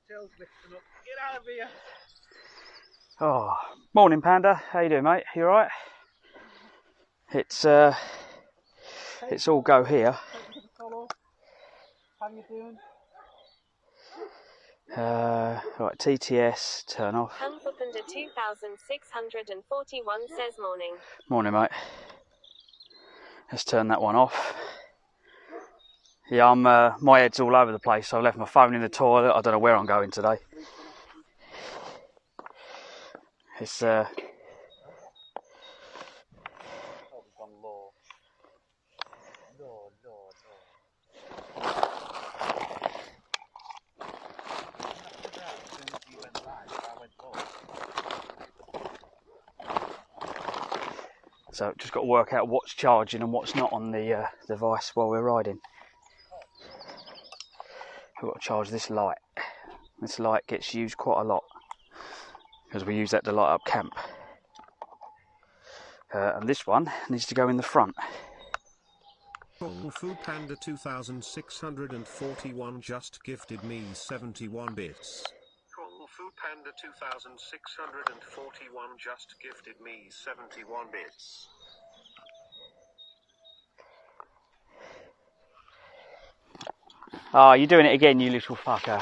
Tail's lifting up. Get out of here. Oh, morning Panda. How you doing, mate? You alright? It's all go here. How you doing? Right, TTS, turn off. Thumbs up under 2641 says morning. Morning, mate. Let's turn that one off. Yeah, my head's all over the place, so I left my phone in the toilet. I don't know where I'm going today. It's so just got to work out what's charging and what's not on the device while we're riding. We've got to charge this light. This light gets used quite a lot because we use that to light up camp. And this one needs to go in the front. Kung Fu Panda 2641 just gifted me 71 bits. Kung Fu Panda 2641 just gifted me 71 bits. Oh, you're doing it again, you little fucker.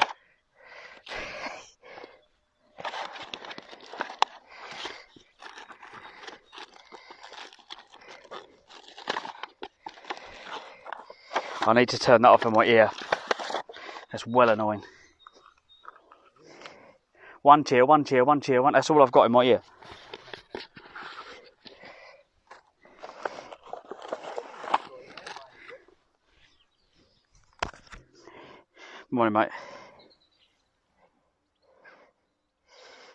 I need to turn that off in my ear. That's well annoying. One cheer, one cheer, one cheer, one. That's all I've got in my ear. Morning, mate.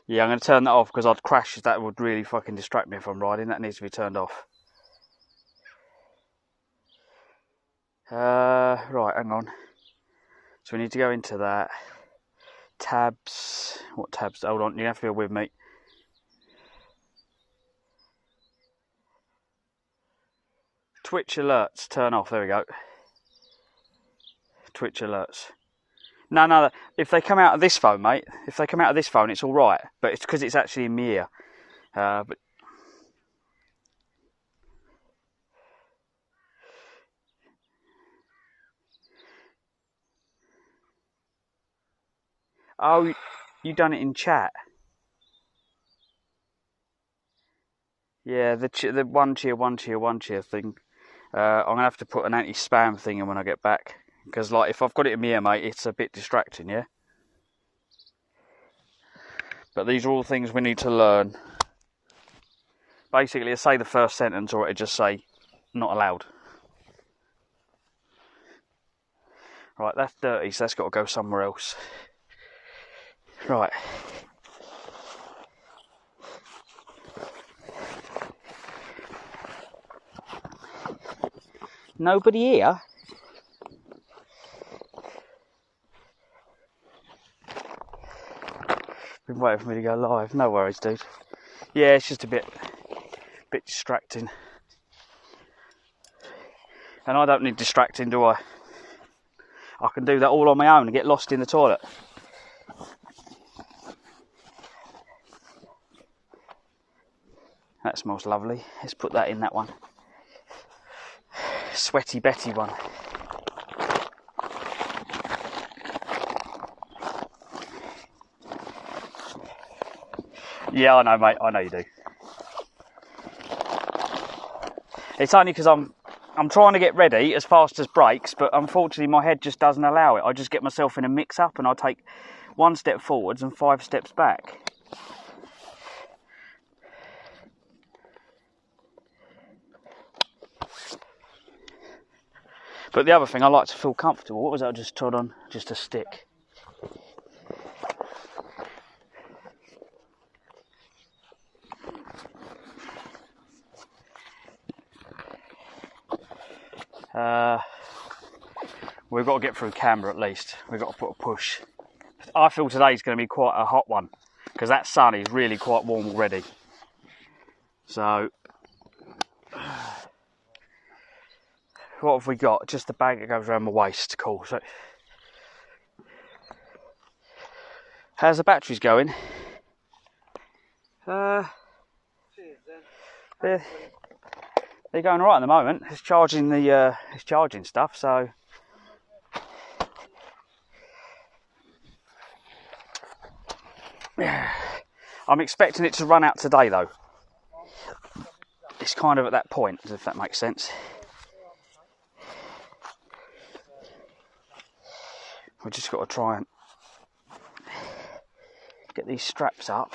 Yeah, I'm going to turn that off because I'd crash. That would really fucking distract me if I'm riding. That needs to be turned off. Right, hang on. So we need to go into that. Tabs. What tabs? Hold on, you have to be with me. Twitch alerts. Turn off. There we go. Twitch alerts. No. If they come out of this phone, mate. If they come out of this phone, it's all right. But it's because it's actually in my ear. But oh, you done it in chat. Yeah, the one cheer thing. I'm gonna have to put an anti-spam thing in when I get back because, like, if I've got it in my ear, mate, it's a bit distracting. Yeah. But these are all things we need to learn. Basically, I say the first sentence, or it just say not allowed. Right, that's dirty, so that's got to go somewhere else. Right. Nobody here? Been waiting for me to go live. No worries, dude. Yeah, it's just a bit distracting. And I don't need distracting, do I? I can do that all on my own and get lost in the toilet. That smells lovely. Let's put that in that one. Sweaty Betty one. Yeah, I know, mate. I know you do. It's only because I'm trying to get ready as fast as brakes, but unfortunately my head just doesn't allow it. I just get myself in a mix-up and I take 1 step forwards and 5 steps back. But the other thing, I like to feel comfortable. What was that I just trod on? Just a stick. We've got to get through Canberra at least. We've got to put a push. I feel today's going to be quite a hot one because that sun is really quite warm already. So, what have we got? Just the bag that goes around my waist. Cool. So, How's the batteries going? Cheers then. They're going alright at the moment. It's charging it's charging stuff, so I'm expecting it to run out today though. It's kind of at that point, if that makes sense. We've just got to try and get these straps up.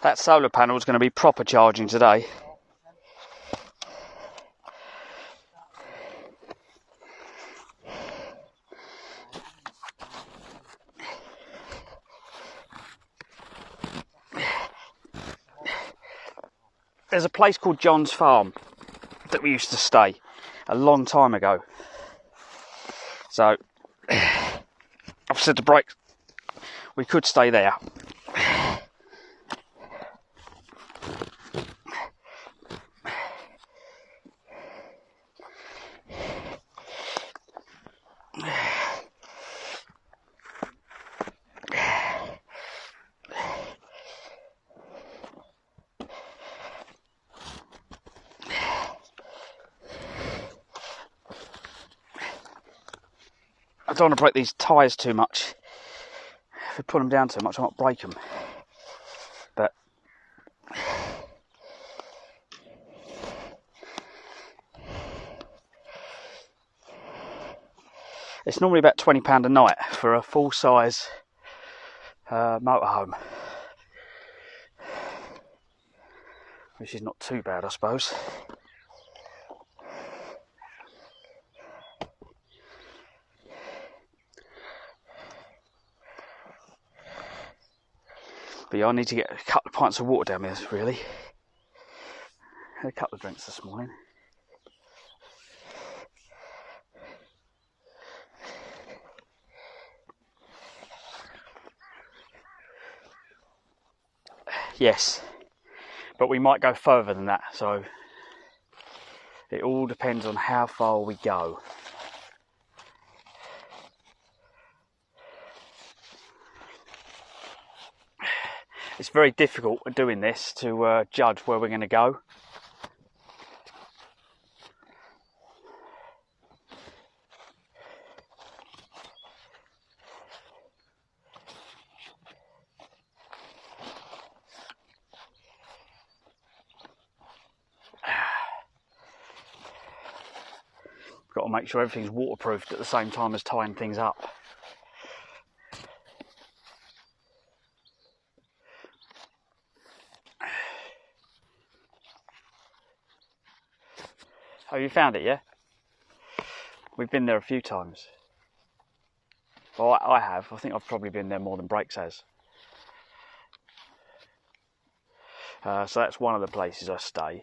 That solar panel is going to be proper charging today. There's a place called John's Farm that we used to stay a long time ago. So I've said to Brake we could stay there. I don't want to break these tyres too much. If we pull them down too much, I might break them. But it's normally about £20 a night for a full-size motorhome, which is not too bad, I suppose. But yeah, I need to get a couple of pints of water down here, really. Had a couple of drinks this morning. Yes, but we might go further than that, so it all depends on how far we go. It's very difficult doing this to judge where we're going to go. Got to make sure everything's waterproofed at the same time as tying things up. Oh, you found it, yeah? We've been there a few times. Well, I have. I think I've probably been there more than Brakes has. So that's one of the places I stay.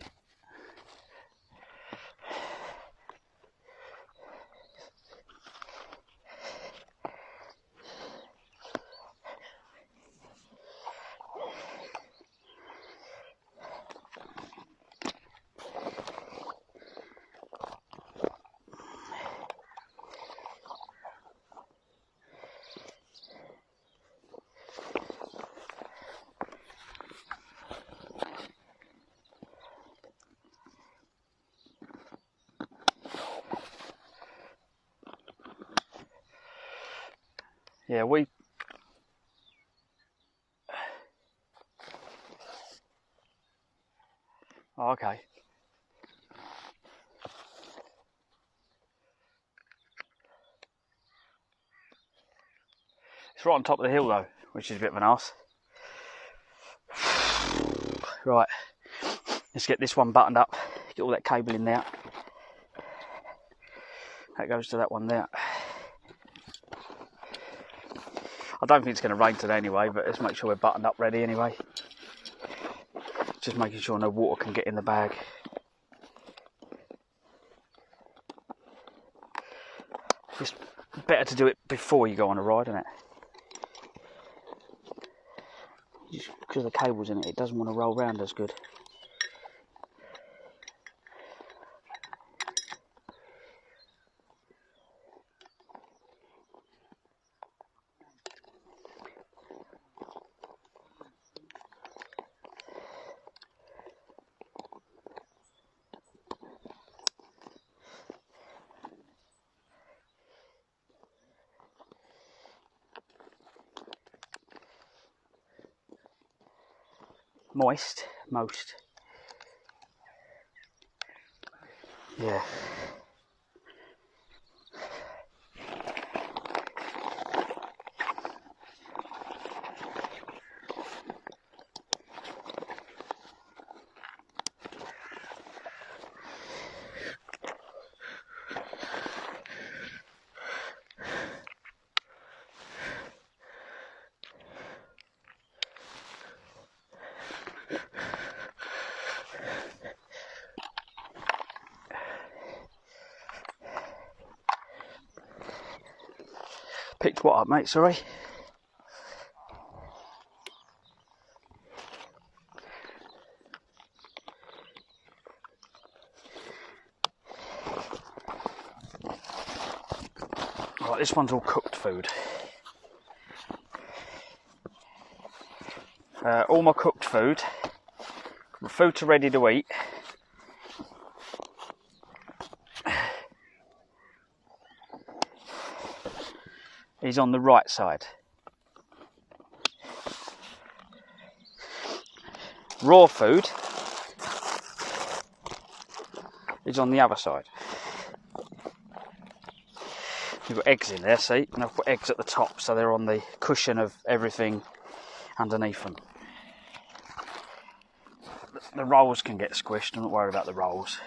Yeah, Oh, okay. It's right on top of the hill though, which is a bit of an arse. Right, let's get this one buttoned up, get all that cable in there. That goes to that one there. I don't think it's going to rain today anyway, but let's make sure we're buttoned up ready anyway. Just making sure no water can get in the bag. It's better to do it before you go on a ride, isn't it? Just because the cable's in it, it doesn't want to roll round as good. Moist, most. Yeah. Picked what up, mate? Sorry. Right, this one's all cooked food. All my cooked food, food to ready to eat. Is on the right side. Raw food is on the other side. You've got eggs in there, see? And I've put eggs at the top, so they're on the cushion of everything underneath them. The rolls can get squished, I'm not worried about the rolls.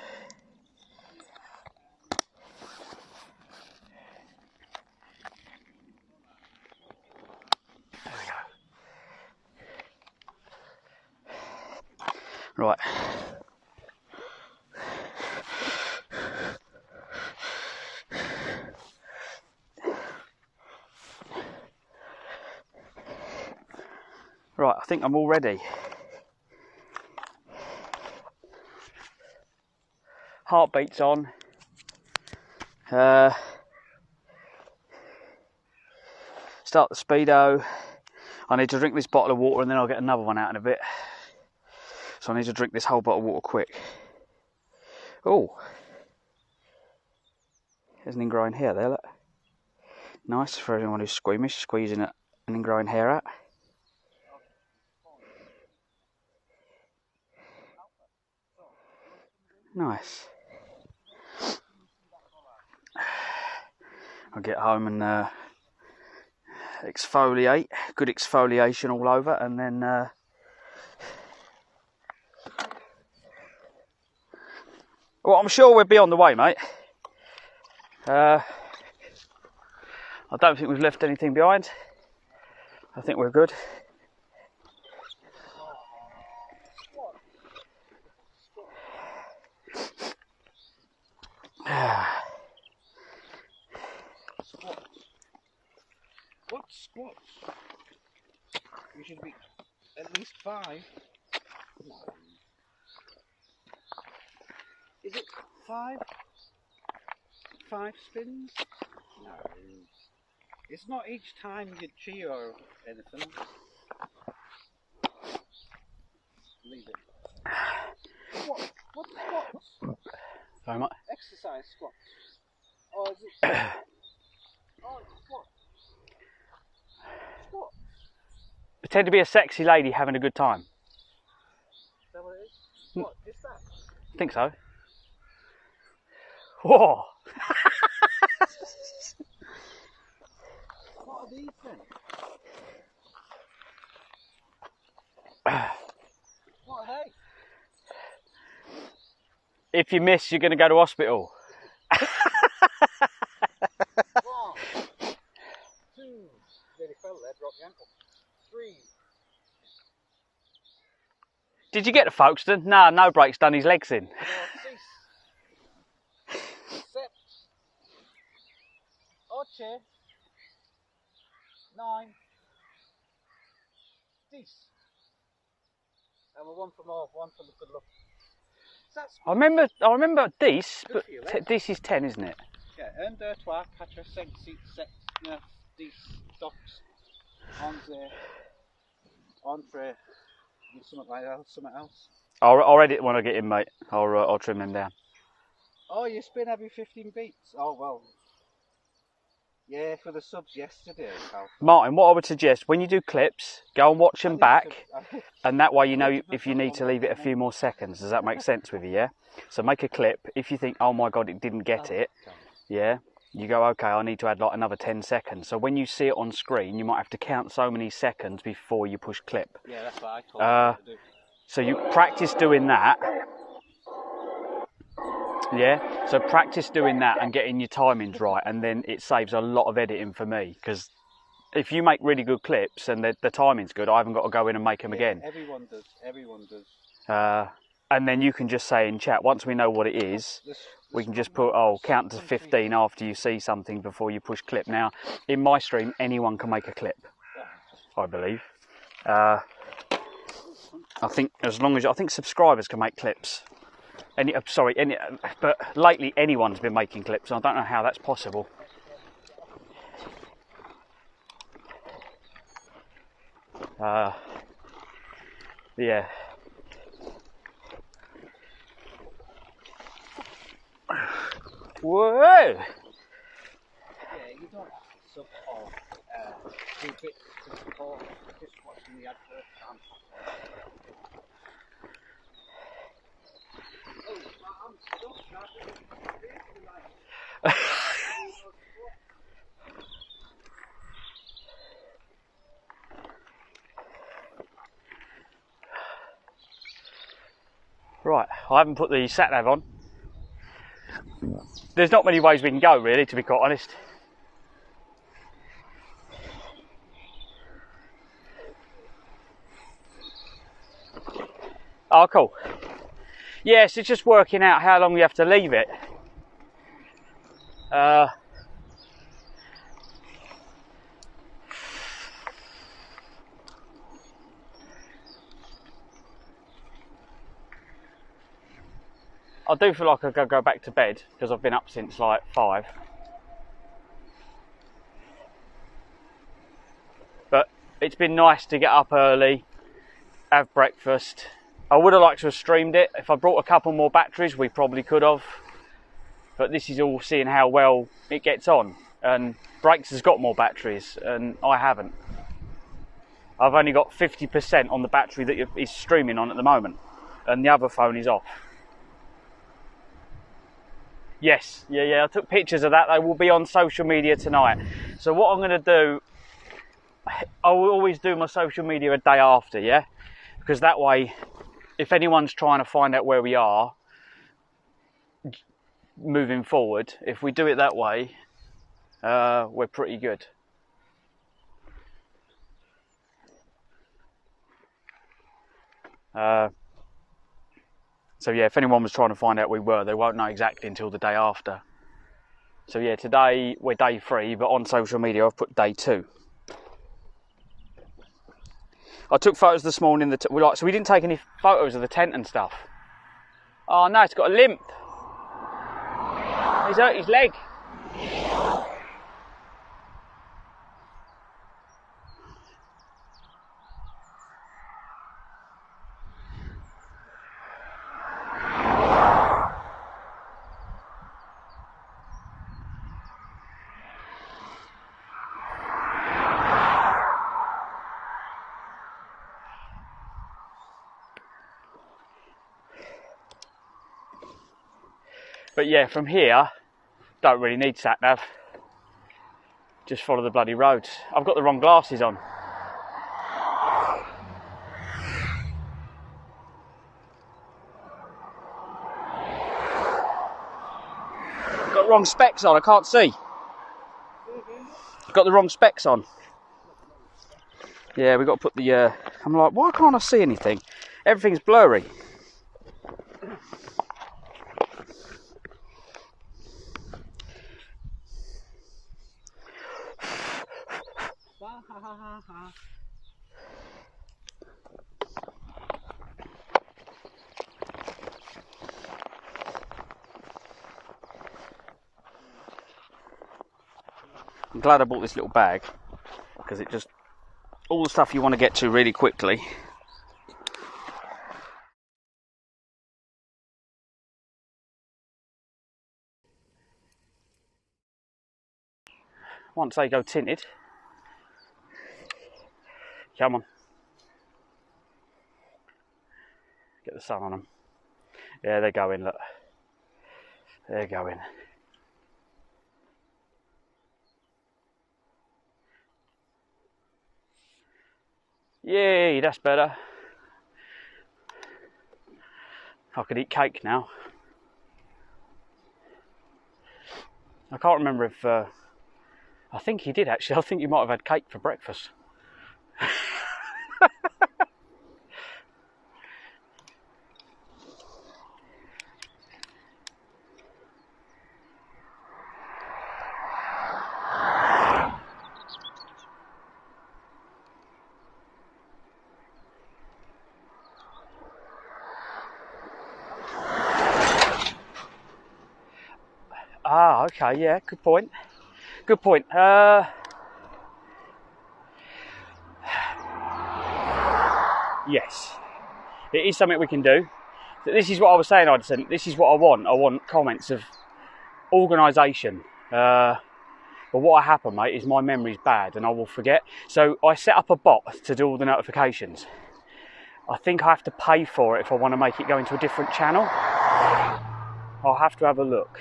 There we go. Right. Right, I think I'm all ready. Heartbeat's on. Start the speedo. I need to drink this bottle of water and then I'll get another one out in a bit. So I need to drink this whole bottle of water quick. Oh, there's an ingrowing hair there, look. Nice for anyone who's squeamish, squeezing an ingrowing hair out. Nice. I'll get home and exfoliate, good exfoliation all over, and then well, I'm sure we'll be on the way, mate. I don't think we've left anything behind. I think we're good. What squats? You should be at least 5. No. Is it 5? 5 spins? No. It's not each time you cheer or anything. Leave it. What? What squats? Sorry, mate. Exercise squats. Or is it? Oh, it's squats. Squats. Pretend to be a sexy lady having a good time. Is that what it is? What is that? I think so. Whoa! What are these then? What are they? If you miss, you're going to go to hospital. 1, 2. Nearly fell there, dropped the ankle. 3. Did you get to Folkestone? Nah, no brakes, done his legs in. 6. 7. 8. 9. 10. And we're one for more, one for the good luck. That's I remember this, good but for you, eh? this is 10, isn't it? Yeah, and toi, catcher, sink, seat, set, these stocks, entree, something like that, something else. I'll edit when I get in, mate. I'll trim them down. Oh, you spin every 15 beats? Oh, well. Yeah, for the subs yesterday, pal. Martin, what I would suggest, when you do clips, go and watch them back, and that way you know if you need to leave it a few more seconds. Does that make sense with you, yeah? So make a clip. If you think, oh my God, it didn't get it, yeah, you go, okay, I need to add like another 10 seconds. So when you see it on screen, you might have to count so many seconds before you push clip. Yeah, that's what I told you to do. So you practice doing that. Yeah, so practice doing that and getting your timings right, and then it saves a lot of editing for me, because if you make really good clips and the timing's good, I haven't got to go in and make them again. Everyone does. And then you can just say in chat, once we know what it is, we can just put, oh, count to 15 after you see something before you push clip. Now, in my stream, anyone can make a clip, I believe. I think I think subscribers can make clips. But lately anyone's been making clips, and I don't know how that's possible. Yeah. Whoa! Yeah, you don't have to sub or do bits to support, just watching the advert. Right, I haven't put the sat nav on. There's not many ways we can go, really, to be quite honest. Oh, cool. Yes, it's just working out how long you have to leave it. I do feel like I could go back to bed because I've been up since like 5. But it's been nice to get up early, have breakfast. I would have liked to have streamed it. If I brought a couple more batteries, we probably could have. But this is all seeing how well it gets on. And Brakes has got more batteries and I haven't. I've only got 50% on the battery that is streaming on at the moment. And the other phone is off. Yes, yeah, I took pictures of that. They will be on social media tonight. So what I'm going to do, I will always do my social media a day after, yeah? Because that way, if anyone's trying to find out where we are, moving forward, if we do it that way, we're pretty good. So yeah, if anyone was trying to find out where we were, they won't know exactly until the day after. So yeah, today we're day 3, but on social media I've put day 2. I took photos this morning. So we didn't take any photos of the tent and stuff. Oh no, it's got a limp. He's hurt his leg. But yeah, from here, don't really need sat nav. Just follow the bloody roads. I've got the wrong glasses on. Got the wrong specs on, I can't see. Got the wrong specs on. Yeah, we got to put the, I'm like, why can't I see anything? Everything's blurry. I'm glad I bought this little bag, because it just, all the stuff you want to get to really quickly. Once they go tinted, come on, get the sun on them. Yeah, they're going, look, they're going. Yay, that's better. I could eat cake now. I can't remember if, I think he did actually. I think you might have had cake for breakfast. Ah, okay, yeah, good point. Good point. Yes, it is something we can do. This is what I was saying, Addison. This is what I want. I want comments of organisation. But what happened, mate, is my memory's bad and I will forget. So I set up a bot to do all the notifications. I think I have to pay for it if I want to make it go into a different channel. I'll have to have a look.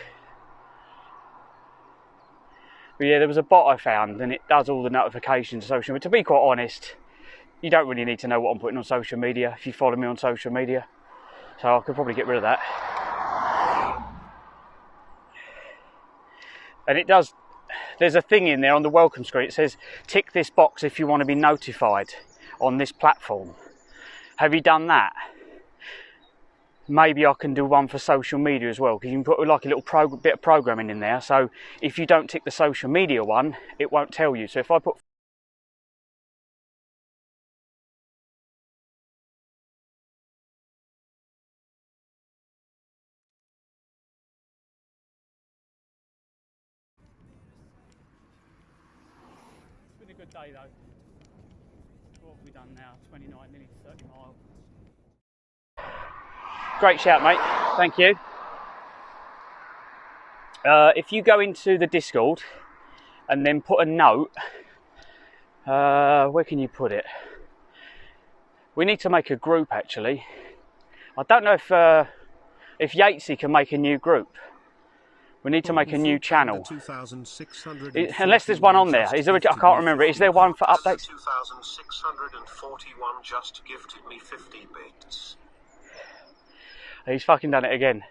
But yeah, there was a bot I found and it does all the notifications of social media. To be quite honest, you don't really need to know what I'm putting on social media if you follow me on social media. So I could probably get rid of that. And it does, there's a thing in there on the welcome screen. It says, tick this box if you want to be notified on this platform. Have you done that? Maybe I can do one for social media as well, because you can put like a little bit of programming in there. So if you don't tick the social media one, it won't tell you. So if I put It's been a good day though. What have we done now? 29, nearly 30 miles. Great shout, mate. Thank you. If you go into the Discord and then put a note, where can you put it? We need to make a group actually. I don't know if Yatesy can make a new group. We need to make a new channel. Unless there's one on there. Is there? I can't remember. Is there one for updates? 2641 just gifted me 50 bits. He's fucking done it again.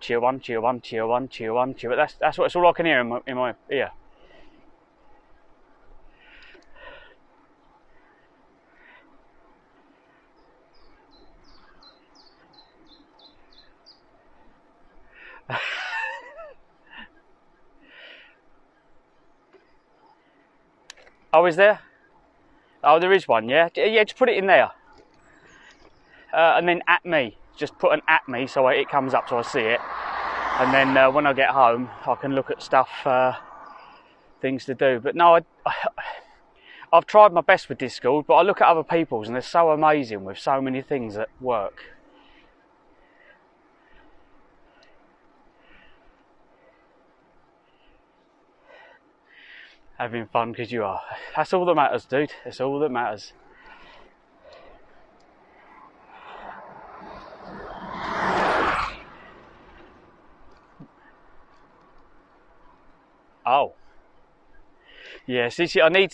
Cheer one, cheer one, cheer one, cheer one, cheer. That's what it's all I can hear in my ear. Oh, is there? Oh, there is one, yeah? Yeah, just put it in there. And then at me. Just put an at me so it comes up so I see it. And then when I get home, I can look at stuff, things to do. But no, I've tried my best with Discord, but I look at other people's and they're so amazing with so many things that work. Having fun because you are. That's all that matters, dude. That's all that matters. Oh. Yeah, see, I need...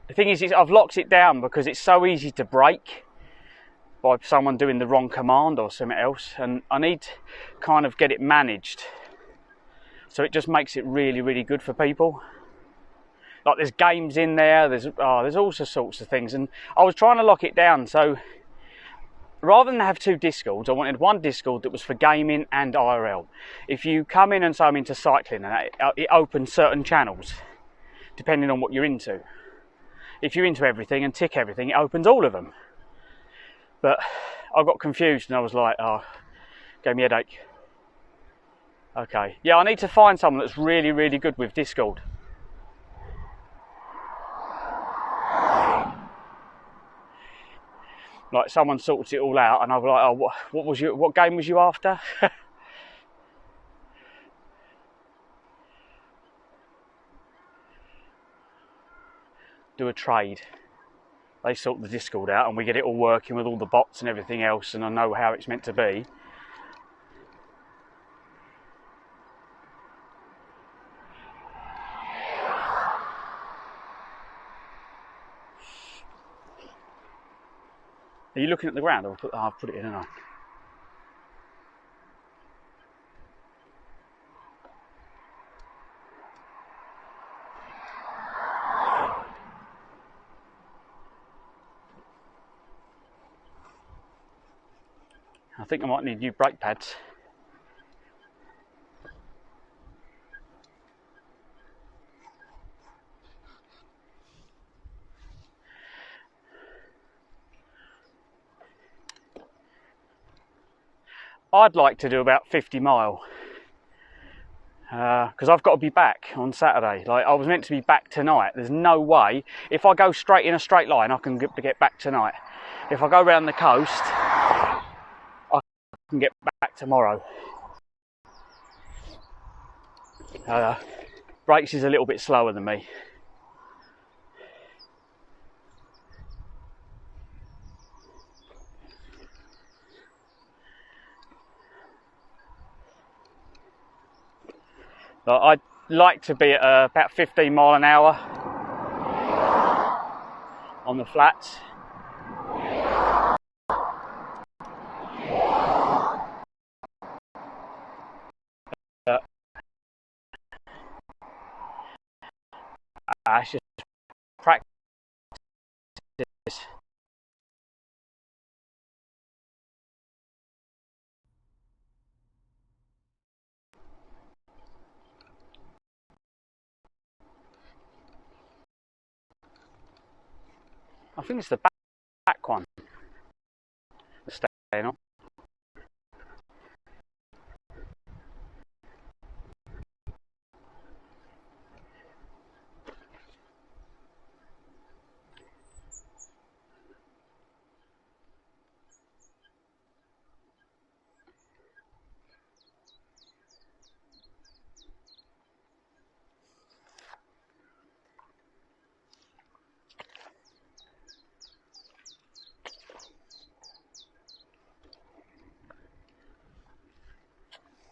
The thing is, I've locked it down because it's so easy to break by someone doing the wrong command or something else. And I need to kind of get it managed. So it just makes it really, really good for people. Like there's games in there, there's all sorts of things. And I was trying to lock it down, so rather than have two Discords, I wanted one Discord that was for gaming and IRL. If you come in and say I'm into cycling, and it opens certain channels, depending on what you're into. if you're into everything and tick everything, it opens all of them. But I got confused and I was like, oh, gave me a headache. Okay, yeah, I need to find someone that's really, really good with Discord. Like someone sorts it all out, and I was like, oh, what game was you after? Do a trade. They sort the Discord out, and we get it all working with all the bots and everything else, and I know how it's meant to be. Are you looking at the ground? I'll put it in, haven't I think I might need new brake pads. I'd like to do about 50 mile because I've got to be back on Saturday. Like, I was meant to be back tonight. There's no way, if I go straight in a straight line, I can get back tonight. If I go around the coast, I can get back tomorrow. Brakes is a little bit slower than me. I'd like to be at about 15 mile an hour on the flats. It's just practice. I think it's the back one that's staying on.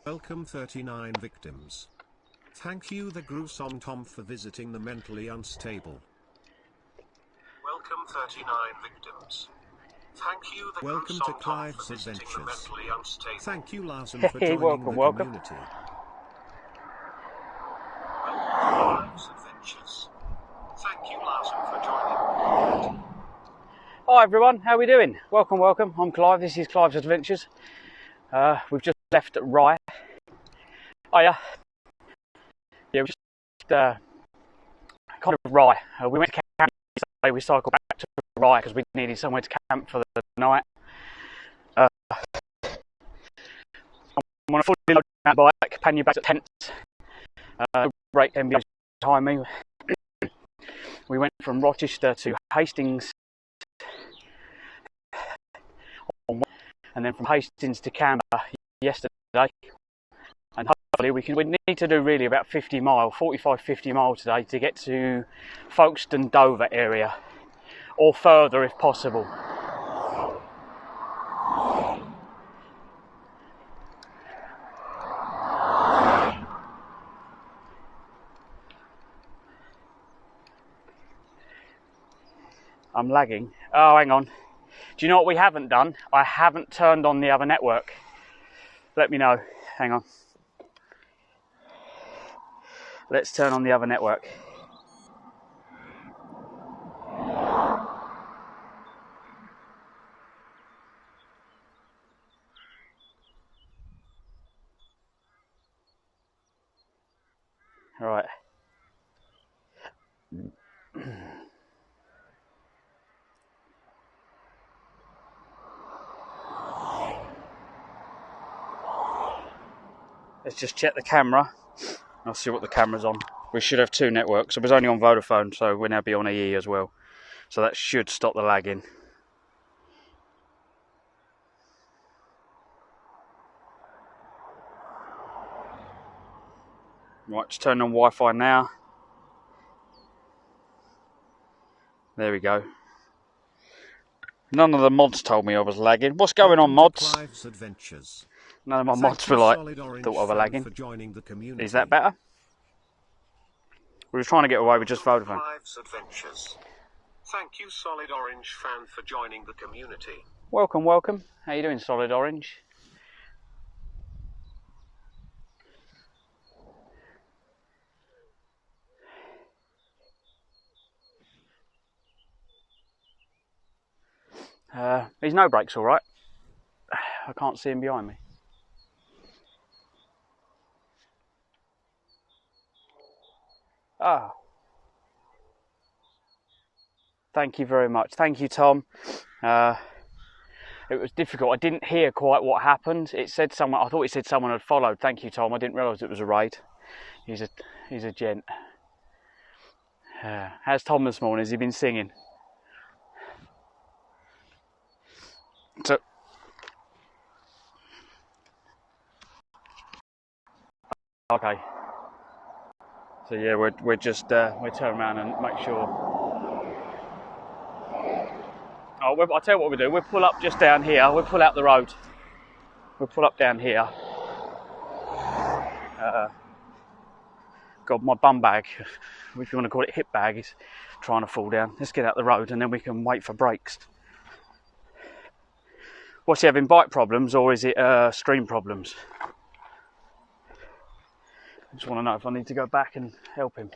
Welcome 39 victims. Thank you the gruesome Tom for visiting the mentally unstable. Welcome 39 victims. Thank you the Welcome to gruesome Tom Clive's for visiting the Adventures. mentally unstable. Thank you Larson for joining Welcome, the welcome. community. Welcome to Clive's Adventures. Thank you Larson for joining the community. Hi everyone, how are we doing? Welcome, welcome. I'm Clive, this is Clive's Adventures. We've just left at Rye. Oh yeah. Yeah, we just kind of Rye. We went to camp yesterday, we cycled back to Rye because we needed somewhere to camp for the night. I'm on a fully loaded mountain bike, pannier bags at tents. Break MBA behind me. We went from Rochester to Hastings, and then from Hastings to Canberra yesterday. And hopefully we need to do really about 50 mile, 45, 50 mile today to get to Folkestone, Dover area, or further if possible. I'm lagging. Oh, hang on. Do you know what we haven't done? I haven't turned on the other network. Let me know. Hang on. Let's turn on the other network. All right. Let's just check the camera. I'll see what the camera's on. We should have 2 networks. I was only on Vodafone, so we'll now be on EE as well. So that should stop the lagging. Right, just turn on Wi-Fi now. There we go. None of the mods told me I was lagging. What's going on, mods? None of my mods were like, thought I was lagging. Is that better? We were trying to get away with just Vodafone. Thank you, Solid Orange fan, for joining the community. Welcome, welcome. How you doing, Solid Orange? These no brakes all right. I can't see him behind me. Ah. Thank you very much. Thank you, Tom. It was difficult. I didn't hear quite what happened. It said someone. I thought it said someone had followed. Thank you, Tom. I didn't realise it was a raid. He's a gent. How's Tom this morning? Has he been singing? So, okay. So yeah, we're just we turn around and make sure. Oh, I'll tell you what we do. We'll pull up just down here. We'll pull out the road. We'll pull up down here. God, my bum bag, if you want to call it hip bag, is trying to fall down. Let's get out the road and then we can wait for brakes. What's he having, bike problems or is it stream problems? I just want to know if I need to go back and help him.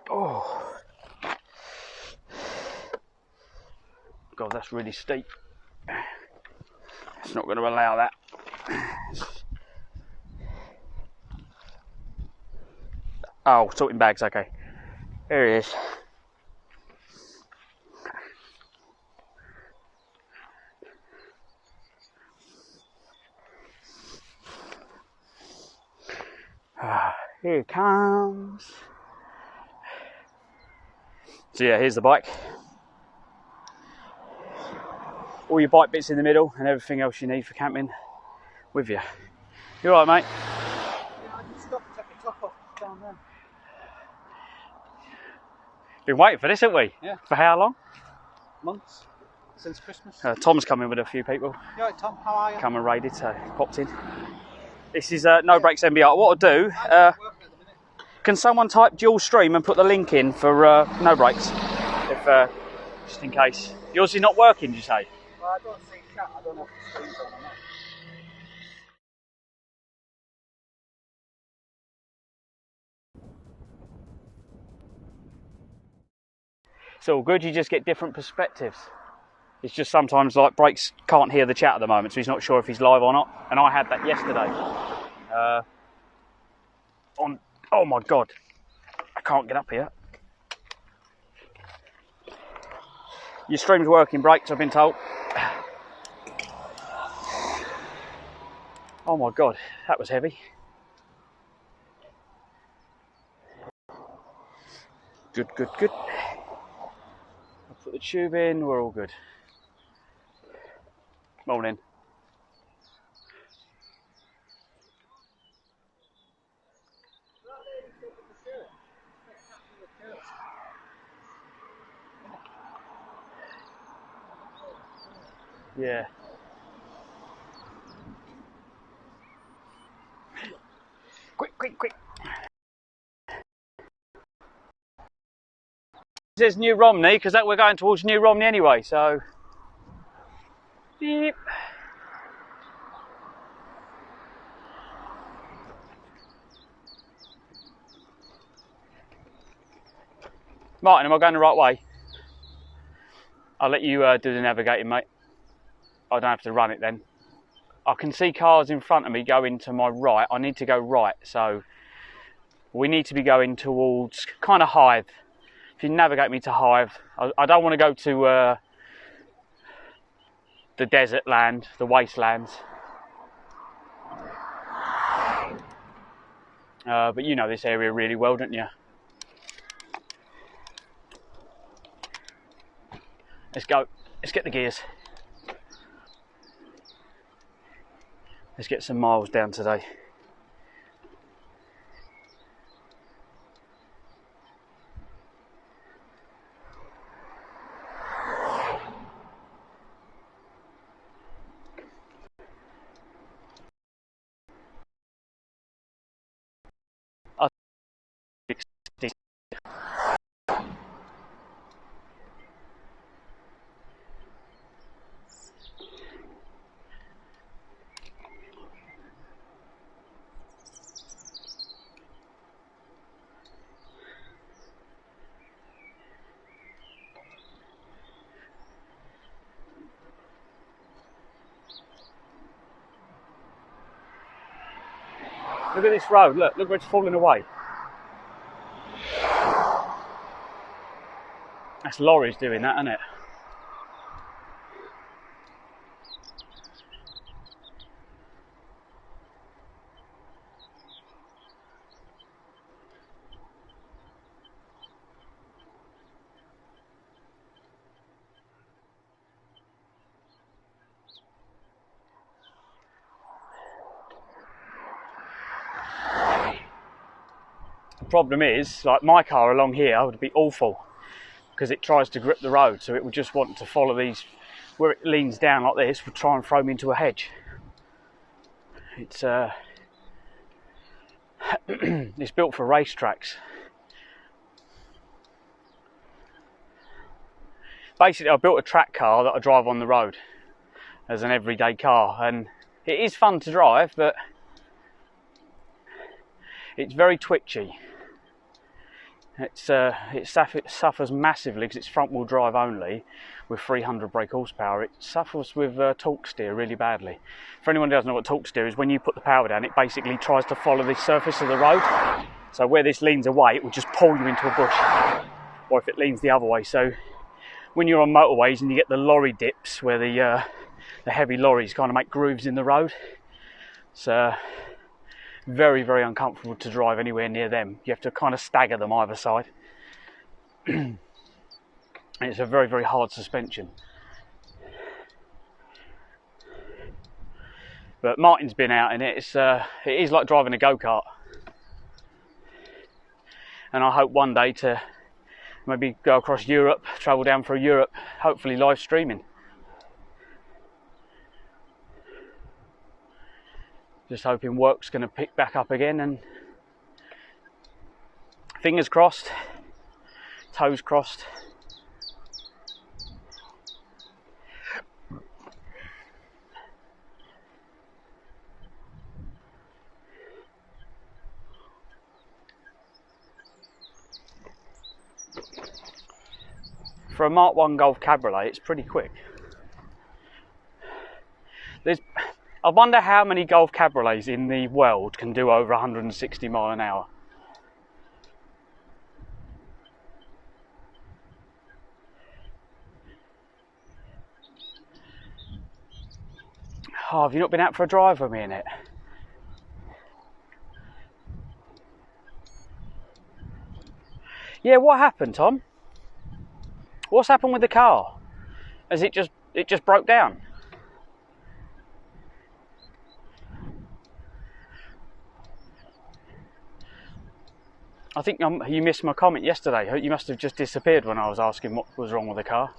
Oh. God, that's really steep. It's not going to allow that. Oh, sorting bags, okay. There he is. Here it comes. So yeah, here's the bike. All your bike bits in the middle and everything else you need for camping with you. You alright, mate? Yeah, I just stopped to take the top off down there. Been waiting for this, haven't we? Yeah. For how long? Months. Since Christmas. Tom's coming with a few people. You alright, Tom? How are you? Come and raided, so popped in. This is No Brakes MBR. What I'll do, can someone type dual stream and put the link in for No Brakes? If, just in case. Yours is not working, did you say? Well, I don't see chat. I don't know if the screen's on or not. It's all good, you just get different perspectives. It's just sometimes like Brakes can't hear the chat at the moment, so he's not sure if he's live or not. And I had that yesterday. Oh my God, I can't get up here. Your stream's working, Brakes, I've been told. Oh my God, that was heavy. Good, good, good. I'll put the tube in, we're all good. Morning. Yeah. Quick, quick, quick. It says New Romney, because we're going towards New Romney anyway, so. Beep. Martin, am I going the right way? I'll let you do the navigating, mate. I don't have to run it then. I can see cars in front of me going to my right. I need to go right, so we need to be going towards kind of Hive. If you navigate me to Hive, I don't want to go to the desert land, the wastelands. But you know this area really well, don't you? Let's go. Let's get the gears. Let's get some miles down today. Look at this road, look where it's falling away. That's lorries doing that, isn't it? The problem is, like my car along here would be awful because it tries to grip the road, so it would just want to follow these, where it leans down like this, would try and throw me into a hedge. It's it's built for racetracks. Basically, I built a track car that I drive on the road as an everyday car, and it is fun to drive, but it's very twitchy. It suffers massively because it's front wheel drive only with 300 brake horsepower. It suffers with torque steer really badly. For anyone who doesn't know what torque steer is, when you put the power down, it basically tries to follow the surface of the road. So where this leans away, it will just pull you into a bush, or if it leans the other way. So when you're on motorways and you get the lorry dips where the heavy lorries kind of make grooves in the road, it's very, very uncomfortable to drive anywhere near them. You have to kind of stagger them either side. And it's a very, very hard suspension. But Martin's been out in it. It is like driving a go-kart. And I hope one day to maybe go across Europe, travel down through Europe, hopefully live streaming. Just hoping work's going to pick back up again, and fingers crossed, toes crossed. For a Mark 1 Golf Cabriolet, it's pretty quick. I wonder how many Golf Cabriolets in the world can do over 160 mile an hour. Oh, have you not been out for a drive with me in it? Yeah, what happened, Tom? What's happened with the car? Has it just broke down? I think you missed my comment yesterday. You must have just disappeared when I was asking what was wrong with the car.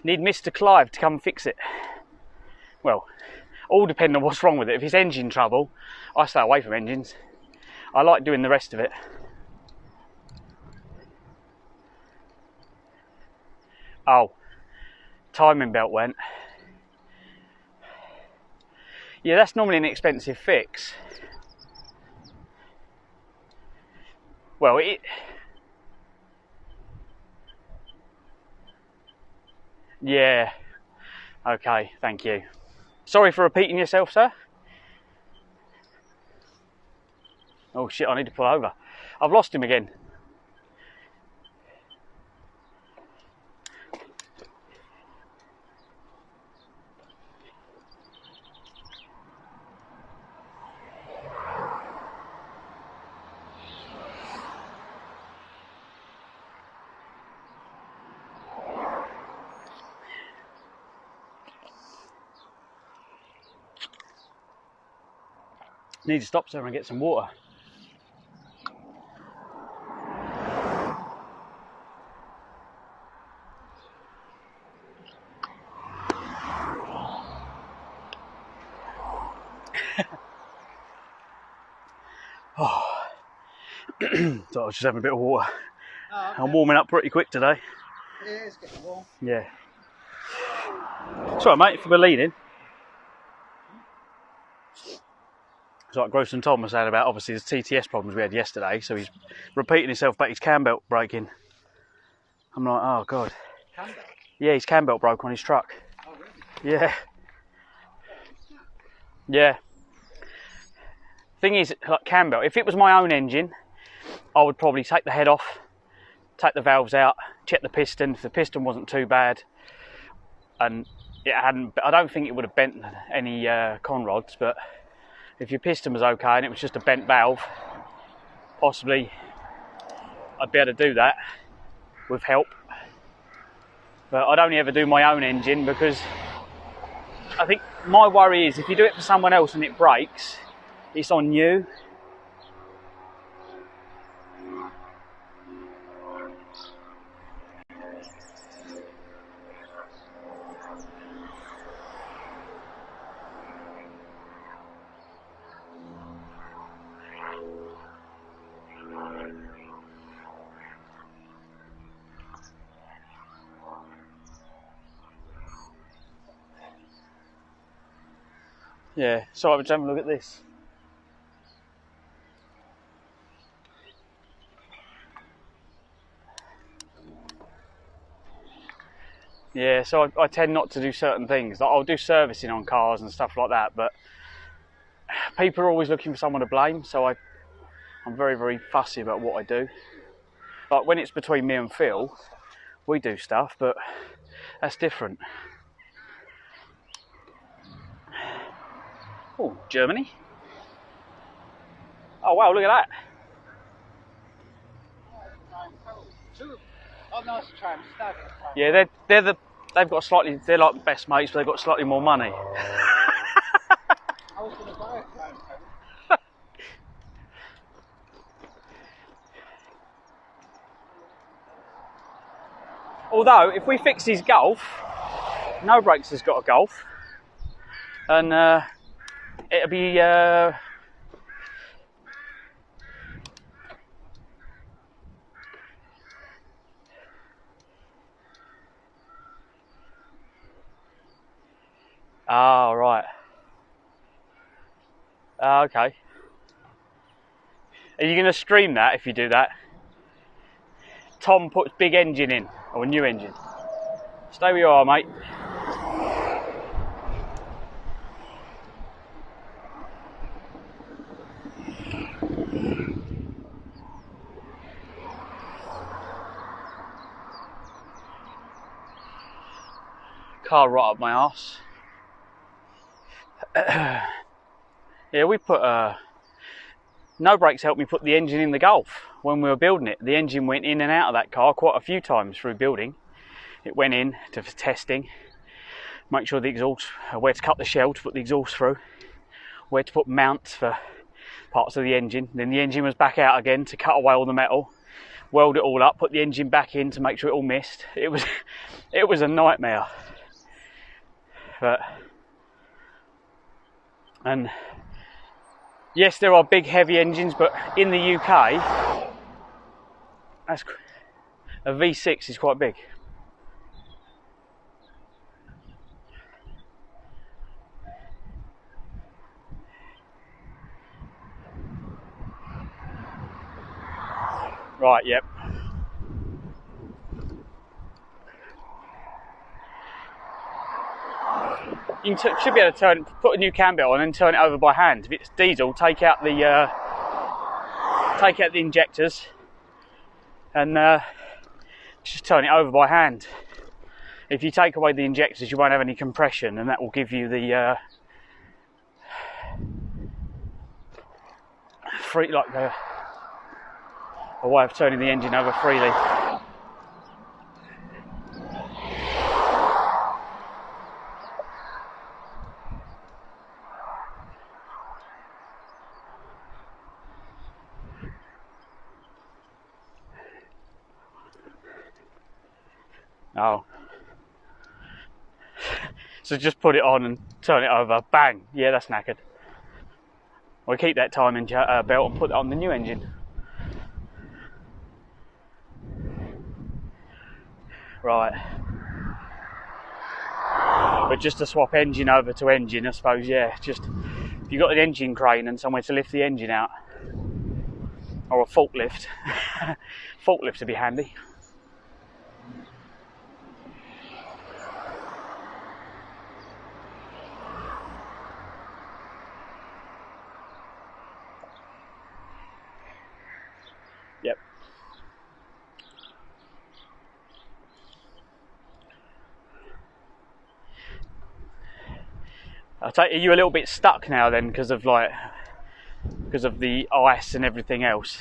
Need Mr. Clive to come fix it. Well, all depends on what's wrong with it. If it's engine trouble, I stay away from engines. I like doing the rest of it. Oh, timing belt went. Yeah, that's normally an expensive fix. Well, yeah. Okay, thank you. Sorry for repeating yourself, sir. Oh shit, I need to pull over. I've lost him again. Need to stop somewhere and get some water. So I was just having a bit of water. Oh, okay. I'm warming up pretty quick today. It is getting warm. Yeah. It's alright, mate, if we're leading. It's like Gross and Tom was saying about obviously the TTS problems we had yesterday, so he's repeating himself back, his cam belt breaking. I'm like, oh god. Cam belt? Yeah, his cam belt broke on his truck. Oh, really? Yeah. Yeah. Thing is, like cam belt, if it was my own engine, I would probably take the head off, take the valves out, check the piston. If the piston wasn't too bad, and it hadn't, I don't think it would have bent any con rods, but if your piston was okay and it was just a bent valve, possibly I'd be able to do that with help. But I'd only ever do my own engine because I think my worry is if you do it for someone else and it breaks, it's on you. Yeah, so I would have a look at this. Yeah, so I tend not to do certain things. Like I'll do servicing on cars and stuff like that, but people are always looking for someone to blame, so I'm very, very fussy about what I do. Like when it's between me and Phil, we do stuff, but that's different. Oh, Germany. Oh wow, look at that. Oh no, it's a tram stag. Yeah, they've got slightly, they're like the best mates, but they've got slightly more money. I was going to buy a tram. Although, if we fix his Golf, No Brakes has got a Golf, and it'll be oh, right. Okay. Are you going to stream that if you do that? Tom puts big engine in, or a new engine. Stay where you are, mate. Car right up my arse. Yeah, we put No Brakes helped me put the engine in the Golf when we were building it. The engine went in and out of that car quite a few times through building. It went in for testing, make sure the exhaust, where to cut the shell to put the exhaust through, where to put mounts for parts of the engine. Then the engine was back out again to cut away all the metal, weld it all up, put the engine back in to make sure it all missed. It was a nightmare. And yes, there are big heavy engines, but in the UK, a V6 is quite big. Right, yep. You should be able to put a new cam belt on and turn it over by hand. If it's diesel, take out the injectors and just turn it over by hand. If you take away the injectors, you won't have any compression, and that will give you the a way of turning the engine over freely. Oh. So just put it on and turn it over. Bang. Yeah, that's knackered. We keep that timing belt and put it on the new engine. Right. But just to swap engine over to engine, I suppose, yeah. Just if you've got an engine crane and somewhere to lift the engine out, or a forklift, forklift would be handy. Yep. I take it, are you a little bit stuck now then because of the ice and everything else?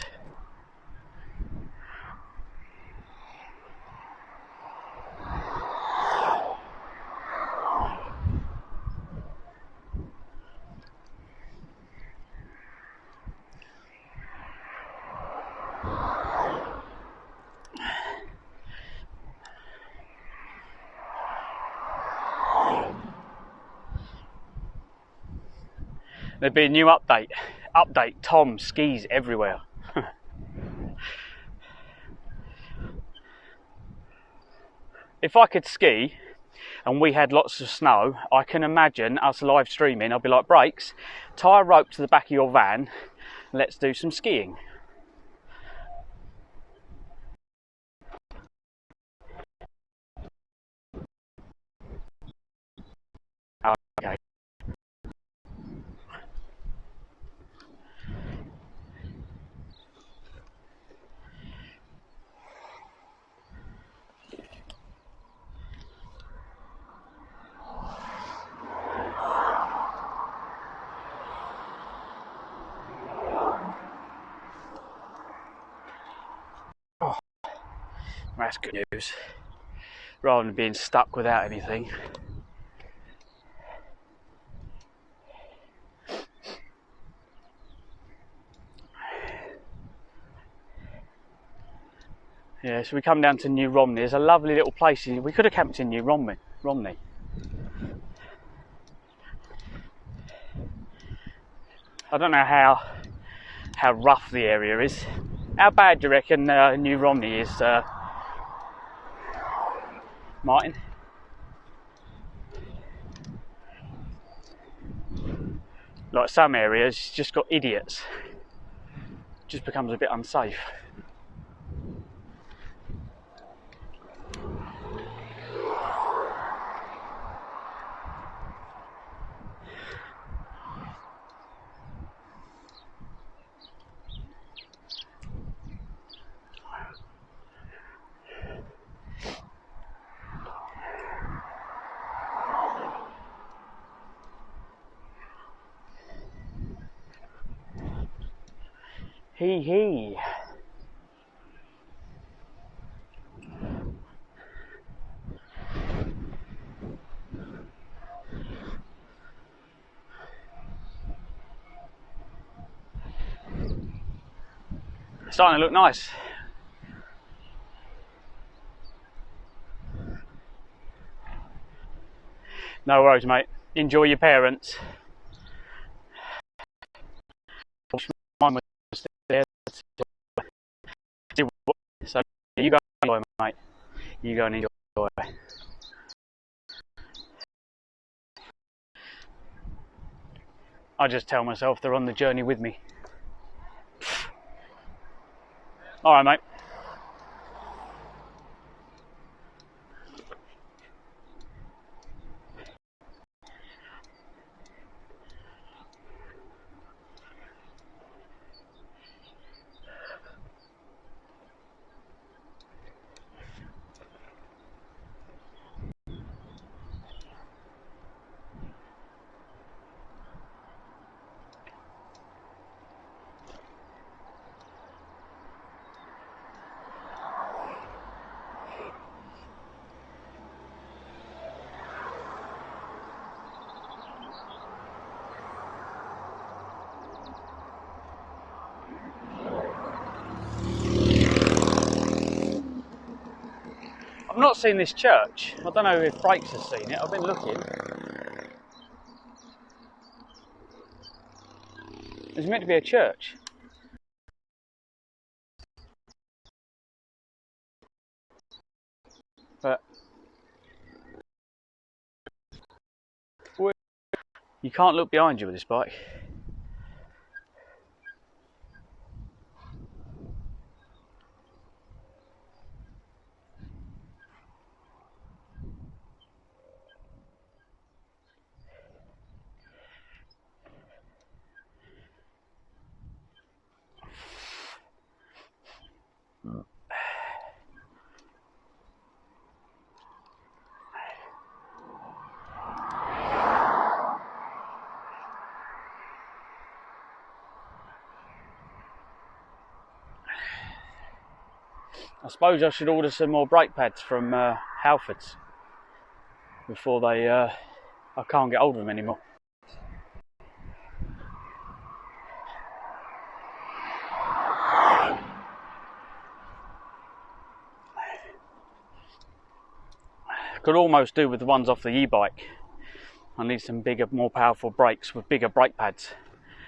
There'd be a new update. Update Tom skis everywhere. If I could ski and we had lots of snow, I can imagine us live streaming. I'd be like, brakes, tie a rope to the back of your van, let's do some skiing. Okay. Oh, that's good news. Rather than being stuck without anything. Yeah, so we come down to New Romney. There's a lovely little place. We could have camped in New Romney. I don't know how rough the area is. How bad do you reckon New Romney is, Martin? Like some areas, it's just got idiots. It just becomes a bit unsafe. Hee. Starting to look nice. No worries, mate. Enjoy your parents. Mine was there. So you go and enjoy, mate. You go and enjoy. I just tell myself they're on the journey with me. All right, mate. I've not seen this church. I don't know if Brakes has seen it. I've been looking. There's meant to be a church. But you can't look behind you with this bike. I suppose I should order some more brake pads from Halfords before they. I can't get hold of them anymore. Could almost do with the ones off the e-bike. I need some bigger, more powerful brakes with bigger brake pads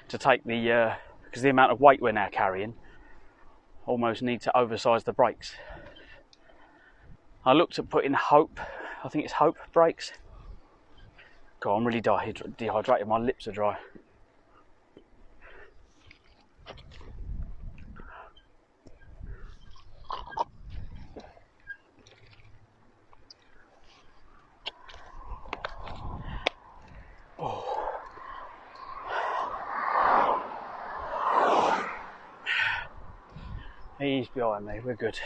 to take the because the amount of weight we're now carrying. Almost need to oversize the brakes. I looked at putting Hope, I think it's Hope brakes. God, I'm really dehydrated, my lips are dry. Oh. He's behind me, we're good.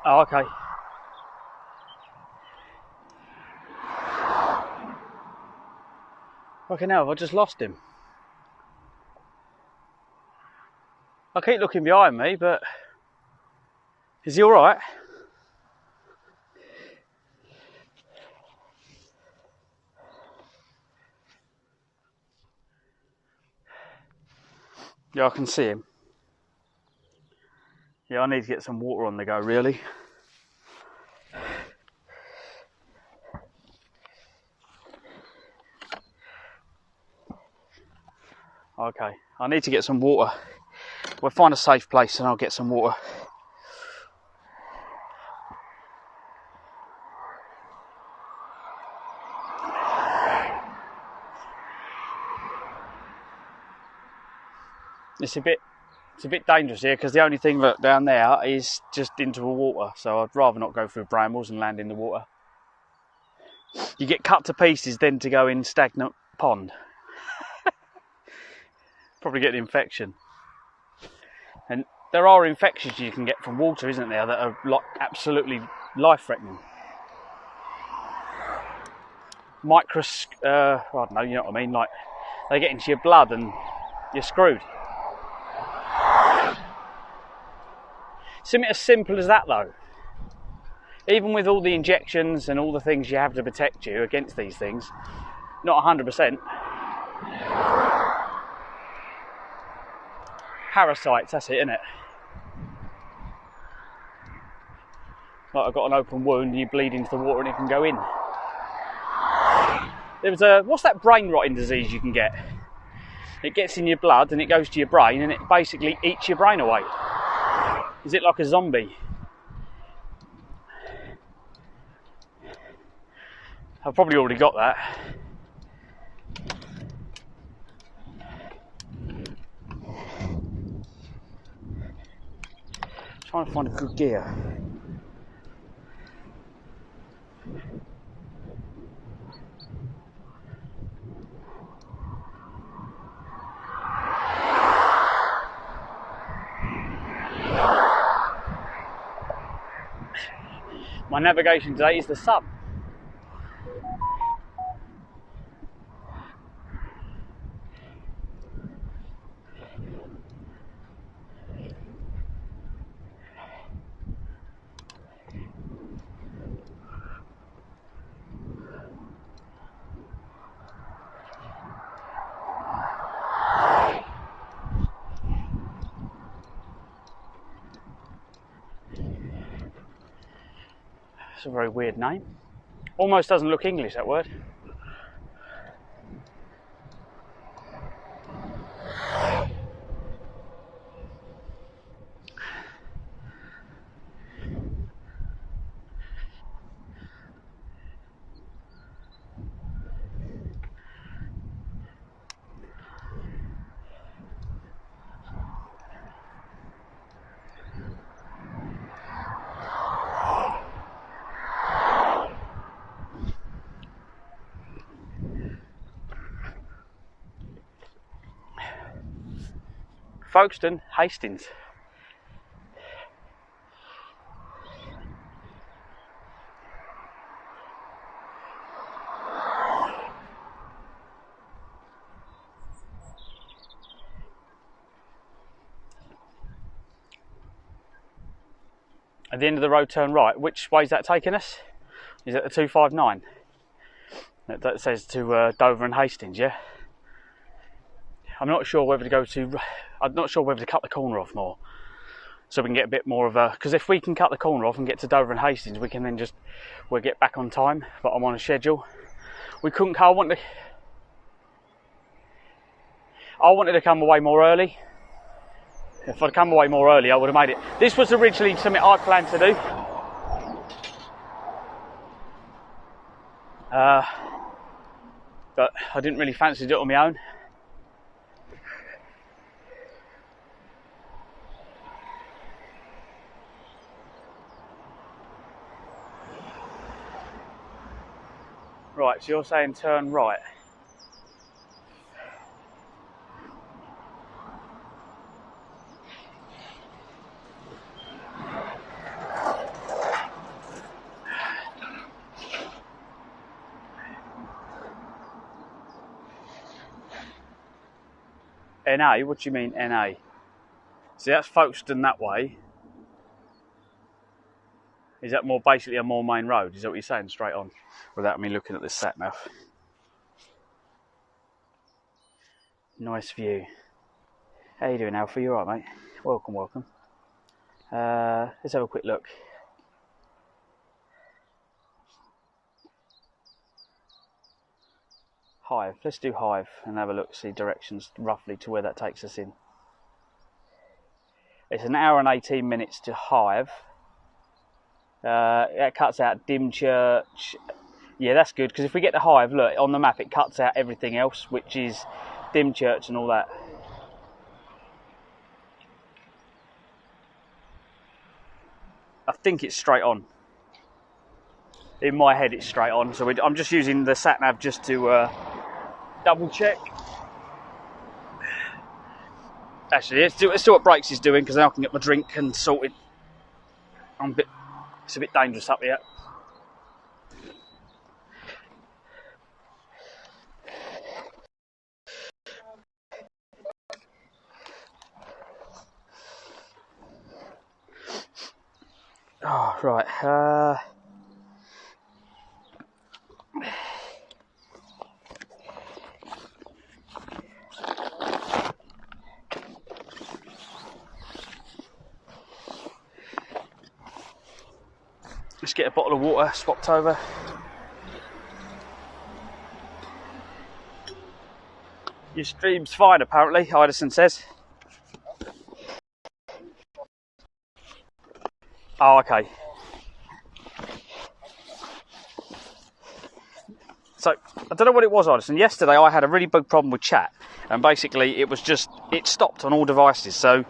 Oh, okay. Fucking hell, I just lost him. I keep looking behind me, but is he alright? Yeah, I can see him. Yeah, I need to get some water on the go, really. Okay, I need to get some water. We'll find a safe place and I'll get some water. It's a bit dangerous here because the only thing look down there is just into the water, so I'd rather not go through brambles and land in the water. You get cut to pieces then to go in stagnant pond. Probably get an infection. And there are infections you can get from water, isn't there, that are like absolutely life-threatening. I don't know, you know what I mean, like they get into your blood and you're screwed. Something as simple as that though. Even with all the injections and all the things you have to protect you against these things, not 100%. Parasites, that's it, isn't it? like I've got an open wound, you bleed into the water and it can go in. There was a, what's that brain rotting disease you can get? It gets in your blood and it goes to your brain and it basically eats your brain away. Is it like a zombie? I've probably already got that. Trying to find a good gear. My navigation today is the sun. It's a very weird name. Almost doesn't look English, that word. Folkestone, Hastings. At the end of the road, turn right. Which way is that taking us? Is it the 259? That says to Dover and Hastings, yeah? I'm not sure whether to go to... I'm not sure whether to cut the corner off more. So we can get a bit more of a... Because if we can cut the corner off and get to Dover and Hastings, we can then just... We'll get back on time, but I'm on a schedule. We couldn't... I wanted to come away more early. If I'd come away more early, I would have made it. This was originally something I planned to do. But I didn't really fancy doing it on my own. Right, so you're saying turn right. NA? What do you mean NA? See, that's Folkestone that way. Is that more basically a more main road? Is that what you're saying, straight on? Without me looking at this sat nav. Nice view. How you doing, Alfie? You alright, mate? Welcome, welcome. Let's have a quick look. Hive. Let's do Hive and have a look, see directions roughly to where that takes us in. It's an hour and 18 minutes to Hive. It cuts out Dymchurch. Yeah, that's good, because if we get to Hive, look, on the map it cuts out everything else, which is Dymchurch and all that. I think it's straight on. In my head it's straight on, so I'm just using the sat nav just to double check. Actually, let's see what brakes is doing, because then I can get my drink and sorted. It's a bit dangerous up here. Oh, right. Let's get a bottle of water swapped over. Your stream's fine, apparently, Idison says. Oh, okay. So, I don't know what it was, Idison. Yesterday I had a really big problem with chat, and basically it stopped on all devices. So,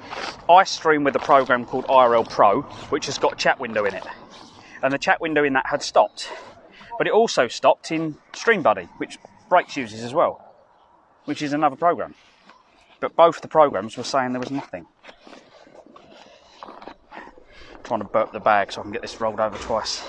I stream with a program called IRL Pro, which has got a chat window in it. And the chat window in that had stopped. But it also stopped in StreamBuddy, which Brakes uses as well, which is another program. But both the programs were saying there was nothing. I'm trying to burp the bag so I can get this rolled over twice.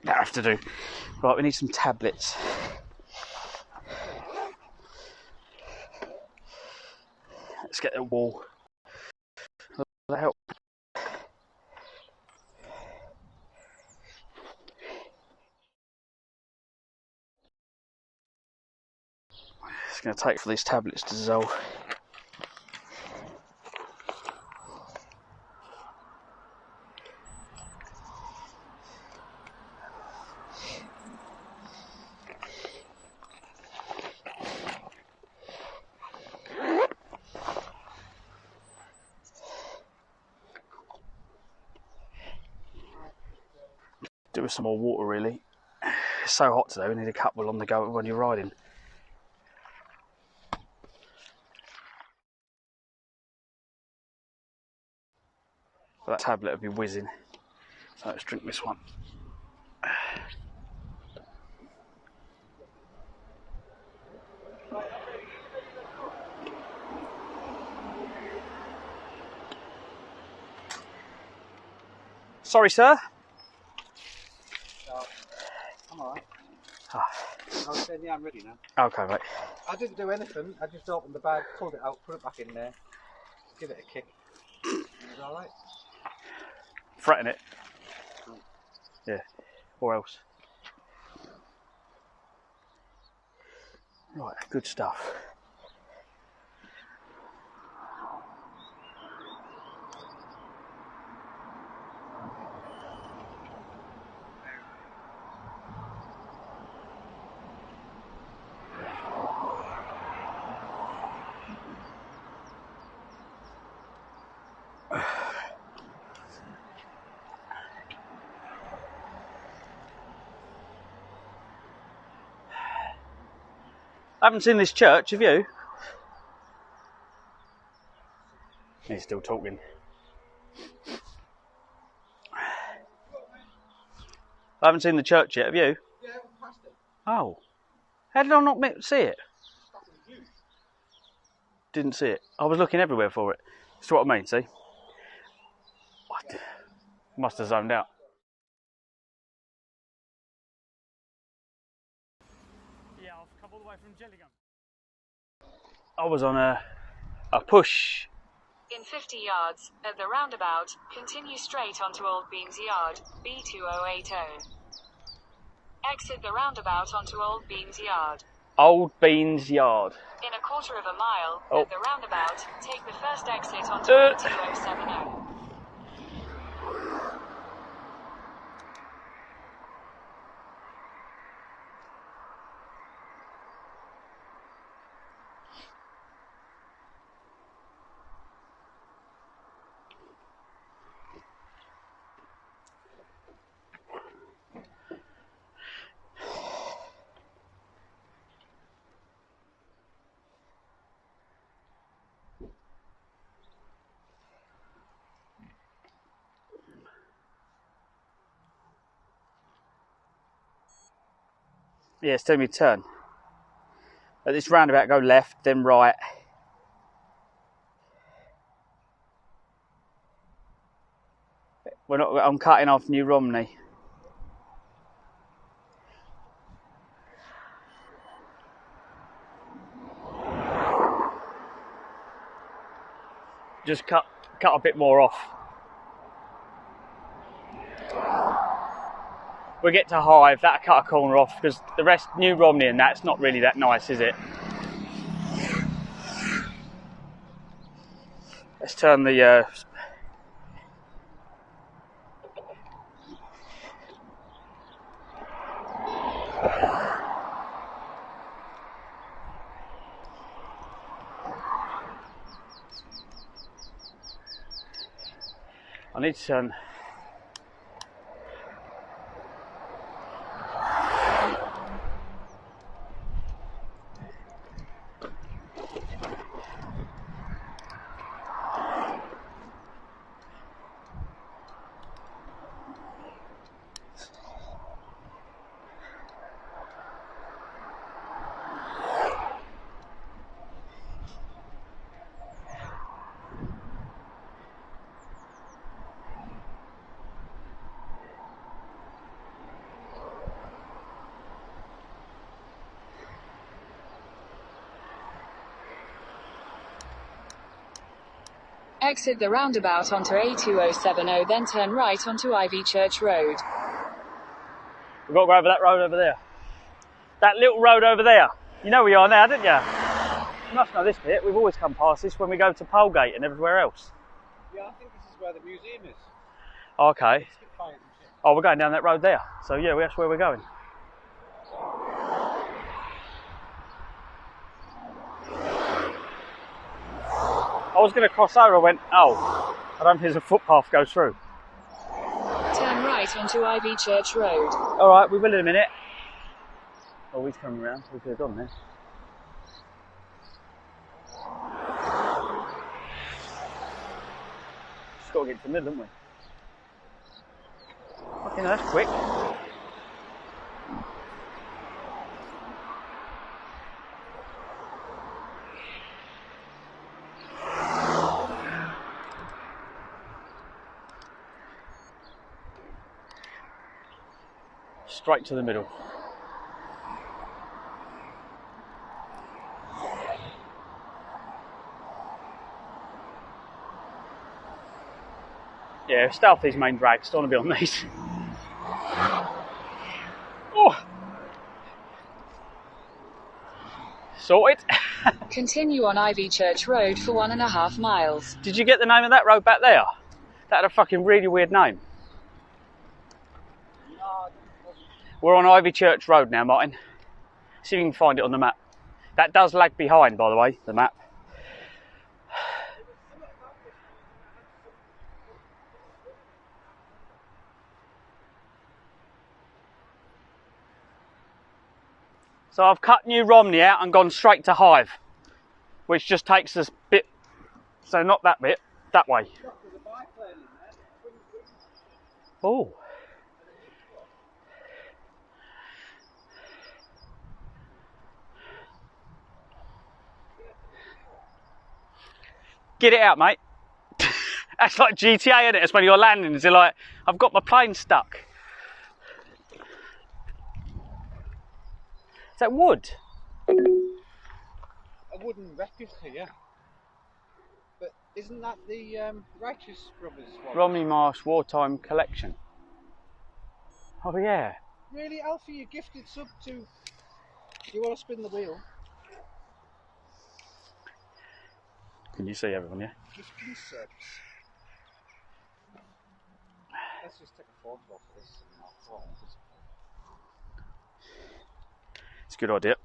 That'll have to do. Right, we need some tablets. Let's get the wall. Will that help? It's going to take for these tablets to dissolve. Do with some more water, really. It's so hot today, we need a couple on the go when you're riding. But that tablet would be whizzing. So let's drink this one. Sorry, sir. I'm alright. Oh. I was saying, yeah, I'm ready now. Okay, mate. I didn't do anything. I just opened the bag, pulled it out, put it back in there, give it a kick. It was alright. Threaten it. Yeah. Or else. Right, good stuff. I haven't seen this church, have you? He's still talking. I haven't seen the church yet, have you? Yeah, we passed it. Oh. How did I not see it? Didn't see it. I was looking everywhere for it. That's what I mean, see? Must have zoned out. Yeah, I've come all the way from Gillingham. I was on a push. In 50 yards, at the roundabout, continue straight onto Old Beans Yard, B2080. Exit the roundabout onto Old Beans Yard. Old Beans Yard. In a quarter of a mile, at the roundabout, take the first exit onto B2070. Yeah, it's telling me to turn. At this roundabout, go left, then right. I'm cutting off New Romney. Just cut a bit more off. we get to Hive, that'll cut a corner off, because the rest, New Romney and that's not really that nice, is it? Let's turn the I need to turn. Exit the roundabout onto A2070, then turn right onto Ivy Church Road. We've got to go over that road over there. That little road over there. You know where you are now, didn't you? You must know this bit. We've always come past this when we go to Polegate and everywhere else. Yeah, I think this is where the museum is. Okay. Oh, we're going down that road there. So yeah, that's where we're going. I was going to cross over, I went, oh, I don't think there's a footpath goes through. Turn right onto Ivy Church Road. Alright, we will in a minute. Oh, he's coming around, we could have gone there. Just got to get to the middle, haven't we? Fucking hell, that's quick. Straight to the middle. Yeah, stay off these main drags, don't want to be on these. Oh. Sorted. Continue on Ivy Church Road for 1.5 miles. Did you get the name of that road back there? That had a fucking really weird name. We're on Ivy Church Road now, Martin. See if you can find it on the map. That does lag behind, by the way, the map. So I've cut New Romney out and gone straight to Hive, which just takes us a bit, so not that bit, that way. Oh. Get it out, mate. That's like GTA, isn't it? It's when you're landing, you're like, I've got my plane stuck. Is that wood? A wooden replica, yeah. But isn't that the Righteous Brothers one? Romney Marsh Wartime Collection. Oh, yeah. Really, Alfie, you gifted sub to... Do you want to spin the wheel? Can you see everyone, yeah? Gifting subs. Let's just take a photo of this and I'll throw it on this. It's a good idea,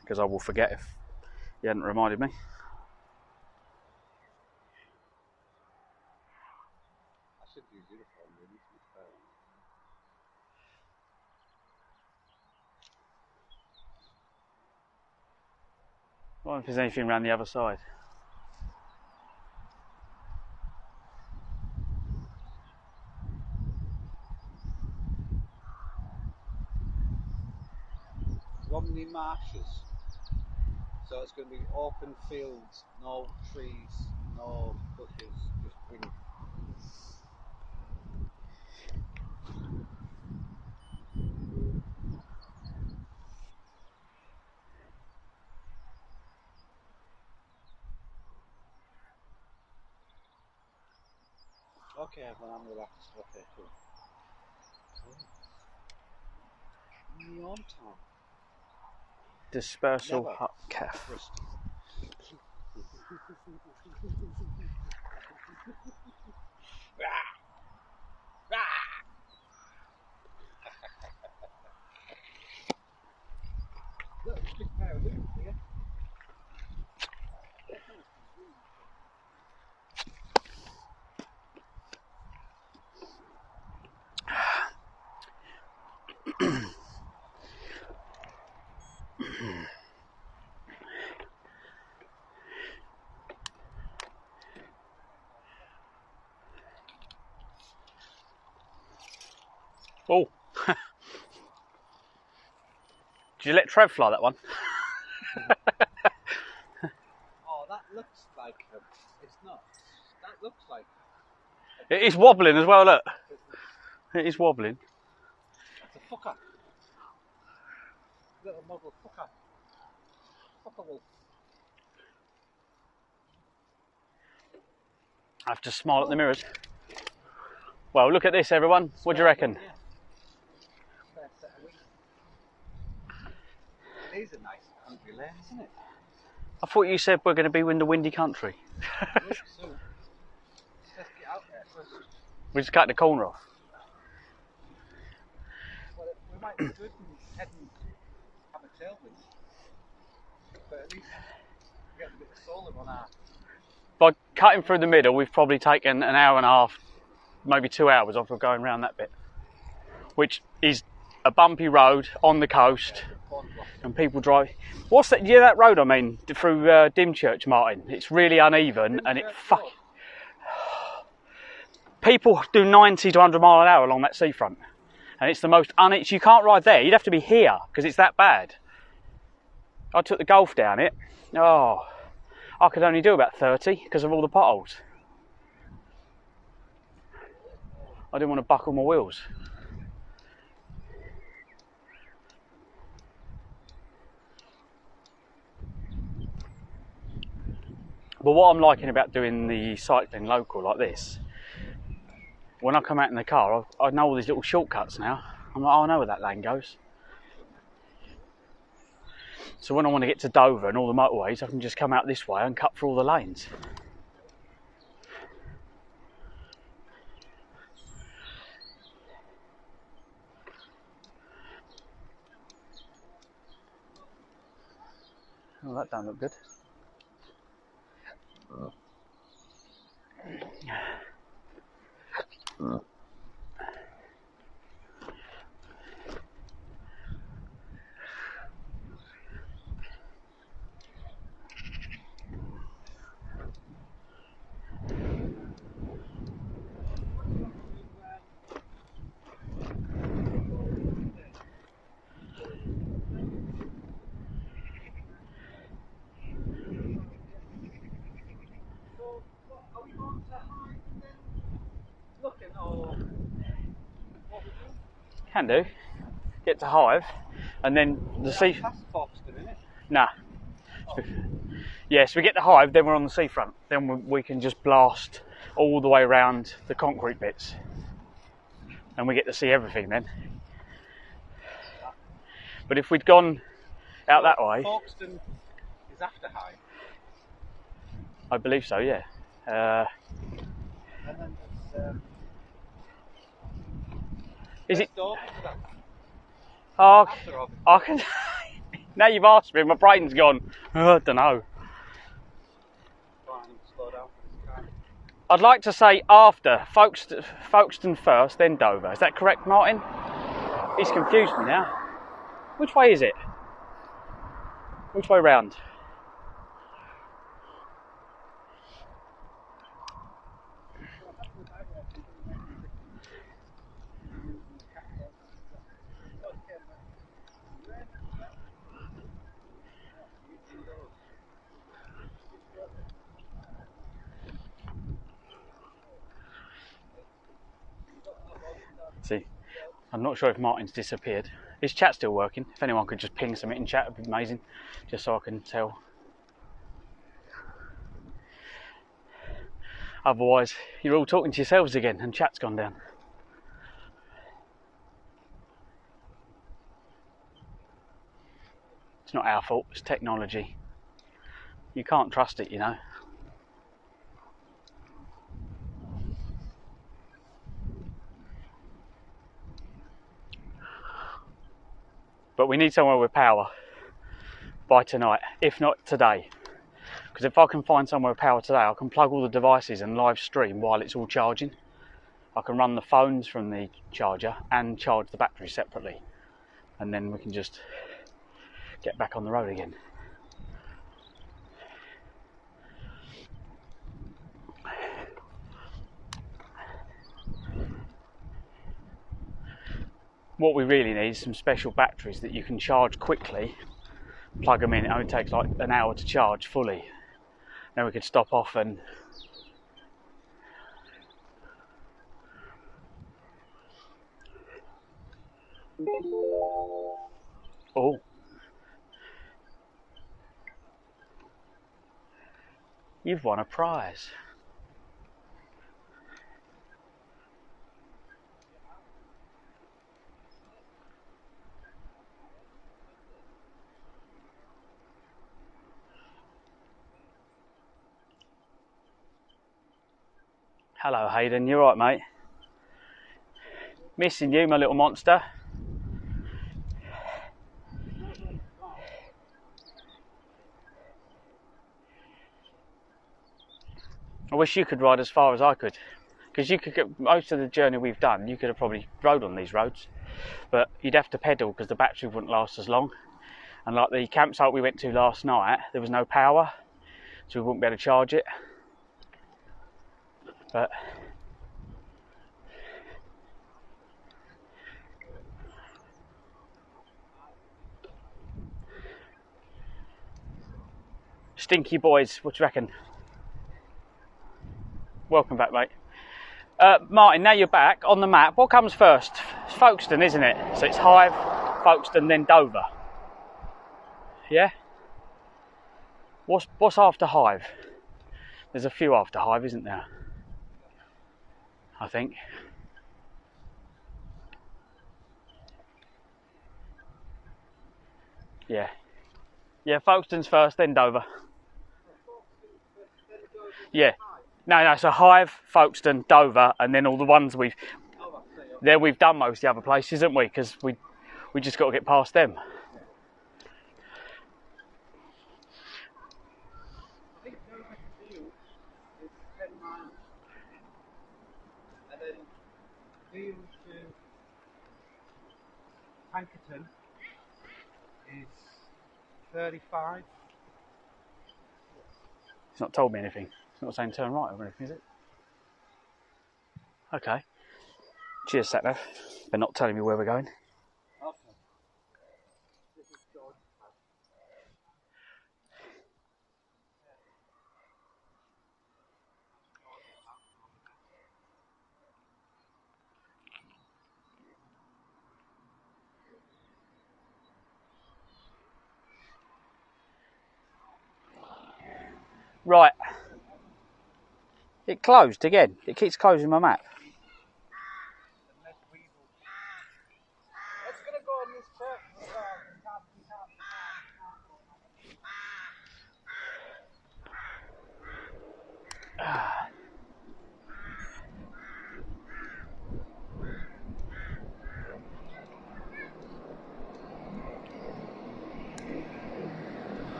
because I will forget if you hadn't reminded me. I should use uniform really, to be fair. I wonder if there's anything around the other side. Romney Marshes. So it's going to be open fields, no trees, no bushes, just green. Okay, everyone, I'm relaxed. Okay, cool. Neon Tom. Dispersal Never. Hut Calf. Bristol. Look, big pair of boots here. Oh. Did you let Trev fly that one? Oh, that looks like it's not. That looks like It is wobbling as well, look. It is wobbling. it's a fucker. Little model fucker. Fucker wolf. I have to smile at the mirrors. Well, look at this, everyone. What do you reckon? Yeah. Fair set of wings. It is a nice country lane, isn't it? I thought you said we're going to be in the windy country. Look, so let's get out there first. We just cut the corner off. Well, we might be good and head and have a tailwind. But at least we get a bit of solar on our. By cutting through the middle, we've probably taken an hour and a half, maybe 2 hours off of going around that bit, which is a bumpy road on the coast, and people drive. What's that? Yeah, that road I mean through Dymchurch, Martin. It's really uneven, and it fuck. People do 90 to 100 mile an hour along that seafront, and it's the most you can't ride there. You'd have to be here because it's that bad. I took the Golf down it. Oh, I could only do about 30 because of all the potholes. I didn't want to buckle my wheels. But what I'm liking about doing the cycling local like this, when I come out in the car, I know all these little shortcuts now. I'm like, oh, I know where that lane goes. So when I want to get to Dover and all the motorways, I can just come out this way and cut through all the lanes. Oh, that don't look good. Can do. Get to Hive, and then the sea. Past Foxton, isn't it? Nah. Yes, we get to Hive, then we're on the seafront. Then we can just blast all the way around the concrete bits, and we get to see everything then. But if we'd gone out that way, Foxton is after High. I believe so. Yeah. And then there's. Is it? Oh, Oh, after Obby. I can. Now you've asked me, my brain's gone. Oh, I don't know. Slow down for this car. I'd like to say after Folkestone first, then Dover. Is that correct, Martin? He's confused me now. Which way is it? Which way round? See, I'm not sure if Martin's disappeared. Is chat still working? If anyone could just ping something in chat, it'd be amazing, just so I can tell. Otherwise, you're all talking to yourselves again and chat's gone down. It's not our fault, it's technology. You can't trust it, you know. But we need somewhere with power by tonight, if not today. Because if I can find somewhere with power today, I can plug all the devices and live stream while it's all charging. I can run the phones from the charger and charge the battery separately. And then we can just get back on the road again. What we really need is some special batteries that you can charge quickly, plug them in. It only takes like an hour to charge fully. Then we could stop off and oh, you've won a prize. Hello Hayden, you alright mate? Missing you, my little monster. I wish you could ride as far as I could, because you could get most of the journey we've done. You could have probably rode on these roads, but you'd have to pedal because the battery wouldn't last as long. And like the campsite we went to last night, there was no power, so we wouldn't be able to charge it. But Stinky boys, what do you reckon? Welcome back, mate. Martin, now you're back on the map. What comes first? It's Folkestone, isn't it? So it's Hive, Folkestone, then Dover. Yeah? What's after Hive? There's a few after Hive, isn't there? I think. Yeah. Yeah, Folkestone's first, then Dover. Yeah. No, so Hive, Folkestone, Dover, and then all the ones we've done most of the other places, haven't we? Because we just got to get past them. I think Dover to Deal is 10 miles. And then Deal to Pankerton is 35. It's not told me anything. It's not saying turn right or anything, is it? Okay. Cheers, Satnav. They're not telling me where we're going. Okay. This is George. Right. It closed again. It keeps closing my map. Let's gonna go on this trip.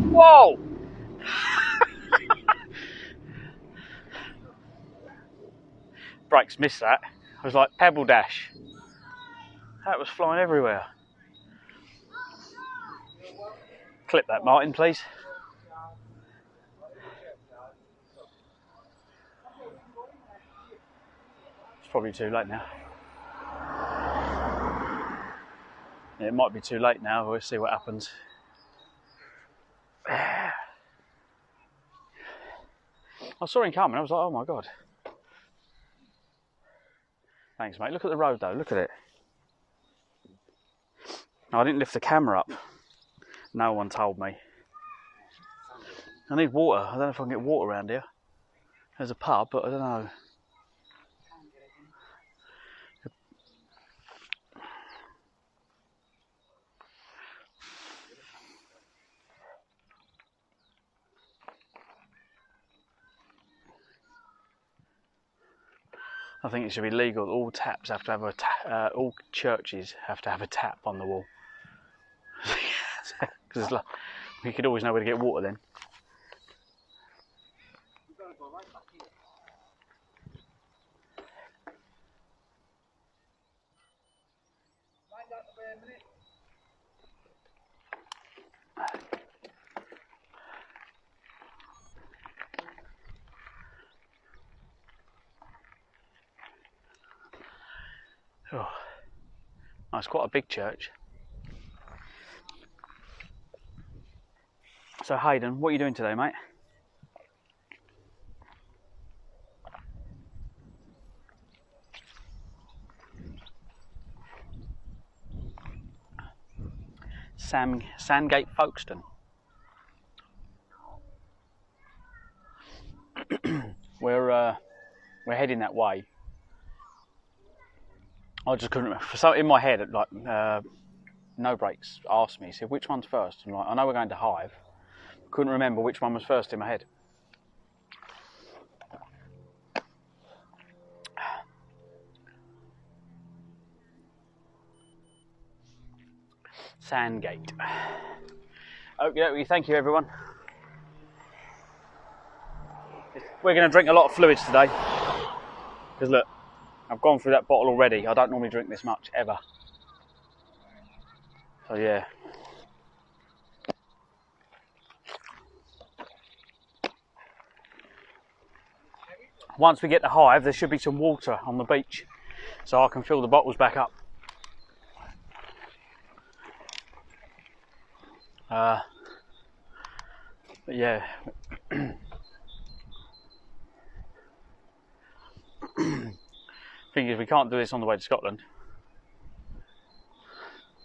Whoa! Brakes missed that. I was like pebble dash. That was flying everywhere. Clip that, Martin, please. It's probably too late now. Yeah, it might be too late now. We'll see what happens. I saw him coming. I was like, oh my god. Thanks, mate. Look at the road, though. Look at it. No, I didn't lift the camera up. No one told me. I need water. I don't know if I can get water around here. There's a pub, but I don't know. I think it should be legal. All taps have to have a all churches have to have a tap on the wall. Because like, we could always know where to get water then. We've got to go right back here. Mind out the way a minute. Oh, it's quite a big church. So Hayden, what are you doing today, mate? Sandgate Folkestone. We're heading that way. I just couldn't remember. So in my head, like No Brakes asked me, he said, which one's first? I'm like, I know we're going to Hive. Couldn't remember which one was first in my head. Sandgate. Okay, thank you everyone. We're going to drink a lot of fluids today. Because look, I've gone through that bottle already. I don't normally drink this much, ever. So yeah. Once we get to Hive, there should be some water on the beach. So I can fill the bottles back up. But yeah. Thing is, we can't do this on the way to Scotland.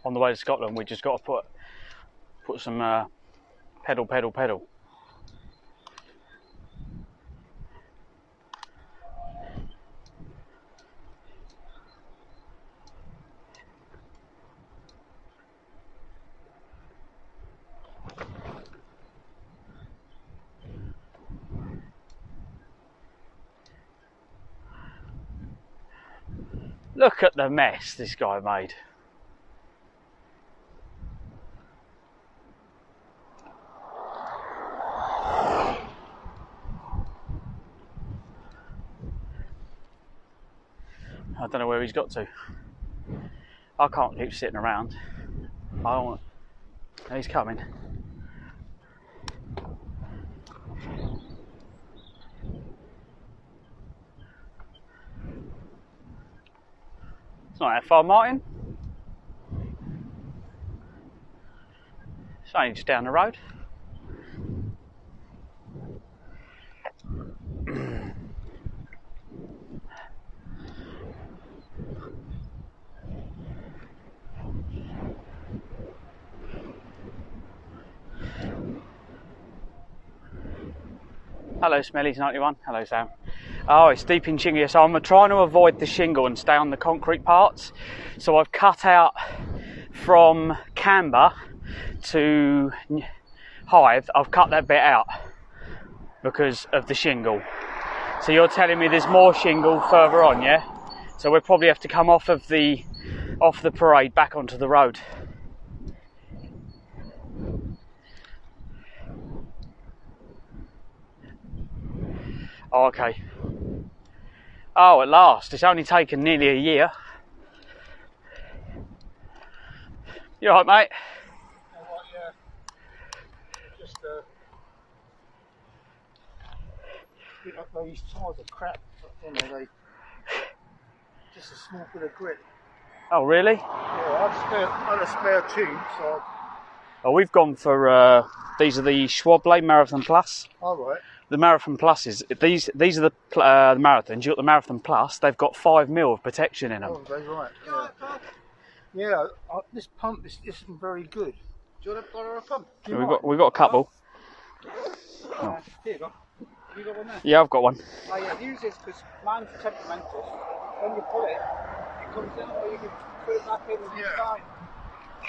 On the way to Scotland, we just got to put some pedal. Look at the mess this guy made. I don't know where he's got to. I can't keep sitting around. I don't want. He's coming. It's not that far, Martin. It's only just down the road. Hello, Smellies91. Hello, Sam. Oh, it's deep in shingle. So I'm trying to avoid the shingle and stay on the concrete parts. So I've cut out from Camber to Hive. I've cut that bit out because of the shingle. So you're telling me there's more shingle further on, yeah? So we'll probably have to come off the parade back onto the road. Oh, okay. Oh, at last. It's only taken nearly a year. You alright, mate? Yeah. Just these tyres are crap. You know, they just a small bit of grit. Oh, really? Yeah, I had a spare tube, so. Oh, we've gone for these are the Schwab Marathon Plus. All right. The Marathon Pluses. These are the Marathons. You've got the Marathon Plus. They've got 5 mil of protection in them. Oh, that's right. Yeah. This pump isn't very good. Do you want to borrow a pump? We've got a couple. Here you go. Have you got one there? Yeah, I've got one. Oh yeah, use this because mine's temperamental. When you pull it, it comes in, or you can put it back in and it's fine.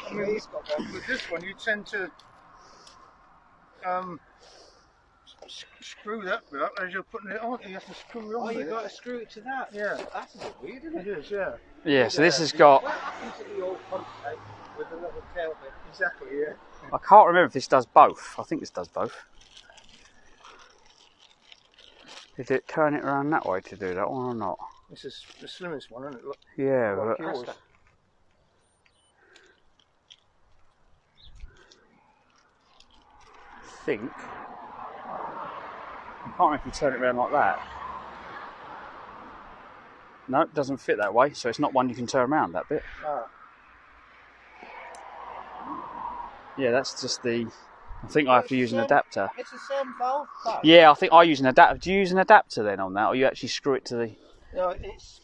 I mean, he's got one. With this one, you tend to screw that bit up as you're putting it on. You have to screw it on. Oh, with you've it. got to screw it to that? Yeah. That's a bit weird, isn't it? It is, yeah. Yeah, so this has got... What happened to the old pump tank with the little tail bit? Exactly, yeah. I can't remember if this does both. I think this does both. Did it turn it around that way to do that one or not? This is the slimmest one, isn't it? Look, Yeah, like but yours. I think... I can't remember if you turn it around like that. No, it doesn't fit that way, so it's not one you can turn around, that bit. Ah. Yeah, that's just the... I think I have to use an adapter. It's the same valve pack. Yeah, I think I use an adapter. Do you use an adapter then on that, or you actually screw it to the... No, it's...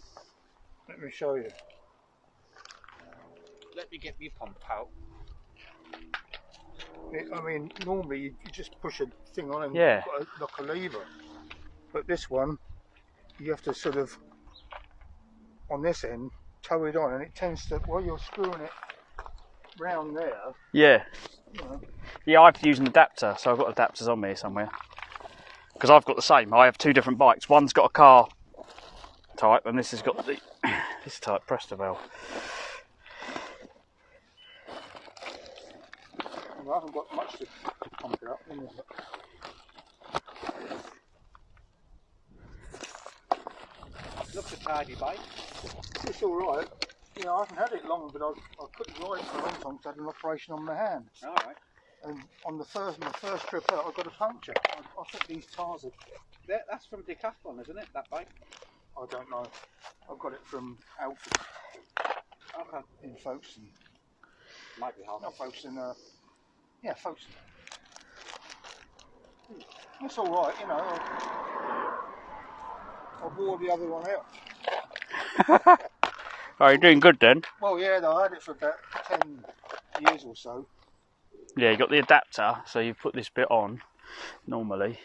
Let me show you. Let me get my pump out. I mean, normally you just push a thing on and Yeah. you've got a lever. But this one, you have to sort of, on this end, tow it on, and it tends to, while you're screwing it round there, Yeah. you know. Yeah, I have to use an adapter, so I've got adapters on me somewhere. Because I've got the same. I have two different bikes. One's got a car type, and this has got the this type Presto valve. I haven't got much to pump it up. Looks a tidy bike. It's all right. You know, I haven't had it long, but I couldn't ride it for a long time because I had an operation on my hand. All right. And on my first trip out, I got a puncture. I think these tyres are... That's from Decathlon, isn't it, that bike? I don't know. I got it from Alfred Okay. in Folkestone. Might be hard. Not Folkestone, yeah, Folkestone. It's all right, you know. I wore the other one out. Oh, you're doing good then. Well, yeah, I had it for about 10 years or so. Yeah, you got the adapter, so you put this bit on normally.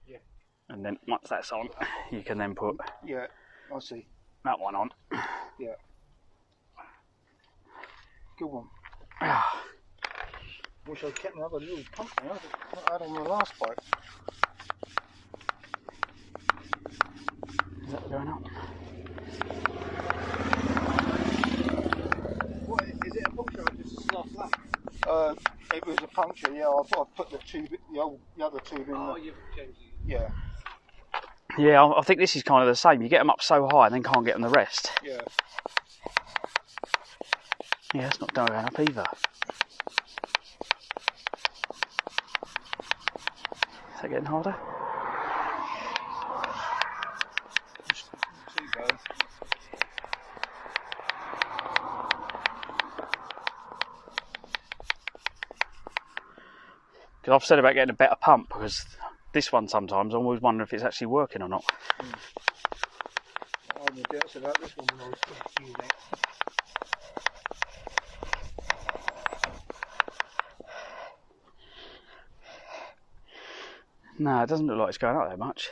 Yeah. And then once that's on, you can then put Yeah, I see. that one on. Yeah. Good one. Wish I'd kept another little pump now. I had on the last bike. Is that going up? What, is it a puncture or just a slow flat? It was a puncture, yeah. I put the tube, the other tube in. Oh, you've changed it. Yeah, Yeah, I think this is kind of the same. You get them up so high and then can't get them the rest. yeah. Yeah, it's not going up either. Is that getting harder? Two go. Because I've said about getting a better pump, because this one sometimes I always wonder if it's actually working or not. I had my doubts about this one when I was using it. No, it doesn't look like it's going up that much.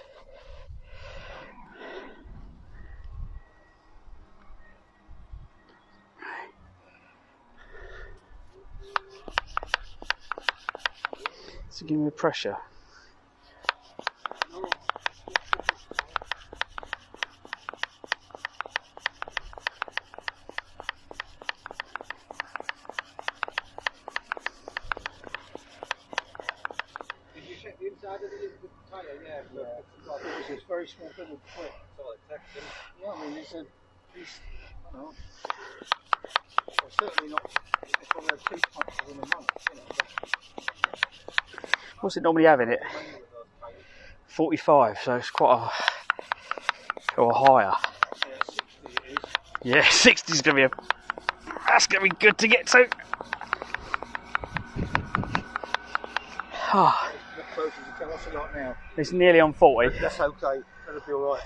So give me the pressure. Did you check the inside of the tyre? Yeah. It was a very small little clip. That's all it takes, isn't it? Yeah, I mean, it's I don't know. Well, certainly not if I had two punctures in a month, you know. What's it normally have in it? 45, so it's quite a... or higher. Yeah, 60 it is. Yeah, 60's going to be that's going to be good to get to. Oh, Look closer, you tell us a lot now. it's nearly on 40. That's okay, that'll be alright.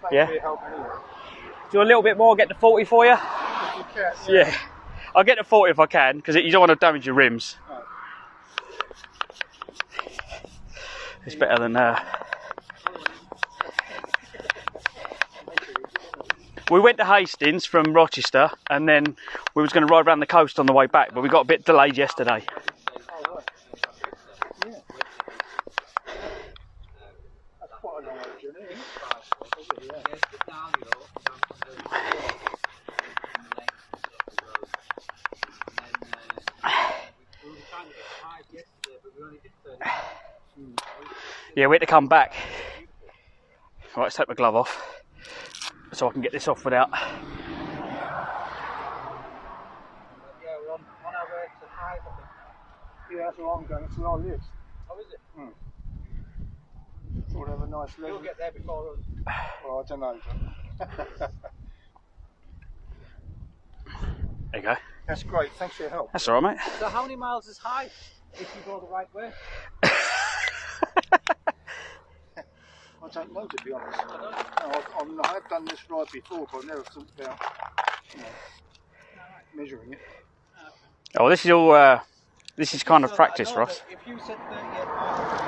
Thanks Yeah? for your help anyway. Do a little bit more, get to 40 for you? If you can, Yeah. I'll get to 40 if I can, because you don't want to damage your rims. No. It's better than... We went to Hastings from Rochester, and then We was going to ride around the coast on the way back, but we got a bit delayed yesterday. Oh, right. Yeah. That's quite a long way journey, isn't it? Yeah. It's a bit gnarly though. We were trying to get 5 yesterday, but we only did 30. Yeah, we had to come back. Right, let's take my glove off so I can get this off without. Yeah, we're on our way to Hyde, I think. Yeah, that's where I'm going. It's where I live. Oh, is it? Sort of have a nice You'll level. get there before us. Well, I don't know. There you go. That's great. Thanks for your help. That's all right, mate. So how many miles is Hyde if you go the right way? I don't know, to be honest. No, I have done this ride before, but I've never thought about measuring it. Oh, this is all. This is kind of So practice I know for us. that if you said 38 miles,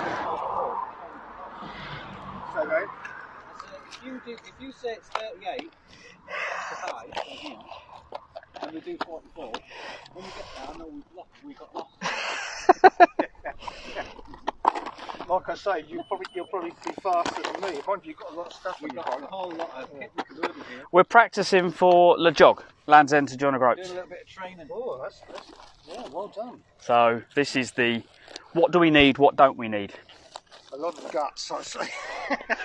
So, okay. if you say it's 38 to Hyde from here, and we do 44, when we get there, I know we got lost. Like I say, you'll probably be faster than me. Mind you, you've got a lot of stuff We on your got a bike. whole lot of kit we could order here. We're practicing for Le Jog, Land's End to John Doing a O'Groats. little bit of training. Oh, that's yeah, well done. So this is the what do we need, what don't we need. A lot of guts, I say.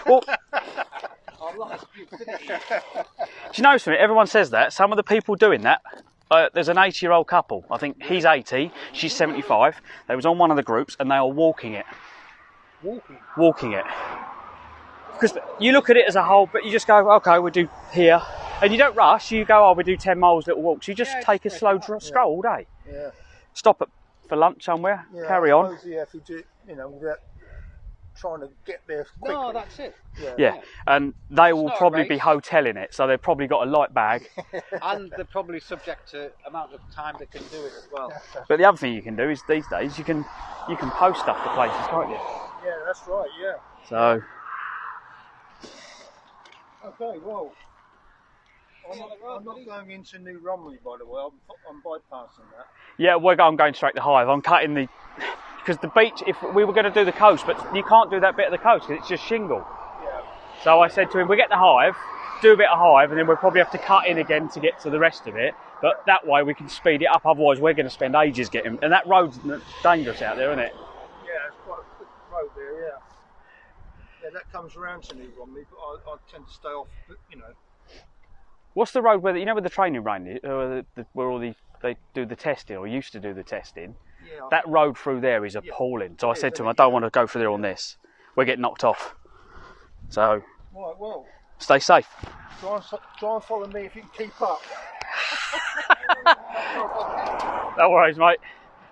Well, A lot of stupidity. do you know something? Everyone says that. Some of the people doing that. There's an 80-year-old couple. I think he's 80, she's 75. They was on one of the groups and they are walking it. Walking it. Because you look at it as a whole, but you just go, okay, we'll do here. And you don't rush, you go, oh, we do 10 miles, little walks. You just take a slow stroll all day. Yeah. Stop for lunch somewhere, Yeah, carry I on. suppose, yeah, if you do it, without trying to get there quickly. No, that's it. Yeah, and they will not a probably be race. hoteling it, so they've probably got a light bag. And they're probably subject to amount of time they can do it as well. But the other thing you can do is these days you can post stuff to places, can't you? Yeah, that's right, yeah. So Okay, well, I'm not going into New Romney, by the way. I'm bypassing that. yeah, I'm going straight to Hive. I'm cutting because the beach. If we were going to do the coast, but you can't do that bit of the coast because it's just shingle. Yeah. So I said to him, we get the Hive, do a bit of Hive, and then we'll probably have to cut in again to get to the rest of it. But that way we can speed it up. Otherwise, we're going to spend ages getting. And that road's dangerous out there, isn't it? Yeah, it's quite a quick road there, yeah. Yeah, that comes around to New Romney, but I tend to stay off, What's the road where where the training range is, where all they do the testing or used to do the testing? Yeah. That road through there is appalling. So I it said is, to him, I isn't don't want to go through there on this. We'll get knocked off. So Right, well, stay safe. try and follow me if you can keep up. No worries, mate.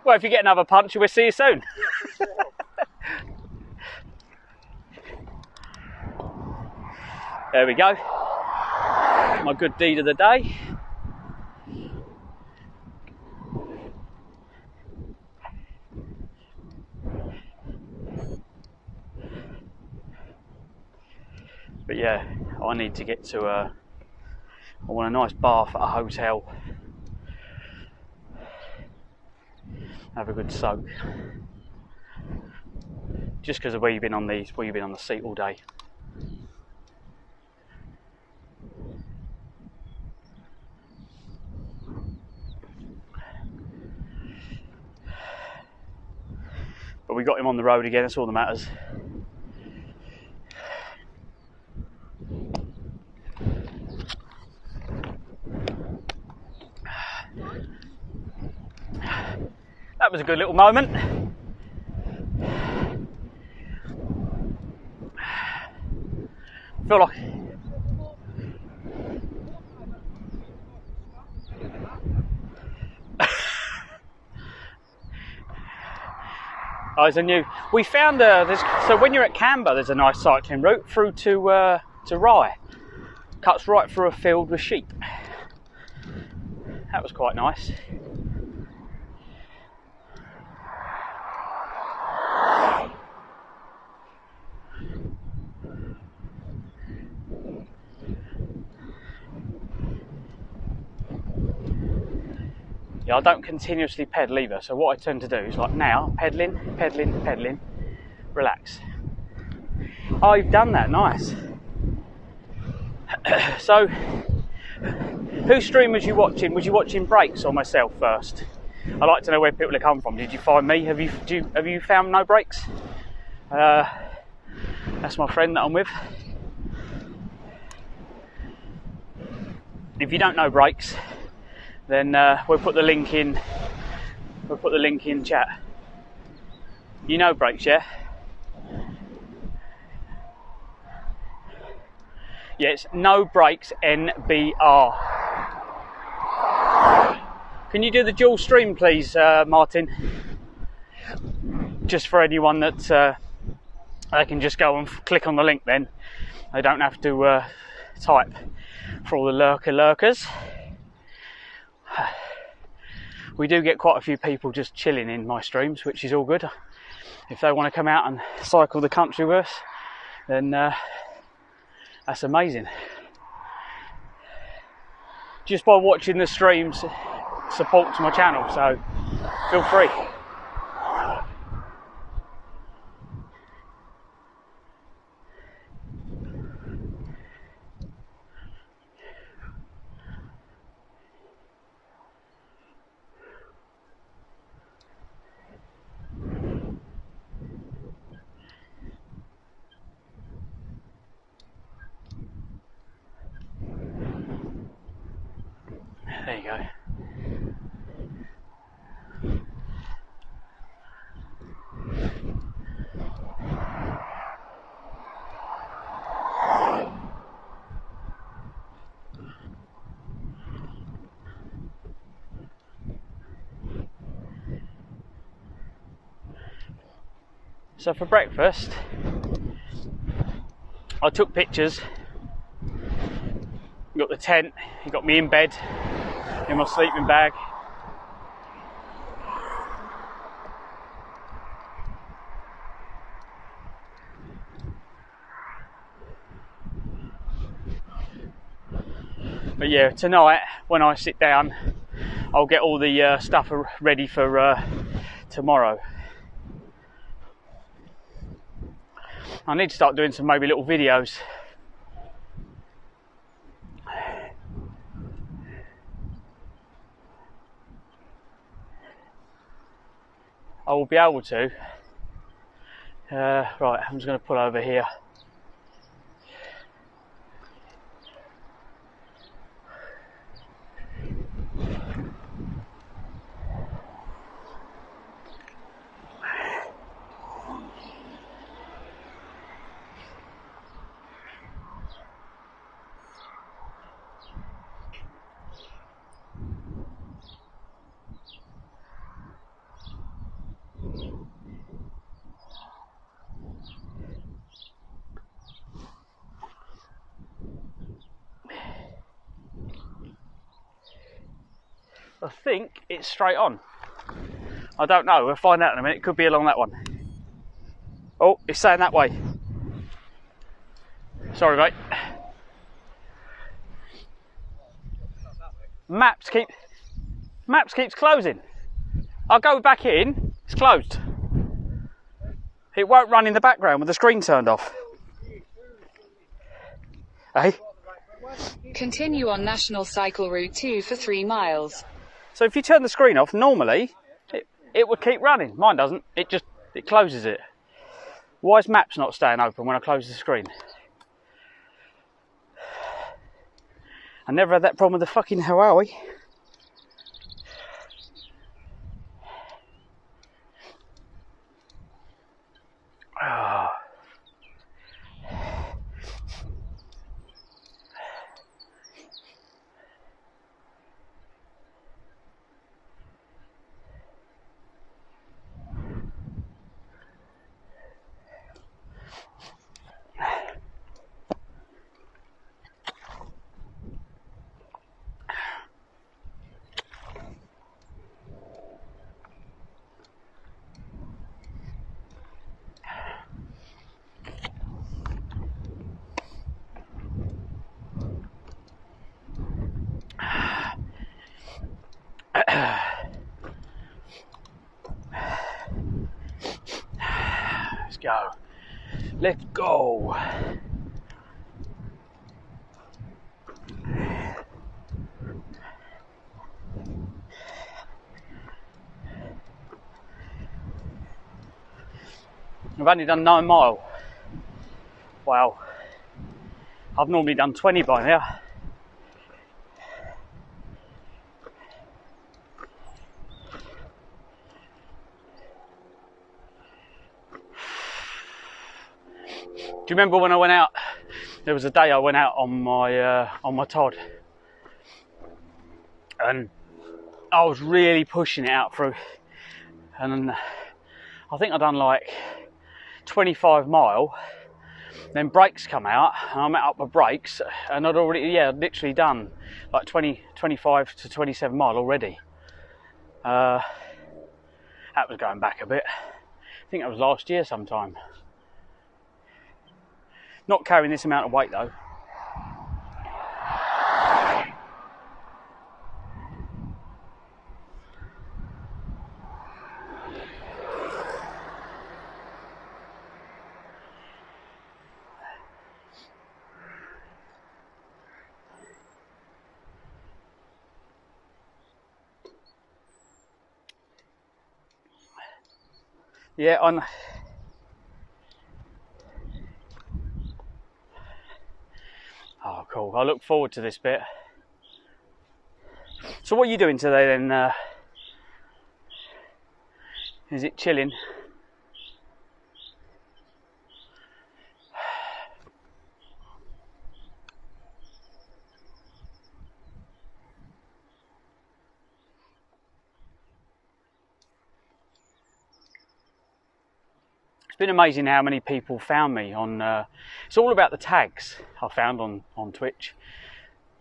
Well, if you get another punch, we'll see you soon. There we go. My good deed of the day. But yeah, I need to get to I want a nice bath at a hotel. Have a good soak. Just because of where you've been on the seat all day. But we got him on the road again, that's all that matters. That was a good little moment. Feel like oh, there's a new. We found so when you're at Canberra, there's a nice cycling route through to Rye. Cuts right through a field with sheep. That was quite nice. Yeah, I don't continuously pedal either. So what I tend to do is like now, pedaling, relax. Oh, you've done that, nice. So, whose stream was you watching? Was you watching Breaks or myself first? I'd like to know where people have come from. Did you find me? Have you found No Breaks? That's my friend that I'm with. If you don't know Breaks, then we'll put the link in. We'll put the link in chat. You know Breaks, yeah? Yeah, it's No Breaks NBR. Can you do the dual stream, please, Martin? Just for anyone that they can just go and click on the link. Then they don't have to type for all the lurkers. We do get quite a few people just chilling in my streams, which is all good. If they want to come out and cycle the country with us, then that's amazing. Just by watching the streams supports my channel, so feel free. There you go. So for breakfast, I took pictures. Got the tent, you got me in bed, in my sleeping bag. But yeah, tonight when I sit down, I'll get all the stuff ready for tomorrow. I need to start doing some maybe little videos. I will be able to. Right, I'm just going to pull over here. I think it's straight on. I don't know, we'll find out in a minute. It could be along that one. Oh, it's saying that way. Sorry, mate. Maps keeps closing. I'll go back in, it's closed. It won't run in the background with the screen turned off. Hey? Continue on National Cycle Route 2 for 3 miles. So if you turn the screen off, normally it would keep running. Mine doesn't. It closes it. Why is Maps not staying open when I close the screen? I never had that problem with the fucking Huawei. Oh. go. Let's go. I've only done 9 miles. Wow. I've normally done 20 by now. Do you remember when I went out? There was a day I went out on my Todd, and I was really pushing it out through, and I think I'd done like 25 mile. Then brakes come out, and I met up with brakes, and I'd literally done like 25 to 27 mile already. That was going back a bit. I think that was last year sometime. Not carrying this amount of weight though. Yeah, oh, cool. I look forward to this bit. So what are you doing today then? Is it chilling? It's been amazing how many people found me on, it's all about the tags I found on Twitch.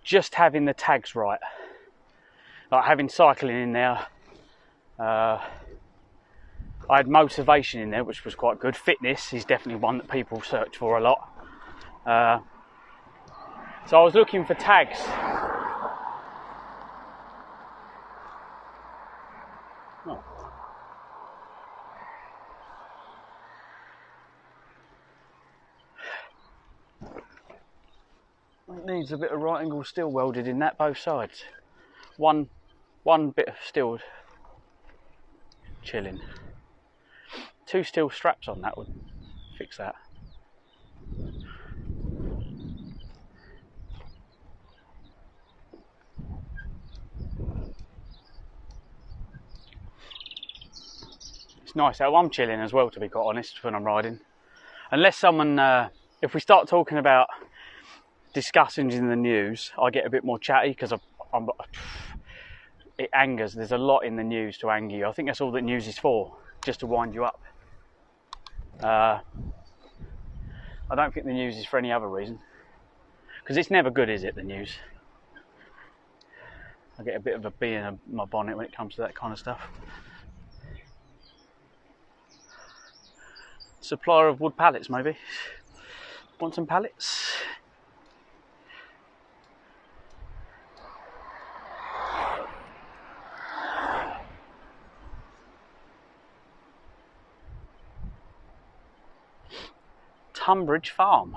Just having the tags right. Like having cycling in there. I had motivation in there, which was quite good. Fitness is definitely one that people search for a lot. So I was looking for tags. Oh. It needs a bit of right angle steel welded in that, both sides. One bit of steel chilling. 2 steel straps on that would fix that. It's nice how I'm chilling as well, to be quite honest, when I'm riding. Unless someone, if we start talking about discussions in the news, I get a bit more chatty because it angers. There's a lot in the news to anger you. I think that's all that news is for, just to wind you up. I don't think the news is for any other reason, because it's never good, is it, the news? I get a bit of a bee in my bonnet when it comes to that kind of stuff. Supplier of wood pallets, maybe. Want some pallets? Tunbridge Farm.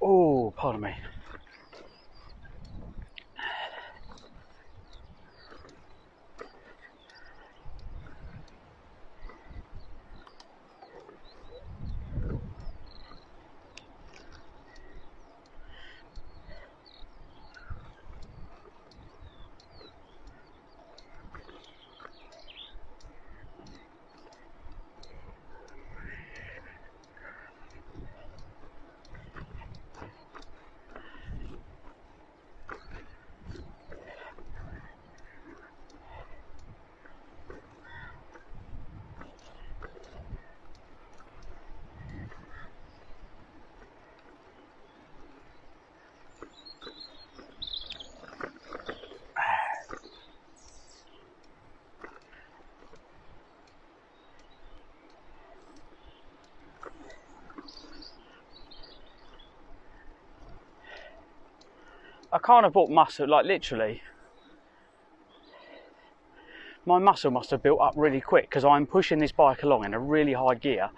Oh, pardon me. I can't have bought muscle, like literally. My muscle must have built up really quick because I'm pushing this bike along in a really high gear.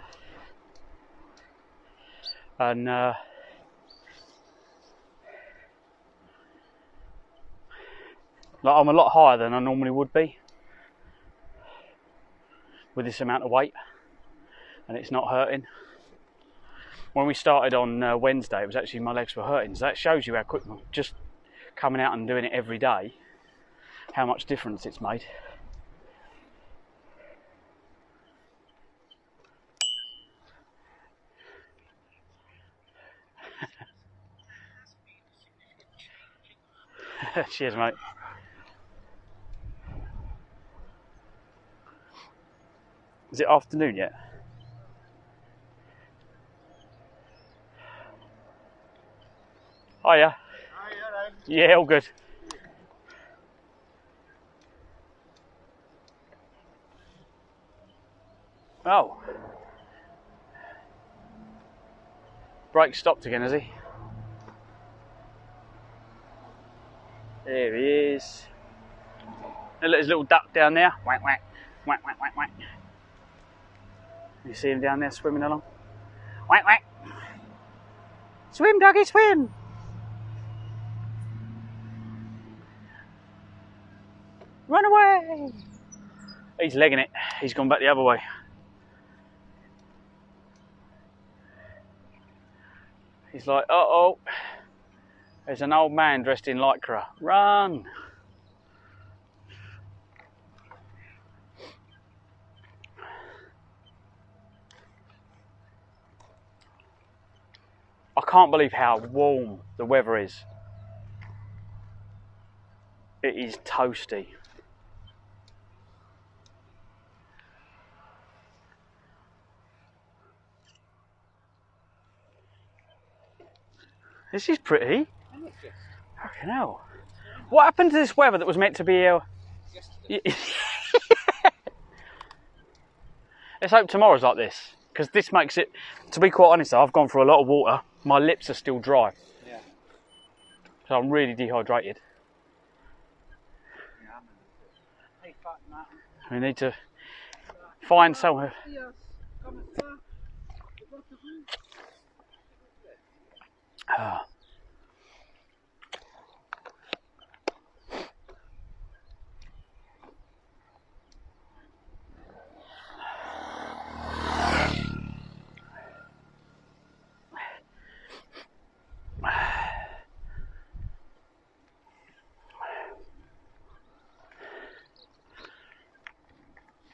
And like I'm a lot higher than I normally would be with this amount of weight, and it's not hurting. When we started on Wednesday, it was actually my legs were hurting, so that shows you how quick, just coming out and doing it every day, how much difference it's made. Cheers, mate. Is it afternoon yet? Hiya. Yeah, all good. Oh. Brake stopped again, has he? There he is. There's his little duck down there. Whack, whack, whack, whack, whack, whack. You see him down there swimming along? Whack, whack. Swim, doggy, swim. Run away. He's legging it. He's gone back the other way. He's like, uh-oh. There's an old man dressed in lycra. Run. I can't believe how warm the weather is. It is toasty. This is pretty. Fucking hell. What happened to this weather that was meant to be here? Let's hope tomorrow's like this, because this makes it, to be quite honest, I've gone through a lot of water. My lips are still dry. Yeah. So I'm really dehydrated. We need to find somewhere.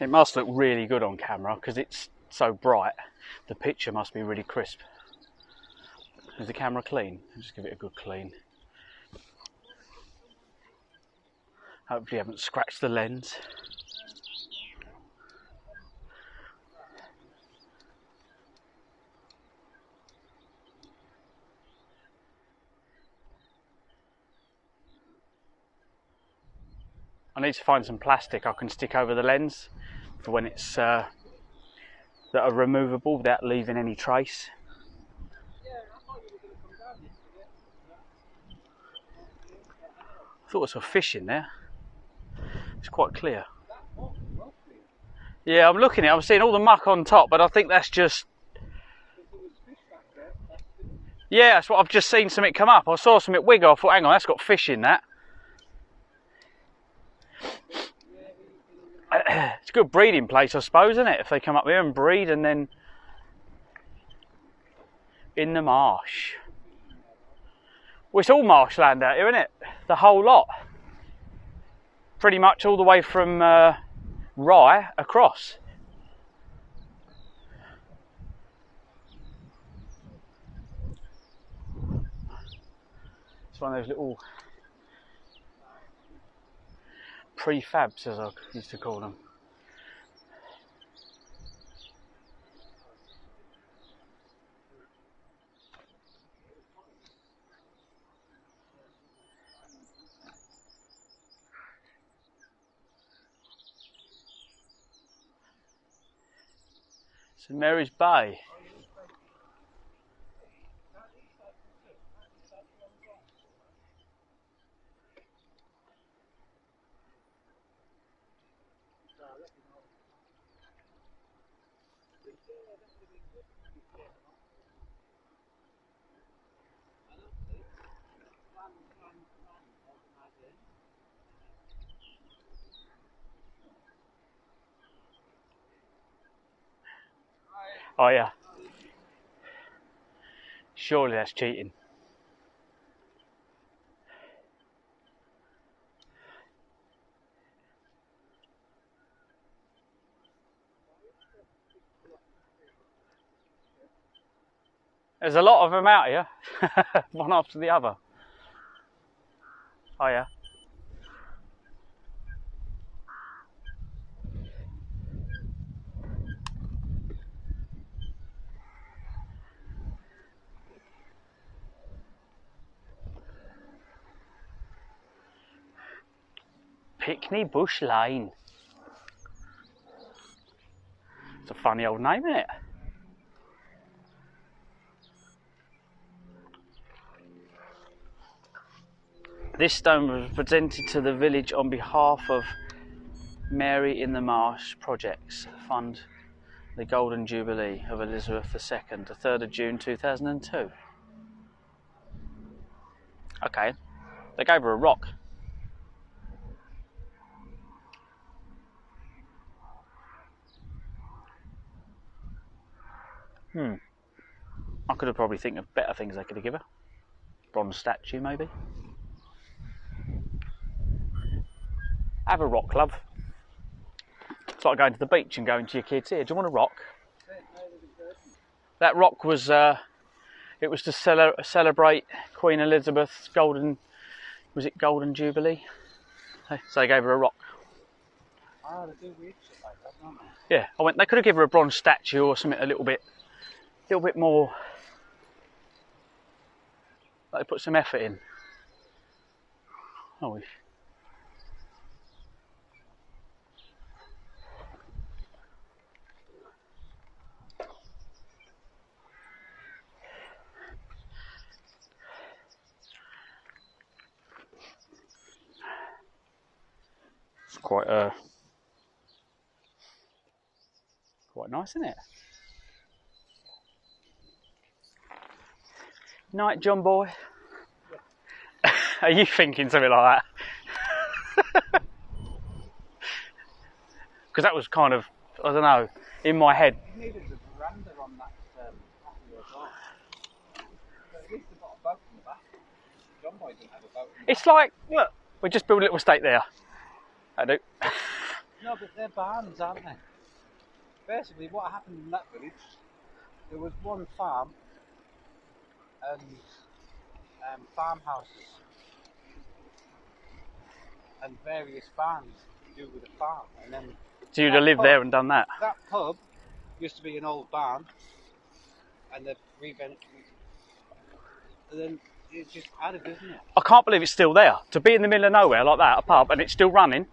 It must look really good on camera because it's so bright. The picture must be really crisp. Is the camera clean? Just give it a good clean. Hopefully you haven't scratched the lens. I need to find some plastic I can stick over the lens for when it's that are removable without leaving any trace. I thought I saw fish in there. It's quite clear. Yeah, I'm looking at it. I'm seeing all the muck on top, but I think that's just... Yeah, that's what I've just seen something come up. I saw something wiggle. I thought, hang on, that's got fish in that. It's a good breeding place, I suppose, isn't it? If they come up here and breed and then in the marsh. Well, it's all marshland out here, isn't it? The whole lot. Pretty much all the way from Rye across. It's one of those little prefabs, as I used to call them. St Mary's Bay. Oh yeah. Surely that's cheating. There's a lot of them out here, one after the other. Oh yeah. Pickney Bush Lane. It's a funny old name, isn't it? This stone was presented to the village on behalf of Mary in the Marsh Projects Fund, the Golden Jubilee of Elizabeth II, the 3rd of June 2002. Okay, they gave her a rock. I could have probably think of better things they could have given her. Bronze statue, maybe. Have a rock, love. It's like going to the beach and going to your kids, here, do you want a rock? That rock was, it was to celebrate Queen Elizabeth's golden Jubilee? So they gave her a rock. Oh, they do weird shit like that, don't they? Yeah, I went, they could have given her a bronze statue or something a little bit more, like they put some effort in. Oh, it's quite nice, isn't it? Night, John boy. Are you thinking something like that? Because that was kind of, I don't know, in my head. You needed a veranda on that patio as well. But at least they've got a boat in the back. John Boy didn't have a boat in the It's like, look, we just built a little estate there. I do. back. No, but they're barns, aren't they? Basically, what happened in that village, there was one farm and farmhouses and various barns to do with the farm. And then So you'd have lived there and done that. that pub used to be an old barn, and they've revamped it. And then it's just added, isn't it? I can't believe it's still there. To be in the middle of nowhere like that, a pub, and it's still running.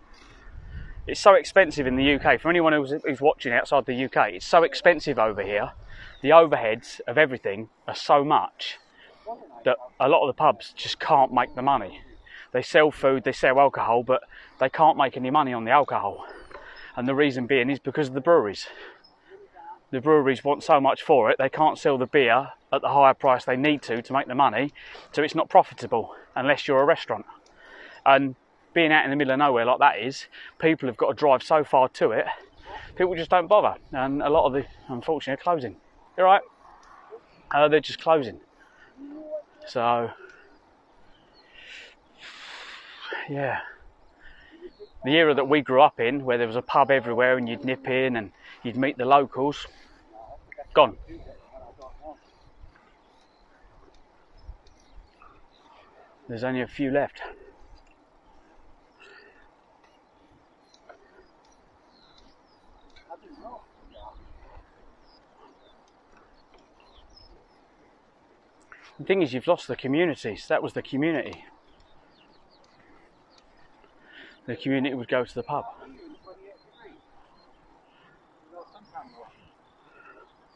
It's so expensive in the UK. For anyone who's watching outside the UK, it's so expensive over here. The overheads of everything are so much that a lot of the pubs just can't make the money. They sell food, they sell alcohol, but they can't make any money on the alcohol. And the reason being is because of the breweries. The breweries want so much for it, they can't sell the beer at the higher price they need to make the money, so it's not profitable unless you're a restaurant. And being out in the middle of nowhere like that is, people have got to drive so far to it, people just don't bother. And a lot of the, unfortunately, are closing. You alright? They're just closing. So, yeah. The era that we grew up in, where there was a pub everywhere and you'd nip in and you'd meet the locals, gone. There's only a few left. The thing is, you've lost the communities. That was the community. The community would go to the pub.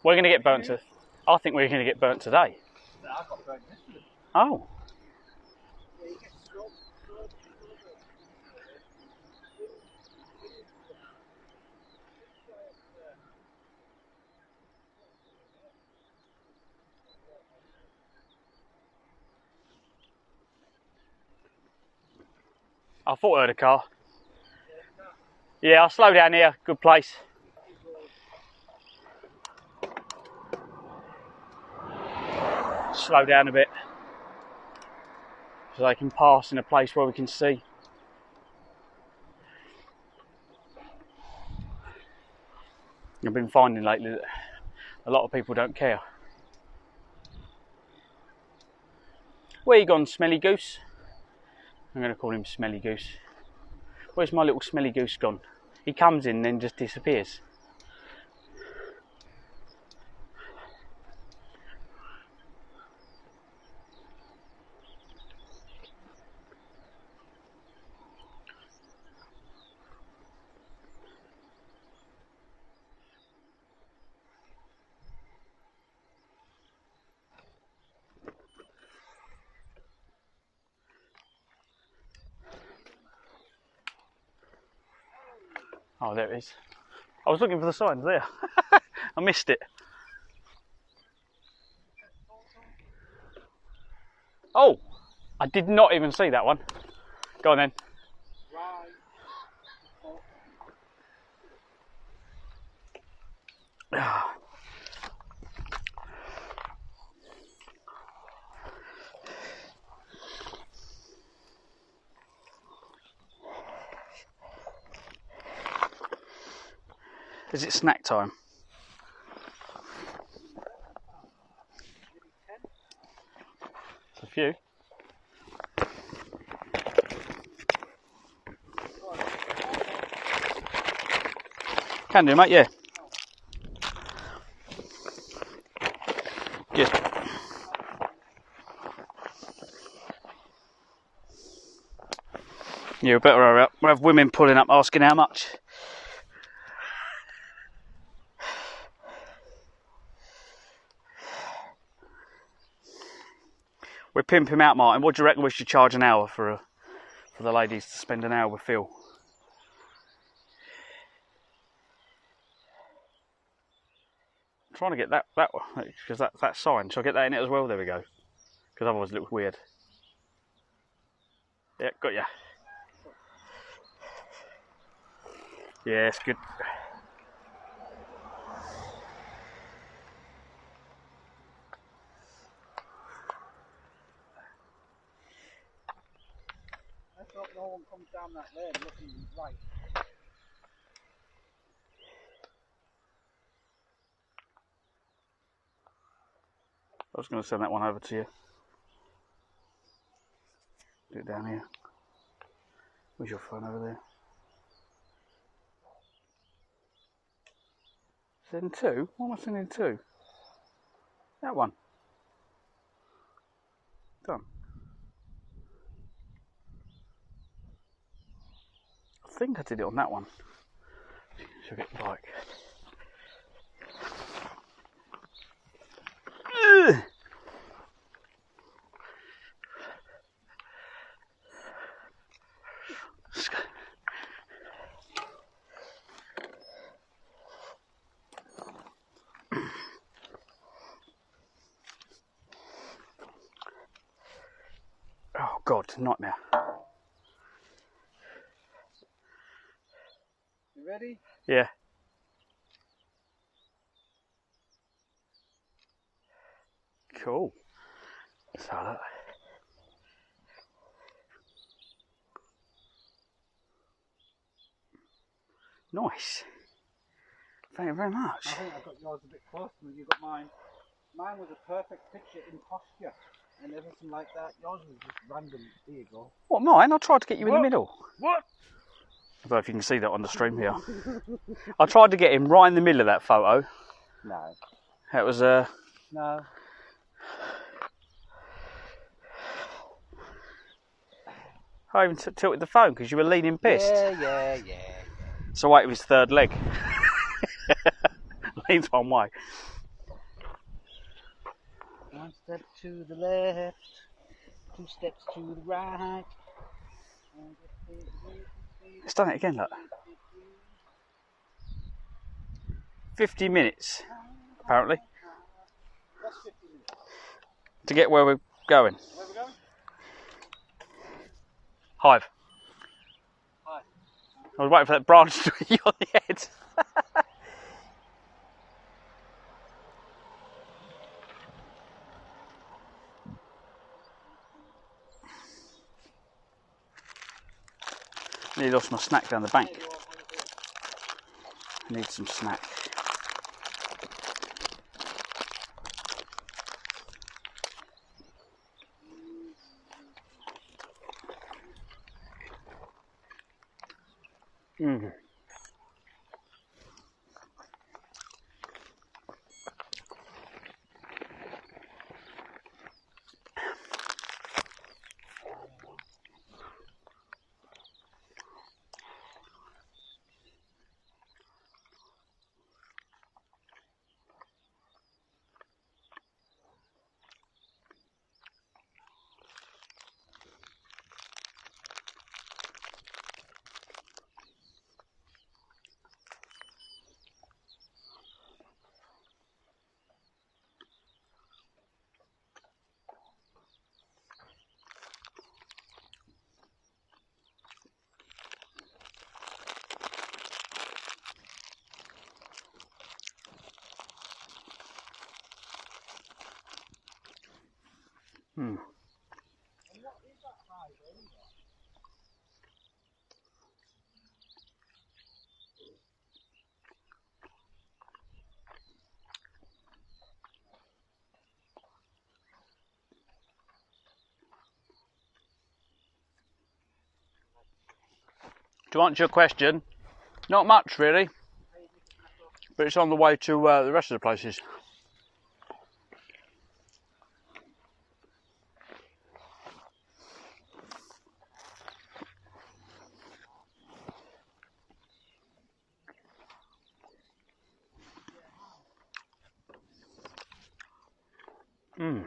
We're going to get burnt to. I think we're going to get burnt today. I got burnt yesterday. Oh. I thought I heard a car. Yeah, I'll slow down here. Good place. Slow down a bit so they can pass in a place where we can see. I've been finding lately that a lot of people don't care. Where you gone, Smelly Goose? I'm going to call him Smelly Goose. Where's my little Smelly Goose gone? He comes in and then just disappears. Oh, there it is. I was looking for the signs there. I missed it. Oh, I did not even see that one. Go on then. Is it snack time? It's a few. Can do, mate, yeah. Good. Yeah, we better hurry up. We'll have women pulling up asking how much. We're pimping out, Martin. What do you reckon we should charge an hour for the ladies to spend an hour with Phil? I'm trying to get that one, because that sign. Shall I get that in it as well? There we go. Because otherwise it looks weird. Yeah, got ya. Yeah, it's good. Let's hope no one comes down that lane looking right. I was going to send that one over to you. Do it down here. Where's your phone over there? Send two? Why am I sending two? That one. Done. I think I did it on that one. Should get the bike. Ugh. Oh God, nightmare. You ready? Yeah. Cool. So that. Nice. Thank you very much. I think I got yours a bit closer than you got mine. Mine was a perfect picture in posture and everything like that. Yours was just random. There you go. What, mine? I tried to get you in the middle. What? I don't know if you can see that on the stream here. I tried to get him right in the middle of that photo. No. That was No. I even tilted the phone because you were leaning pissed. Yeah. So wait, it was third leg. Leans one way. One step to the left, 2 steps to the right. It's done it again, look. 50 minutes, apparently, That's 50 minutes. to get where we're going. Where are we going? Hive. I was waiting for that branch to hit you on the head. Nearly lost my snack down the bank. I need some snack. Mm. Hmm. To answer your question, not much really, but it's on the way to the rest of the places. Mm.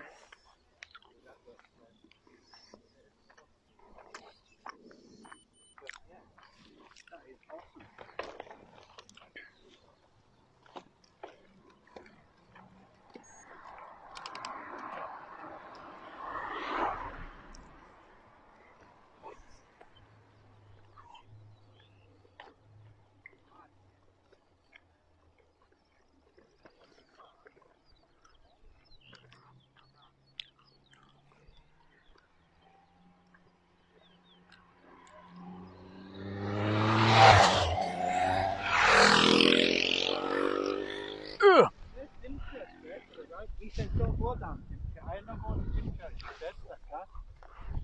He said, don't go down Timchurch. I am not going to Timchurch, he said, that car.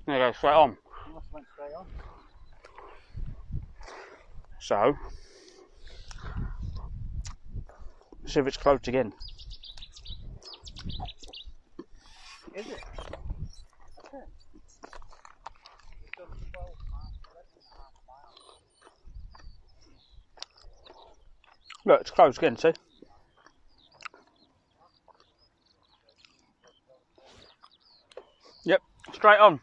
There you go, straight on. He must have went straight on. So, see if it's closed again. Is it? Okay. We've done 12 miles, 11.5 miles. Look, it's closed again, see? Yep, straight on.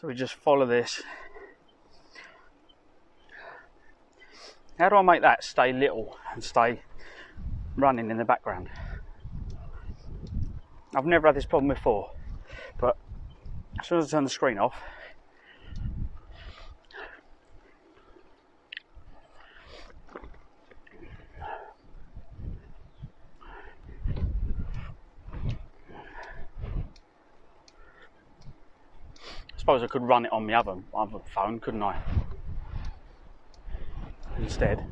So we just follow this. How do I make that stay little and stay running in the background? I've never had this problem before, but as soon as I turn the screen off, I suppose I could run it on my other phone, couldn't I? Instead.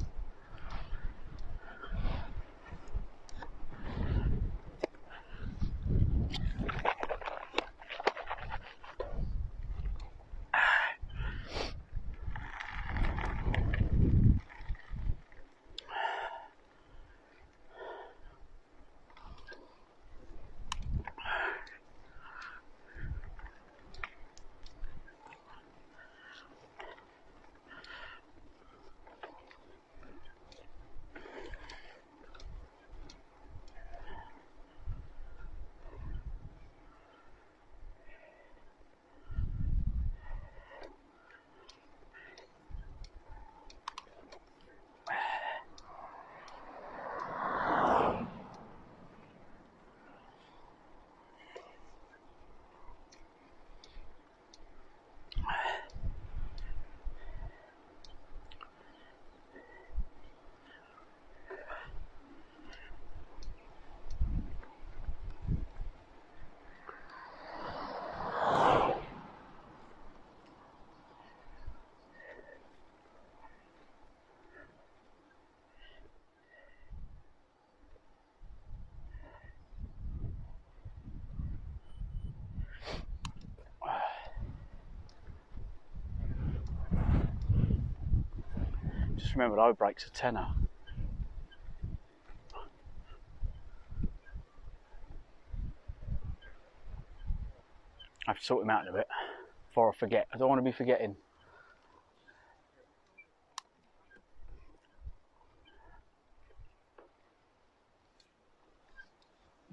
Just remembered O brakes are tenner. I have to sort him out in a bit before I forget. I don't want to be forgetting.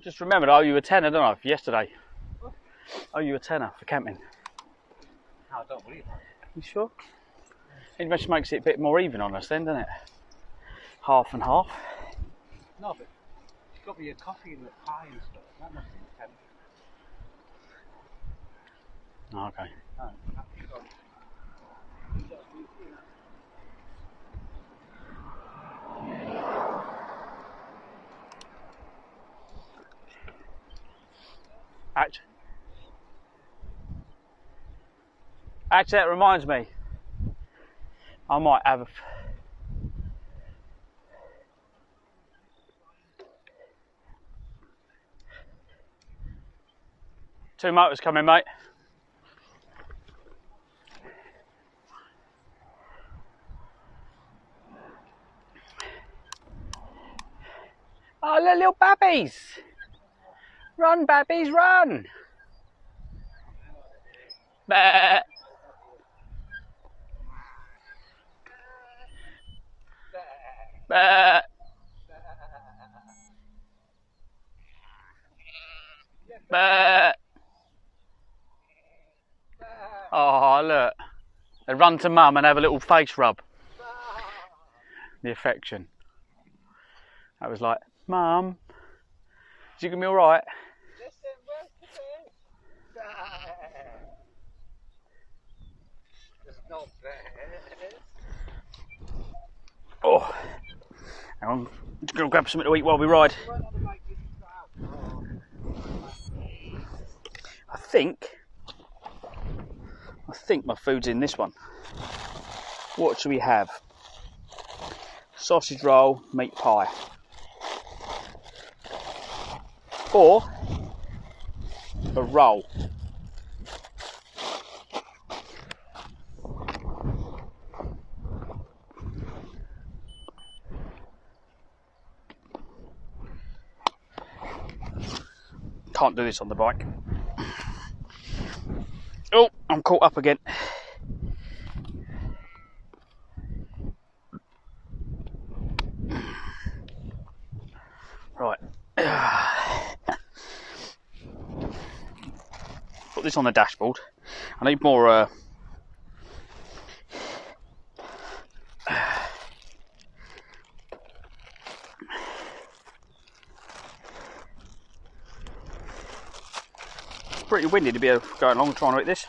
Just remembered I owe you a tenner, don't I, for yesterday? I owe you a tenner for camping. I don't believe that. You sure? It just makes it a bit more even on us then, doesn't it? Half and half. No, but it's got to be your coffee and the pie and stuff. That must be 10. Oh, okay. Oh, Actually, that reminds me. I might have a... Two motors coming, mate. Oh, little babbies! Run, babbies, run! Bah. Bah. Bah. Oh, look. They run to mum and have a little face rub. The affection. That was like, Mum, is you gonna be alright? listen, where's the fish? There's no fish. Oh, hang on. I'm just gonna grab something to eat while we ride. I think my food's in this one. What should we have? Sausage roll, meat pie. Or a roll. Can't do this on the bike. Oh, I'm caught up again. Right. Put this on the dashboard. I need more it's pretty windy to be going along trying to eat this.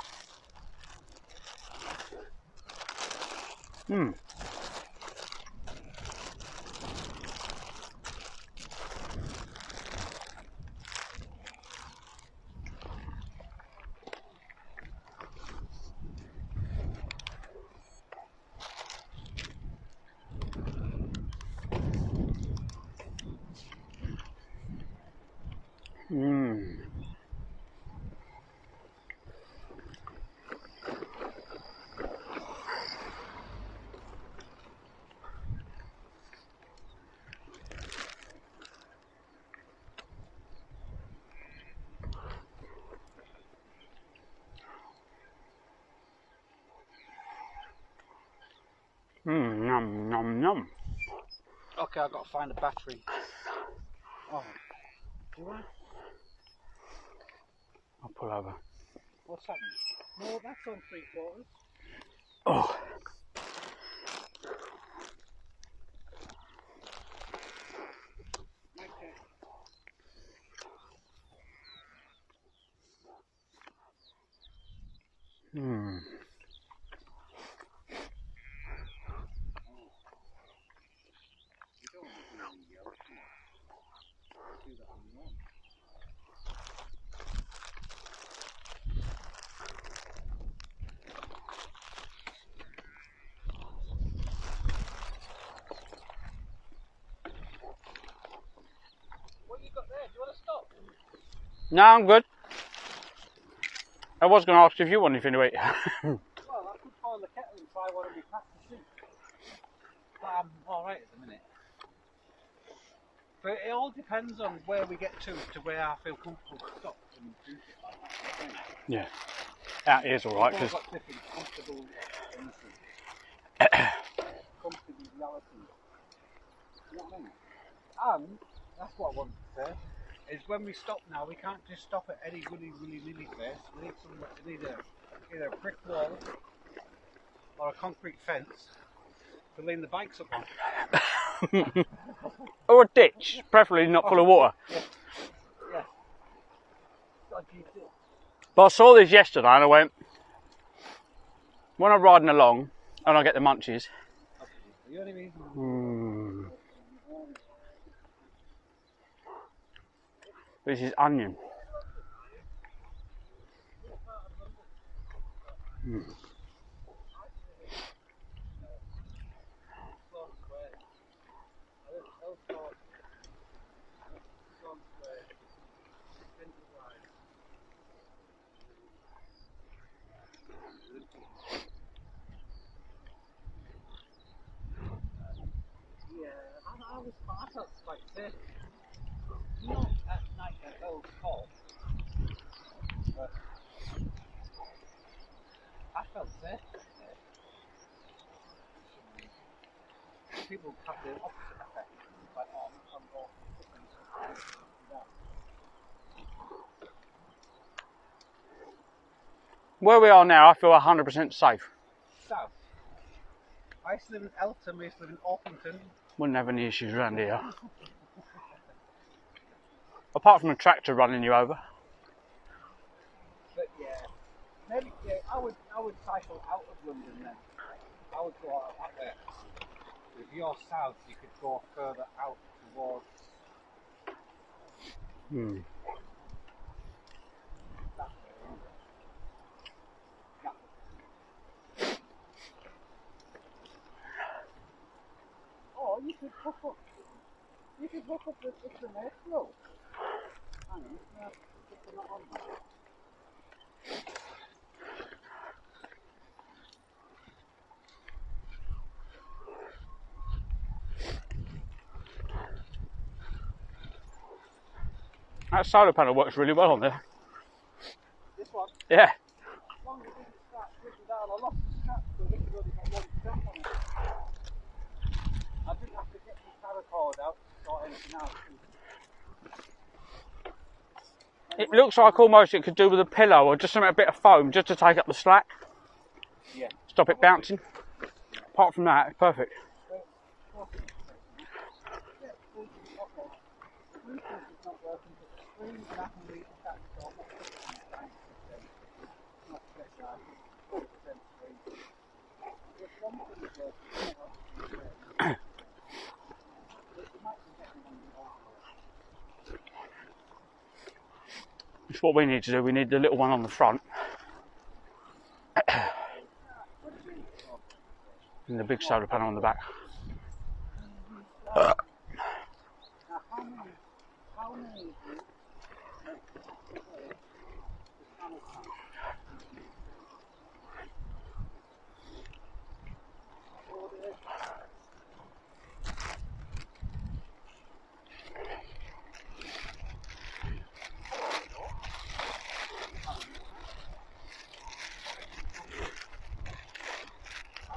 Nom nom nom. Okay, I've got to find a battery. Oh, do I? I'll pull over. What's happening? No, that's on 3/4. Oh. Okay. What you got there? Do you want to stop? No, I'm good. I was going to ask if you want anything to eat. Well, I could boil the kettle and try one of my pasta soup. But I'm alright at the minute. But it all depends on where we get to where I feel comfortable to stop and do shit like that. Yeah. Out here's alright, We've all because got different comfortable realities. You know what I mean? And that's what I wanted to say. Is when we stop now, we can't just stop at any willy nilly place. We need somewhere. We need either a brick wall or a concrete fence to lean the bikes up on. or a ditch, preferably not full of water. Yeah. Dodgy ditch. But I saw this yesterday and I went, when I'm riding along and I get the munchies, The only reason. This is onion. I felt quite safe. Not at night at Old Hall, but I felt safe. People have the opposite effect. Like, oh, I'm more Where we are now, I feel 100% safe. south. I used to live in Eltham, I used to live in Orpington. Wouldn't have any issues around here. Apart from a tractor running you over. But yeah, maybe I would cycle out of London then. I would go out that way. If you're south, you could go further out towards. That way. Or you could hook up. You could hook up the metro. Hang on, it's not on there. That solar panel works really well on there. This one? Yeah. As long as it doesn't start slipping down, I lost the strap, so this has only got one strap on it. I didn't have to get the paracord out to sort anything out. It looks like almost it could do with a pillow or just a bit of foam just to take up the slack. Yeah. Stop it bouncing. Apart from that, it's perfect. It's what we need to do. We need the little one on the front. And the big solar panel on the back.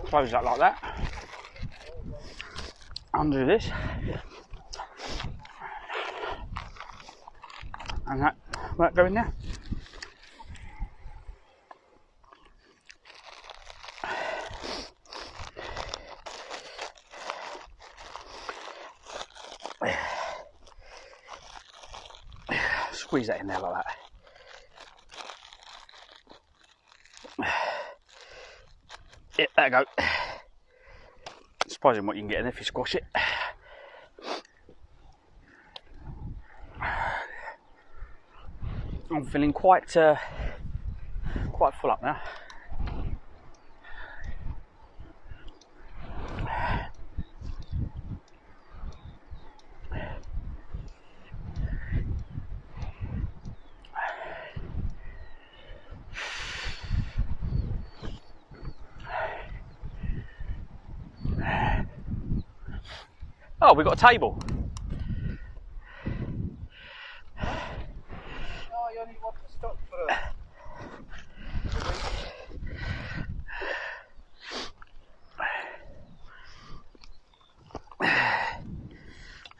Close that like that. Undo this. And that go in there. Squeeze that in there like that. Yeah, there you go. Surprising what you can get in if you squash it. I'm feeling quite full up now. Oh, we've got a table. No, you only want to stop for a week.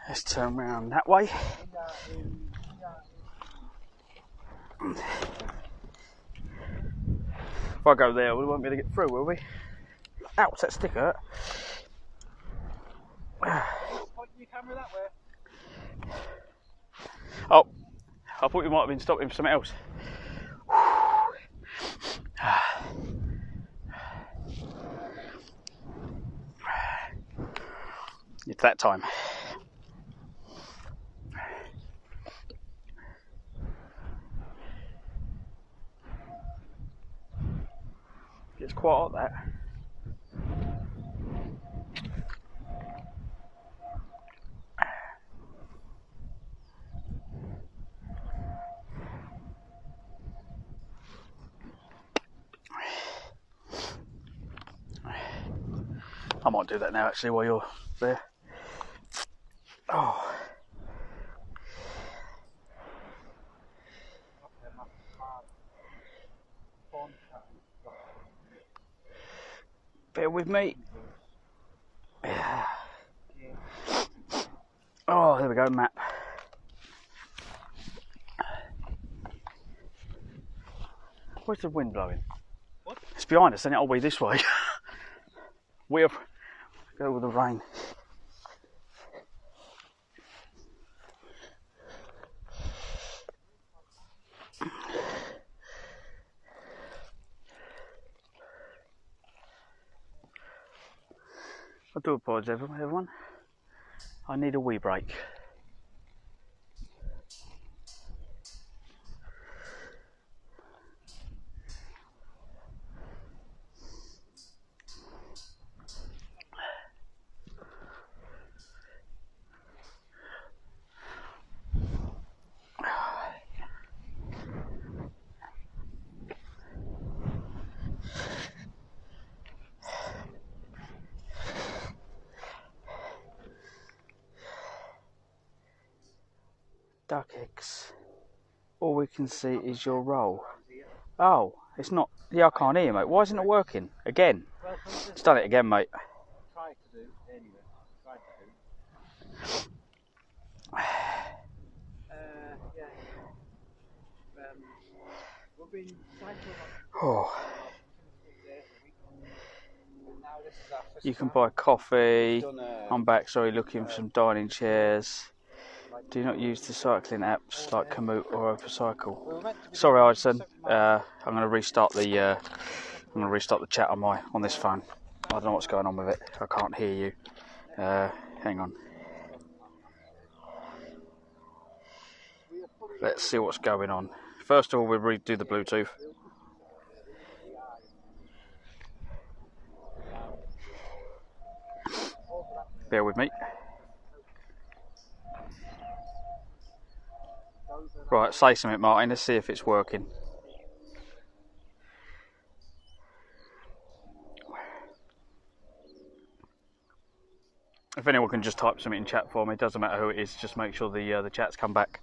Let's turn around that way. If I go there, we won't be able to get through, will we? Ow, what's that stick hurt? Point your camera that way. Oh, I thought you might have been stopping for something else. It's that time. It's quite hot, that. I might do that now actually while you're there. Oh. Bear with me. Oh, there we go, map. Where's the wind blowing? What? It's behind us, isn't it? I'll be this way. We'll go with the rain. I do apologise, everyone. I need a wee break. Duck eggs. All we can see is your roll. Oh, it's not. Yeah, I can't hear you, mate. Why isn't it working? Again. It's done it again, mate. Try to do anyway. Try to do. Yeah. We've been cycling on. Oh. Now this is our first You can time. buy coffee. Done I'm back, sorry, looking for some dining chairs. Do not use the cycling apps like Komoot or Overcycle. Sorry, Idson. I'm going to restart the chat on this phone. I don't know what's going on with it. I can't hear you. Hang on. Let's see what's going on. First of all, we'll redo the Bluetooth. Bear with me. Right, say something, Martin. Let's see if it's working. If anyone can just type something in chat for me, it doesn't matter who it is. Just make sure the chats come back.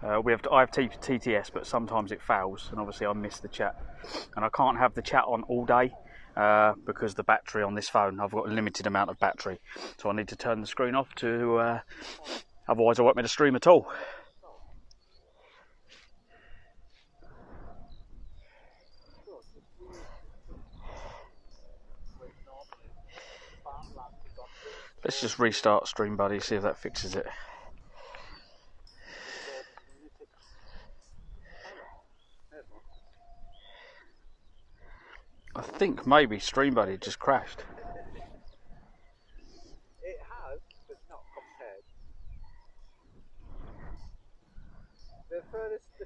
I have TTS, but sometimes it fails, and obviously I miss the chat. And I can't have the chat on all day because the battery on this phone, I've got a limited amount of battery, so I need to turn the screen off to. Otherwise, I won't be able to stream at all. Let's just restart Stream Buddy, see if that fixes it. I think maybe Stream Buddy just crashed. It has, but not compared. The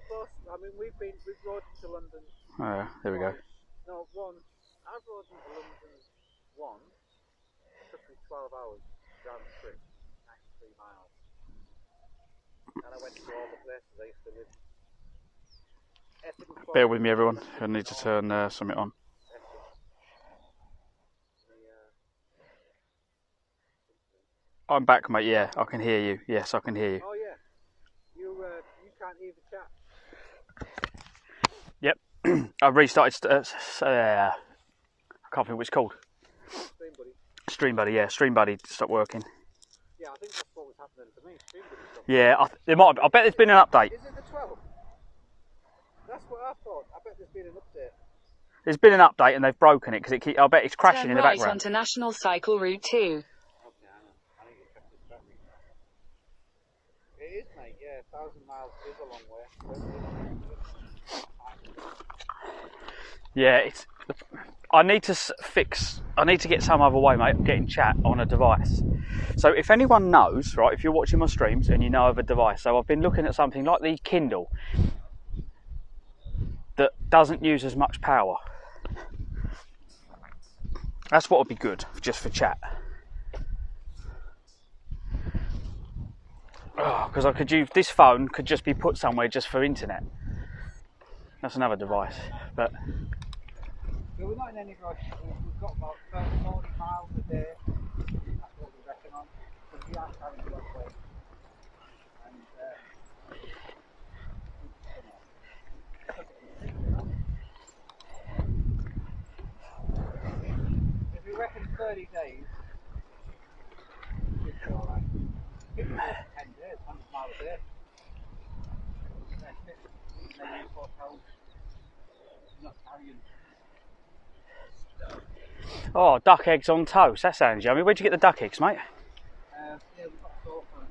closest, I mean, we've rode to London. Oh, yeah, there we go. No, I've rode into London once. It took me 12 hours round trip, 93 miles. And I went to all the places I used to live. Bear with me, everyone. I need to turn something on. I'm back, mate. Yeah, I can hear you. Yes, I can hear you. Oh yeah. You can't hear the chat. Yep. I restarted. I can't think what it's called. Stream buddy. Stream Buddy. Yeah, Stream Buddy stopped working. Yeah, I think that's what was happening to me. Stream buddy stopped. Yeah, there might. I bet there's been an update. Is it the 12th? That's what I thought. I bet there's been an update. There's been an update and they've broken it because I bet it's crashing Turn in the right background. onto National Cycle Route 2. Okay, I need to check this traffic. It is, mate. Yeah, 1,000 miles is a long way. Yeah, it's. I need to fix. I need to get some other way, mate, of getting chat on a device. So if anyone knows, right, if you're watching my streams and you know of a device, so I've been looking at something like the Kindle that doesn't use as much power. That's what would be good, just for chat. Because I could use this phone, could just be put somewhere just for internet. That's another device, but. So we're not in any rush. We've got about 30, 40 miles a day. That's what we reckon on. Because we are carrying a lot of weight. And if we reckon 30 days, it's alright. 10 days, 100 miles a day. And then use hotels. Not carrying. Oh, duck eggs on toast. That sounds yummy. Where'd you get the duck eggs, mate? Yeah, we've got a sofa.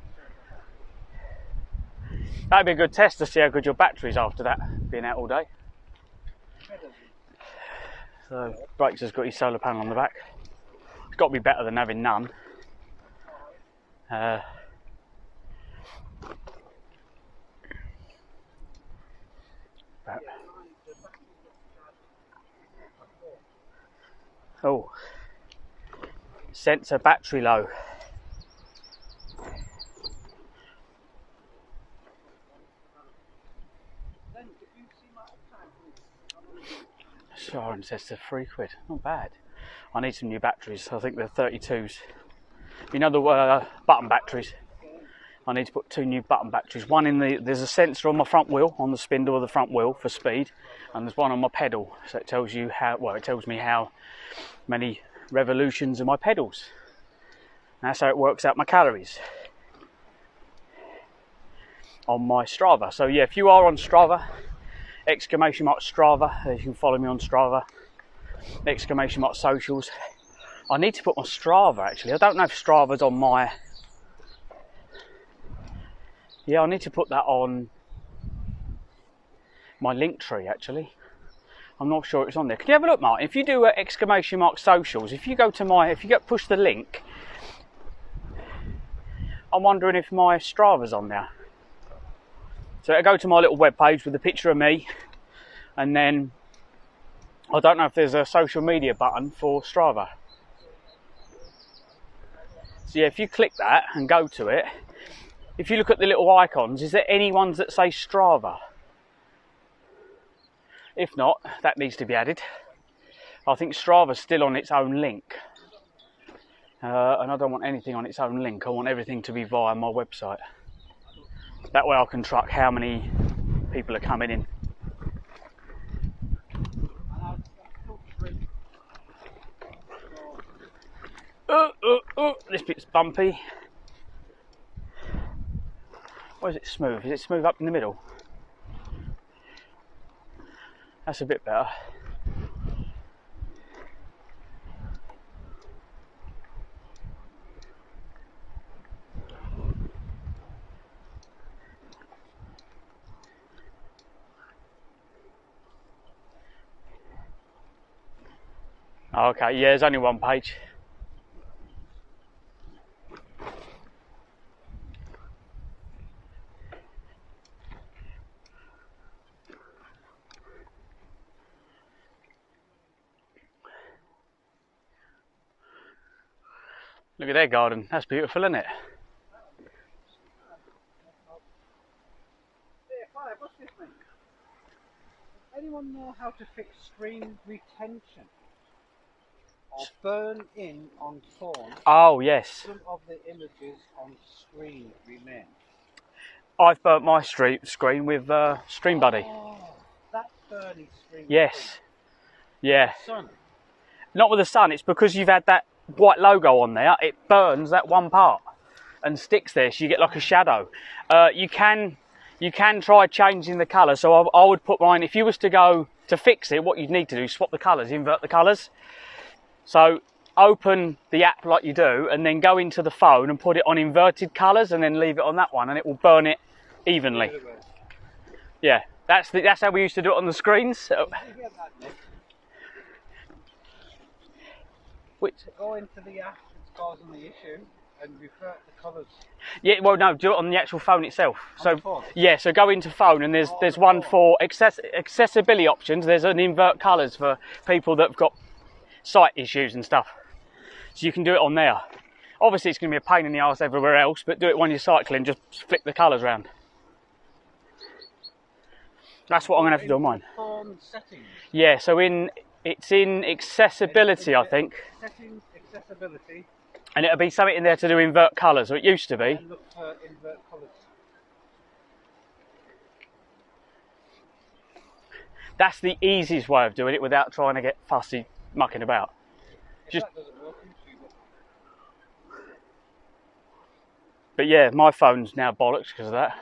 That'd be a good test to see how good your battery is after that, being out all day. So, Brakes has got his solar panel on the back. It's got to be better than having none. Oh, sensor battery low. Sharon says they're £3. Not bad. I need some new batteries. I think they're 32s. You know the button batteries? I need to put 2 new button batteries. One in there's a sensor on my front wheel, on the spindle of the front wheel for speed, and there's one on my pedal. So it tells you it tells me how many revolutions of my pedals. And that's how it works out my calories on my Strava. So yeah, if you are on Strava, !Strava, you can follow me on Strava, !socials. I need to put my Strava actually. I don't know if Strava's on my. Yeah, I need to put that on my link tree actually. I'm not sure it's on there. Can you have a look, Martin? If you do !Socials, if you push the link, I'm wondering if my Strava's on there. So I go to my little web page with a picture of me, and then I don't know if there's a social media button for Strava. So yeah, if you click that and go to it, if you look at the little icons, is there any ones that say Strava? If not, that needs to be added. I think Strava's still on its own link. And I don't want anything on its own link. I want everything to be via my website. That way I can track how many people are coming in. This bit's bumpy. Or is it smooth? Is it smooth up in the middle? That's a bit better. Okay, yeah, there's only one page. Look at their garden. That's beautiful, isn't it? What's this thing? Anyone know how to fix screen retention or burn in on phone, Oh yes, some of the images on screen remain. I've burnt my screen with Stream Buddy. Oh, that burning screen. Yes, yeah. Sun. Not with the sun. It's because you've had that white logo on there. It burns that one part and sticks there, so you get like a shadow. You can try changing the colour. So I would put mine. If you was to go to fix it, what you'd need to do is swap the colours, invert the colours. So open the app like you do, and then go into the phone and put it on inverted colours, and then leave it on that one, and it will burn it evenly. Yeah, that's how we used to do it on the screens. So, which, Go into the app that's causing the issue and revert the colours. yeah, well, no, do it on the actual phone itself. On the phone? Yeah, so go into phone, and there's one for accessibility options. There's an invert colours for people that have got sight issues and stuff. So you can do it on there. Obviously, it's going to be a pain in the arse everywhere else, but do it when you're cycling. Just flick the colours around. That's what I'm going to have to do on mine. Phone settings. Yeah, so it's in accessibility, I think. Settings, accessibility. And it'll be something in there to do invert colours, or it used to be. And look for invert colours. That's the easiest way of doing it without trying to get fussy mucking about. If Just, that doesn't work, YouTube it. but yeah, my phone's now bollocks because of that.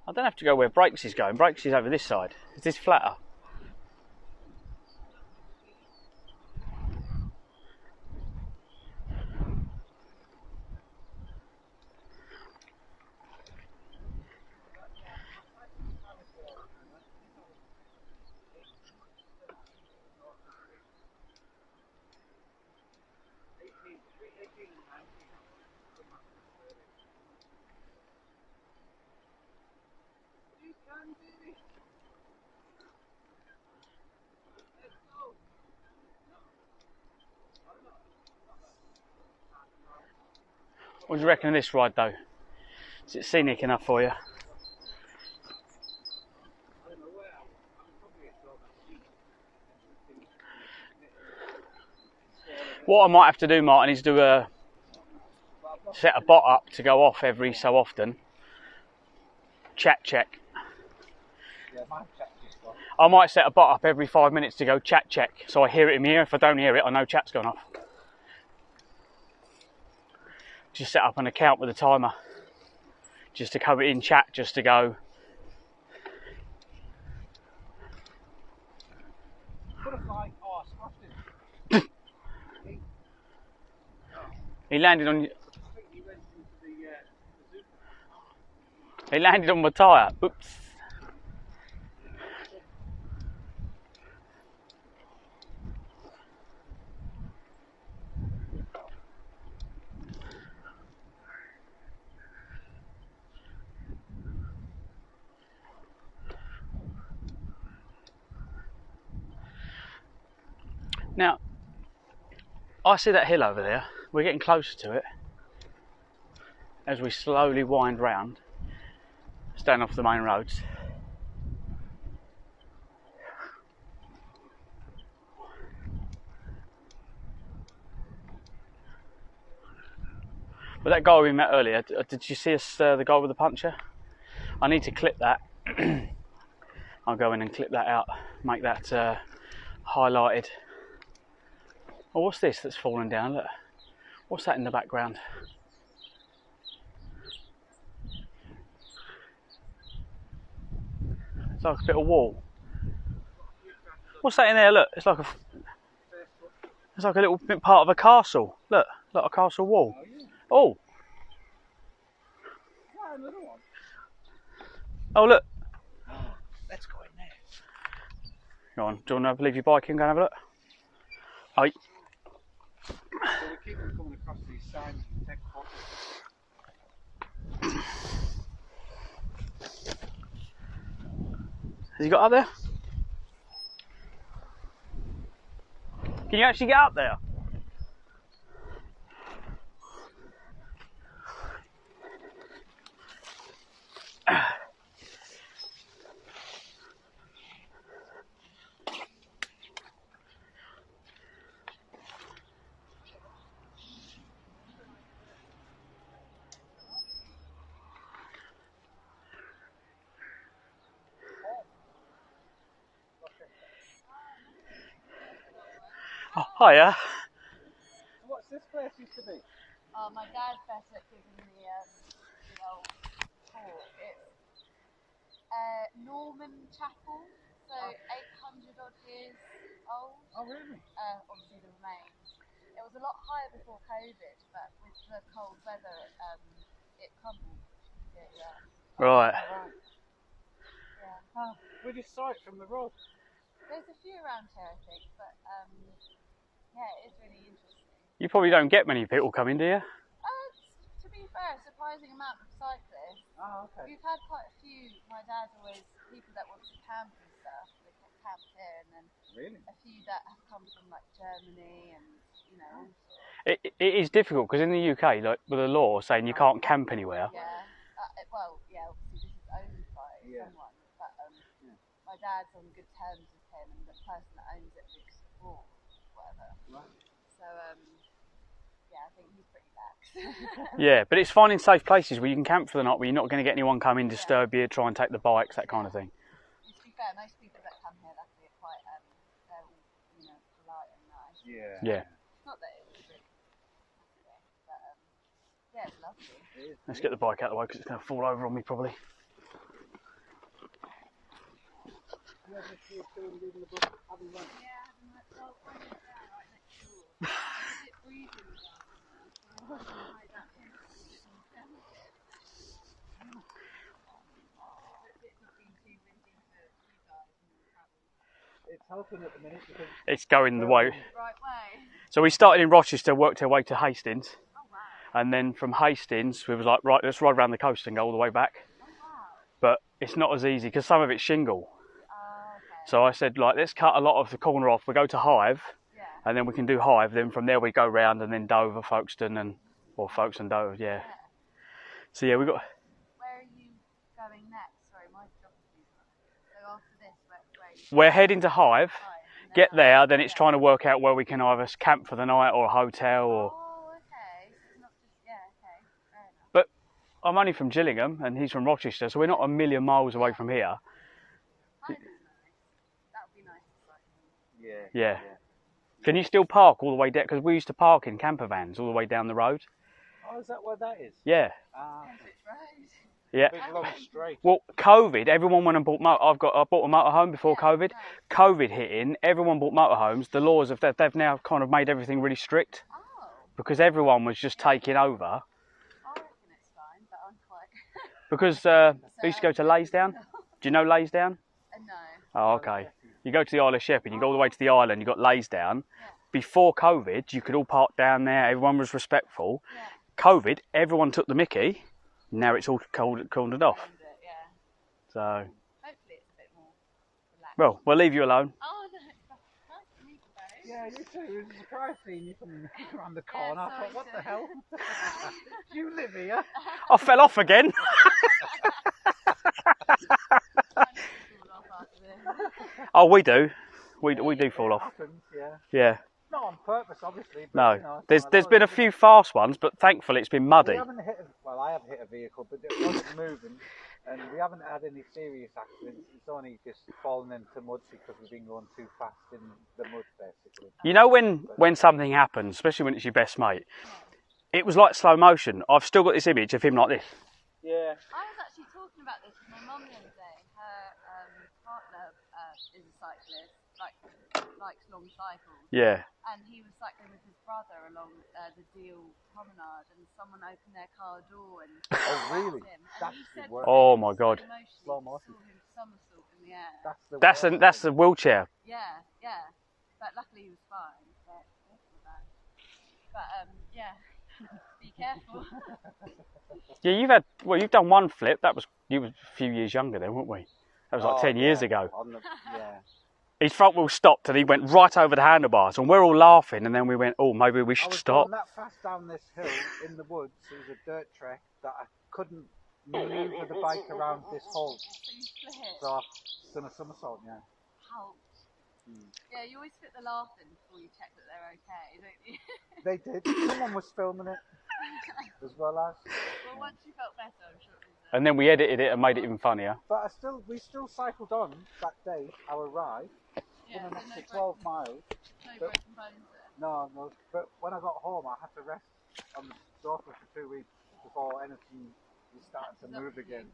I don't have to go where Brakes is going. Brakes is over this side. Is this flatter? What do you reckon of this ride though? Is it scenic enough for you? What I might have to do, Martin, is set a bot up to go off every so often. Chat check. Yeah, my chat just gone. I might set a bot up every 5 minutes to go chat check, so I hear it in my ear. If I don't hear it, I know chat's gone off. Just set up an account with a timer, just to cover it in chat, just to go. Butterfly. Oh, I smashed him. He landed on. I think he went into the zoo. He landed on my tyre. Oops. Now, I see that hill over there. We're getting closer to it as we slowly wind round, staying off the main roads. But that guy we met earlier, did you see us, the guy with the puncher? I need to clip that. I'll go in and clip that out, make that highlighted. Oh, what's this that's fallen down? Look, what's that in the background? It's like a bit of wall. What's that in there? Look, it's like a little bit part of a castle. Look, like a castle wall. Oh. Yeah, another one. Oh, look. Let's go in there. Go on. Do you want to leave your bike and go and have a look? Aye. So we keep them coming across these signs and take photos. Has he got up there? Can you actually get up there? Oh, hiya. What's this place used to be? My dad's best at giving the old talk. It's Norman Chapel, so 800 odd years old. Oh, really? Obviously the remains. It was a lot higher before COVID, but with the cold weather, it crumbled. Yeah. Right. Yeah. Oh, we just saw it from the road. There's a few around here, I think, but yeah, it is really interesting. You probably don't get many people coming, do you? To be fair, a surprising amount of cyclists. Oh, okay. We've had quite a few. My dad's always people that want to camp and stuff. They can camp here, and then Really? a few that have come from like Germany and all sorts. It is difficult because in the UK, like with the law saying you can't camp anywhere. Yeah. Obviously this is owned by someone, but my dad's on good terms with him, and the person that owns it lives abroad, whatever. Right. So yeah, I think he's pretty back. Yeah, but it's finding safe places where you can camp for the night, where you're not going to get anyone come in, disturb you, try and take the bikes, that kind of thing. To be fair, most people that come here, luckily, are quite they're all polite and nice. Yeah. Not that it was really massive, but yeah, it's lovely. Let's get the bike out of the way because it's going to fall over on me probably. Yeah, having that well, I'm there right next door. It's a bit breezy down there, so I want to hide that in. It's not been too windy for you guys and your travel. It's helping at the minute because It's going the way. Right way. So we started in Rochester, worked our way to Hastings, Oh wow. and then from Hastings we was like, right, let's ride around the coast and go all the way back. Oh wow. But it's not as easy because some of it's shingle. Okay. So I said, like, let's cut a lot of the corner off. We go to Hive, Yeah. and then we can do Hive. Then from there we go round and then Dover, Folkestone, or Folkestone, Dover. Yeah. So yeah, we got. Where are you going next? Sorry, my geography's not. So after this, where are you? We're heading to Hive. And Get then there, then it's trying to work out where we can either camp for the night or a hotel. Or Oh, okay. So it's not just okay. Fair enough. but I'm only from Gillingham and he's from Rochester, so we're not a million miles away from here. Hive is nice. That would be nice to cycle. Yeah. Can you still park all the way down? Because we used to park in camper vans all the way down the road. Oh, is that where that is? Yeah. Depends which road. Yeah. Big long straight. Well, COVID, everyone went and bought I bought a motorhome before COVID. COVID hitting, everyone bought motorhomes. The laws of they've now kind of made everything really strict Oh, because everyone was just taking over. I reckon it's fine, but I'm quite. Because we used to go to Laysdown. Do you know Laysdown? No. Oh, okay. You go to the Isle of Sheppey, you go all the way to the island, you got Laysdown. Before COVID, you could all park down there. Everyone was respectful. Yeah. COVID, everyone took the mickey. Now it's all cornered off. Yeah. So, Hopefully it's a bit more relaxed. well, we'll leave you alone. Oh no, nice to meet you both. Yeah, you too. It was a surprise seeing you from around the corner. I sorry thought, what to- the hell? Do you live here? I fell off again. Oh, we do. We do fall off. Happens, yeah. Yeah. Not on purpose, obviously. But, No. you know, it's There's one of there's those. been a few fast ones, but thankfully it's been muddy. We haven't hit. I have hit a vehicle, but it wasn't moving, and we haven't had any serious accidents. It's only just fallen into mud because we've been going too fast in the mud, basically. You know when something happens, especially when it's your best mate, it was like slow motion. I've still got this image of him like this. Yeah. I was actually talking about this with my mum the other day. Her partner is a cyclist, likes long cycles. Yeah. And he was cycling with his brother along the Deal Promenade, and someone opened their car door and Oh, really? him. And That's he the said worst. Oh my God. Slow motion. Saw him somersault in the air. That's the. That's worst that's thing. the wheelchair. Yeah. But luckily he was fine. But yeah, be careful. Yeah, you've done one flip. You were a few years younger then, weren't we? That was like 10 years ago. Yeah. His front wheel stopped and he went right over the handlebars, and we're all laughing, and then we went, oh, maybe we I should was stop. going that fast down this hill in the woods. It was a dirt trek that I couldn't manoeuvre the bike around this hole. So you split. So I've done a somersault, yeah. Ouch. Yeah, you always fit the laughing before you check that they're okay, don't you? They did. Someone was filming it as well as. Well, once you felt better, I'm sure it was. And then we edited it and made it even funnier. But we still cycled on that day, our ride, Yeah, an so extra no 12 miles. No broken bones there. No, but when I got home, I had to rest on the sofa for 2 weeks before anything was starting to move again.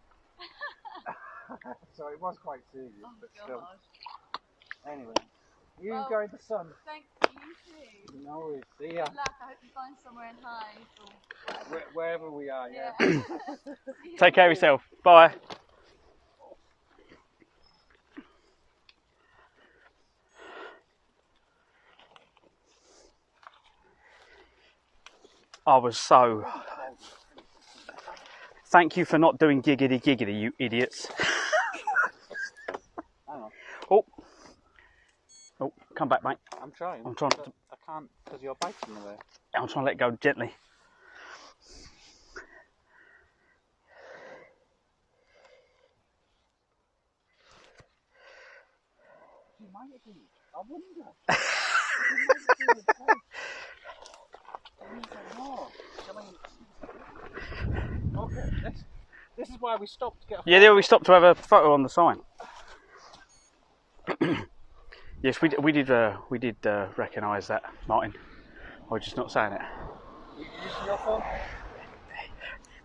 So it was quite serious, but still. Anyway, you enjoyed the sun. Thanks, you too. No worries. See ya. Good luck. I hope you find somewhere in Hythe or whatever. Wherever we are, yeah. Take care of yourself. Bye. I was so... Thank you for not doing giggity giggity, you idiots. Hang on. Oh, come back, mate. I'm trying. I'm trying to... I can't because your bike's in the way. I'm trying to let go gently. You might have been. I wonder. You might have been okay, this is why we stopped to get a photo. Yeah, there we stopped to have a photo on the sign. Yes, we did recognise that, Martin. I was just not saying it. You using your phone?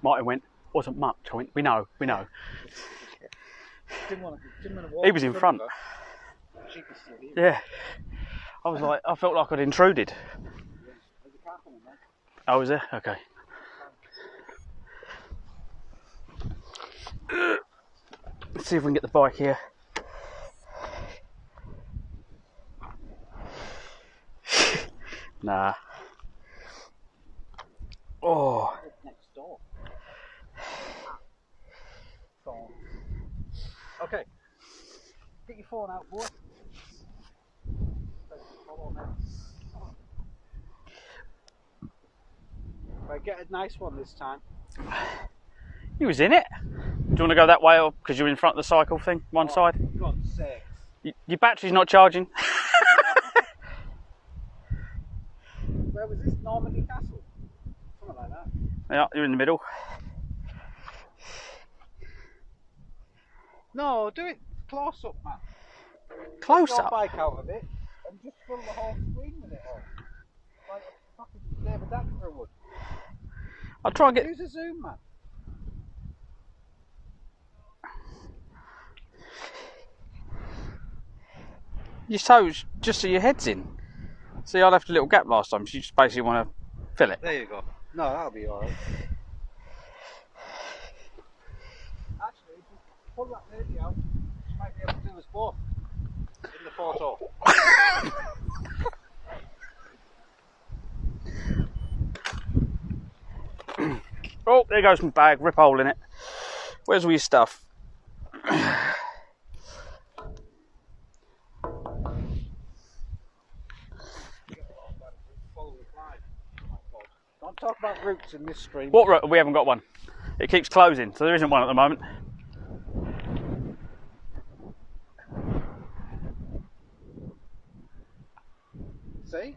Martin went, wasn't much. I went, we know. Didn't want to walk. He was in front. She could still hear. Yeah. I was like, I felt like I'd intruded. There's a car coming, mate. Oh, was there? Okay. Let's see if we can get the bike here. Nah. Oh. Next door. Okay. Get your phone out, boy. Right, get a nice one this time. You was in it. Do you want to go that way, or because you're in front of the cycle thing, one side? God's sakes. Your battery's not charging. Where was this? Normandy Castle? Something like that. Yeah, you're in the middle. No, do it close up, man. Close Take your up? bike out of it and just fill the whole screen with it all. Like a fucking David Attenborough would. I'll try and get... Use a zoom, man. Your toes just so your head's in. See, I left a little gap last time, so you just basically want to fill it. There you go. No, that'll be alright. Actually, if you pull that lady out, you might be able to do us both in the photo. Oh, there goes my bag, rip hole in it. Where's all your stuff? Don't talk about routes in this stream. What route? We haven't got one. It keeps closing, so there isn't one at the moment. See?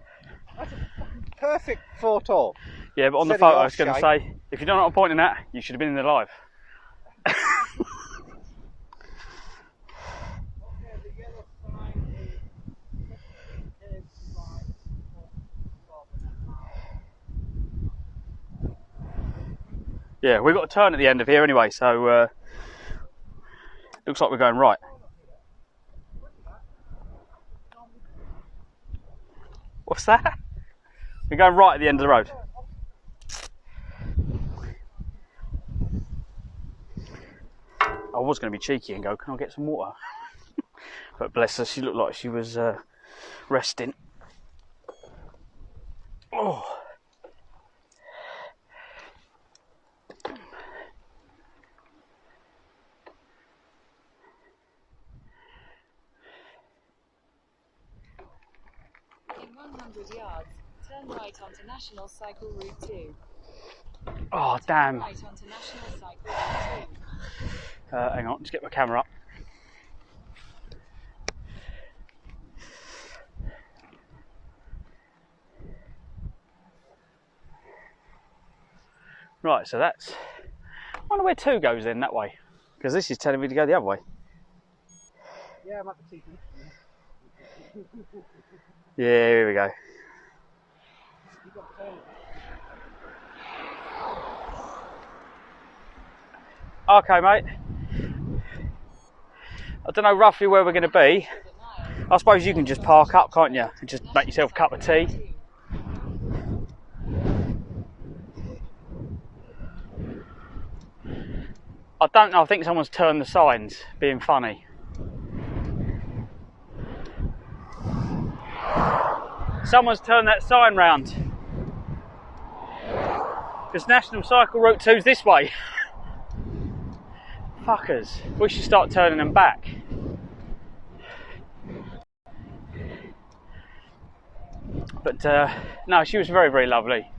That's a fucking perfect photo. Yeah, but on the Setting photo off it's going to shite. say, if you don't know what I'm pointing at, you should have been in there live. Okay, the yellow sign is Yeah, we've got a turn at the end of here anyway, so looks like we're going right. What's that? We're going right at the end of the road. I was going to be cheeky and go, can I get some water? But bless her, she looked like she was resting. Oh. In 100 yards, turn right onto National Cycle Route 2. Oh, damn. Right onto National Cycle Route 2. Hang on, just get my camera up. Right, so that's... I wonder where 2 goes then, that way. Because this is telling me to go the other way. Yeah, I'm at the TV. Yeah, here we go. Okay, mate. I don't know roughly where we're going to be. I suppose you can just park up, can't you? And just make yourself a cup of tea. I don't know, I think someone's turned the signs, being funny. Someone's turned that sign round. Because National Cycle Route 2's this way. Fuckers. We should start turning them back. But no, she was very, very lovely.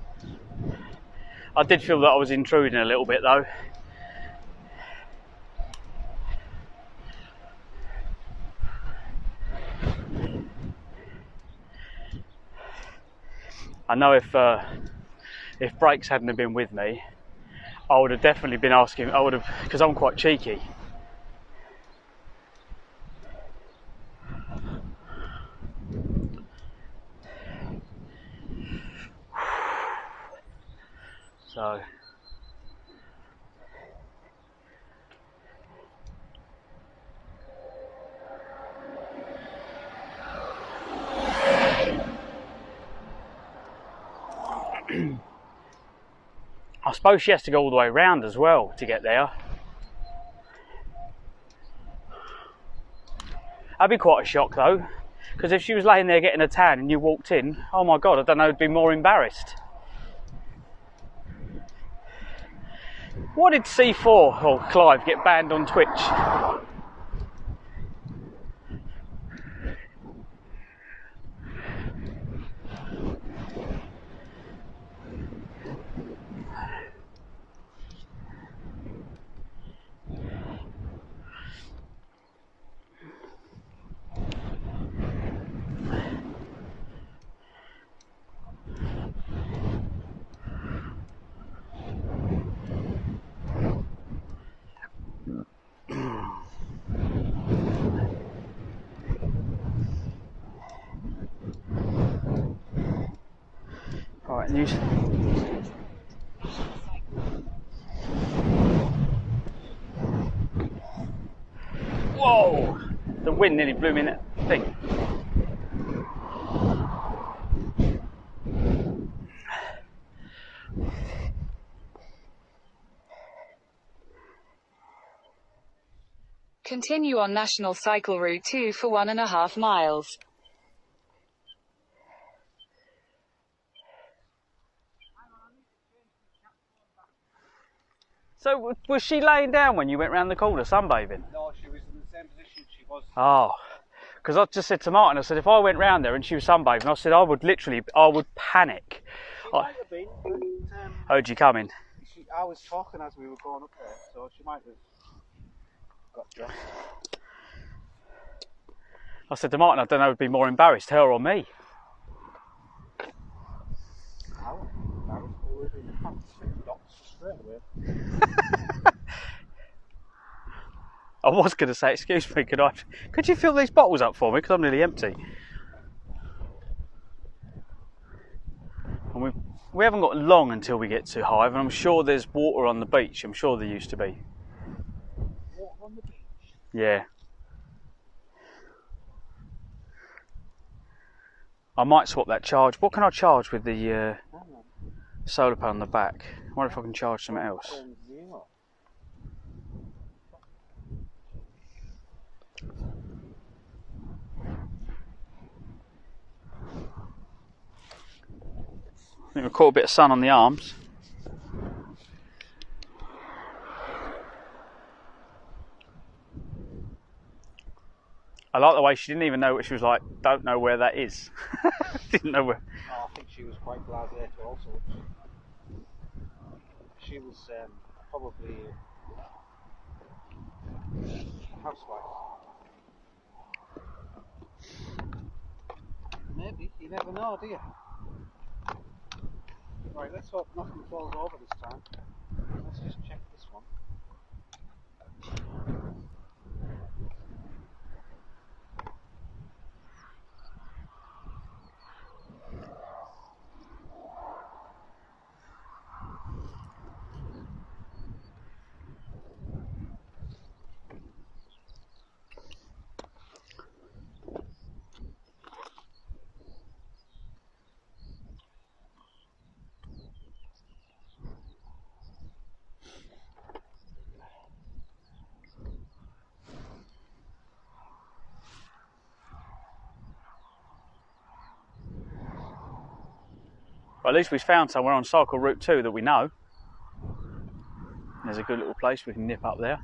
I did feel that I was intruding a little bit though. I know if Brakes hadn't have been with me, I would have definitely been asking, because I'm quite cheeky. So I suppose she has to go all the way around as well to get there. That'd be quite a shock though, because if she was laying there getting a tan and you walked in, oh my god, I don't know, I'd be more embarrassed. Why did C4 or Clive get banned on Twitch? Alright, news. Whoa! The wind nearly blew me in that thing. Continue on National Cycle Route 2 for 1.5 miles. So, was she laying down when you went round the corner sunbathing? No, she was in the same position she was. Oh, because I just said to Martin, I said, if I went round there and she was sunbathing, I said, I would panic. She might have been, but Heard you coming. I was talking as we were going up there, so she might have got dressed. I said to Martin, I don't know, would be more embarrassed, her or me. I was embarrassed. We were in the pants straight away. I was going to say, excuse me, could you fill these bottles up for me, because I'm nearly empty. And we haven't got long until we get to Hive, and I'm sure there's water on the beach. I'm sure there used to be. Water on the beach? Yeah. I might swap that charge. What can I charge with the solar panel on the back? I wonder if I can charge something else. think we've caught a bit of sun on the arms. I like the way she didn't even know what she was like, don't know where that is. Didn't know where. Oh, I think she was quite glad there to all sorts. She was probably a housewife. Maybe, you never know, do you? Right, let's hope nothing falls over this time. Let's just check this one. Well, at least we've found somewhere on cycle route 2 that we know. There's a good little place we can nip up there.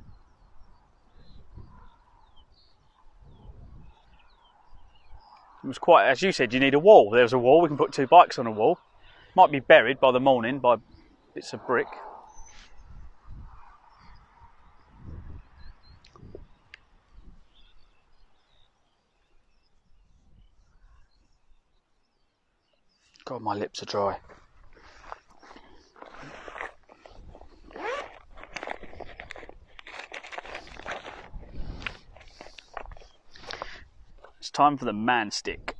It was quite, as you said, you need a wall. There's a wall, we can put 2 bikes on a wall. Might be buried by the morning by bits of brick. God, my lips are dry. It's time for the man stick.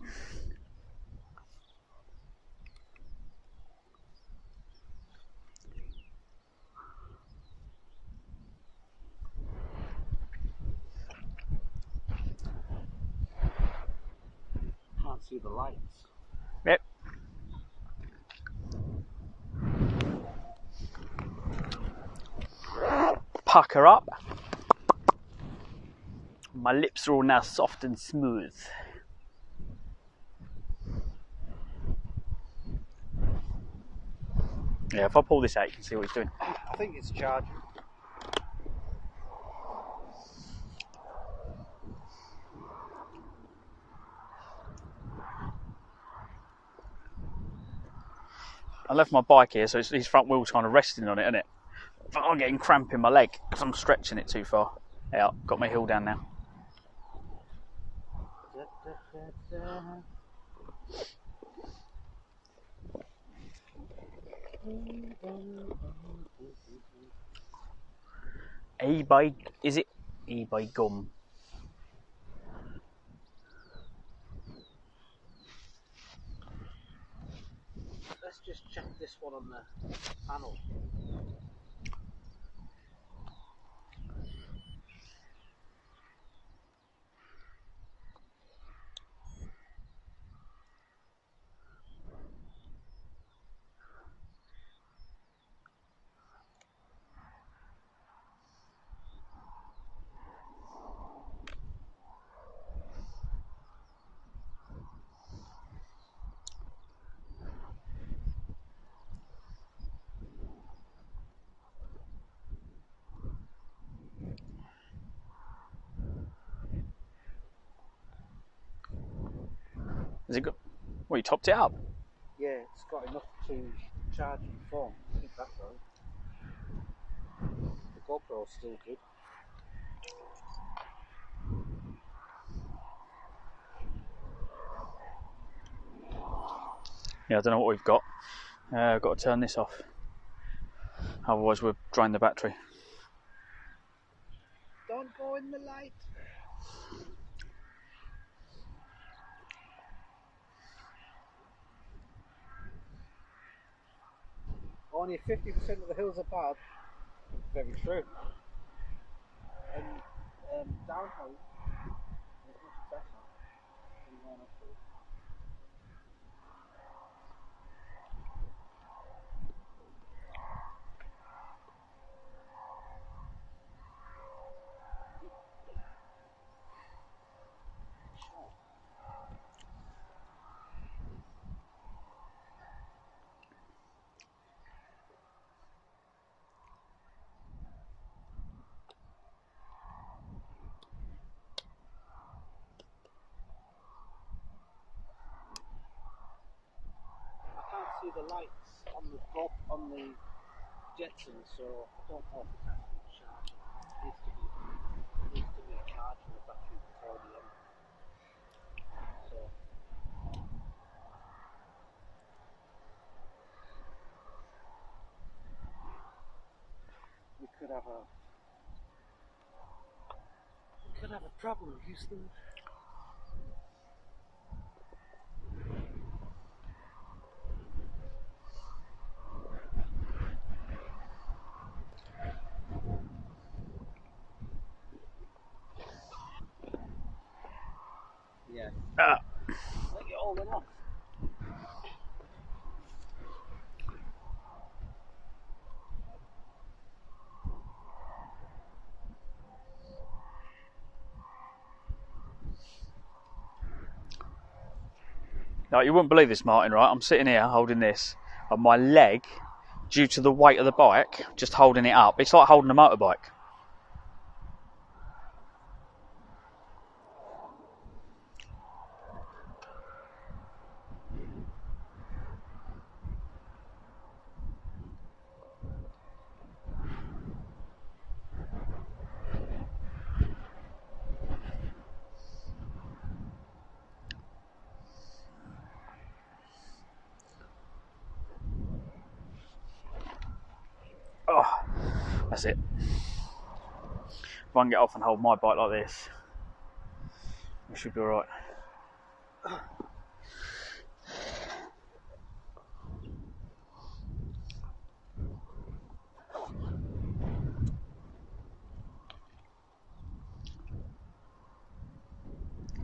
Can't see the lights. Yep. Pucker up. My lips are all now soft and smooth. Yeah, if I pull this out, you can see what he's doing. I think it's charging. I left my bike here, so his front wheel's kind of resting on it, isn't it? But I'm getting cramp in my leg because I'm stretching it too far. Out, got my heel down now. E-bike, is it? E-bike gum. Let's just check this one on the panel. Is it good? Well, you topped it up. Yeah, it's got enough to charge your phone. I think that's right. The GoPro's still good. Yeah, I don't know what we've got. I've got to turn this off. Otherwise we'll drain the battery. Don't go in the light. Only 50% of the hills are bad. Very true. And downhill is much better than going uphill. see the lights on the Jetson, so I don't know if it's actually charging. It needs to be charged when the battery's already on. So we could have a problem, Houston. Yeah. Let it all off. Now, you wouldn't believe this, Martin, right? I'm sitting here holding this, and my leg, due to the weight of the bike, just holding it up, it's like holding a motorbike. Oh, that's it. If I can get off and hold my bike like this, we should be alright.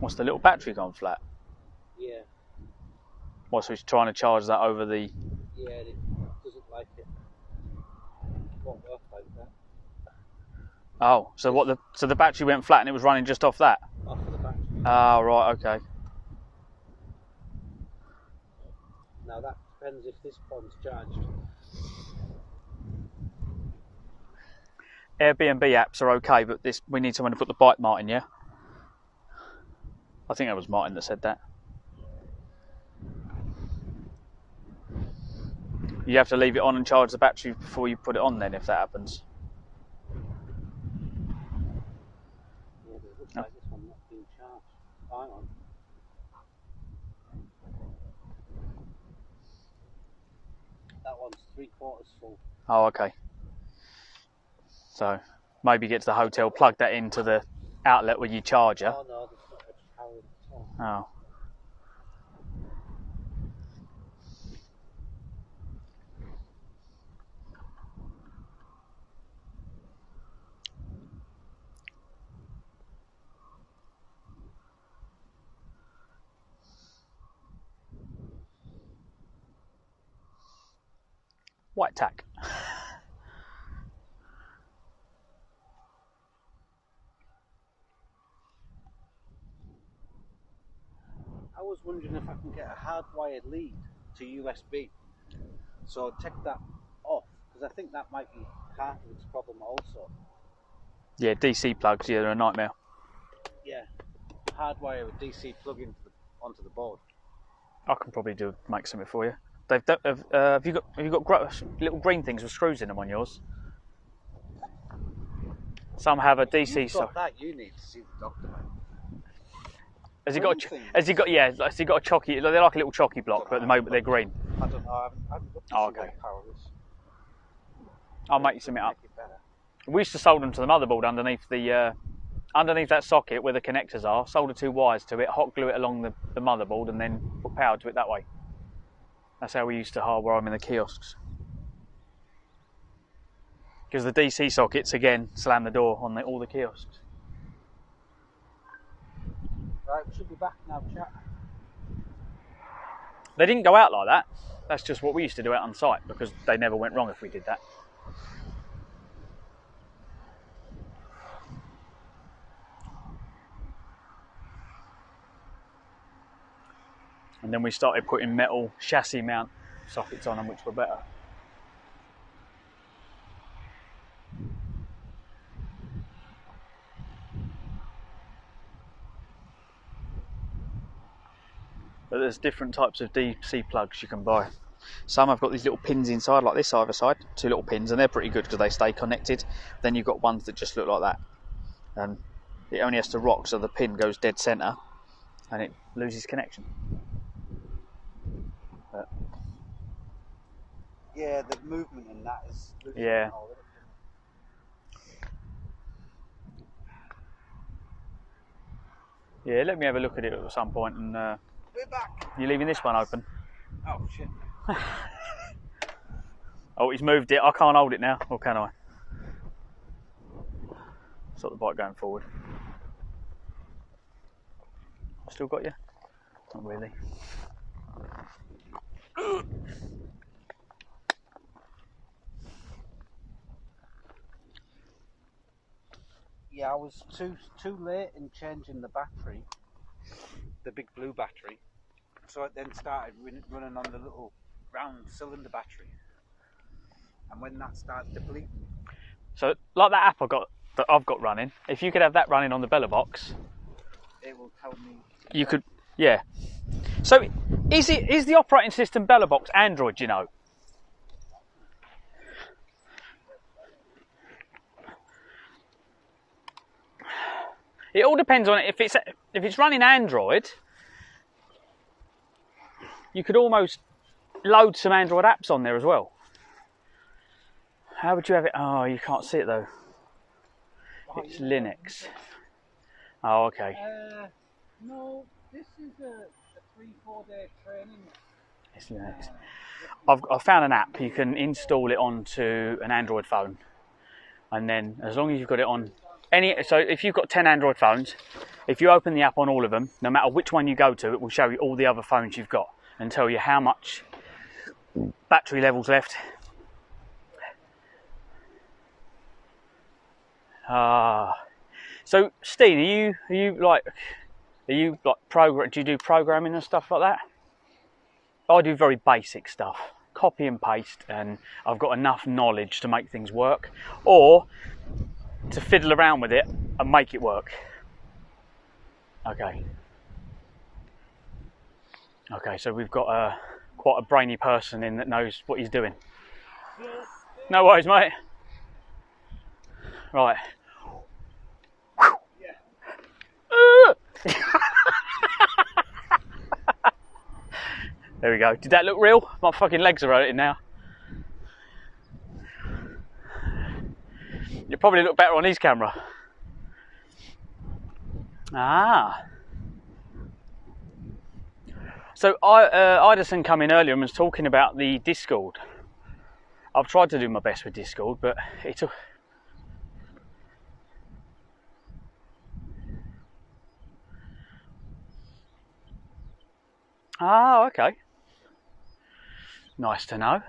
What's the little battery gone flat? Yeah. What, so he's trying to charge that over the... Yeah, it doesn't like it. It won't work like that. Oh, so so the battery went flat and it was running just off that? Off of the battery. Oh, right, okay. Now that depends if this one's charged. Airbnb apps are okay, but we need someone to put the bike, Martin, yeah? I think that was Martin that said that. You have to leave it on and charge the battery before you put it on then, if that happens. Yeah, but it looks like this one not being charged. Hang on. That one's 3/4 full. Oh, okay. So, maybe get to the hotel, plug that into the outlet with your charger. Oh no, there's not much power in it at all. Oh. White tack. I was wondering if I can get a hardwired lead to USB. So take that off, because I think that might be part of its problem also. Yeah, DC plugs, yeah, they're a nightmare. Yeah, hardwire a DC plug onto the board. I can probably make something for you. Have you got little green things with screws in them on yours? Some have a DC. You've got that. You need to see the doctor, man. Has he got a chocky? They're like a little chocky block, but at the moment they're green. I don't know. I haven't looked to see what the power is. I'll make you something up. We used to solder them to the motherboard underneath that socket where the connectors are. Solder 2 wires to it, hot glue it along the motherboard, and then put power to it that way. That's how we used to hardwire them in the kiosks. Because the DC sockets again slam the door on all the kiosks. Right, we should be back now, chat. They didn't go out like that. That's just what we used to do out on site, because they never went wrong if we did that. And then we started putting metal chassis mount sockets on them, which were better. But there's different types of DC plugs you can buy. Some have got these little pins inside, like this either side, 2 little pins, and they're pretty good because they stay connected. Then you've got ones that just look like that, and it only has to rock so the pin goes dead centre and it loses connection. But Yeah, the movement in that is. yeah. Yeah, let me have a look at it at some point. And We're back. you're leaving this one open? Oh shit. Oh, he's moved it. I can't hold it now, or can I? Stop the bike going forward. Still got you? Not really. Yeah, I was too late in changing the battery, the big blue battery. So it then started running on the little round cylinder battery. And when that starts depleting, So, like that app I've got running, if you could have that running on the Bella box, it will tell me. you could, yeah. So, is the operating system Bella box Android? Do you know? It all depends on it. If it's running Android, you could almost load some Android apps on there as well. How would you have it? Oh, you can't see it though. It's Linux. Oh, okay. No, this is a 3-4 day training. It's Linux. I've found an app. You can install it onto an Android phone, and then as long as you've got it on so if you've got 10 Android phones, if you open the app on all of them, no matter which one you go to, it will show you all the other phones you've got and tell you how much battery level's left. So Steve, do you do programming and stuff like that? I do very basic stuff, copy and paste, and I've got enough knowledge to make things work, or to fiddle around with it and make it work. Okay, so we've got quite a brainy person in that knows what he's doing. No worries, mate. Right. There we go. Did that look real? My fucking legs are hurting now. You probably look better on his camera. So Idison come in earlier and was talking about the Discord. I've tried to do my best with Discord, but it's a... Oh, okay. Nice to know.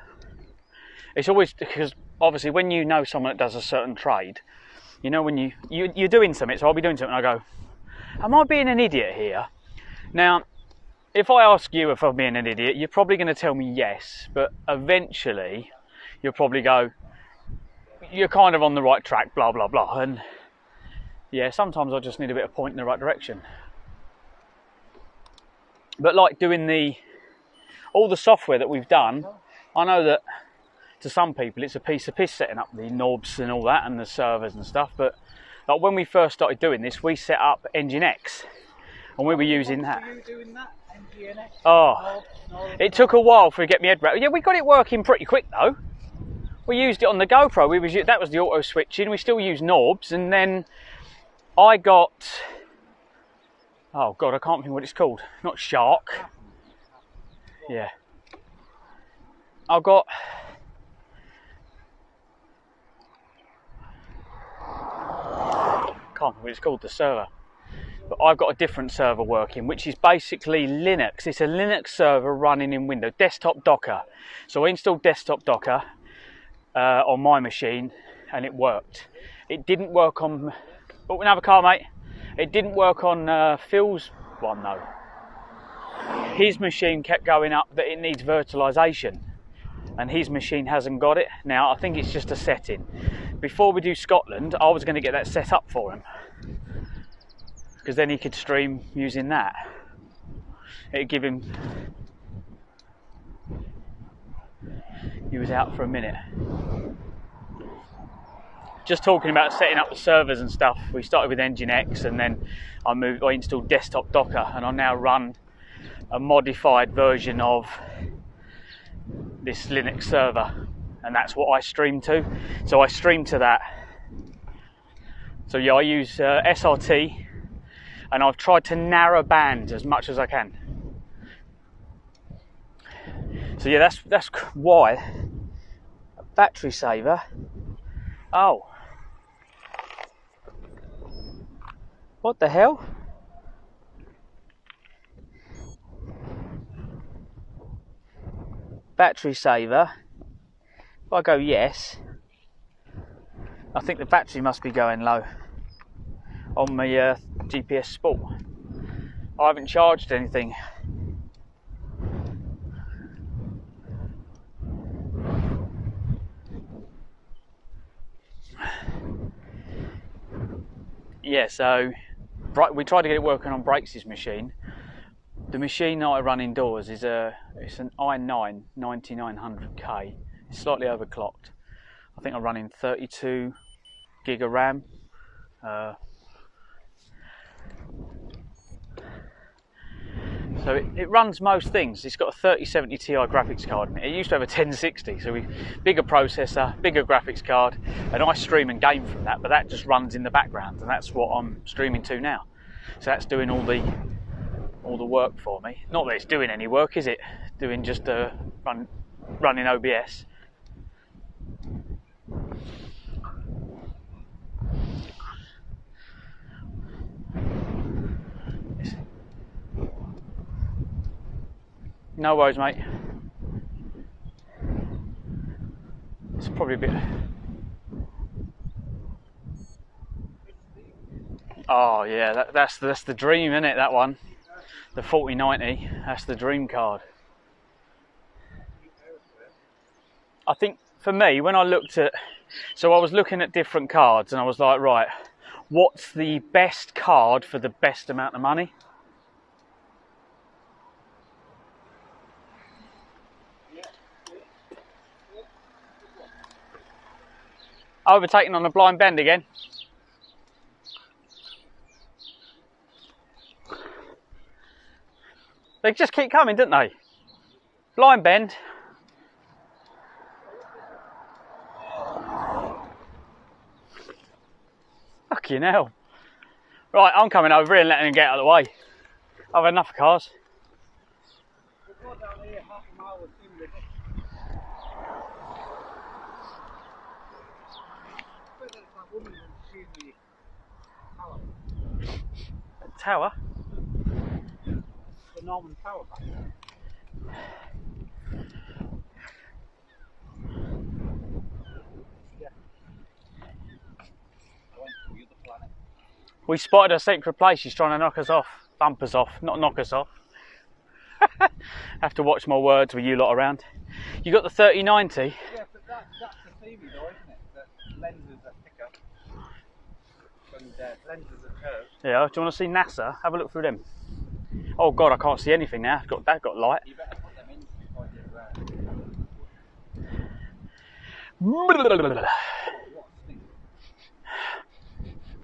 It's always because obviously when you know someone that does a certain trade, you know when you're doing something, so I'll be doing something and I go, am I being an idiot here? Now, if I ask you if I'm being an idiot, you're probably going to tell me yes, but eventually you'll probably go, you're kind of on the right track, blah, blah, blah. And yeah, sometimes I just need a bit of point in the right direction. But like doing all the software that we've done, I know that to some people it's a piece of piss setting up the knobs and all that and the servers and stuff, but like when we first started doing this, we set up Nginx and we were using that. Were you doing that? Nginx? Oh, it took a while for to get me head around. Yeah, we got it working pretty quick though. We used it on the GoPro. That was the auto switching. We still use knobs, and then I got, oh god, I can't think what it's called. Not Shark. Yeah. I got. Can't think what it's called, the server. But I've got a different server working, which is basically Linux. It's a Linux server running in Windows, desktop Docker. So I installed desktop Docker on my machine, and it worked. It didn't work on. Oh, another car, mate. It didn't work on Phil's one though. His machine kept going up that it needs virtualization, and his machine hasn't got it. Now I think it's just a setting. Before we do Scotland, I was going to get that set up for him, because then he could stream using that. It'd give him. was out for a minute. Just talking about setting up the servers and stuff. We started with Nginx, and then I installed Desktop Docker, and I now run a modified version of this Linux server, and that's what I stream to. So I stream to that. So yeah, I use SRT, and I've tried to narrow band as much as I can. So yeah, that's why a battery saver. Oh, what the hell? Battery saver. If I go yes, I think the battery must be going low on my GPS Sport. I haven't charged anything. Yeah, so we tried to get it working on Brakes' machine. The machine that I run indoors is it's an i9 9900K. It's slightly overclocked. I think I'm running 32 gig of RAM. So it runs most things. It's got a 3070 Ti graphics card in it. It used to have a 1060, so bigger processor, bigger graphics card, and I stream and game from that, but that just runs in the background, and that's what I'm streaming to now. So that's doing all the work for me. Not that it's doing any work, is it? Doing just running OBS. No worries, mate. It's probably a bit. Oh yeah, that's the dream, isn't it? That one, the 4090. That's the dream card. I think for me, when I looked at, so I was looking at different cards, and I was like, right, what's the best card for the best amount of money? Overtaking on a blind bend again. They just keep coming, don't they? Blind bend. Fucking hell. Right, I'm coming over here and letting them get out of the way. I've had enough of cars. We'll go down here half a mile with him. Tower? The Norman Tower back there. Yeah. I went to the other planet. We spotted a secret place. She's trying to knock us off. Bump us off, not knock us off. Have to watch my words with you lot around. You got the 3090? Yeah, but that's the theory though, isn't it? That lenses are thicker and lenses are curved. Yeah, do you want to see NASA? Have a look through them. Oh God, I can't see anything now. That got light. You better put them in before you get around.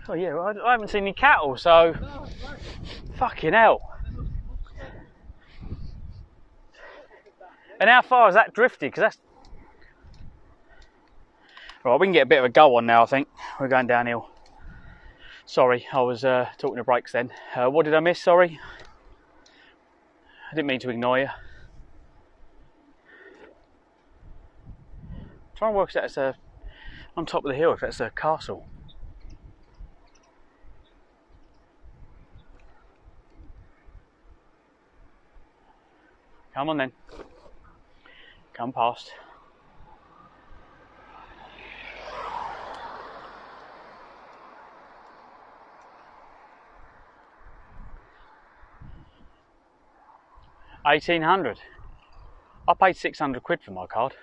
Oh yeah, well, I haven't seen any cattle, so No, it's right. fucking hell. And how far is that drifted? Because that's right. We can get a bit of a go on now. I think we're going downhill. Sorry, I was talking to Brakes then. What did I miss? Sorry, I didn't mean to ignore you. Try and work if that's on top of the hill. If that's a castle. Come on then. Come past. £1,800. I paid 600 quid for my card.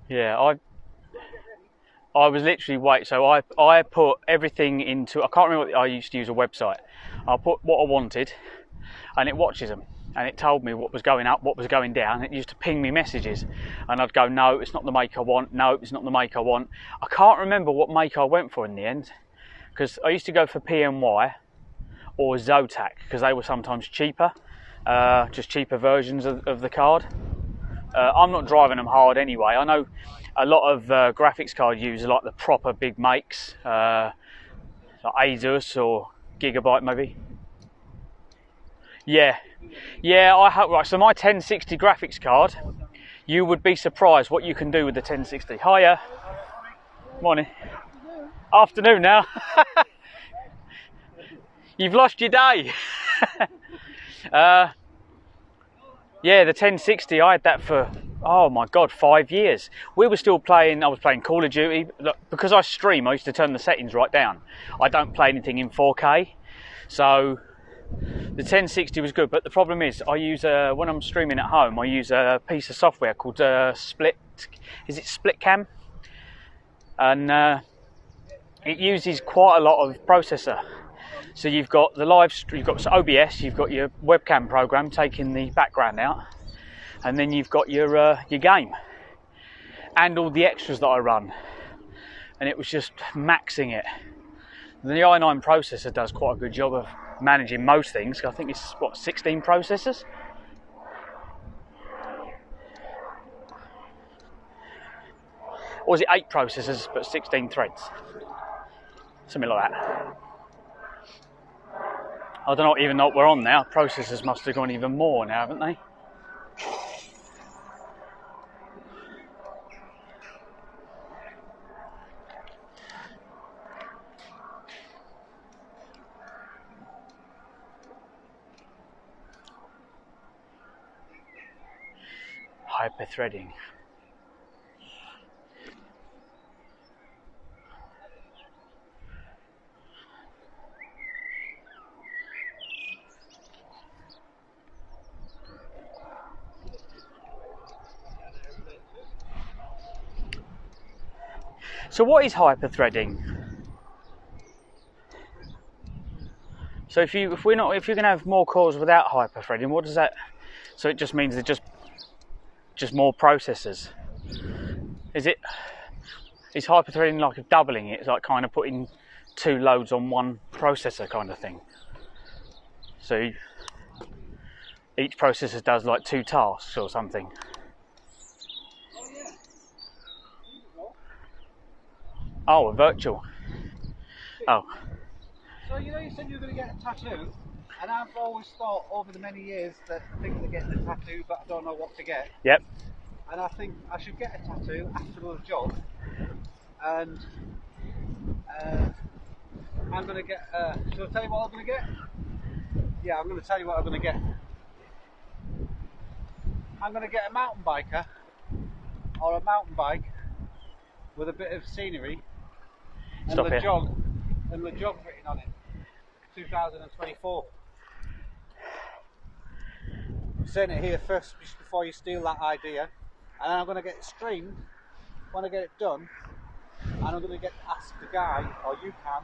Yeah, I was literally so I put everything into, I can't remember what, I used to use a website. I put what I wanted and it watches them. and it told me what was going up, what was going down. It used to ping me messages, and I'd go, no, it's not the make I want. No, it's not the make I want. I can't remember what make I went for in the end, because I used to go for PNY or Zotac, because they were sometimes cheaper, just cheaper versions of the card. I'm not driving them hard anyway. I know a lot of graphics card users like the proper big makes, like Asus or Gigabyte maybe. Yeah, I hope. Right, so my 1060 graphics card, you would be surprised what you can do with the 1060. Hiya. Morning. Afternoon now. You've lost your day. Yeah, the 1060, I had that for, oh my God, 5 years. We were still playing, I was playing Call of Duty. Look, because I stream, I used to turn the settings right down. I don't play anything in 4K. So the 1060 was good, but the problem is I use, when I'm streaming at home, I use a piece of software called Split Cam? And it uses quite a lot of processor. So you've got the you've got OBS, you've got your webcam program taking the background out, and then you've got your game and all the extras that I run, and it was just maxing it. The i9 processor does quite a good job of managing most things. I think it's what, 16 processors. Or is it 8 processors but 16 threads? Something like that. I don't even know what we're on now. Processors must have gone even more now, haven't they? Hyper-threading. So what is hyper-threading? So if you're going to have more cores without hyper-threading, what does that? So it just means they're just more processors. Is hyper-threading like doubling it? It's like kind of putting 2 loads on one processor kind of thing. So each processor does like 2 tasks or something. Oh, a virtual. Oh. So you know, you said you were going to get a tattoo, and I've always thought over the many years that I think of getting a tattoo, but I don't know what to get. Yep. And I think I should get a tattoo after the job, and I'm going to get. Shall I tell you what I'm going to get? Yeah, I'm going to tell you what I'm going to get. I'm going to get a mountain biker, or a mountain bike with a bit of scenery, and Stop the here. jog written on it. 2024. I'm saying it here first, just before you steal that idea, and I'm going to get it streamed when I get it done, and I'm going to ask the guy, or you can,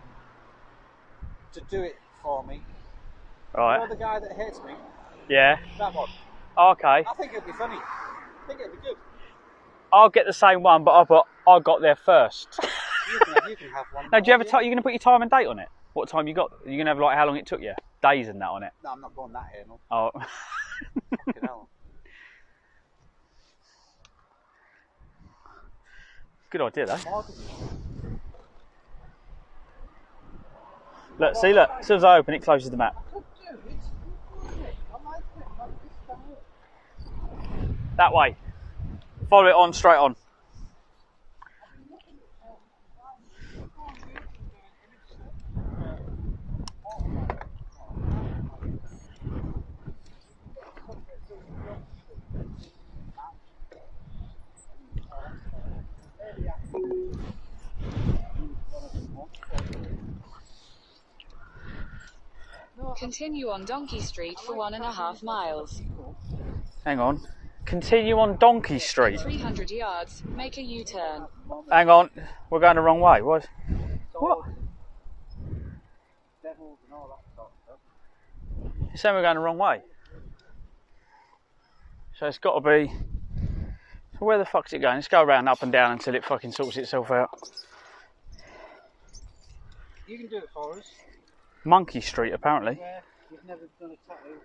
to do it for me. Right. You know the guy that hates me? Yeah. That one. Okay. I think it'd be funny. I think it'd be good. I'll get the same one, but I got there first. You can have one. Now, do you have you're going to put your time and date on it? What time you got? You're going to have like how long it took you? Days and that on it? No, I'm not going that here, no. Oh. Fucking hell. Good idea, though. Look, see, look. As soon as I open it, closes the map. That way. Follow it on, straight on. Continue on Donkey Street for 1.5 miles. Hang on. Continue on Donkey Street. 300 yards, make a U-turn. Hang on. We're going the wrong way. What? Devils and all that sort of stuff. You're saying we're going the wrong way? So it's got to be. So where the fuck's it going? Let's go around up and down until it fucking sorts itself out. You can do it for us. Monkey Street, apparently. Yeah, you've never done a tattoo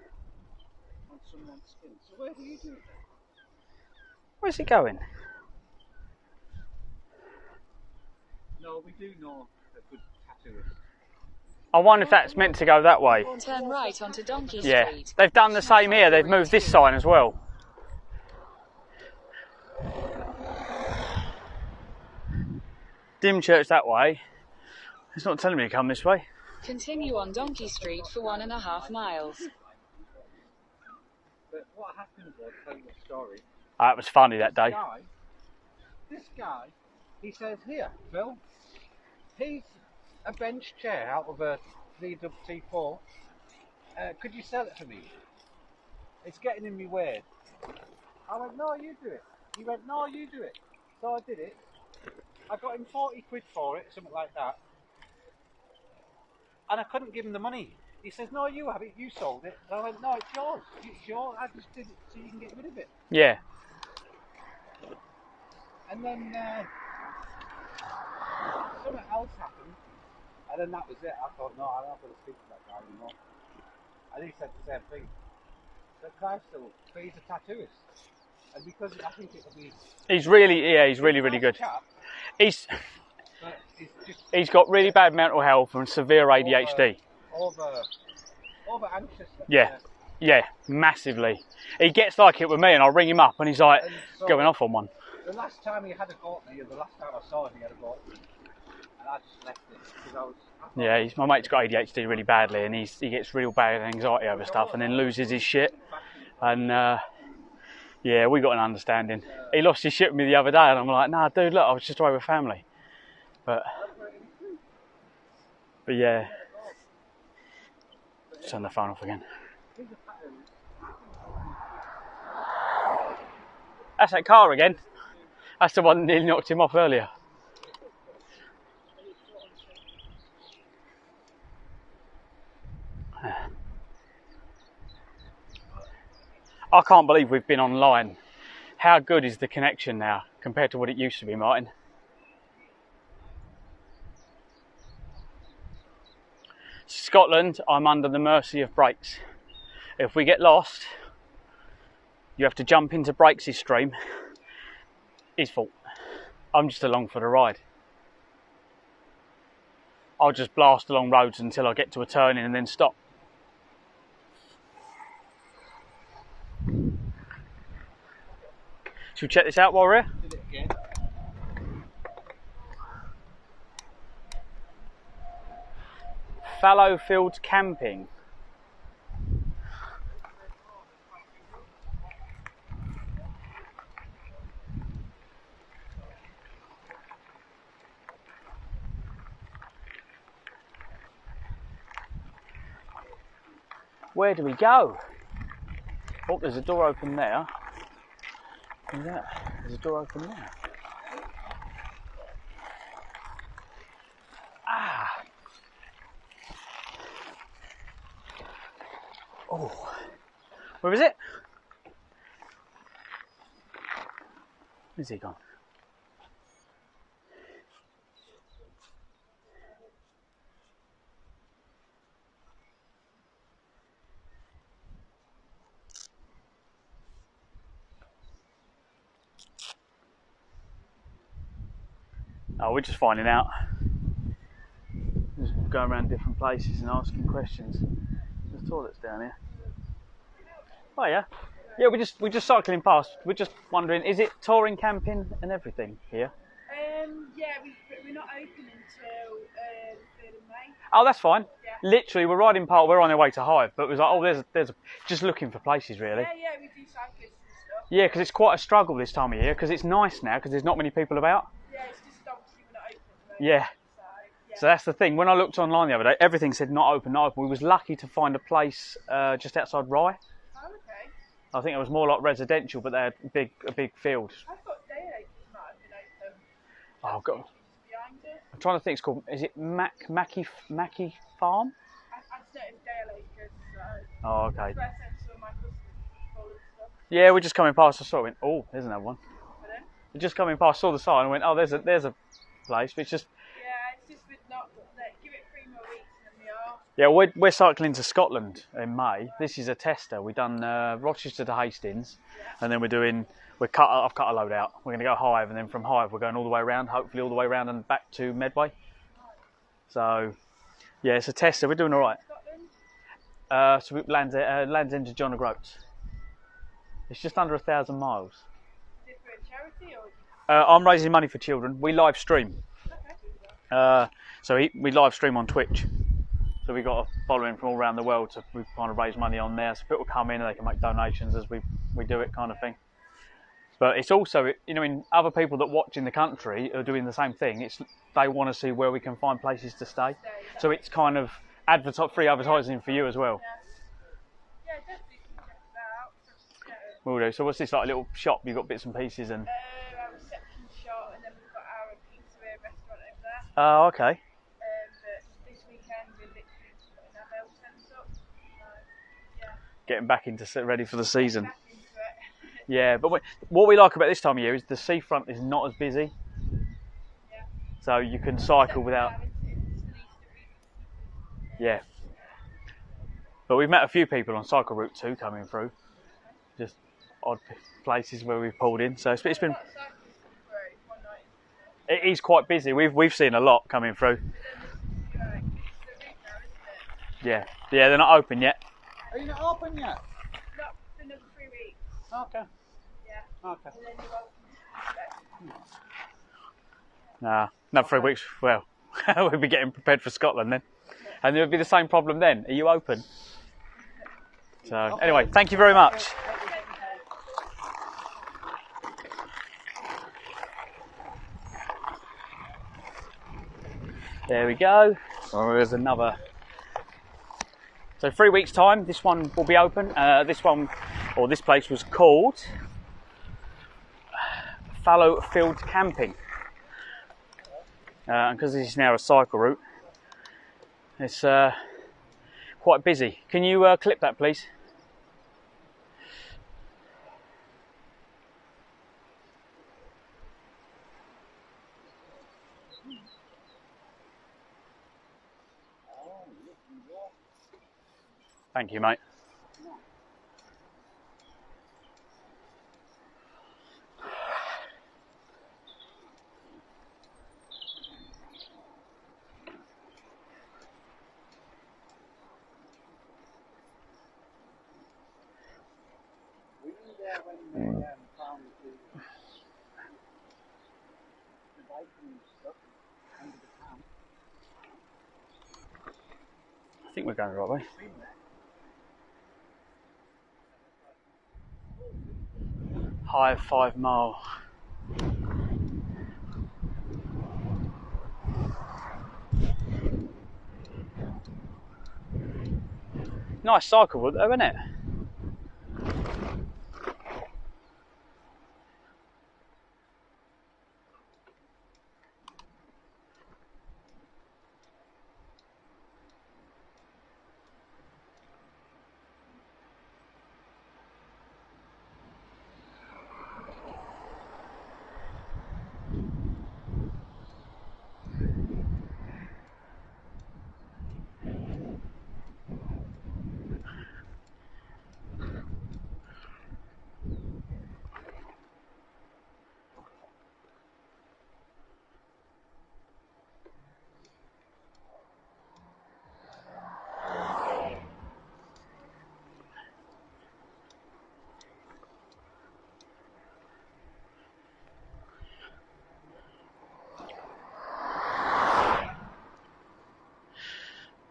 on someone's skin. So where do you do it? Where's it going? No, we do know a good tattooist. I wonder if that's meant to go that way. Turn right onto Donkey Yeah, Street. they've done the same here. They've moved this sign as well. Dymchurch that way. It's not telling me to come this way. Continue on Donkey Street for 1.5 miles. But what happened was, I'll tell you a story. That was funny that day. This guy, he says, here, Phil, here's a bench chair out of a VWT4. Could you sell it for me? It's getting in me way. I went, no, you do it. He went, no, you do it. So I did it. I got him 40 quid for it, something like that. And I couldn't give him the money. He says, no, you have it, you sold it. And I went, no, it's yours. It's yours. I just did it so you can get rid of it. Yeah. And then something else happened. And then that was it. I thought, no, I'm not going to speak to that guy anymore. And he said the same thing. But Christ, but he's a tattooist. And because I think it'll be... He's really, really good. Chap, He's just he's got really bad mental health and severe ADHD. Over anxious. Yeah, massively. He gets like it with me, and I'll ring him up, and he's like going off on one. The last time he had a go at me, or the last time I saw him, he had a go at me, and I just left it because Yeah, my mate's got ADHD really badly, and he gets real bad anxiety over stuff, and then loses his shit. And yeah, we got an understanding. He lost his shit with me the other day, and I'm like, nah, dude, look, I was just away with family. But yeah, turn the phone off again. That's that car again. That's the one that nearly knocked him off earlier. I can't believe we've been online. How good is the connection now compared to what it used to be, Martin? Scotland, I'm under the mercy of brakes. If we get lost, you have to jump into Brakes' stream. His fault. I'm just along for the ride. I'll just blast along roads until I get to a turning and then stop. Should we check this out while we're here? did it again. Fallowfields Camping. Where do we go? Oh, there's a door open there. Look at that. There's a door open there. Ah. Oh. Where is it? Where's he gone? Oh, we're just finding out. Just going around different places and asking questions. There's toilets down here. Oh yeah. Yeah, we're just cycling past. We're just wondering, is it touring, camping and everything here? Yeah, we're not open until 3rd of May. Oh, that's fine. Yeah. Literally, we're riding past. We're on our way to Hive, but it was like, oh, there's just looking for places really. Yeah, we do cyclists and stuff. Yeah, because it's quite a struggle this time of year. Because it's nice now, because there's not many people about. Yeah, it's just obviously we're not open at the moment. Yeah. So that's the thing. When I looked online the other day, everything said not open, not open. We was lucky to find a place just outside Rye. Oh, okay. I think it was more like residential, but they had a big field. I thought day acres might have been open. Oh God. Behind it. I'm trying to think. It's called. Is it Mackie Farm? I don't know if Dale Acres, so. Oh, okay. That's where I sent some of my customers full and stuff. Yeah, we're just coming past. I saw it. Oh, there's another one. Pardon? We're just coming past. Saw the sign and went, oh, there's a place. But it's just Yeah, it's just with not like, give it 3 more weeks and then we are. yeah. We're cycling to Scotland in May. This is a tester. We've done Rochester to Hastings, and then we're doing. I've cut a load out. We're going to go Hive, and then from Hive we're going all the way around. Hopefully all the way around and back to Medway. So yeah, it's a tester. We're doing all right. Scotland? So we Land's End to John O'Groats. It's just under 1,000 miles. Is it for a charity or? I'm raising money for children. We live stream. Okay. So we live stream on Twitch. So we've got a following from all around the world. So we kind of raise money on there. So people come in and they can make donations as we do it, kind of thing. But it's also, you know, in other people that watch in the country are doing the same thing. They want to see where we can find places to stay. So it's kind of free advertising for you as well. Yeah, definitely can check that out. Yeah. Will do. So what's this, like a little shop? You've got bits and pieces and. Our reception shop, and then we've got our pizzeria restaurant over there. Oh, okay. But this weekend we're literally putting our bell tents up. Yeah. Getting back into ready for the season. Back into it. Yeah, but what we like about this time of year is the seafront is not as busy. Yeah. So you can cycle without. Yeah. But we've met a few people on Cycle Route 2 coming through. Just odd places where we've pulled in. So it's been. It is quite busy. We've seen a lot coming through. Yeah. Yeah, they're not open yet. Are you not open yet? Not for another 3 weeks. Okay. Yeah. Okay. And then you're open. Nah, not 3 weeks. Well, we'll be getting prepared for Scotland then. And there would be the same problem then. Are you open? So, anyway, thank you very much. There we go. Oh, there's another. So 3 weeks time, this one will be open. This place was called Fallow Field Camping. And because this is now a cycle route, it's quite busy. Can you clip that, please? Thank you, mate. Were you there when we found the bike and stuff under the camp? I think we're going the right way. High 5 mile. Nice cycle route though, isn't it?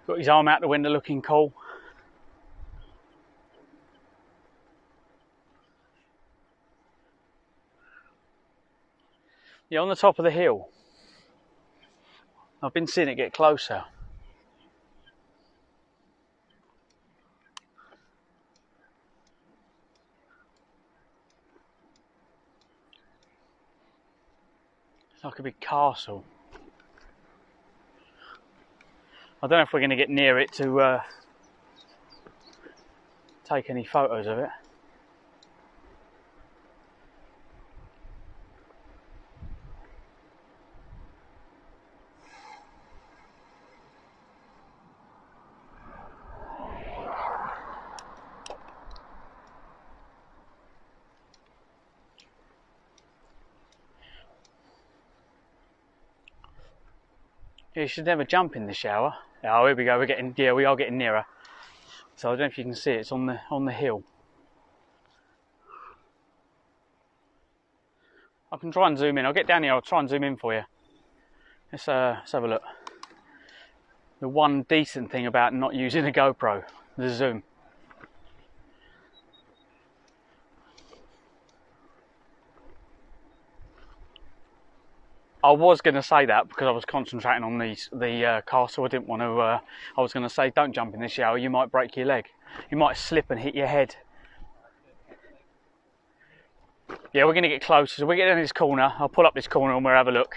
Got his arm out the window looking cool. Yeah, on the top of the hill. I've been seeing it get closer. It's like a big castle. I don't know if we're going to get near it to take any photos of it. You should never jump in the shower. Oh, here we go. We are getting nearer. So I don't know if you can see it. It's on the hill. I can try and zoom in. I'll get down here. I'll try and zoom in for you. Let's have a look. The one decent thing about not using a GoPro, the zoom. I was going to say that because I was concentrating on the castle. I didn't want to. I was going to say, don't jump in the shower. You might break your leg. You might slip and hit your head. Yeah, we're going to get close. So we get down this corner. I'll pull up this corner and we'll have a look.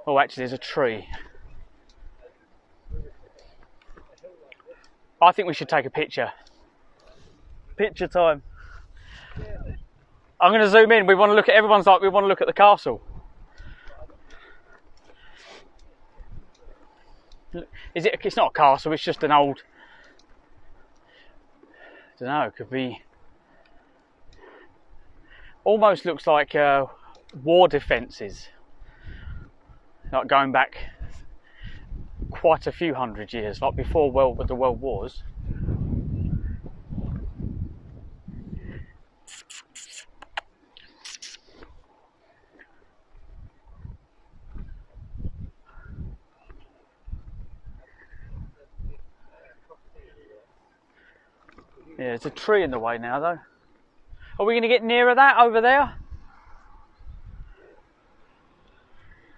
Oh, actually, there's a tree. I think we should take a picture. Picture time. I'm going to zoom in. We want to look at. Everyone's like, we want to look at the castle. Is it? It's not a castle. It's just an old. I don't know. It could be. Almost looks like war defences. Like going back quite a few hundred years, like before the World Wars. Yeah, there's a tree in the way now, though. Are we going to get nearer that over there?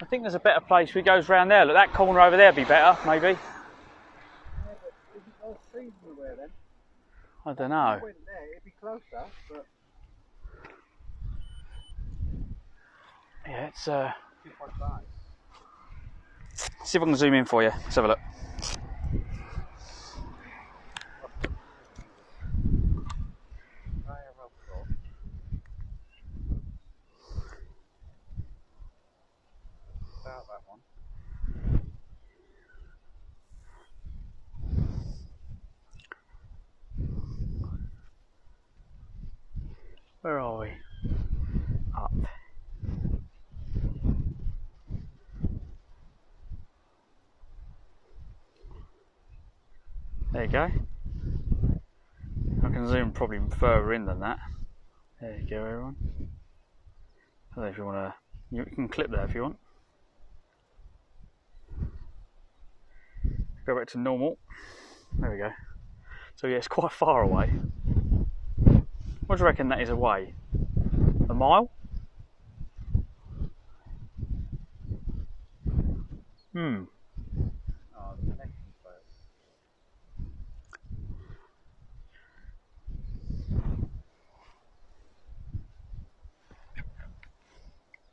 I think there's a better place. We goes round there. Look, that corner over there would be better, maybe. Yeah, but isn't those trees in the way then? I don't know. If we went there, it'd be closer, but... Yeah, it's 2.5. see if I can zoom in for you. Let's have a look. About that one. Where are we? Up. There you go. I can zoom probably further in than that. There you go, everyone. I don't know if you want to. You can clip there if you want. Go back to normal. There we go. So yeah, it's quite far away. What do you reckon that is away? A mile? Oh, the connection failed.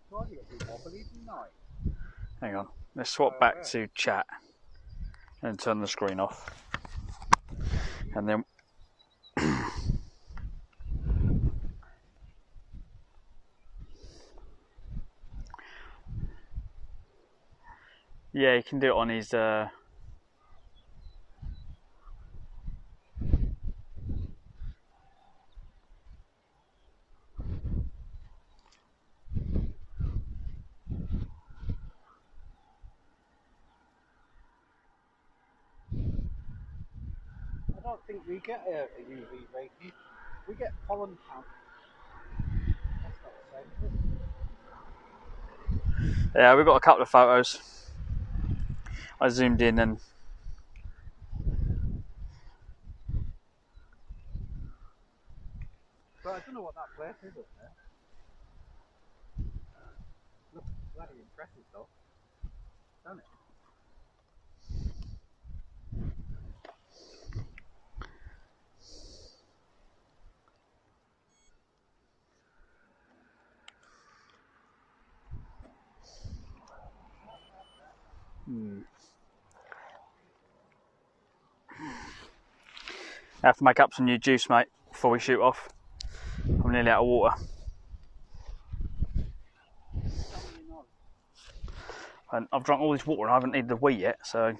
Why do you get wobbly tonight? Hang on. Let's swap back to chat and turn the screen off. And then yeah, you can do it on his I don't think we get a UV rating. We get pollen count. That's not the same, is it? yeah, we've got a couple of photos. I zoomed in and But I don't know what that place is up there. Looks bloody impressive though. Don't it? I have to make up some new juice, mate, before we shoot off. I'm nearly out of water. And I've drunk all this water and I haven't needed the wee yet, so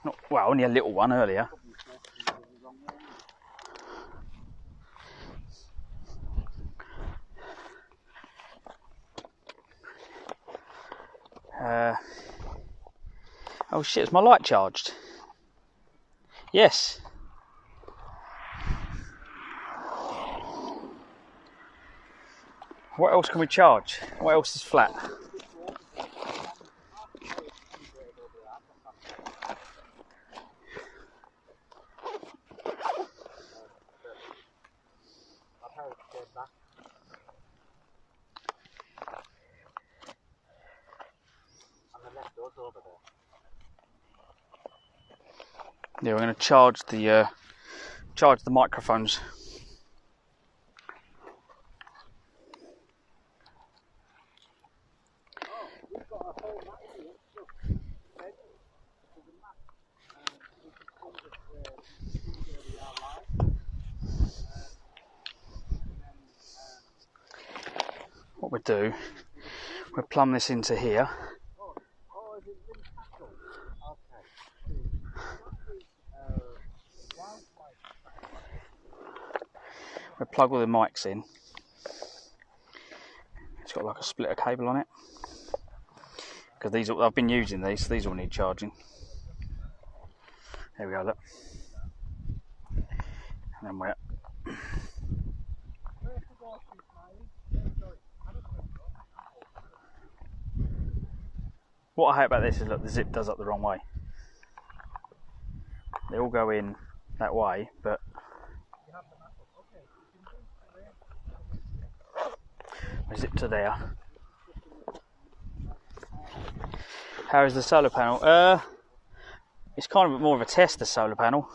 not well, only a little one earlier. Oh shit, is my light charged? Yes. What else can we charge? What else is flat? Yeah, we're going to charge the microphones. What we'll do, we'll plumb this into here. We'll plug all the mics in. It's got like a splitter cable on it. Because these, I've been using these all need charging. There we go, look. And then we're... What I hate about this is, look, the zip does up the wrong way. They all go in that way, but we zip to there. How is the solar panel? It's kind of more of a test, the solar panel.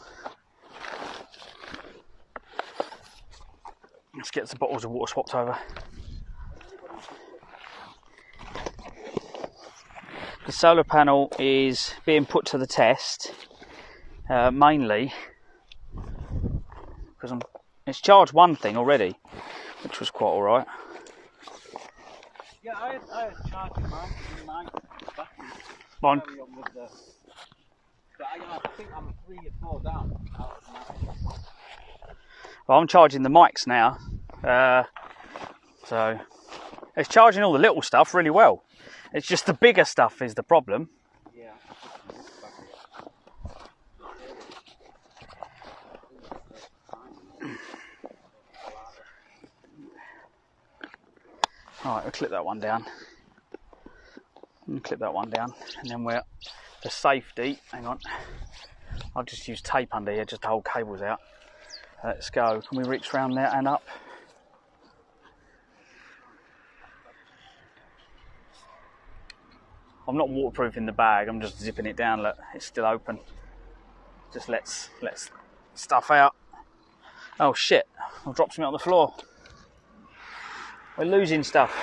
Let's get some bottles of water swapped over. The solar panel is being put to the test, mainly because it's charged one thing already, which was quite alright. Yeah, I had charging mine battery. Mine. Carry on with the, but I think I'm 3 or 4 down out of mine. Well, I'm charging the mics now, so it's charging all the little stuff really well. It's just the bigger stuff is the problem. Yeah. Alright, we'll clip that one down. And clip that one down, and then we're for safety. Hang on, I'll just use tape under here just to hold cables out. Let's go. Can we reach round there and up? I'm not waterproofing the bag. I'm just zipping it down. Look, it's still open. Just lets stuff out. Oh shit! I've dropped something on the floor. We're losing stuff.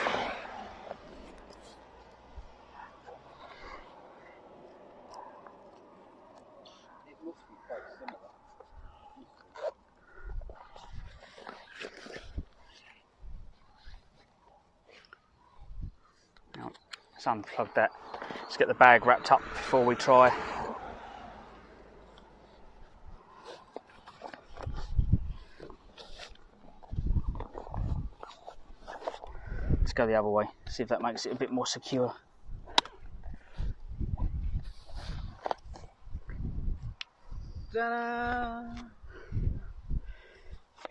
It must be quite similar. Let's unplug that. Let's get the bag wrapped up before we try. Let's go the other way, see if that makes it a bit more secure. Ta-da!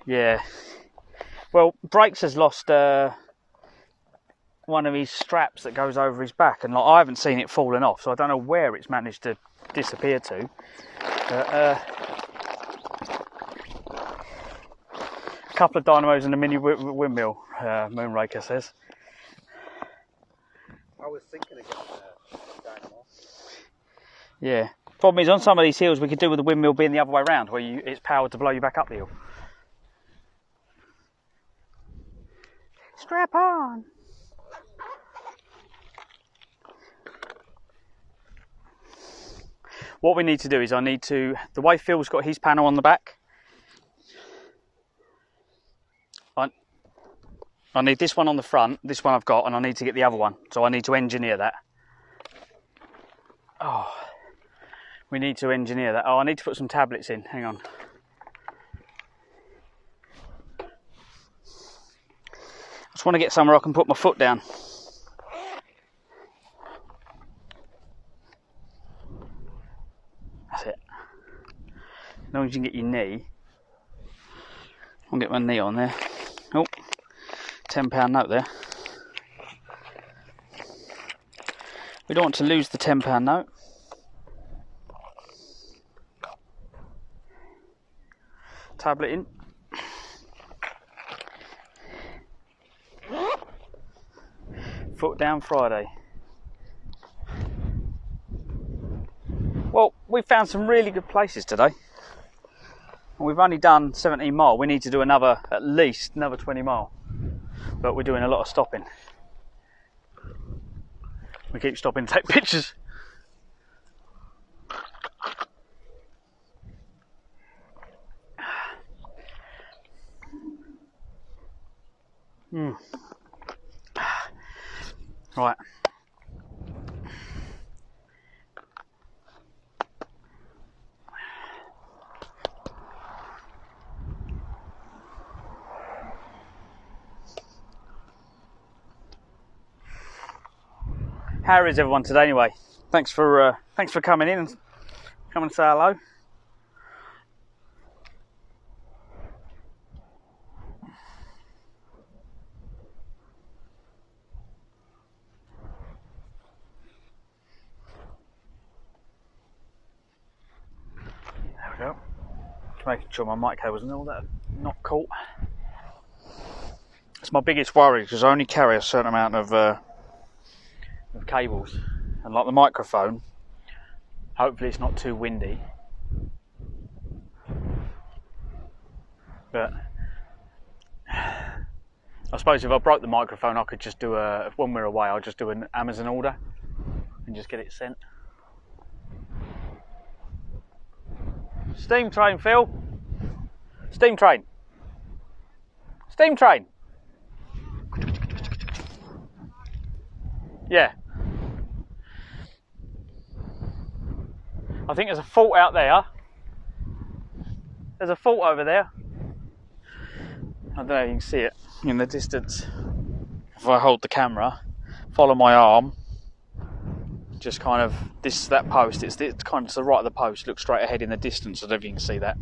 Yeah. Well, Brakes has lost one of his straps that goes over his back, and like, I haven't seen it falling off, so I don't know where it's managed to disappear to. But, a couple of dynamos and a mini windmill, Moonraker says. I was thinking of getting a dynamo. Yeah. Problem is, on some of these hills, we could do with the windmill being the other way around, where it's powered to blow you back up the hill. Strap on. What we need to do is the way Phil's got his panel on the back, I need this one on the front, this one I've got, and I need to get the other one. So I need to engineer that. Oh, we need to engineer that. Oh, I need to put some tablets in, hang on. I just want to get somewhere I can put my foot down. as you can get your knee. I'll get my knee on there. Oh, £10 note there. We don't want to lose the £10 note. Tablet in. Foot down Friday. Well, we found some really good places today. And we've only done 17 mile. We need to do at least another 20 mile. But we're doing a lot of stopping. We keep stopping to take pictures. Right. How is everyone today anyway? Thanks for coming in and coming to say hello. There we go. Just making sure my mic cables and all that are not caught. It's my biggest worry because I only carry a certain amount of cables, and like the microphone, hopefully it's not too windy, but I suppose if I broke the microphone I could just do when we're away I'll just do an Amazon order and just get it sent. Steam train, Phil. Steam train. Steam train. Yeah. I think there's a fault out there. There's a fault over there. I don't know if you can see it in the distance. If I hold the camera, follow my arm, just kind of that post. It's kind of to the right of the post. Look straight ahead in the distance. I don't know if you can see that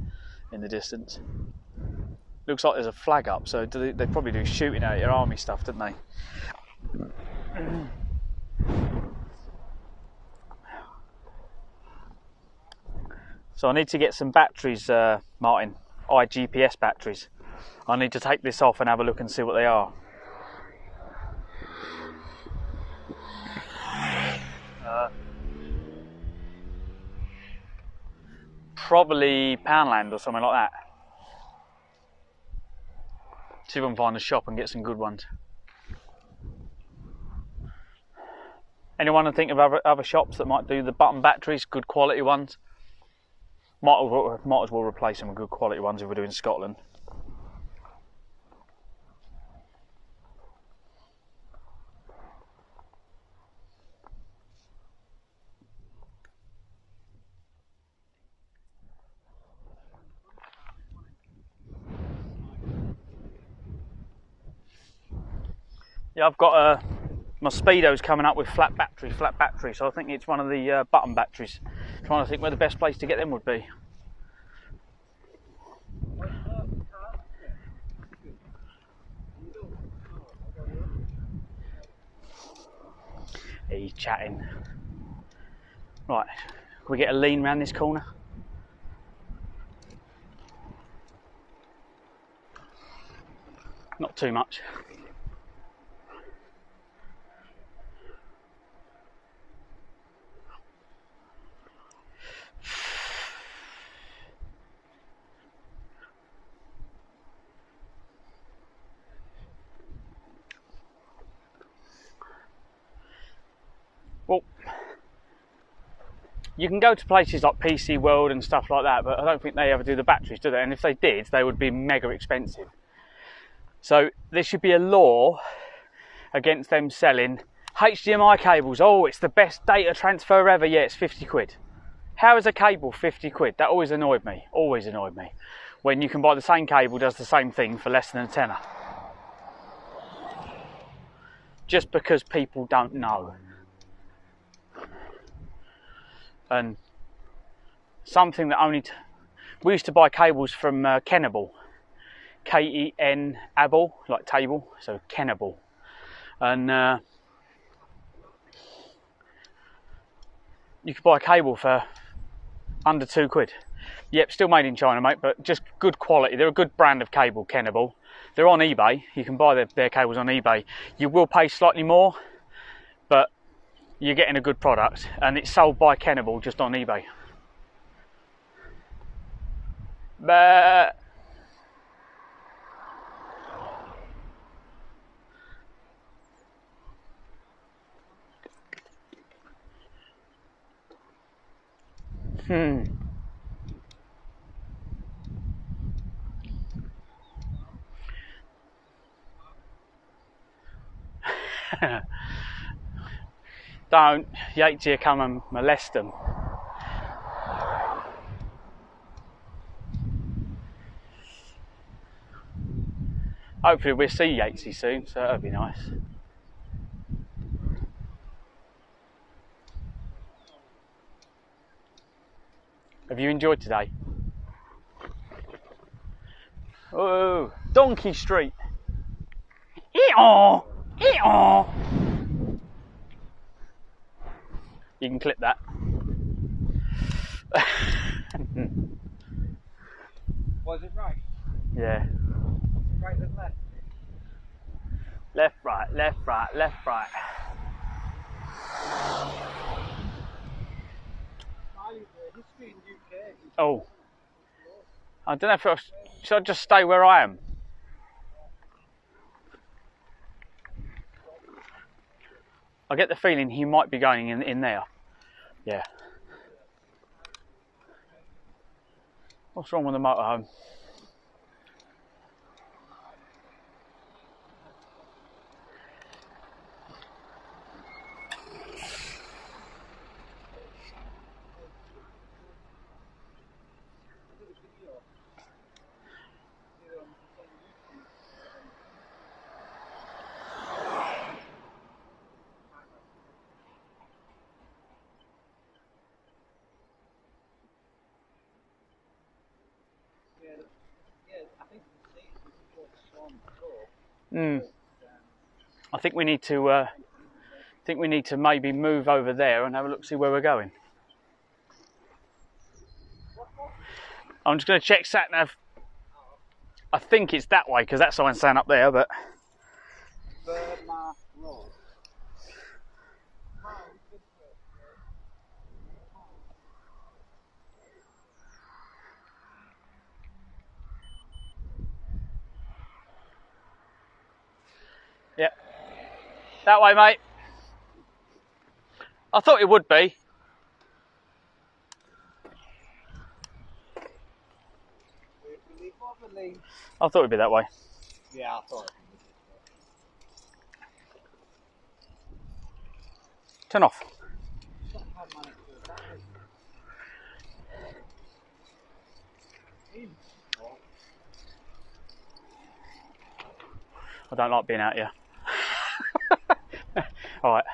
in the distance. Looks like there's a flag up. So they probably do shooting at your army stuff, don't they? So I need to get some batteries, Martin, iGPS batteries. I need to take this off and have a look and see what they are. Probably Poundland or something like that. See if I can find a shop and get some good ones. Anyone think of other shops that might do the button batteries, good quality ones? Might as well replace them with good quality ones if we're doing Scotland. Yeah, I've got my Speedo's coming up with flat battery, so I think it's one of the button batteries. Trying to think where the best place to get them would be. He's chatting. Right, can we get a lean round this corner? Not too much. Well, you can go to places like PC World and stuff like that, but I don't think they ever do the batteries, do they? And if they did, they would be mega expensive. So there should be a law against them selling HDMI cables. Oh, it's the best data transfer ever. Yeah, it's 50 quid. How is a cable 50 quid? That always annoyed me. Always annoyed me. When you can buy the same cable, does the same thing for less than a tenner. Just because people don't know. And something that only We used to buy cables from Kenable, K-E-N-able, like table, so Kenable, and you could buy a cable for under £2. Yep, still made in China, mate, but just good quality. They're a good brand of cable, Kenable. They're on eBay. You can buy their cables on eBay. You will pay slightly more, but you're getting a good product, and it's sold by Kenable just on eBay. But don't Yatesy come and molest them. Hopefully we'll see Yatesy soon, so that'll be nice. Have you enjoyed today? Oh, Donkey Street. Eeyaw! Eeyaw! You can clip that. Was it right? Yeah. Right and left? Left, right, left, right, left, right. History in UK. Oh. I don't know if should I just stay where I am? I get the feeling he might be going in there. Yeah. What's wrong with the motorhome? I think we need to maybe move over there and have a look, see where we're going. I'm just going to check sat nav. I think it's that way because that's someone standing up there, but Burma Road. yeah, that way, mate. I thought it would be. I thought it'd be that way. Yeah, I thought it Turn off. I don't like being out here. Alright.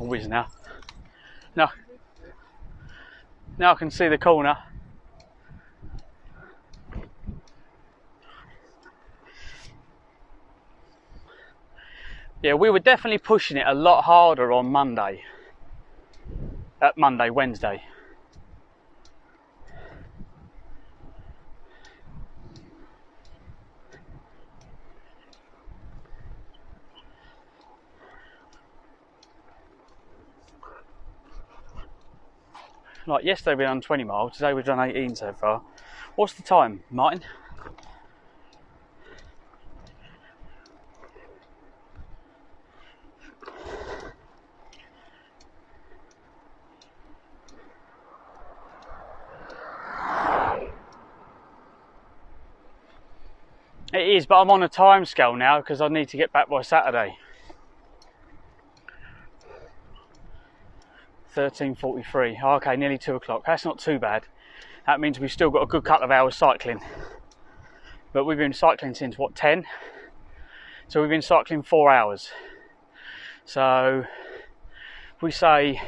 I'm whiz now. No. Now I can see the corner. Yeah, we were definitely pushing it a lot harder on Monday. Wednesday. Like yesterday we done 20 miles, today we've done 18 so far. What's the time, Martin? It is, but I'm on a time scale now because I need to get back by Saturday. 13:43. Oh, okay, nearly 2 o'clock. That's not too bad. That means we've still got a good couple of hours cycling. But we've been cycling since what, 10? So we've been cycling 4 hours. So if we say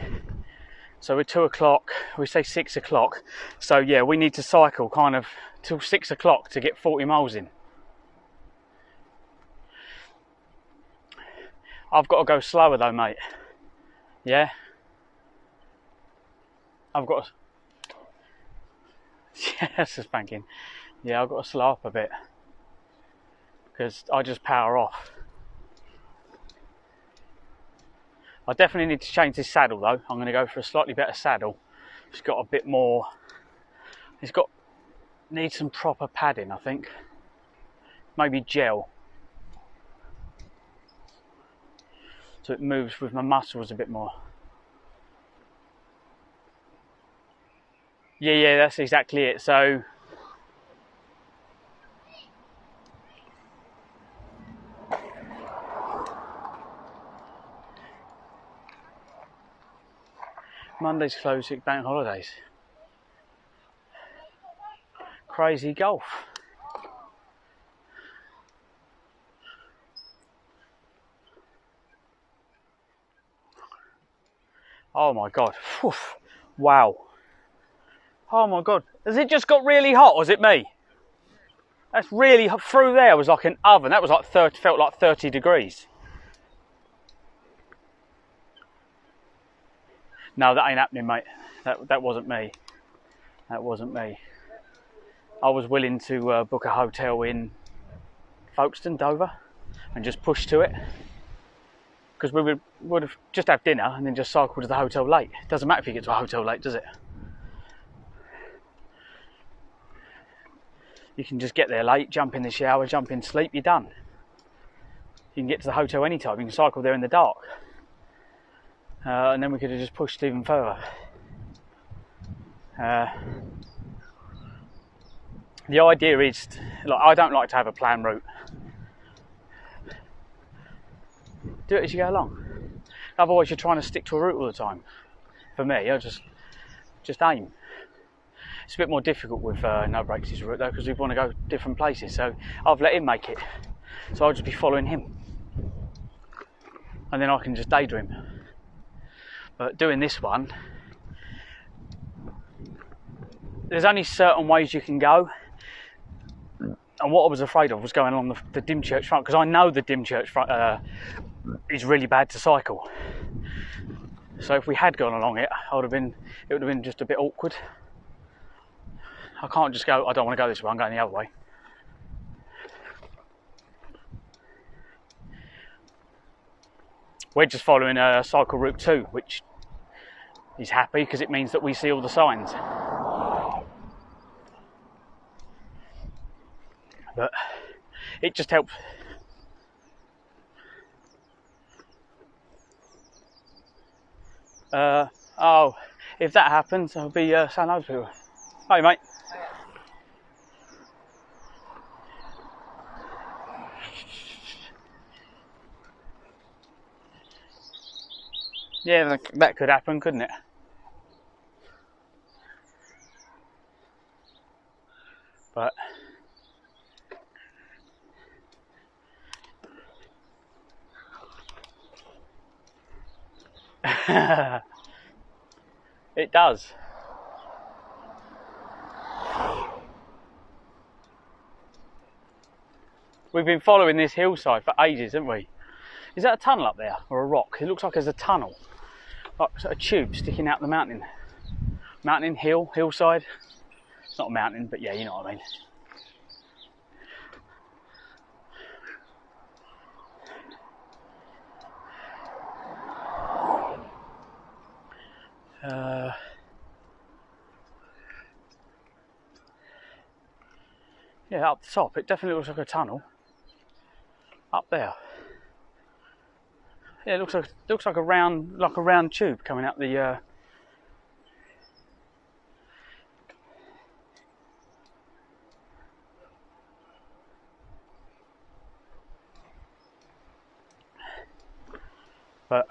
So we're 2 o'clock, we say 6 o'clock. So yeah, we need to cycle kind of till 6 o'clock to get 40 miles in. I've got to go slower though, mate. Yeah? I've got to... Yeah, that's just banking. Yeah, I've got to slow up a bit. Because I just power off. I definitely need to change this saddle though. I'm going to go for a slightly better saddle. It's got a bit more... Needs some proper padding, I think. Maybe gel. So it moves with my muscles a bit more. Yeah, that's exactly it. So Monday's closed, 6 bank holidays. Crazy golf. Oh my god. Whew. Wow. Oh my god. Has it just got really hot, or is it me? That's really hot. Through there was like an oven. That was like 30, felt like 30 degrees. No, that ain't happening, mate. That wasn't me. That wasn't me. I was willing to book a hotel in Folkestone, Dover, and just push to it. Because we would have just have dinner and then just cycle to the hotel late. It doesn't matter if you get to a hotel late, does it? You can just get there late, jump in the shower, jump in sleep, you're done. You can get to the hotel anytime, you can cycle there in the dark. And then we could have just pushed even further. The idea is, like, I don't like to have a planned route. Do it as you go along. Otherwise you're trying to stick to a route all the time. For me, I just aim. It's a bit more difficult with no brakes' route though, because we want to go different places. So I've let him make it. So I'll just be following him. And then I can just daydream. But doing this one, there's only certain ways you can go. And what I was afraid of was going along the Dymchurch front, because I know the Dymchurch front is really bad to cycle. So if we had gone along it, it would have been just a bit awkward. I can't just go, I don't want to go this way, I'm going the other way. We're just following cycle route 2, which is happy because it means that we see all the signs. But it just helps. Oh, if that happens, I'll be saying hello to people. Hey, mate. Yeah, that could happen, couldn't it? But it does. We've been following this hillside for ages, haven't we? Is that a tunnel up there or a rock? It looks like there's a tunnel, like a tube sticking out the mountain. Mountain, hillside. It's not a mountain, but yeah, you know what I mean. Yeah, up the top, it definitely looks like a tunnel. Up there. Yeah, it looks like a round tube coming out the. But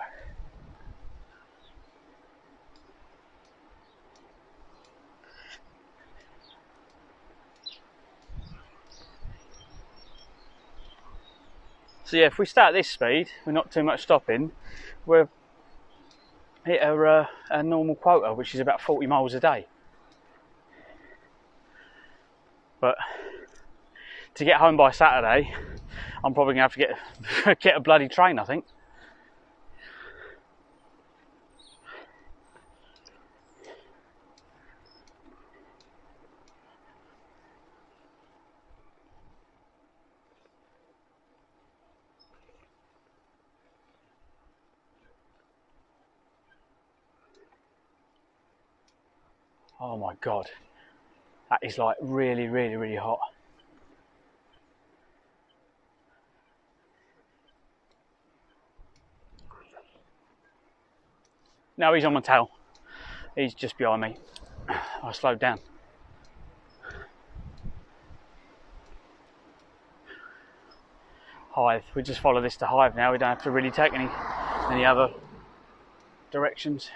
so yeah, if we start at this speed, we're not too much stopping. We're a normal quota, which is about 40 miles a day. But to get home by Saturday, I'm probably going to have to get a bloody train, I think. Oh my God, that is like really, really, really hot. No, he's on my tail. He's just behind me. I slowed down. Hive. We just follow this to Hive now. We don't have to really take any other directions.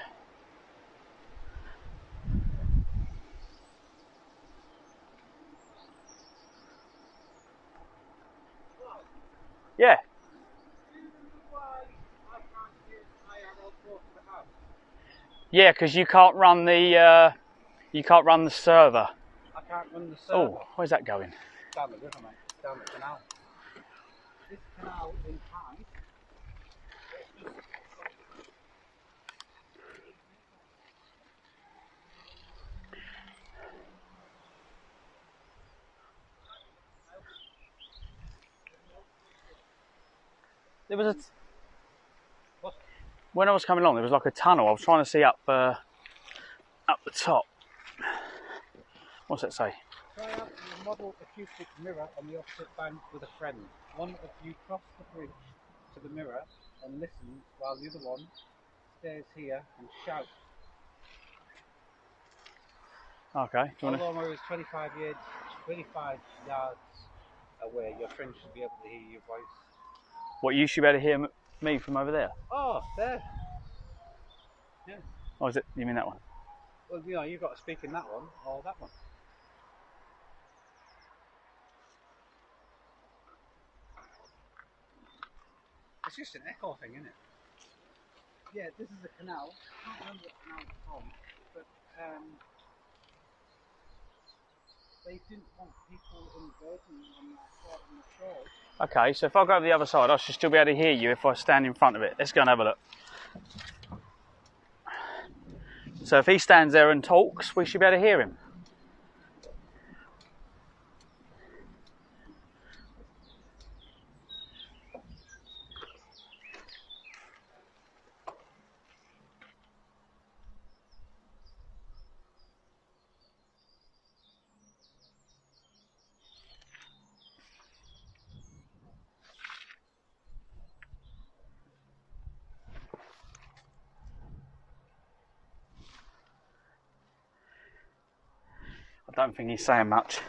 Yeah. Yeah, because you can't run the server. I can't run the server. Oh, where's that going? Down the river, mate. Down the canal. This canal in Hyde. There was when I was coming along, there was like a tunnel. I was trying to see up the top. What's that say? Try out the model acoustic mirror on the opposite bank with a friend. One of you cross the bridge to the mirror and listens while the other one stays here and shouts. Okay. Although is 25 yards away, your friend should be able to hear your voice. What, you should be able to hear me from over there? Oh, there. Yeah. Oh, is it? You mean that one? Well, you know, you've got to speak in that one or that one. It's just an echo thing, isn't it? Yeah, this is a canal. I can't remember what canal it's from, but they didn't want people invading on the shores. Okay, so if I go over the other side, I should still be able to hear you if I stand in front of it. Let's go and have a look. So if he stands there and talks, we should be able to hear him. I don't think he's saying much.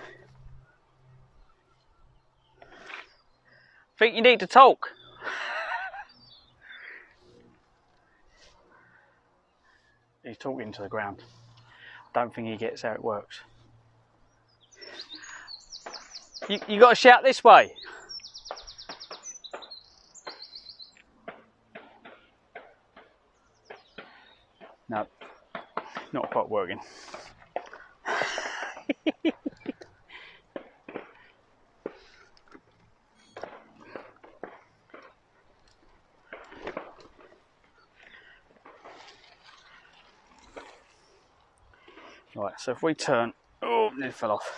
Think you need to talk? He's talking to the ground. Don't think he gets how it works. You got to shout this way. No, not quite working. Right, so if we turn, oh, it fell off.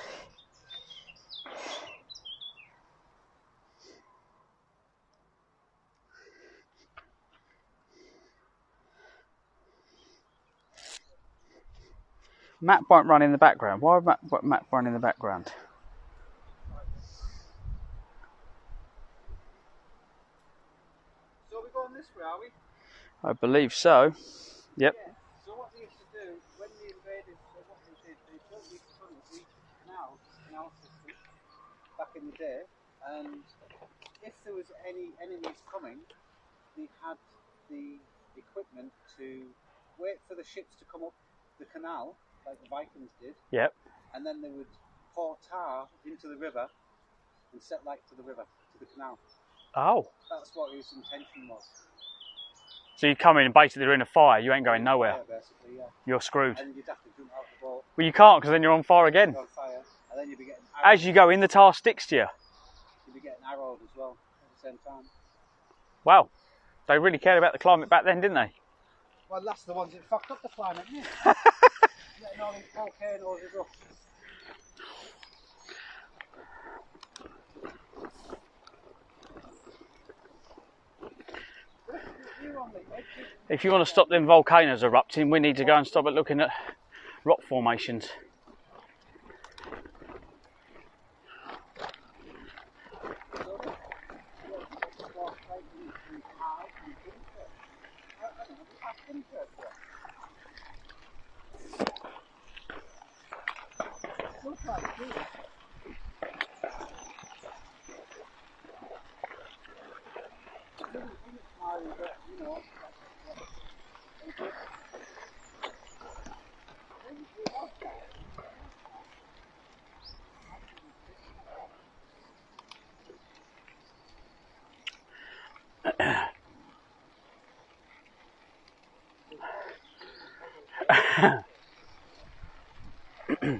Matt won't run in the background. Why would Matt run in the background? So we're going this way, are we? I believe so. Yep. Yeah. So what they used to do when the invaders, what they did, they built these tunnels, these canal systems back in the day, and if there was any enemies coming, they had the equipment to wait for the ships to come up the canal, like the Vikings did. Yep. And then they would pour tar into the river and set light to the river, to the canal. Oh. That's what his intention was. So you come in and basically they're in a fire, you ain't going nowhere. Yeah, basically, yeah. You're screwed. And you'd have to jump out the boat, Well, you can't because then you're on fire again. on fire, and then you'd be getting As you go in, the tar sticks to you. you'd be getting arrowed as well at the same time. Wow. They really cared about the climate back then, didn't they? Well, that's the ones that fucked up the climate, isn't it? Letting all these volcanoes erupt. If you want to stop them volcanoes erupting, we need to go and stop at looking at rock formations.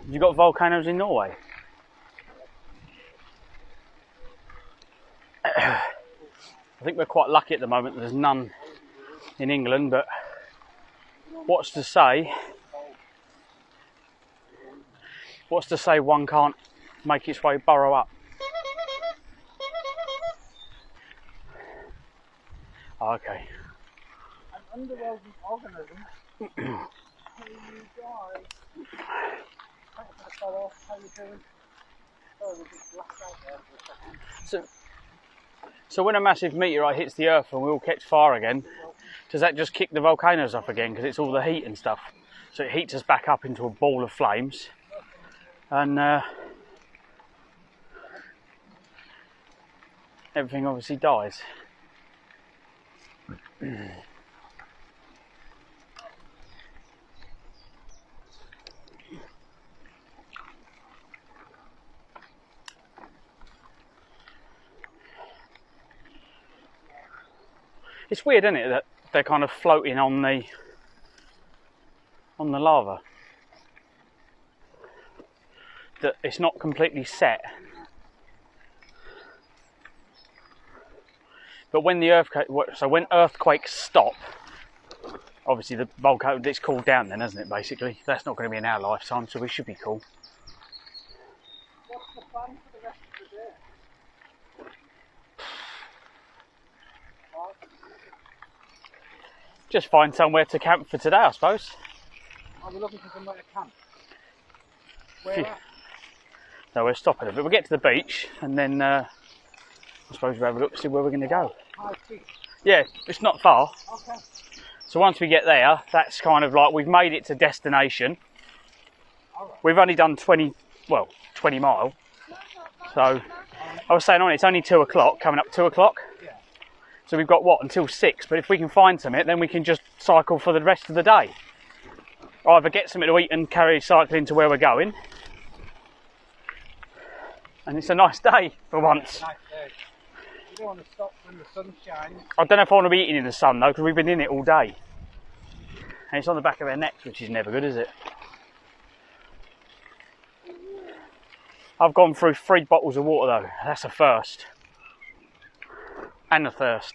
You got volcanoes in Norway? I think we're quite lucky at the moment. There's none in England, but what's to say one can't make its way burrow up? Oh, okay. An underworld organism. How you die? Thanks for the follow. How you doing? Sorry, we just blacked out there for a second. So when a massive meteorite hits the Earth and we all catch fire again, does that just kick the volcanoes off again? Because it's all the heat and stuff. So it heats us back up into a ball of flames. And everything obviously dies. It's weird, isn't it, that they're kind of floating on the lava. That it's not completely set. But when when earthquakes stop, obviously the volcano, it's cooled down then, hasn't it, basically? That's not going to be in our lifetime, so we should be cool. What's the plan for the rest of the day? Just find somewhere to camp for today, I suppose. Are we looking for somewhere to camp? Where at? No, we're stopping a bit. We'll get to the beach and then I suppose we'll have a look to see where we're going to go. High Peak. Yeah, it's not far. Okay. So once we get there, that's kind of like we've made it to destination. We've only done 20 mile. So I was saying it's only 2 o'clock, coming up 2 o'clock. Yeah. So we've got until 6, but if we can find something, then we can just cycle for the rest of the day. Either get something to eat and carry cycling to where we're going. And it's a nice day for once. Nice day. You don't want to stop when the sun shines. I don't know if I want to be eating in the sun though, because we've been in it all day. And it's on the back of our necks, which is never good, is it? I've gone through 3 bottles of water though. That's a first. And a thirst.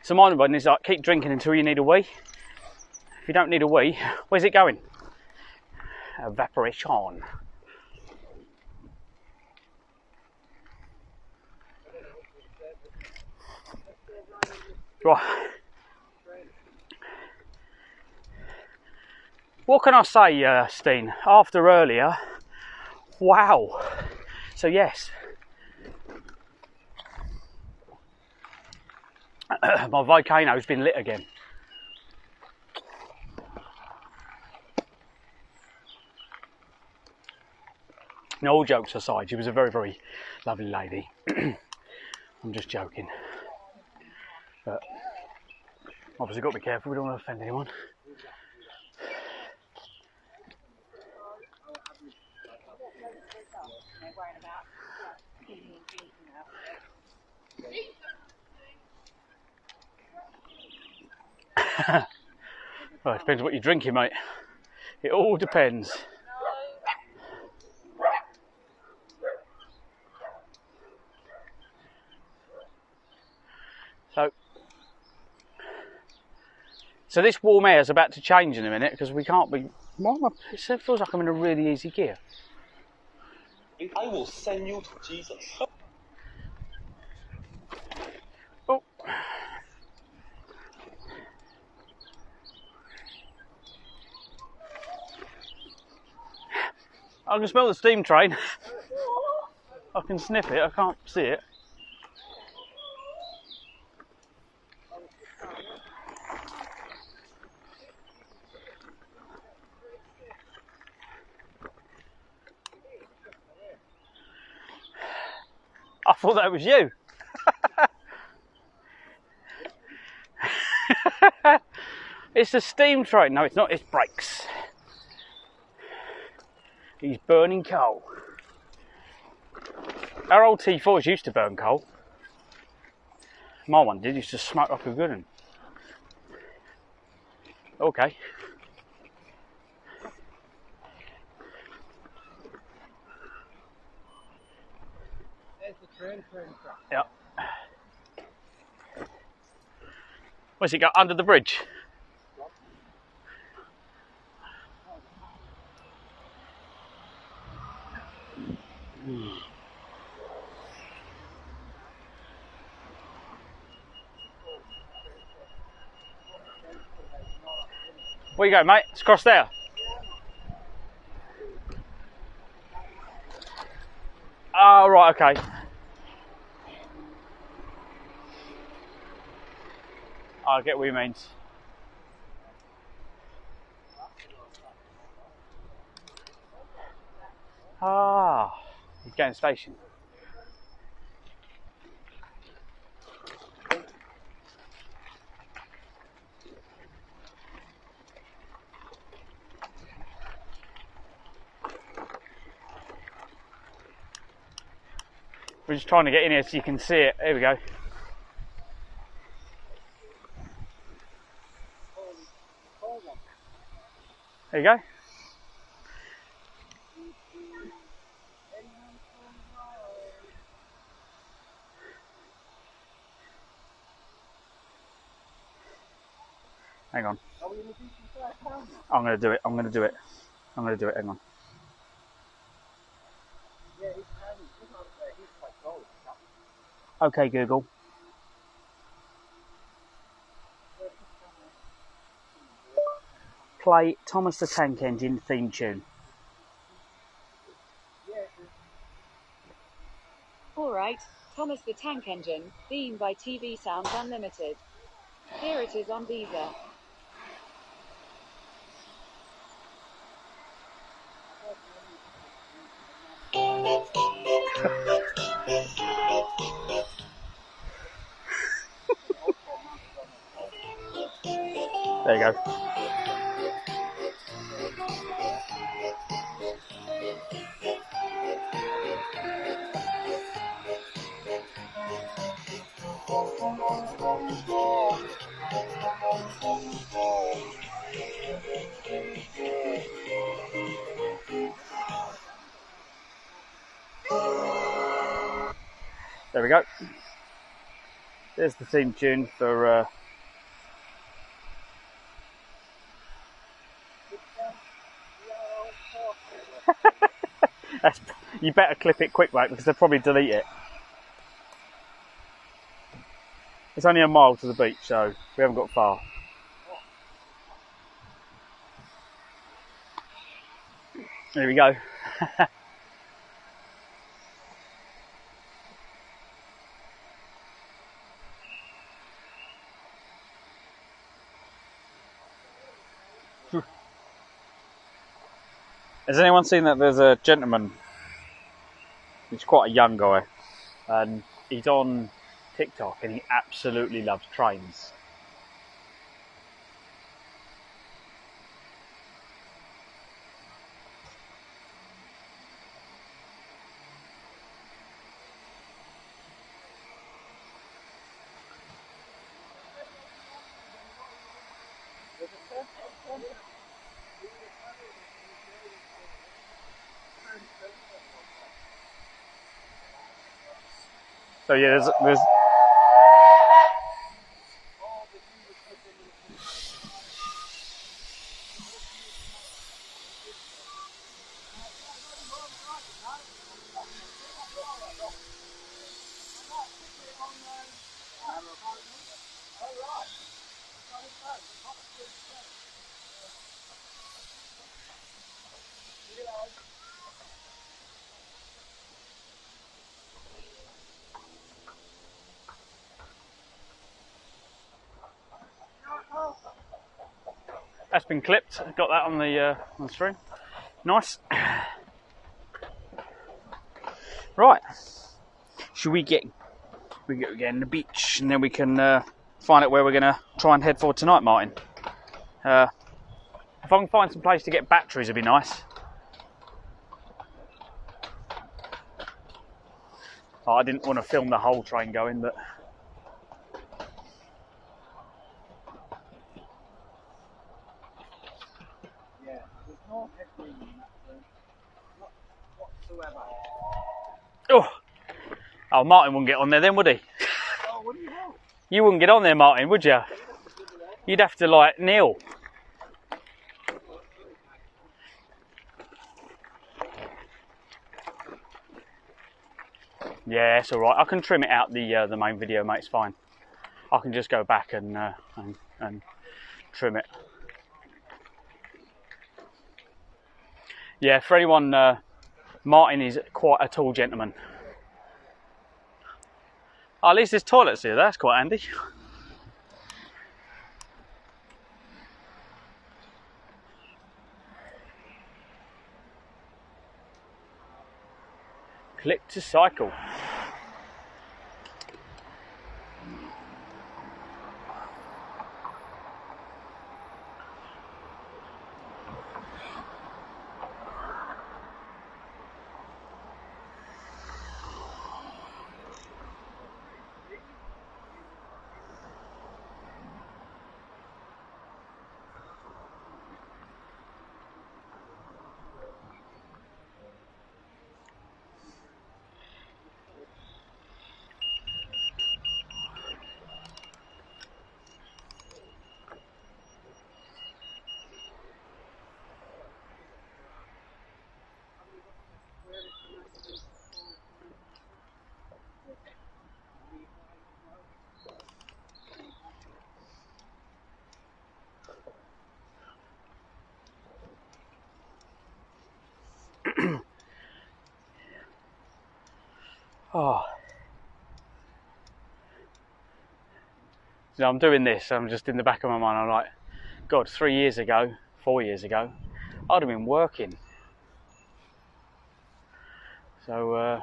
So my one is like, keep drinking until you need a wee. If you don't need a wee, where's it going? Evaporation. Right. What can I say, Steen? After earlier, wow. So yes, my volcano's been lit again. No, all jokes aside, she was a very, very lovely lady. I'm just joking. But obviously got to be careful, we don't want to offend anyone. worrying about eating and drinking now. Well, it depends what you're drinking, mate. It all depends. So this warm air is about to change in a minute because we can't be. It feels like I'm in a really easy gear. I will send you to Jesus. Oh. I can smell the steam train. I can sniff it, I can't see it. I thought that was you. It's a steam train. No, it's not, it's brakes. He's burning coal. Our old T4s used to burn coal. My one did, used to smoke like a good one. Okay. There's the train track. Yep. Where's it go? Under the bridge? Where you go, mate? It's across there. Oh, right, okay. I get what he means. Ah, he's getting station. We're just trying to get in here so you can see it. There we go. There you go. Hang on. I'm going to do it. I'm going to do it. I'm going to do it. Hang on. Okay, Google. Play Thomas the Tank Engine theme tune. Alright, Thomas the Tank Engine, theme by TV Sounds Unlimited. Here it is on Deezer. There you go. There we go. There's the theme tune for. You better clip it quick, mate, because they'll probably delete it. It's only a mile to the beach, so we haven't got far. There we go. Has anyone seen that there's a gentleman, he's quite a young guy, and he's on TikTok and he absolutely loves trains. So yeah, there's that's been clipped. Got that on the stream. Nice. Right. Should we get on the beach and then we can find out where we're gonna try and head for tonight, Martin? If I can find some place to get batteries, it'd be nice. Oh, I didn't want to film the whole train going, but Yeah, there's no headwind in that turn. Not whatsoever. oh, Martin wouldn't get on there then, would he? Oh, what do you want? You wouldn't get on there, Martin, would you? You'd have to like kneel. Yeah, it's all right. I can trim it out the main video, mate. It's fine. I can just go back and trim it. Yeah, for anyone, Martin is quite a tall gentleman. Oh, at least there's toilets here. That's quite handy. Click to cycle. Oh. So I'm doing this, I'm just in the back of my mind, I'm like, God, 4 years ago, I'd have been working. So,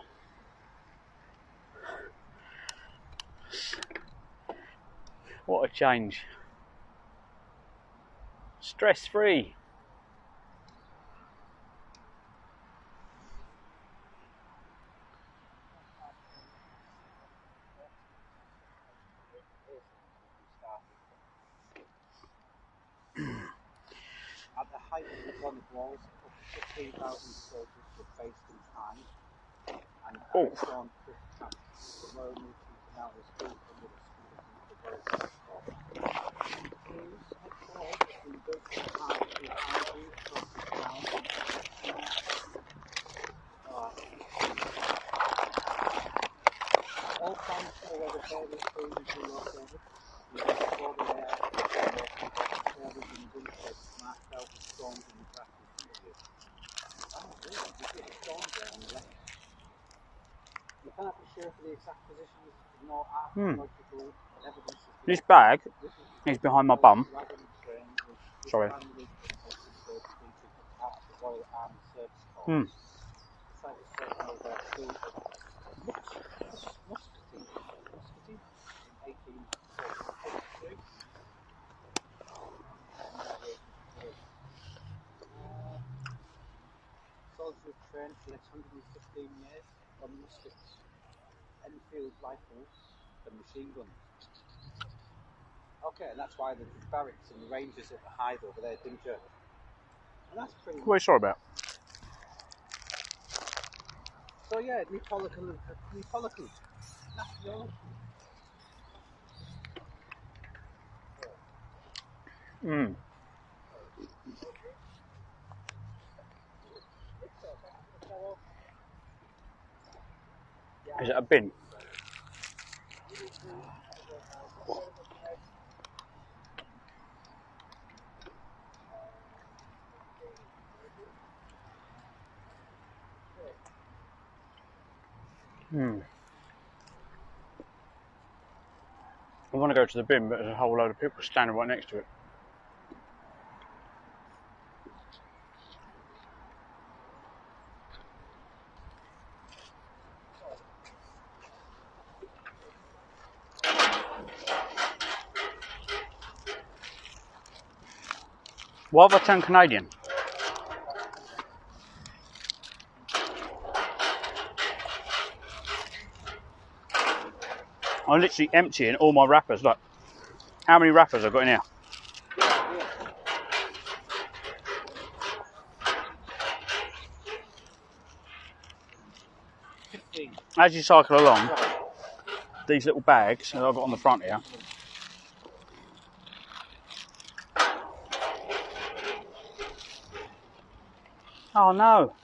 what a change. Stress-free. At the height of the Granite Walls, up to 15,000 soldiers were based in time, and on the camp, the Royal Military Canal was built under the supervision of the Royal Air Force. Crews and forts have been built to part of the ivory across the canal. All plans for where the various buildings were located, with the border air orders and gunsheds marked out with stones in the grass in front of you. Oh, really? You see the stones there on the left? You cannot be sure for the exact positions, no archaeological evidence. This bag is behind my bum. Sorry. Soldiers were trained for the next 115 years on muskets, Enfield rifles, and machine guns. Okay, and that's why the barracks and the rangers at the hide over there, didn't you? And that's pretty. What are you sure about? So yeah, Neapolitan. Mm. Is it a bin? I want to go to the bin, but there's a whole load of people standing right next to it. Why have I turned Canadian? I'm literally emptying all my wrappers. Look, how many wrappers I've got in here? As you cycle along, these little bags that I've got on the front here. Oh no!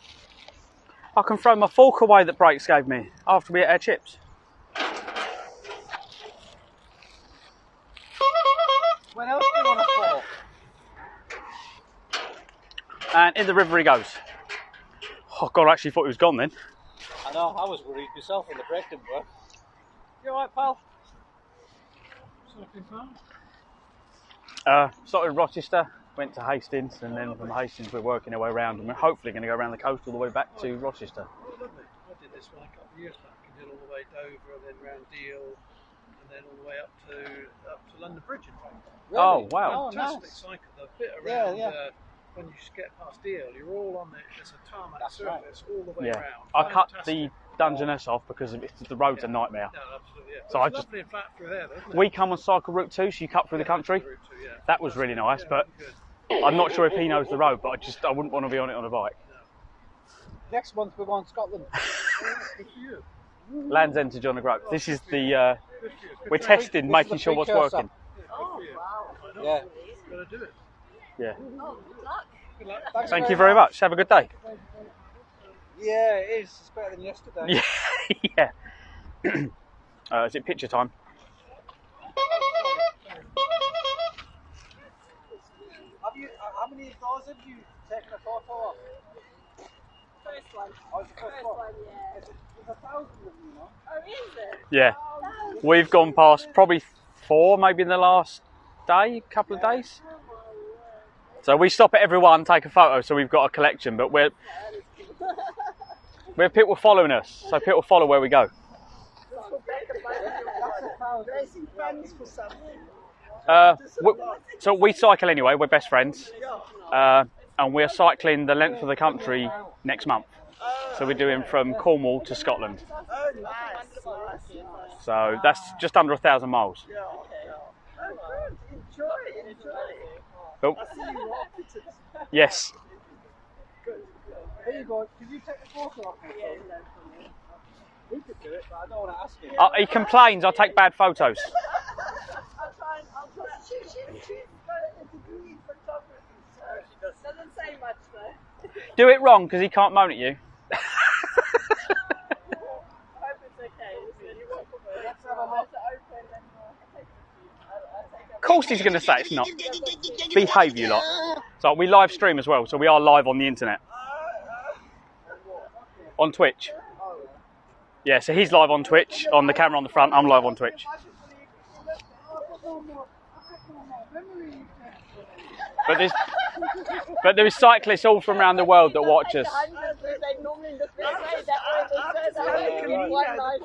I can throw my fork away that Brakes gave me after we ate our chips. When else do you want a fork? And in the river he goes. Oh God, I actually thought he was gone then. I know, I was worried myself when the brake didn't work. You alright, pal? Started in Rochester, went to Hastings, and then from Hastings we're working our way around, and we're hopefully going to go around the coast all the way back to Rochester. Oh, lovely. I did this one a couple of years back. I did all the way Dover, and then round Deal, and then all the way up to London Bridge, in fact. Really? Oh, wow. Fantastic cycle. The bit around when you get past Deal, you're all on there's a tarmac surface all the way around. I cut the Dungeness off because the road's a nightmare. No, absolutely, yeah. So it's lovely and flat through there, though, isn't it? We come on cycle route 2, so you cut through the country. That was really nice, but I'm not sure if he knows the road, but I wouldn't want to be on it on a bike. No. Next month we're going to Scotland. Good for you. Land's End to John O'Groats. This is the we're testing, making sure what's working. Oh, wow. Yeah. Got to do it. Yeah. Oh, good luck. Good luck. Thanks Thank you very much. Have a good day. Yeah, it is. It's better than yesterday. Yeah. Is it picture time? How many of those have you taken a photo of? First one. Oh, it's the first one? Yeah. There's 1,000 of them, you know. Oh, is it? Yeah. We've gone past probably 4 maybe in the last couple of days. So we stop at everyone, take a photo, so we've got a collection, but we're people following us, so people follow where we go. Raising funds for something. So we cycle anyway, we're best friends, and we're cycling the length of the country next month. So we're doing from Cornwall to Scotland. Oh, nice. So that's just under 1,000 miles. Yeah. Oh, good. Enjoy. Oh. I see you walk it. Yes. There you go. Can you take a photo of me? Yeah, no problem. We could do it, but I don't want to ask him. He complains I take bad photos. I'll try. She's got a degree in photography, so doesn't say much though. Do it wrong because he can't moan at you. I hope it's okay. Let's have a look. Of course he's going to say it's not. Behave, you lot. So we live stream as well, so we are live on the internet. On Twitch. Yeah, so he's live on Twitch, on the camera on the front, I'm live on Twitch. But there is cyclists all from around the world that watch us. They normally look this way, that way, one night.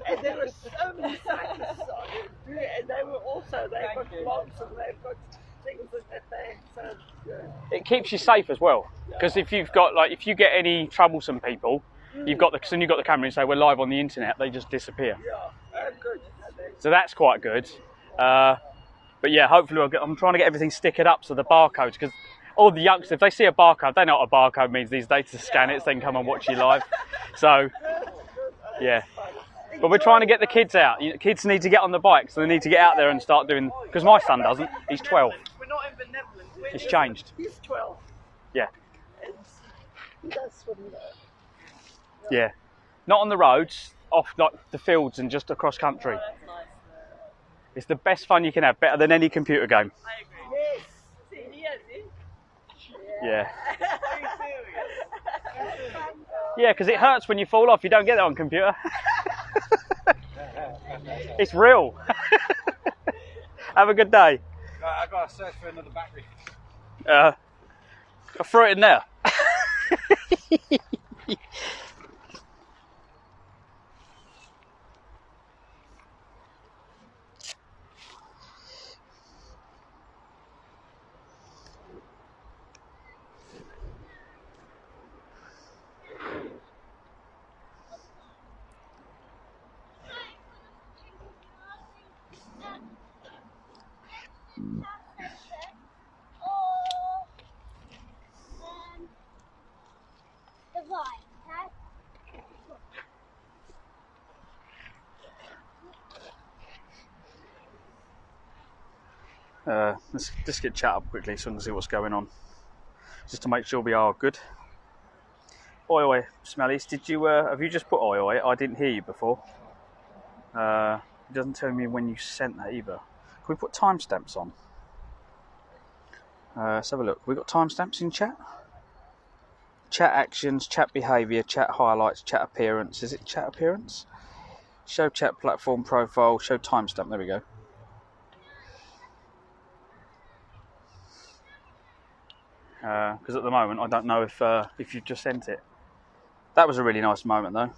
And there were so many cyclists on it. And they were also, they've got blogs and they've got things that they, so It keeps you safe as well, because if you've got if you get any troublesome people, you've got the camera and say we're live on the internet, they just disappear. good. So that's quite good. But yeah, hopefully I'm trying to get everything stickered up, so the barcodes, because all the youngsters, if they see a barcode, they know what a barcode means these days, to scan it, so they can come and watch you live. So, yeah. But we're trying to get the kids out. Kids need to get on the bikes, so they need to get out there and start doing. Because my son doesn't. He's 12. We're not in the Netherlands. It's changed. He's 12. Yeah. And he does swim there. Yeah. Not on the roads, off like the fields and just across country. That's nice. It's the best fun you can have, better than any computer game. I agree. Yes. See, he has it. Yeah. Are you serious? Yeah, because it hurts when you fall off. You don't get that on computer. It's real. Have a good day. I've got to search for another battery. I threw it in there. Let's just get chat up quickly so we can see what's going on, just to make sure we are good. Oi oi, Smellies, did you have you just put oi oi? I didn't hear you before. It doesn't tell me when you sent that either. Can we put timestamps on? Let's have a look. We got timestamps in chat. Chat actions, chat behaviour, chat highlights, chat appearance. Is it chat appearance? Show chat platform profile. Show timestamp. There we go. Because at the moment I don't know if you've just sent it. That was a really nice moment though.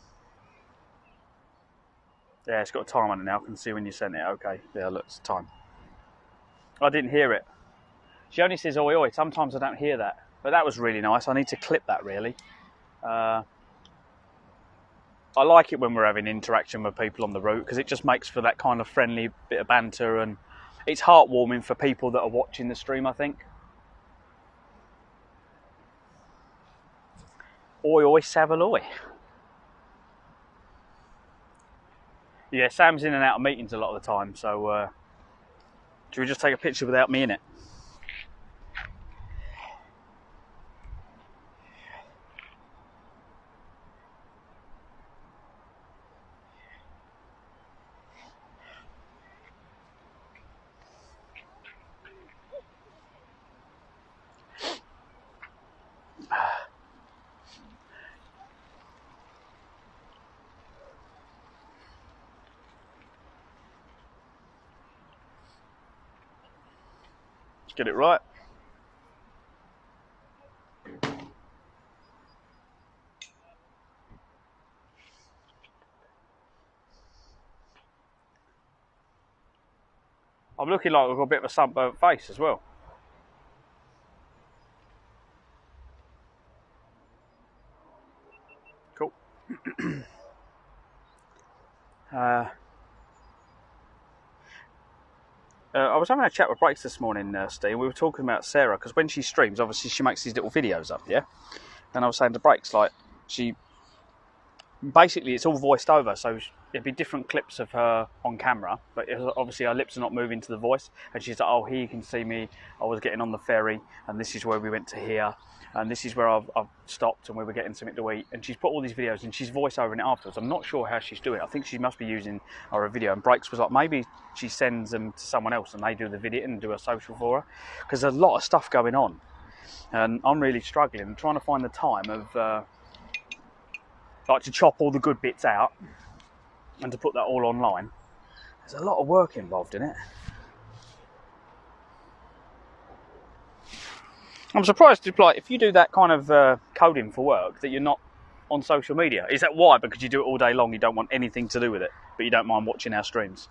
Yeah, it's got a time on it now. I can see when you sent it. Okay, yeah, look, it's time. I didn't hear it. She only says oi oi. Sometimes I don't hear that. But that was really nice. I need to clip that really. I like it when we're having interaction with people on the route because it just makes for that kind of friendly bit of banter, and it's heartwarming for people that are watching the stream, I think. Oi oi Savaloy. Yeah, Sam's in and out of meetings a lot of the time, so should we just take a picture without me in it? Get it right. I'm looking like I've got a bit of a sunburnt face as well. Cool. I was having a chat with Breaks this morning, Steve. We were talking about Sarah, because when she streams, obviously she makes these little videos up, yeah? And I was saying to Breaks, like, basically it's all voiced over, so it'd be different clips of her on camera, but obviously her lips are not moving to the voice, and she's like, oh, here you can see me, I was getting on the ferry, and this is where we went to here, and this is where I've stopped, and we were getting something to eat, and she's put all these videos, and she's voice overing it afterwards. I'm not sure how she's doing it. I think she must be using a video, and Breaks was like, maybe she sends them to someone else, and they do the video and do a social for her, because there's a lot of stuff going on, and I'm really struggling. I'm trying to find the time of like to chop all the good bits out and to put that all online. There's a lot of work involved in it. I'm surprised if you do that kind of coding for work that you're not on social media. Is that why? Because you do it all day long, you don't want anything to do with it, but you don't mind watching our streams?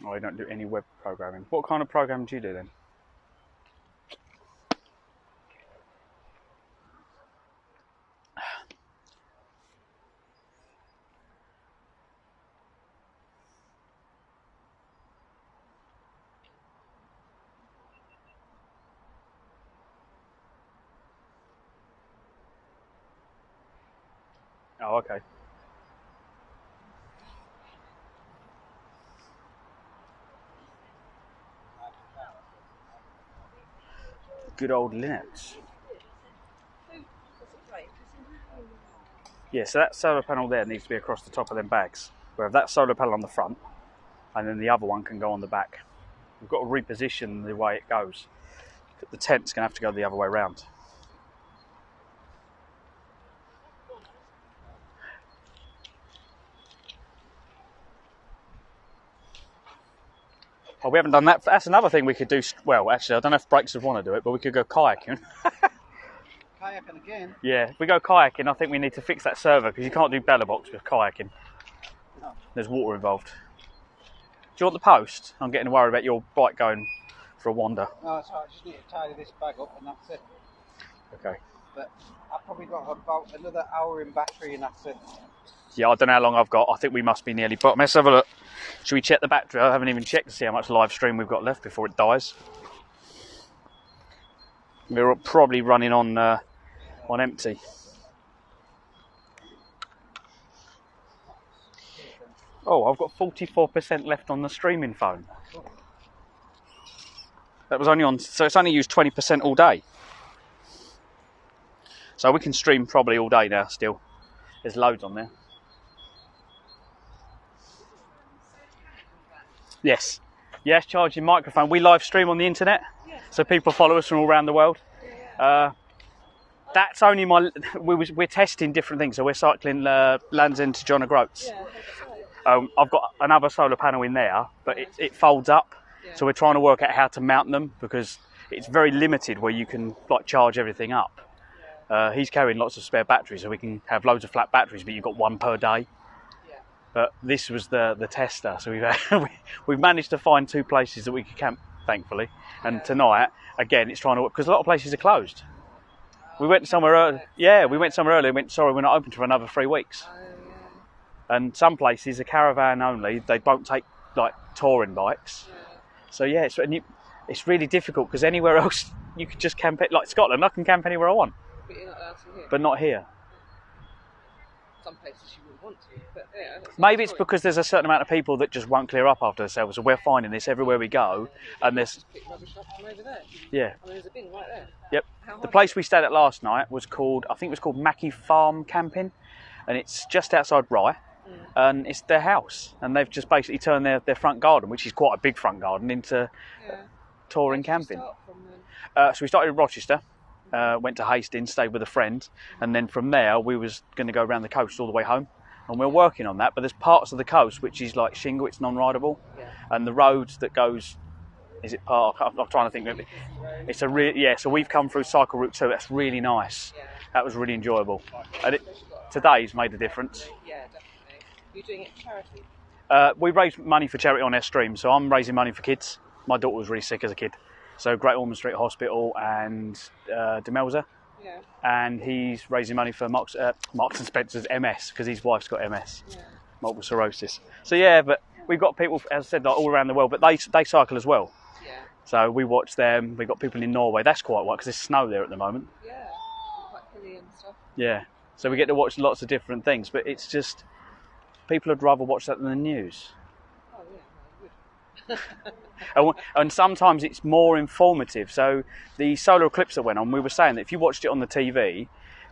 Oh, I don't do any web programming. What kind of programming do you do then? Oh, okay. Good old Linux. Yeah, so that solar panel there needs to be across the top of them bags. We have that solar panel on the front, and then the other one can go on the back. We've got to reposition the way it goes. The tent's going to have to go the other way around. Oh, we haven't done that. That's another thing we could do. Well, actually, I don't know if Breaks would want to do it, but we could go kayaking. Kayaking again? Yeah, if we go kayaking, I think we need to fix that server because you can't do bella box with kayaking. No. There's water involved. Do you want the post? I'm getting worried about your bike going for a wander. No, it's all right. I just need to tidy this bag up and that's it. Okay. But I've probably got about another hour in battery and that's it. Yeah, I don't know how long I've got. I think we must be nearly. But let's have a look. Should we check the battery? I haven't even checked to see how much live stream we've got left before it dies. We're probably running on empty. Oh, I've got 44% left on the streaming phone. That was only on, so it's only used 20% all day. So we can stream probably all day now still. There's loads on there. Yes. Yes, charging microphone. We live stream on the internet, so people follow us from all around the world. That's only we're testing different things. So we're cycling Land's End to John O'Groats. I've got another solar panel in there, but it folds up. So we're trying to work out how to mount them because it's very limited where you can like charge everything up. He's carrying lots of spare batteries, so we can have loads of flat batteries, but you've got one per day. But this was the tester, so we've managed to find 2 places that we could camp, thankfully. And tonight, again, it's trying to work because a lot of places are closed. We went somewhere early. Yeah, we went somewhere early and went, sorry, we're not open for another 3 weeks. And some places are caravan only. They don't take like touring bikes. So yeah, it's really difficult because anywhere else you could just camp it. Like Scotland, I can camp anywhere I want. But you're not allowed to here. But not here. Some places you wouldn't want to. But yeah, Maybe it's because there's a certain amount of people that just won't clear up after themselves. So we're finding this everywhere we go, and there's pick rubbish up from over there. yeah. I mean, there's a bin right there. Yep. How The high place we stayed at last night was called, I think it was called Mackie Farm Camping, and it's just outside Rye, and it's their house, and they've just basically turned their front garden, which is quite a big front garden, into touring camping. So we started in Rochester, went to Hastings, stayed with a friend, and then from there we was going to go around the coast all the way home, and we're working on that. But there's parts of the coast which is like shingle, it's non-rideable, and the road that goes. Is it part? I'm trying to think of it. It's a so we've come through Cycle Route 2. That's really nice. That was really enjoyable. And today's made a difference. Yeah, definitely. You're doing it for charity? We raise money for charity on our stream. So I'm raising money for kids. My daughter was really sick as a kid. So Great Ormond Street Hospital and Demelza. Yeah. And he's raising money for Marks and Spencer's MS because his wife's got MS, multiple sclerosis. So yeah, but we've got people, as I said, like all around the world, but they cycle as well. Yeah. So we watch them. We've got people in Norway. That's quite white because there's snow there at the moment. Yeah. Quite hilly and stuff. Yeah. So we get to watch lots of different things, but it's just people would rather watch that than the news. Oh yeah, I would. And sometimes it's more informative. So the solar eclipse that went on, we were saying that if you watched it on the TV,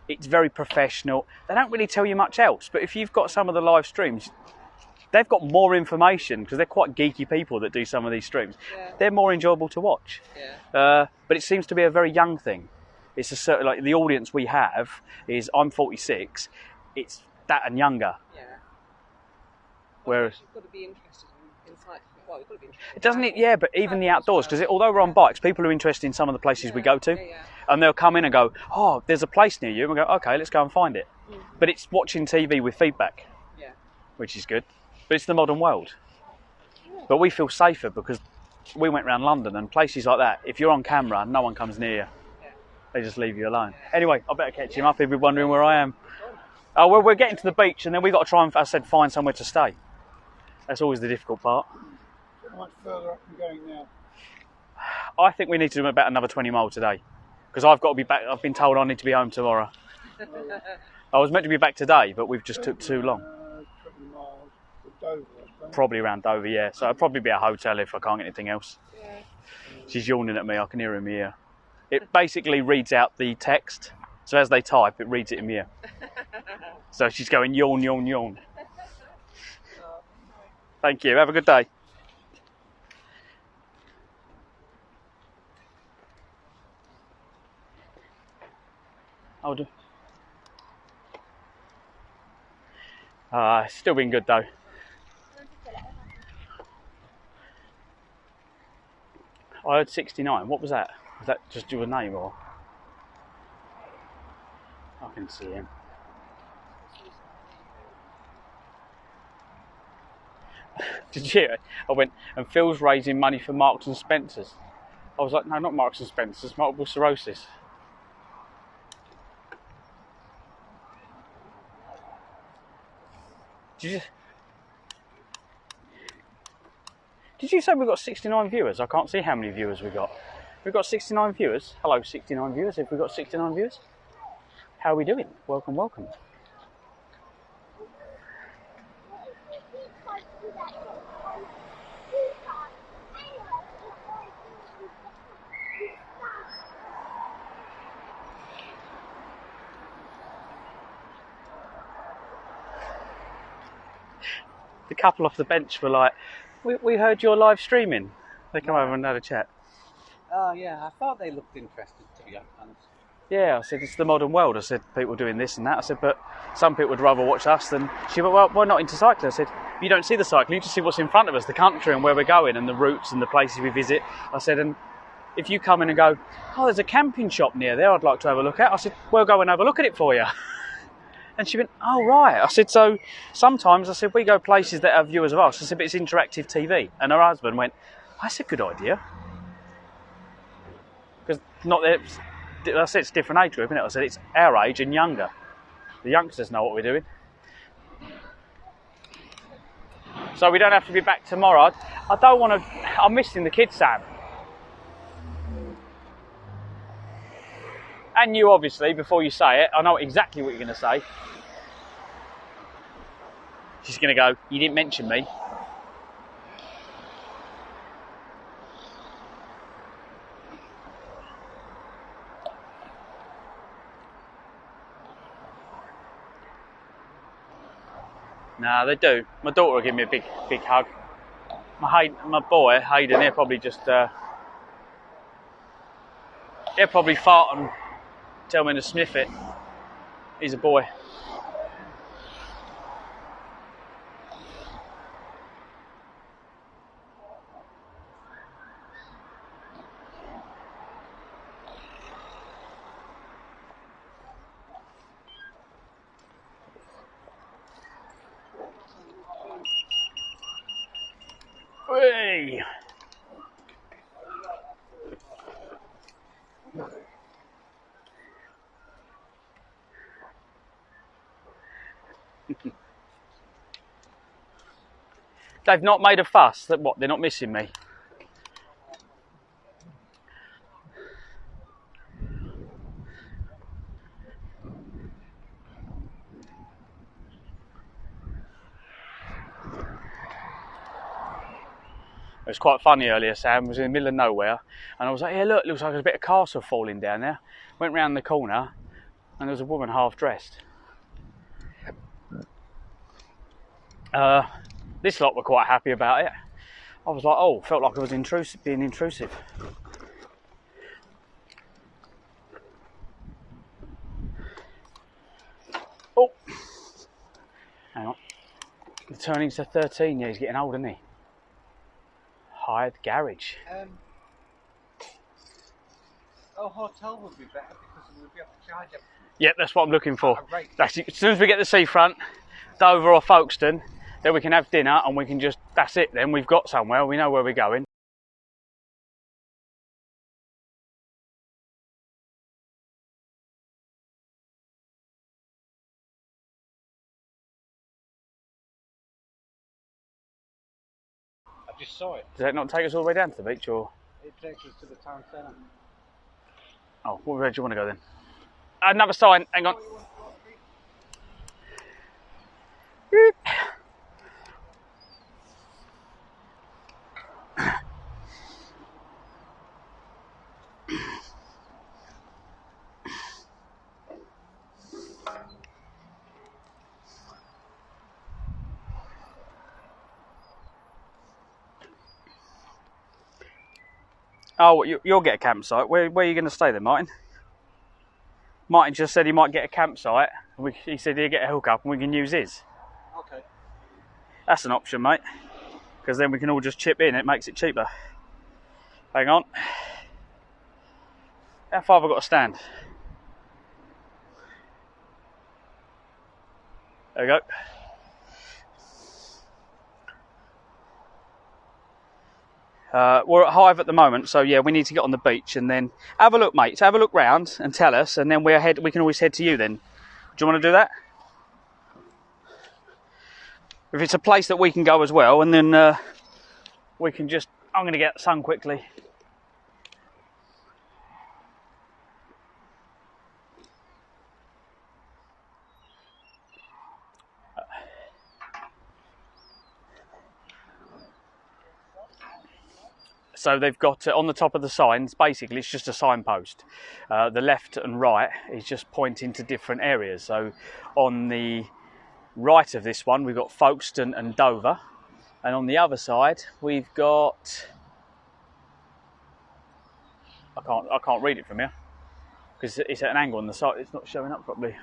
it's very professional. They don't really tell you much else. But if you've got some of the live streams, they've got more information because they're quite geeky people that do some of these streams. Yeah. They're more enjoyable to watch. Yeah. But it seems to be a very young thing. It's a certain, like the audience we have is I'm 46. It's that and younger. Yeah. Whereas You've got to be interested in cycling. Well, you've got to be interested. it doesn't. Yeah, but even the outdoors, because although we're on bikes, people are interested in some of the places we go to, and they'll come in and go, "Oh, there's a place near you," and we go, "Okay, let's go and find it." But it's watching TV with feedback, which is good. But it's the modern world. But we feel safer because we went around London and places like that. If you're on camera, no one comes near you. They just leave you alone. Anyway, I better catch him up. He'll be wondering where I am. Oh, well, we're getting to the beach, and then we've got to try and, as I said, find somewhere to stay. That's always the difficult part. How much further up are you going now? I think we need to do about another 20 miles today because I've got to be back. I've been told I need to be home tomorrow. I was meant to be back today, but we've just took too long. 20 miles to Dover, I think. Probably around Dover, yeah. So it'll probably be a hotel if I can't get anything else. Yeah. She's yawning at me. I can hear her in my ear. It basically reads out the text. So as they type, it reads it in my ear. So she's going yawn, yawn, yawn. Thank you. Have a good day. I'll do. Still been good though. I heard 69. What was that? Was that just your name or? I can see him. Did you hear it? I went, and Phil's raising money for Marks and Spencer's. I was like, no, not Marks and Spencer's, multiple sclerosis. Did you say we've got 69 viewers? I can't see how many viewers we've got. We've got 69 viewers. Hello, 69 viewers. Have we got 69 viewers? How are we doing? Welcome, welcome. The couple off the bench were like, we heard you're live streaming. They come over and had a chat. Oh yeah, I thought they looked interested, to be honest. Yeah, I said, it's the modern world. I said, people doing this and that. I said, but some people would rather watch us than... She went, well, we're not into cycling. I said, you don't see the cycling, you just see what's in front of us, the country and where we're going and the routes and the places we visit. I said, and if you come in and go, oh, there's a camping shop near there I'd like to have a look at. I said, we'll go and have a look at it for you. And she went, oh, right. I said, so sometimes, I said, we go places that have viewers of us. I said, but it's interactive TV. And her husband went, that's a good idea. Because not that, I said it's a different age group, isn't it? I said, it's our age and younger. The youngsters know what we're doing. So we don't have to be back tomorrow. I don't want to, I'm missing the kids, Sam. And you, obviously, before you say it, I know exactly what you're going to say. She's going to go, you didn't mention me. No, they do. My daughter will give me a big hug. My boy, Hayden, he'll probably just... he'll probably fart and tell me to sniff it. He's a boy. Hey. They've not made a fuss that what, they're not missing me. It was quite funny earlier, Sam was in the middle of nowhere and I was like, yeah look, looks like there's a bit of castle falling down there. Went round the corner and there was a woman half dressed. This lot were quite happy about it. I was like, oh, felt like I was being intrusive. Oh, hang on. The turning's to 13, yeah, he's getting old, isn't he? Hired garage. Hotel would be better because we'd be able to charge them. Yep, that's what I'm looking for. That's it. As soon as we get the seafront, Dover or Folkestone, then we can have dinner and we can just, that's it then, we've got somewhere, we know where we're going. I just saw it. Does that not take us all the way down to the beach or? It takes us to the town centre. Oh, where do you want to go then? Another sign, hang on. Oh, you'll get a campsite. Where are you going to stay then, Martin? Martin just said he might get a campsite. He said he'll get a hookup and we can use his. Okay. That's an option, mate. Because then we can all just chip in. It makes it cheaper. Hang on. How far have I got to stand? There we go. We're at Hive at the moment, so yeah, we need to get on the beach and then have a look, mates. Have a look round and tell us, and then we can always head to you then. Do you want to do that? If it's a place that we can go as well, and then we can just... I'm going to get the sun quickly. So they've got on the top of the signs, basically it's just a signpost. The left and right is just pointing to different areas. So on the right of this one, we've got Folkestone and Dover. And on the other side, we've got... I can't read it from here because it's at an angle on the side. It's not showing up properly.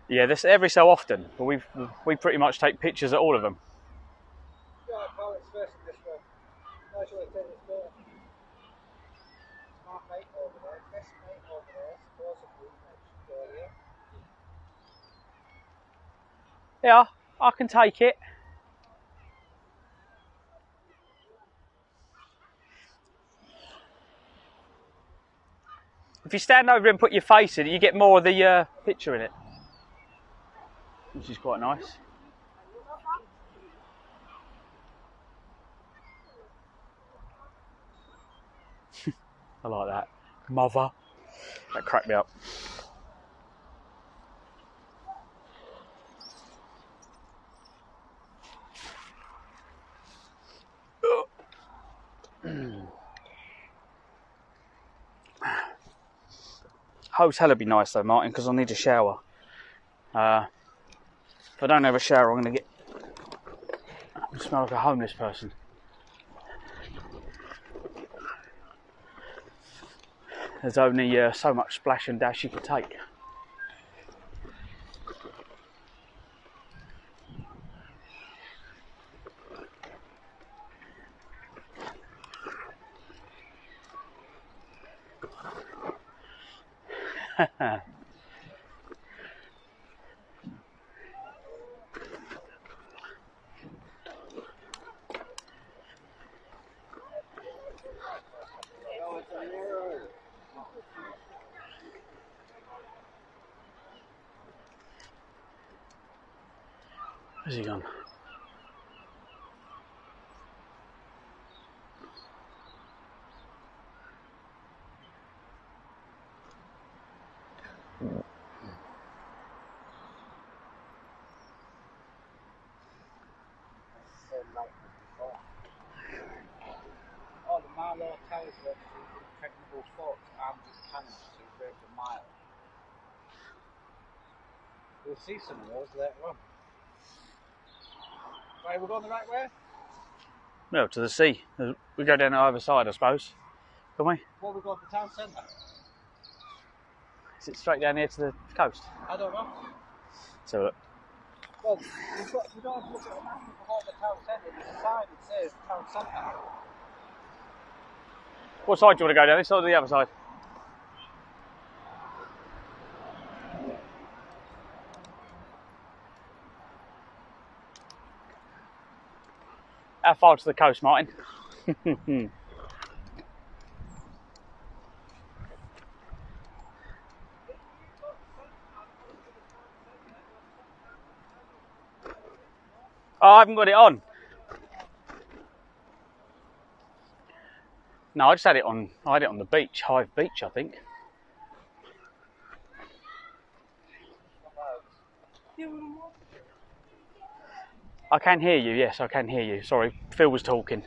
Yeah, this every so often, but we pretty much take pictures at all of them. Yeah, Paul, it's first in this one. Nice way to take this photo. Smart mate over there, best mate over there, supposedly next area. Yeah, I can take it. If you stand over and put your face in it, you get more of the picture in it, which is quite nice. I like that. Mother. That cracked me up. Hotel would be nice though, Martin, because I'll need a shower. If I don't have a shower, I'm going to smell like a homeless person. There's only so much splash and dash you can take. Where's he gone? Oh, the Marlow Towers were impregnable forts armed with cannons to break a mile. We'll see some of those later on. Right, we're going the right way? No, to the sea. We go down the other side, I suppose. Can we? Well, we go to the town centre. Is it straight down here to the coast? I don't know. So look. Well, we don't have to look at the map before the town centre. There's a sign that says town centre. What side do you want to go down? This side or the other side? How far to the coast, Martin? Oh, I haven't got it on. No, I just had it on. I had it on the beach, Hive Beach, I think. I can hear you. Yes, I can hear you. Sorry, Phil was talking.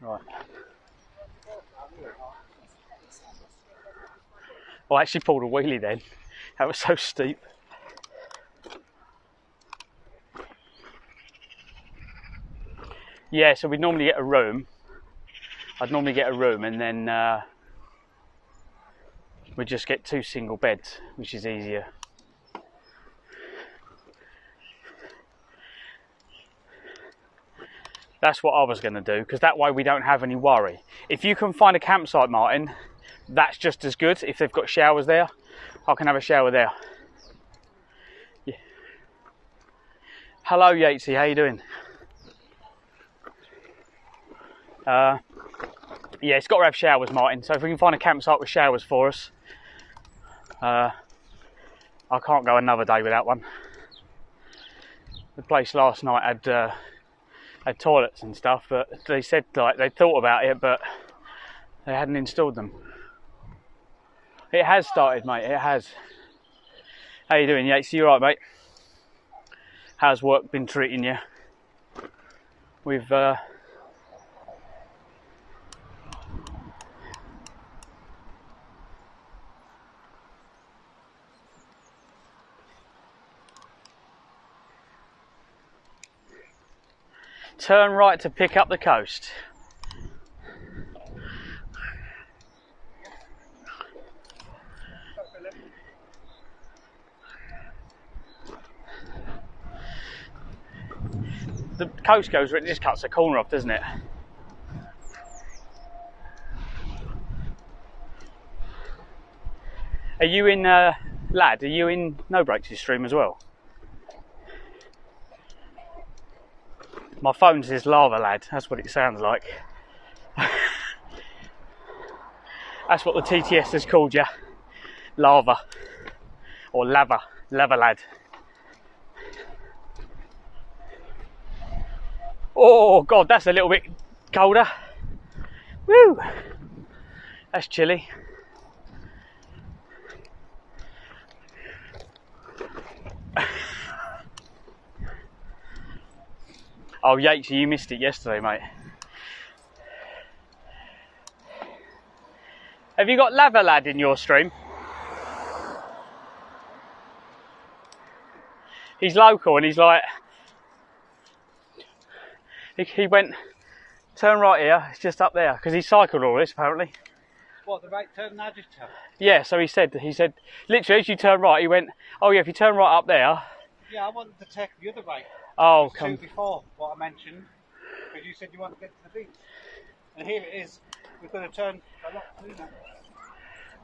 Right. I actually pulled a wheelie then. That was so steep. Yeah, so we'd normally get a room. I'd normally get a room and then we'd just get 2 single beds, which is easier. That's what I was going to do, because that way we don't have any worry. If you can find a campsite, Martin, that's just as good. If they've got showers there, I can have a shower there. Yeah. Hello, Yatesy, how you doing? Yeah, it's got to have showers, Martin. So if we can find a campsite with showers for us, I can't go another day without one. The place last night had toilets and stuff, but they said like they thought about it, but they hadn't installed them. It has started, mate. It has. How you doing, Yates? You all right, mate? How's work been treating you? We've turn right to pick up the coast. The coast goes where it just cuts the corner off, doesn't it? Are you in Lad? Are you in No Brakes' stream as well? My phone says Lava Lad. That's what it sounds like. That's what the TTS has called you. Lava. Or Lava. Lava Lad. Oh God, that's a little bit colder. Woo! That's chilly. Oh, Yates, you missed it yesterday, mate. Have you got Lava Lad in your stream? He's local and he's like, he went, turn right here, it's just up there, because he cycled all this apparently. What, the right turn now just tell? Yeah, so he said, literally as you turn right, he went, oh yeah, if you turn right up there. Yeah, I wanted to take the other way. Oh, come. Before what I mentioned, because you said you wanted to get to the beach. And here it is, we're going to turn a lot sooner.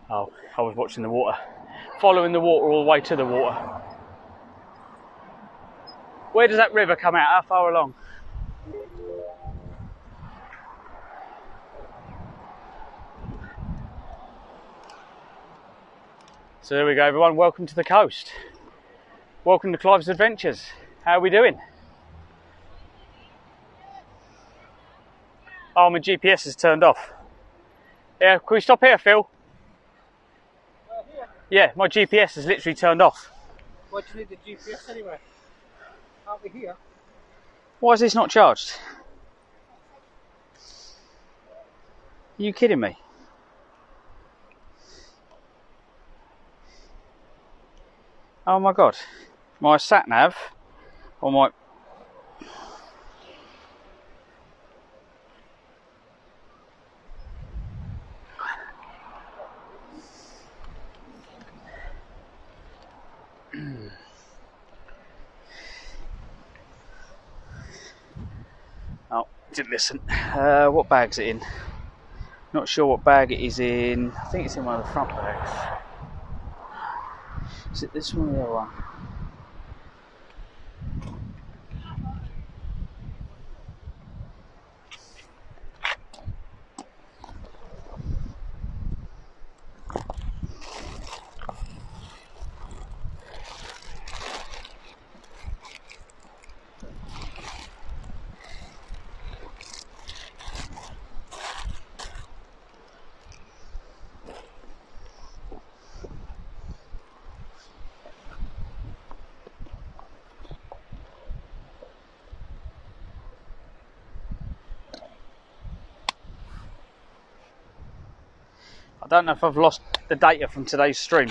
Oh, I was watching the water. Following the water all the way to the water. Where does that river come out? How far along? So there we go, everyone. Welcome to the coast. Welcome to Clive's Adventures. How are we doing? Oh, my GPS is turned off. Yeah, can we stop here, Phil? Here? Yeah, my GPS is literally turned off. Why do you need the GPS anyway? Aren't we here? Why is this not charged? Are you kidding me? Oh my God. My sat nav or my oh, didn't listen. What bag's it in? Not sure what bag it is in. I think it's in one of the front bags. Is it this one or the other one? don't know if I've lost the data from today's stream.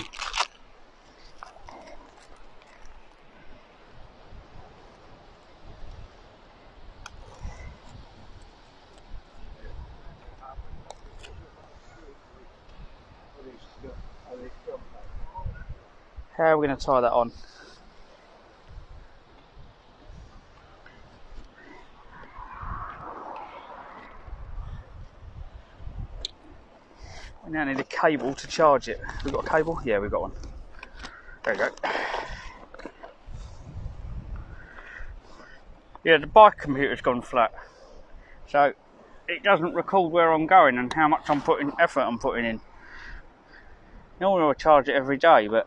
How are we going to tie that on? We now need a cable to charge it. We've got a cable? Yeah, we've got one. There we go. Yeah, the bike computer's gone flat. So it doesn't record where I'm going and how much effort I'm putting in. Normally I charge it every day, but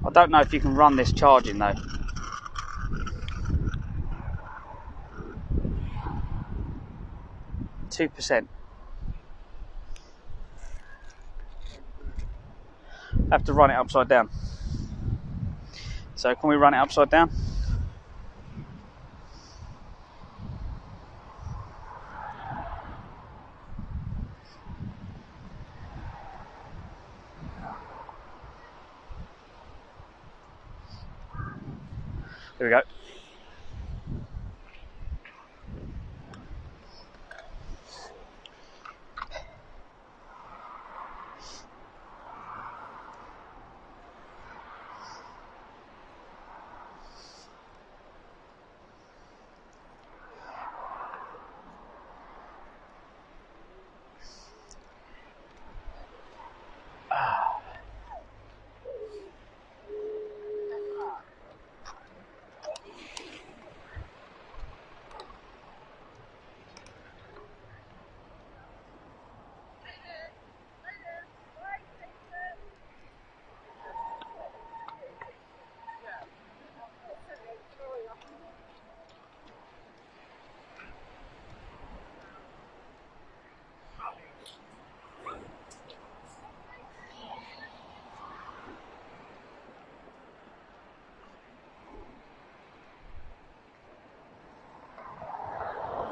I don't know if you can run this charging though. %. I have to run it upside down. So can we run it upside down? There we go.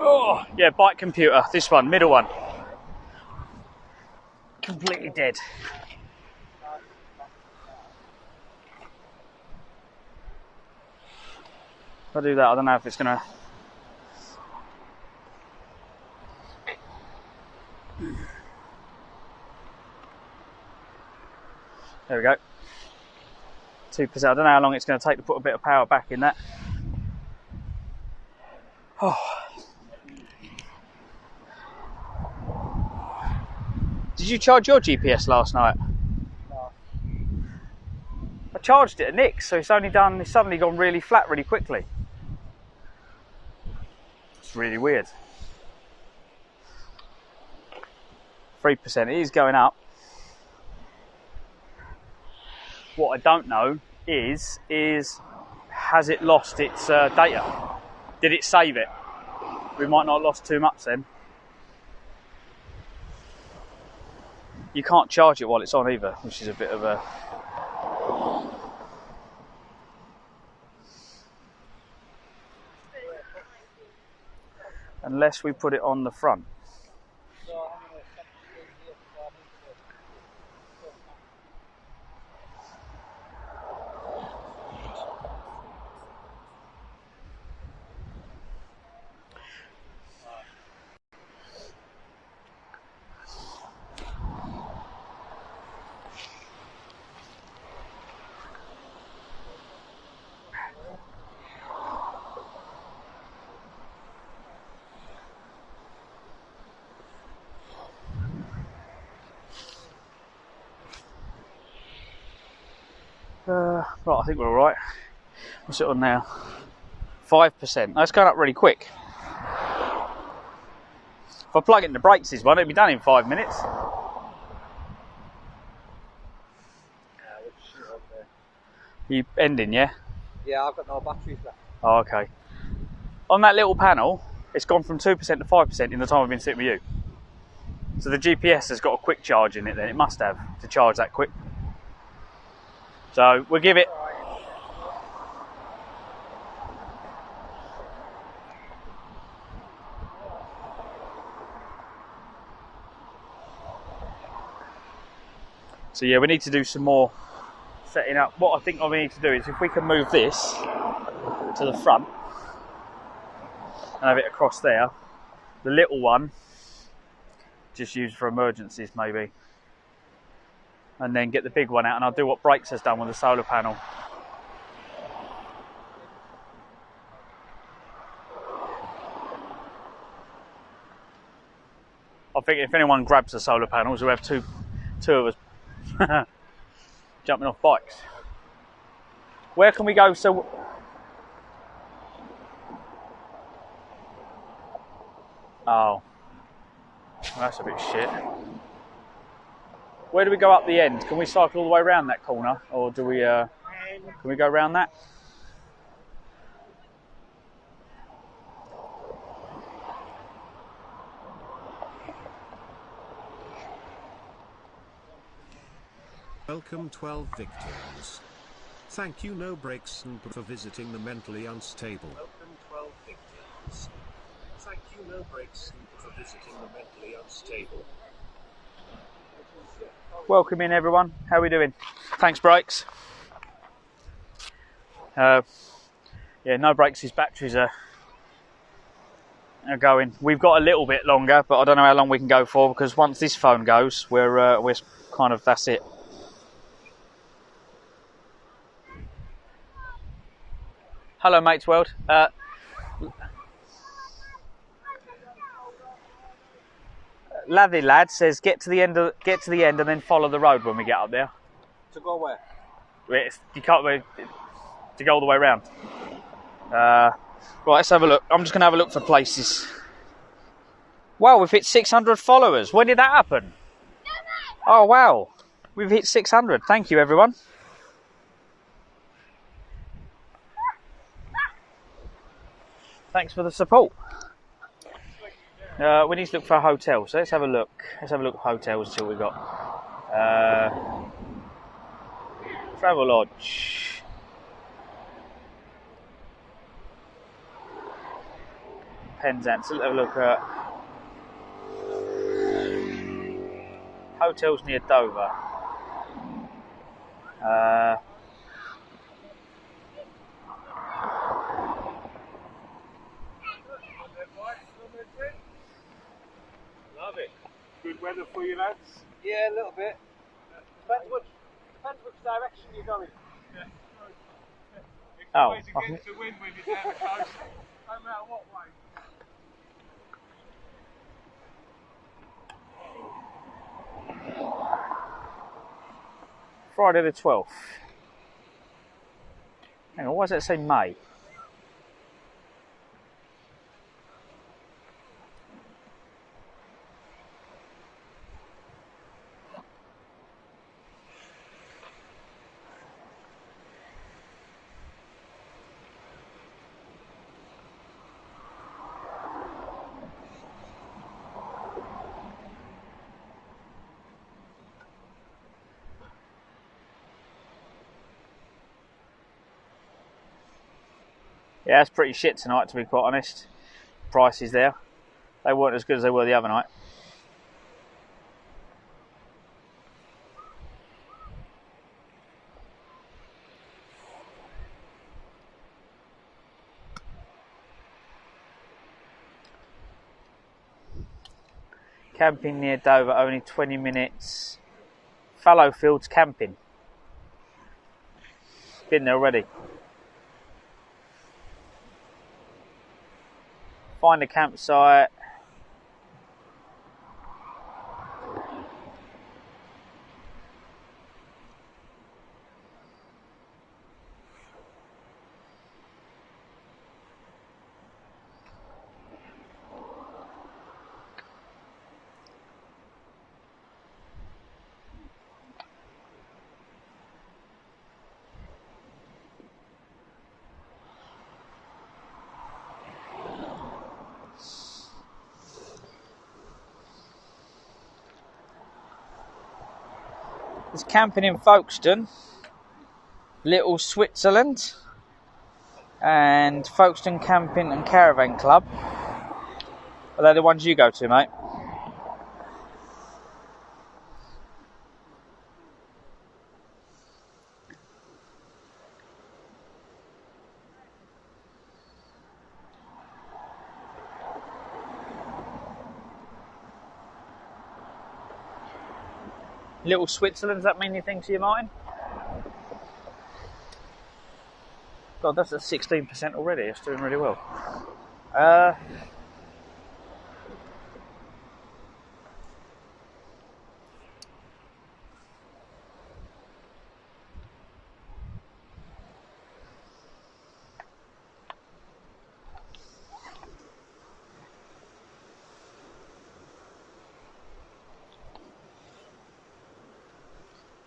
Oh, yeah, bike computer. This one, middle one. Completely dead. If I do that, I don't know if it's gonna. There we go. 2%. I don't know how long it's going to take to put a bit of power back in that. Oh. Did you charge your GPS last night? No. I charged it at Nick's, so it's suddenly gone really flat really quickly. It's really weird. 3%. It is going up. What I don't know is has it lost its data? Did it save it? We might not have lost too much then. You can't charge it while it's on either, which is a bit of a... Unless we put it on the front. Right, I think we're alright. What's it on now? 5%. That's going up really quick. If I plug in the brakes this one, it'll be done in 5 minutes. You ending, yeah? Yeah, I've got no batteries left. Oh, okay. On that little panel, it's gone from 2% to 5% in the time I've been sitting with you. So the GPS has got a quick charge in it then, it must have, to charge that quick. So we'll give it... So yeah, we need to do some more setting up. What I think we need to do is if we can move this to the front and have it across there, the little one just used for emergencies maybe, and then get the big one out, and I'll do what Brakes has done with the solar panel. I think if anyone grabs the solar panels, we'll have two of us jumping off bikes. Where can we go? So oh, that's a bit shit. Where do we go up the end? Can we cycle all the way around that corner, or do we? Can we go around that? Welcome 12 victims. Thank you No Breaks and for visiting the mentally unstable. Welcome 12 victims. Thank you No Breaks and for visiting the mentally unstable. Welcome in everyone. How are we doing? Thanks Brakes. Yeah, No Brakes. His batteries are going. We've got a little bit longer, but I don't know how long we can go for, because once this phone goes, we're kind of, that's it. Hello, Mates World. Lathy Lad says get to the end and then follow the road when we get up there. To go where? You can't to go all the way around. Right, let's have a look. I'm just going to have a look for places. Wow, we've hit 600 followers. When did that happen? Oh wow, we've hit 600. Thank you, everyone. Thanks for the support. We need to look for a hotel, so let's have a look. Let's have a look at hotels and see what we've got. Travel Lodge. Penzance. Let's have a look at hotels near Dover. Love it. Good weather for you lads? Yeah, a little bit. Depends which direction you're going. Yeah. It's always against the wind when you're down the coast, no matter what way. Friday the 12th. Hang on, why does it say May? Yeah, it's pretty shit tonight, to be quite honest. Prices there. They weren't as good as they were the other night. Camping near Dover, only 20 minutes. Fallowfields camping. Been there already. Find a campsite. It's camping in Folkestone, Little Switzerland, and Folkestone Camping and Caravan Club. Are they the ones you go to, mate? Little Switzerland, does that mean anything to you, Martin? God, that's at 16% already. It's doing really well.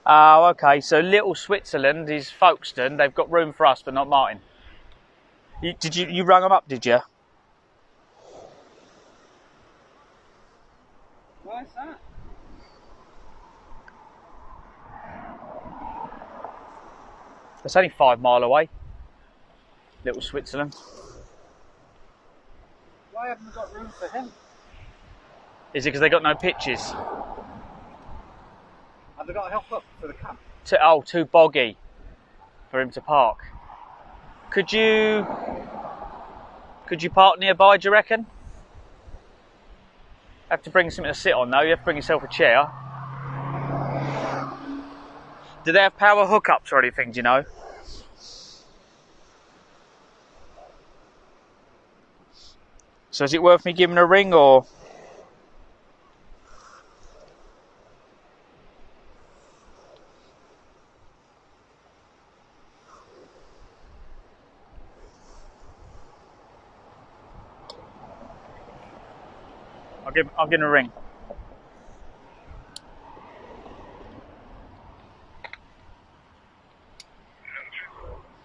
Oh, okay. So Little Switzerland is Folkestone. They've got room for us, but not Martin. You rung them up? Did you? Why is that? It's only 5 mile away. Little Switzerland. Why haven't we got room for him? Is it because they got no pitches? Have they got a help up for the camp? Too boggy for him to park. Could you park nearby, do you reckon? Have to bring something to sit on though. You have to bring yourself a chair. Do they have power hookups or anything, do you know? So is it worth me giving a ring, or? I'll give him a ring.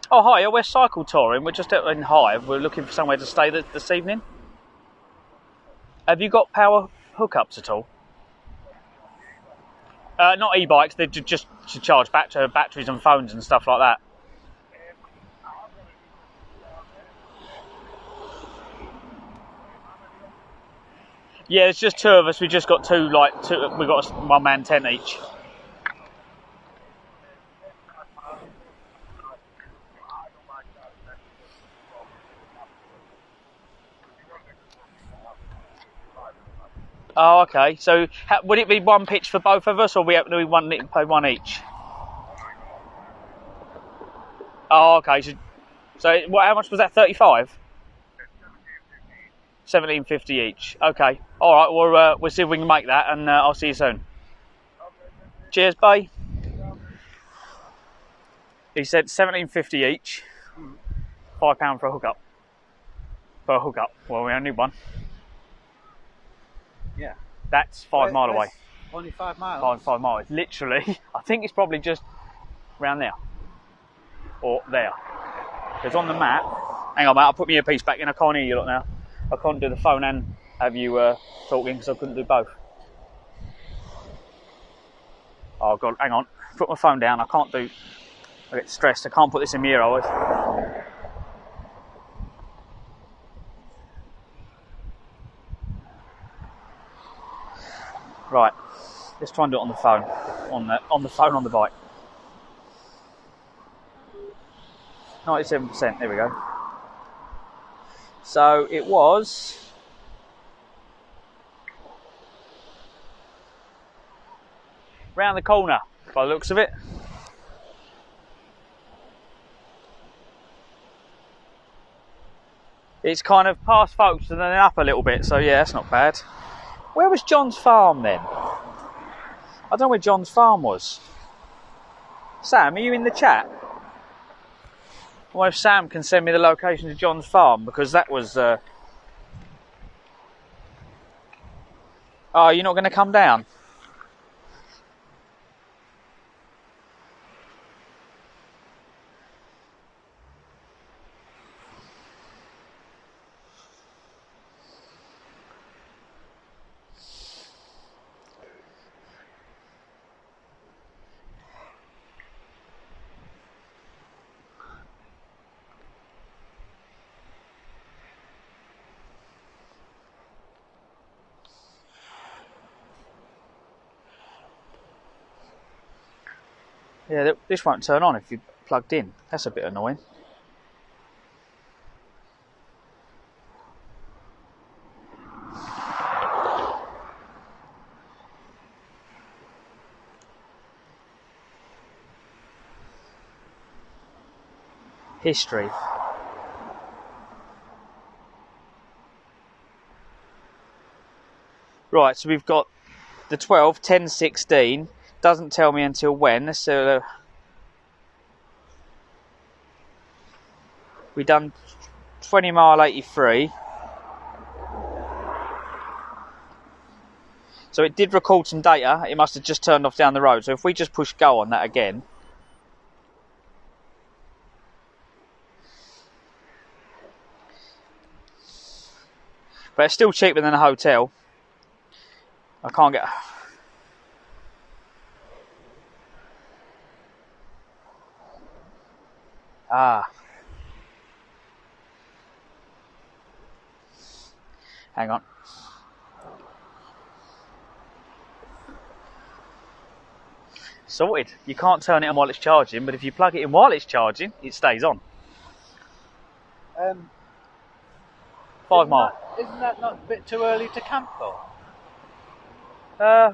Oh, hi, we're cycle touring. We're just in Hive. We're looking for somewhere to stay this evening. Have you got power hookups at all? Not e-bikes, they're just to charge batteries and phones and stuff like that. Yeah, it's just 2 of us. We just got two. We got a one-man tent each. Oh, okay. So would it be one pitch for both of us, or we have to do pay one each? Oh, okay. So how much was that? 35. 17.50 each. Okay. All right. We'll see if we can make that, and I'll see you soon. Cheers, bye. He said 17.50 each. £5 for a hookup. Well, we only need one. Yeah. That's 5 mile away. Only 5 miles? 5 miles. Literally. I think it's probably just round there. Or there. Because on the map... Hang on, mate. I'll put my earpiece back in. I can't hear you lot now. I can't do the phone and have you talking, because I couldn't do both. Oh, God. Hang on. Put my phone down. I can't do... I get stressed. I can't put this in my ear, always. Right, let's try and do it on the phone, on the phone on the bike. 97%. There we go. So it was round the corner by the looks of it. It's kind of past Folkestone and then up a little bit. So yeah, that's not bad. Where was John's farm then? I don't know where John's farm was. Sam, are you in the chat? I wonder if Sam can send me the location of John's farm, because that was... Oh, you're not going to come down? Yeah, this won't turn on if you're plugged in. That's a bit annoying. History. Right, so we've got the 12, 10, 16. Doesn't tell me until when. So we done 20 mile 83. So it did record some data. It must have just turned off down the road. So if we just push go on that again. But it's still cheaper than a hotel. I can't get... Ah. Hang on. Sorted. You can't turn it on while it's charging, but if you plug it in while it's charging, it stays on. 5 mile. Isn't that not a bit too early to camp though?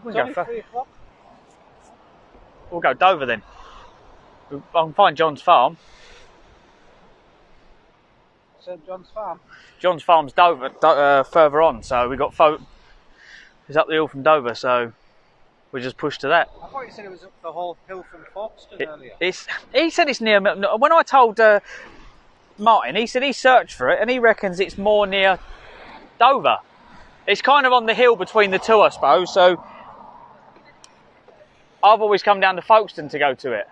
We It's can only go 3 o'clock. We'll go Dover then. I can find John's farm. St John's Farm. John's farm's Dover, further on, so we got it's up the hill from Dover, so we just push to that. I thought you said it was up the whole hill from Folkestone earlier. He said it's near. When I told Martin, he said he searched for it and he reckons it's more near Dover. It's kind of on the hill between the two, I suppose. So I've always come down to Folkestone to go to it.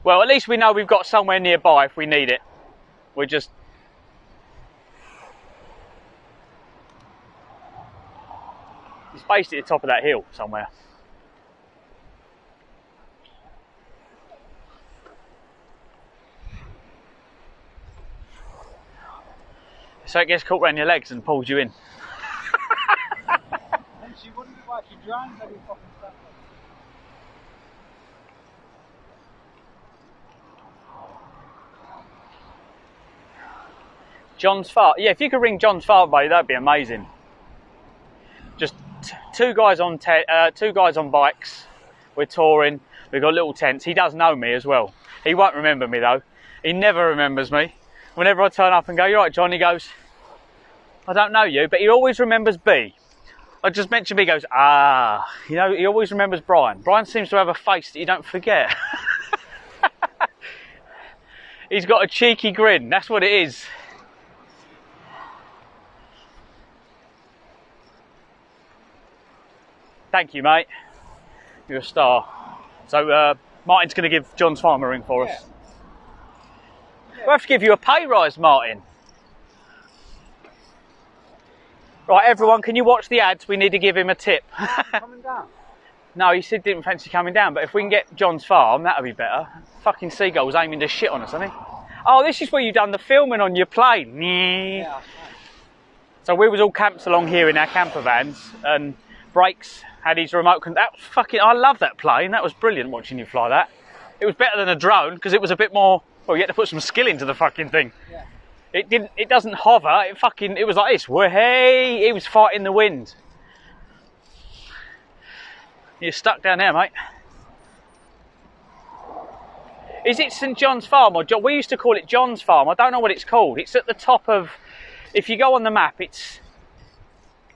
Well, at least we know we've got somewhere nearby if we need it. We're just... It's basically at the top of that hill somewhere. So it gets caught around your legs and pulls you in. And she wouldn't be like she drowns every fucking step. John's Farm. Yeah, if you could ring John's Farm, buddy, that'd be amazing. Just two guys on bikes. We're touring. We've got little tents. He does know me as well. He won't remember me though. He never remembers me. Whenever I turn up and go, "You right, John?" He goes, "I don't know you," but he always remembers B. I just mentioned B. He goes, "Ah," you know. He always remembers Brian. Brian seems to have a face that you don't forget. He's got a cheeky grin. That's what it is. Thank you, mate. You're a star. So Martin's going to give John's Farm a ring for us. We'll have to give you a pay rise, Martin. Right, everyone, can you watch the ads? We need to give him a tip. Coming down. No, he said didn't fancy coming down, but if we can get John's Farm, that'll be better. Fucking seagull's aiming to shit on us, hasn't he? Oh, this is where you done the filming on your plane. Yeah. So we was all camped along here in our camper vans, and Brakes had his remote that was fucking... I love that plane. That was brilliant watching you fly that. It was better than a drone because it was a bit more... Well, you had to put some skill into the fucking thing. Yeah. It doesn't hover. It was like this. Hey, it was fighting the wind. You're stuck down there, mate. Is it St John's Farm or we used to call it John's Farm? I don't know what it's called. It's at the top of... If you go on the map, it's...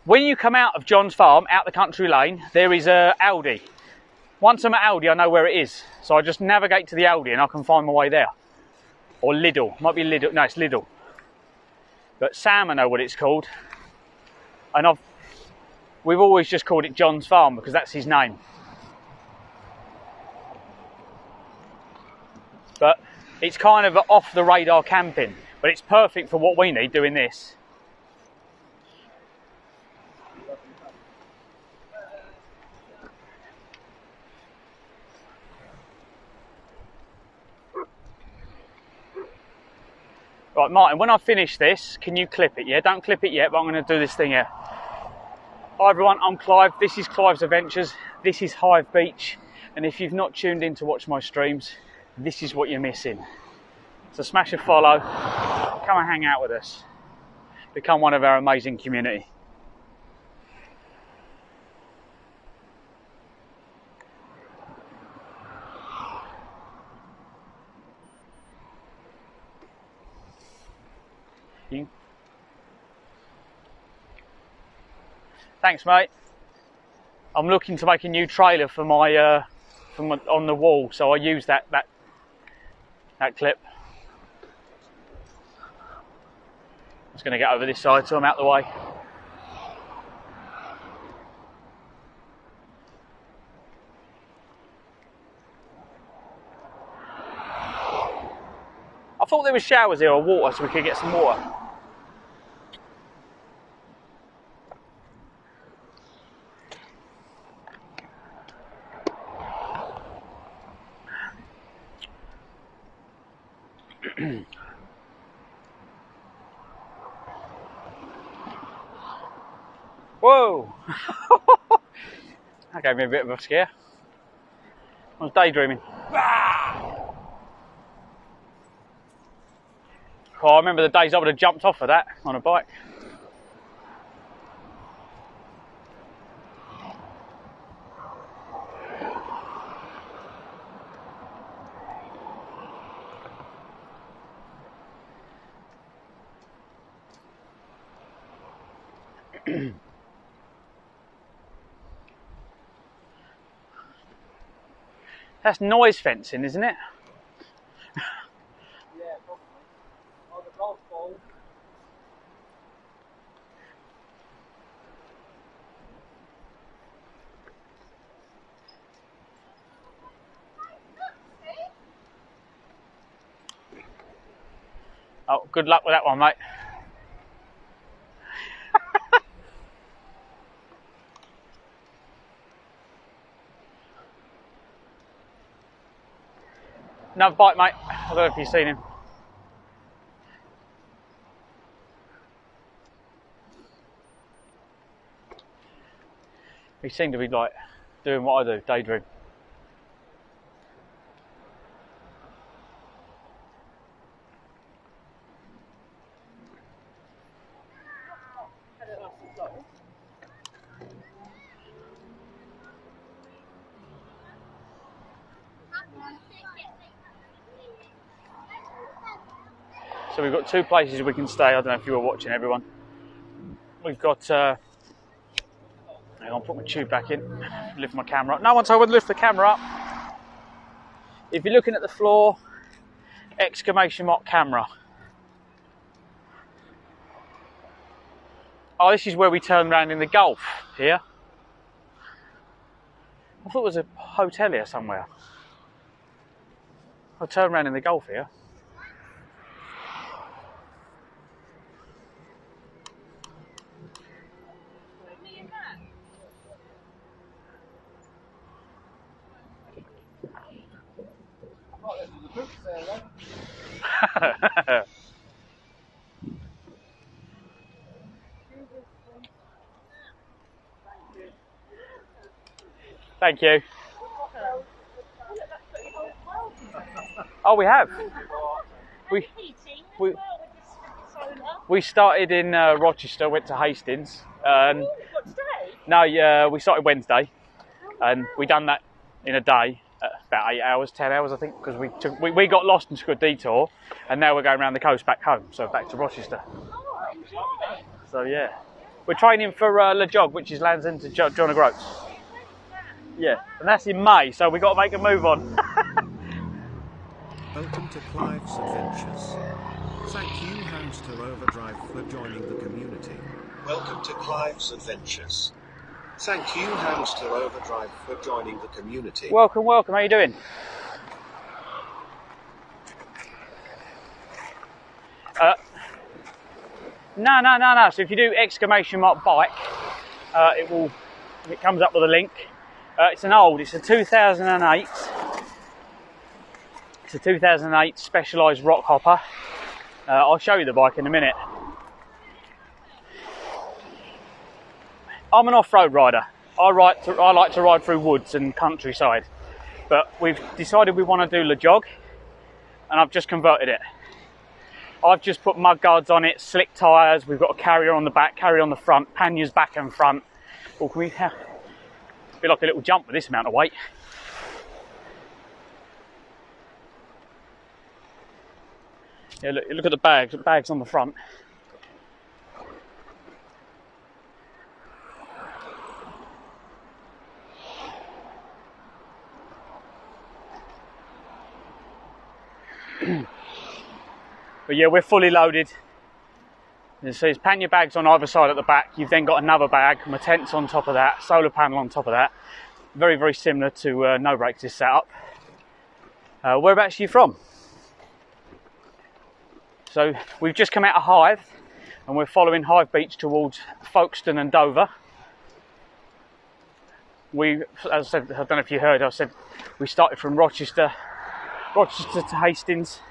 When you come out of John's Farm, out the country lane, there is a Aldi. Once I'm at Aldi, I know where it is. So I just navigate to the Aldi and I can find my way there. Or Lidl. Might be Lidl. No, it's Lidl. But Sam, I know what it's called. And we've always just called it John's Farm because that's his name. But it's kind of off the radar camping. But it's perfect for what we need doing this. Right, Martin, when I finish this, can you clip it, yeah? Don't clip it yet, but I'm going to do this thing here. Hi everyone, I'm Clive. This is Clive's Adventures. This is Hive Beach, and if you've not tuned in to watch my streams, this is what you're missing. So smash a follow, come and hang out with us, become one of our amazing community. Thanks, mate. I'm looking to make a new trailer for my, on the wall, so I use that clip. I'm just going to get over this side so I'm out the way. I thought there was showers here or water so we could get some water. Whoa! That gave me a bit of a scare. I was daydreaming. Oh, I remember the days I would have jumped off of that on a bike. That's noise fencing, isn't it? Yeah, probably. Or the golf ball. Oh, good luck with that one, mate. Another bike, mate. I don't know if you've seen him. He seemed to be like doing what I do, daydream. So we've got two places we can stay. I don't know if you were watching, everyone. We've got, hang on, put my tube back in, lift my camera up. No one told me to lift the camera up. If you're looking at the floor, exclamation mark camera. Oh, this is where we turn around in the Gulf here. I thought it was a hotel here somewhere. I'll turn around in the Gulf here. Thank you. Oh, we have. We started in Rochester, went to Hastings. No, we started Wednesday, and we done that in a day, about 8 hours, 10 hours, I think, because we got lost and took a detour, and now we're going around the coast back home, so back to Rochester. So yeah, we're training for Le Jog, which is Land's End to John O'Groats. Yeah, and that's in May, so we got to make a move on. Welcome to Clive's Adventures. Thank you, Hamster Overdrive, for joining the community. Welcome to Clive's Adventures. Thank you, Hamster Overdrive, for joining the community. Welcome, welcome. How you doing? No. So if you do exclamation mark bike, it comes up with a link. It's a 2008. It's a 2008 Specialized rock hopper. I'll show you the bike in a minute. I'm an off-road rider. I like to ride through woods and countryside, but we've decided we want to do the jog, and I've just converted it. I've just put mud guards on it, slick tyres. We've got a carrier on the back, carrier on the front, panniers back and front. Or can we have be like a little jump with this amount of weight? Yeah, look at the bags on the front. But yeah, we're fully loaded. So there's pannier bags on either side at the back. You've then got another bag, my tent's on top of that, solar panel on top of that. Very, very similar to No Brakes' setup. Whereabouts are you from? So we've just come out of Hythe, and we're following Hythe Beach towards Folkestone and Dover. As I said, I don't know if you heard, I said we started from Rochester to Hastings,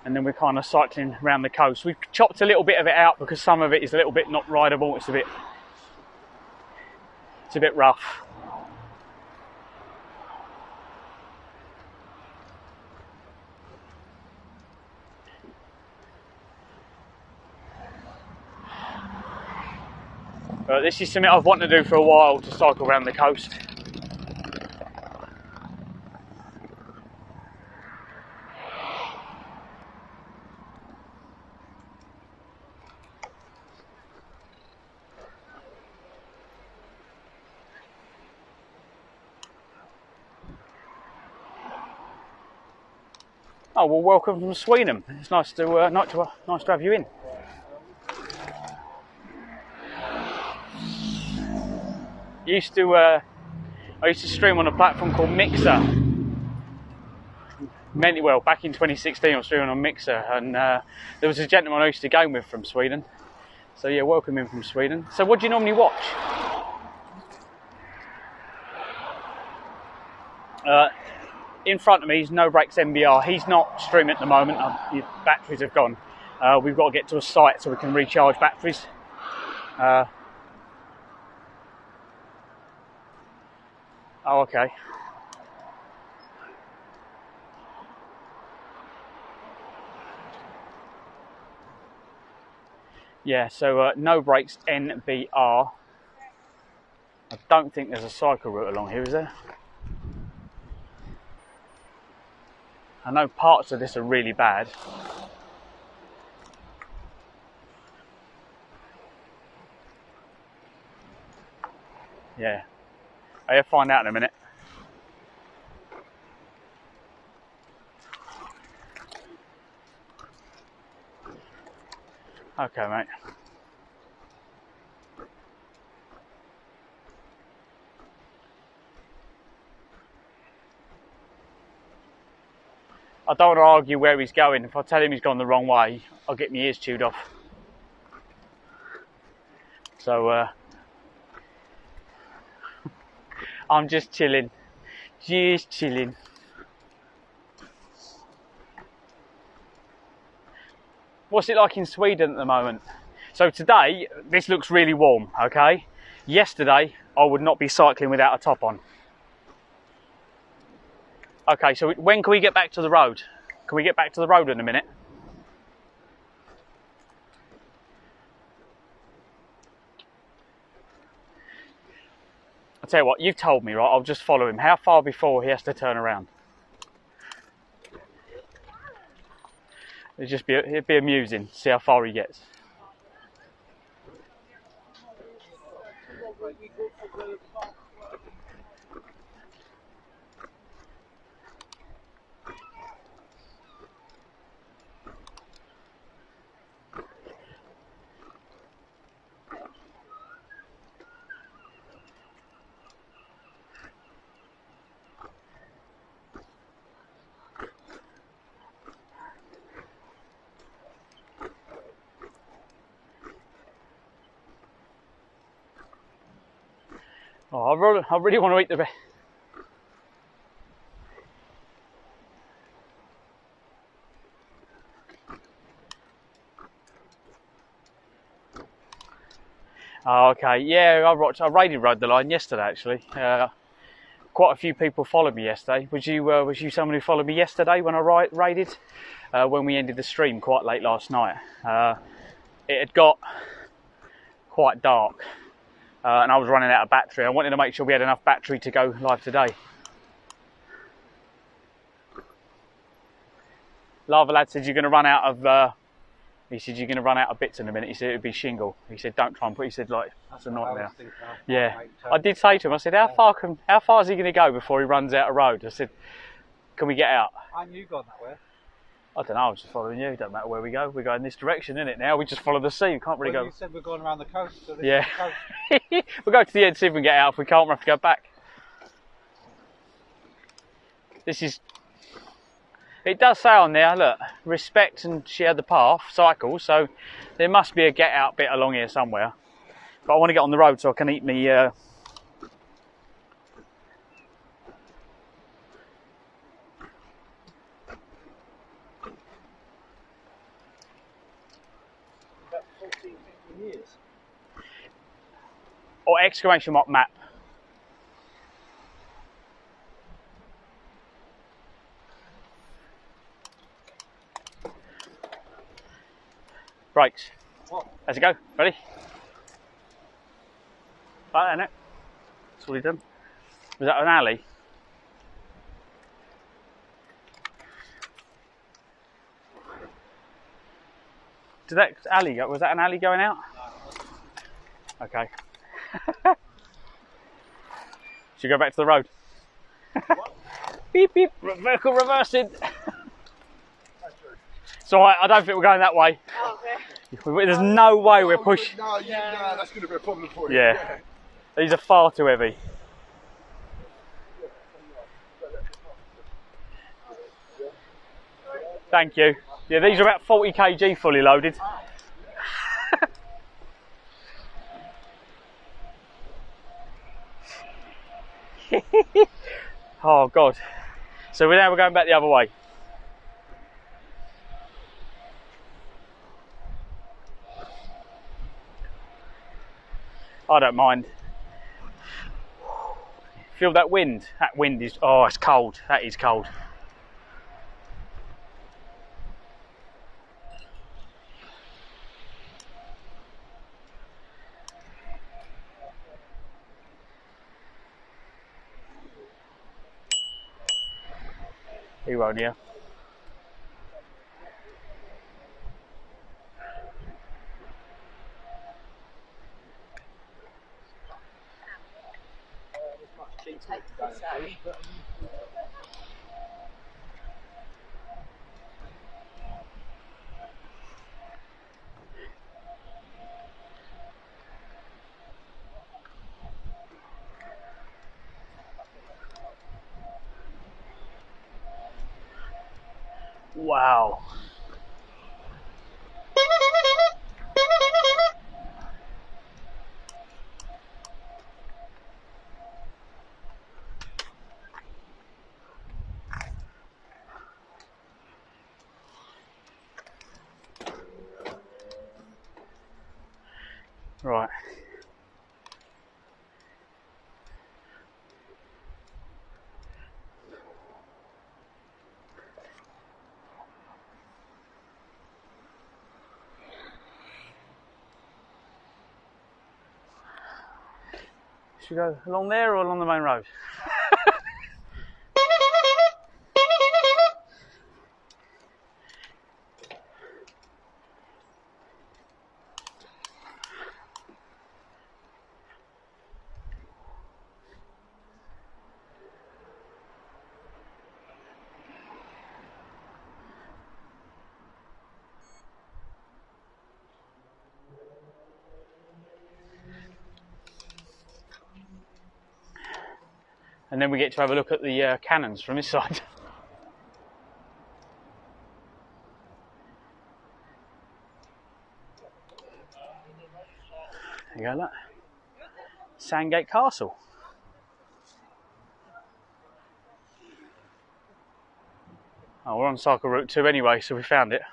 and then we're kind of cycling around the coast. We've chopped a little bit of it out because some of it is a little bit not rideable. It's a bit rough. But this is something I've wanted to do for a while, to cycle around the coast. Oh well, welcome from Sweden. It's nice to have you in. I used to stream on a platform called Mixer. Back in 2016 I was streaming on Mixer, and there was a gentleman I used to game with from Sweden. So yeah, welcome in from Sweden. So what do you normally watch? In front of me is No Brakes MBR. He's not streaming at the moment. His batteries have gone. We've got to get to a site so we can recharge batteries. Oh, okay. Yeah, so No Brakes NBR. I don't think there's a cycle route along here, is there? I know parts of this are really bad. Yeah. I'll find out in a minute. Okay, mate. I don't want to argue where he's going. If I tell him he's gone the wrong way, I'll get my ears chewed off. So, I'm just chilling. Just chilling. What's it like in Sweden at the moment? So today, this looks really warm, okay? Yesterday, I would not be cycling without a top on. Okay, so when can we get back to the road? Can we get back to the road in a minute? I'll tell you what, you've told me, right? I'll just follow him. How far before he has to turn around? It'd be amusing to see how far he gets. Oh, I really want to eat the bit. Oh, okay. Yeah, I raided Road the Line yesterday actually. Quite a few people followed me yesterday. Was you someone who followed me yesterday when I raided? When we ended the stream quite late last night. It had got quite dark and I was running out of battery. I wanted to make sure we had enough battery to go live today. Lava Lad said you're going to run out of. He said you're going to run out of bits in a minute. He said it would be shingle. He said don't try and put. He said like that's a nightmare. Yeah, I did say to him. I said how far is he going to go before he runs out of road? I said can we get out? Aren't you gone that way? I don't know. I was just following you. It don't matter where we go. We're going this direction, isn't it? Now we just follow the sea. We can't really go. You said we're going around the coast. So yeah. We'll go to the end, see if we can get out. If we can't, we'll have to go back. This is. It does say on there, look, respect and share the path, cycle, so there must be a get out bit along here somewhere. But I want to get on the road so I can eat me... About 14, 15 years. Or exclamation mark map. Brakes. What? How's it go? Ready? Right, innit? That's what he done. Was that an alley? Did that alley go? Was that an alley going out? No. Okay. Should we go back to the road? Beep beep. Vehicle reversing. So I don't think we're going that way. Oh, okay. There's no way we're pushing. No, that's going to be a problem for you. Yeah. These are far too heavy. Thank you. Yeah, these are about 40 kg fully loaded. Oh God. So now we're going back the other way. I don't mind. Feel that wind? That wind is, oh, it's cold. That is cold. He won't, yeah. Wow. Right. Should we go along there or along the main road? And then we get to have a look at the cannons from this side. There you go, look. Sandgate Castle. Oh, we're on cycle route 2 anyway, so we found it.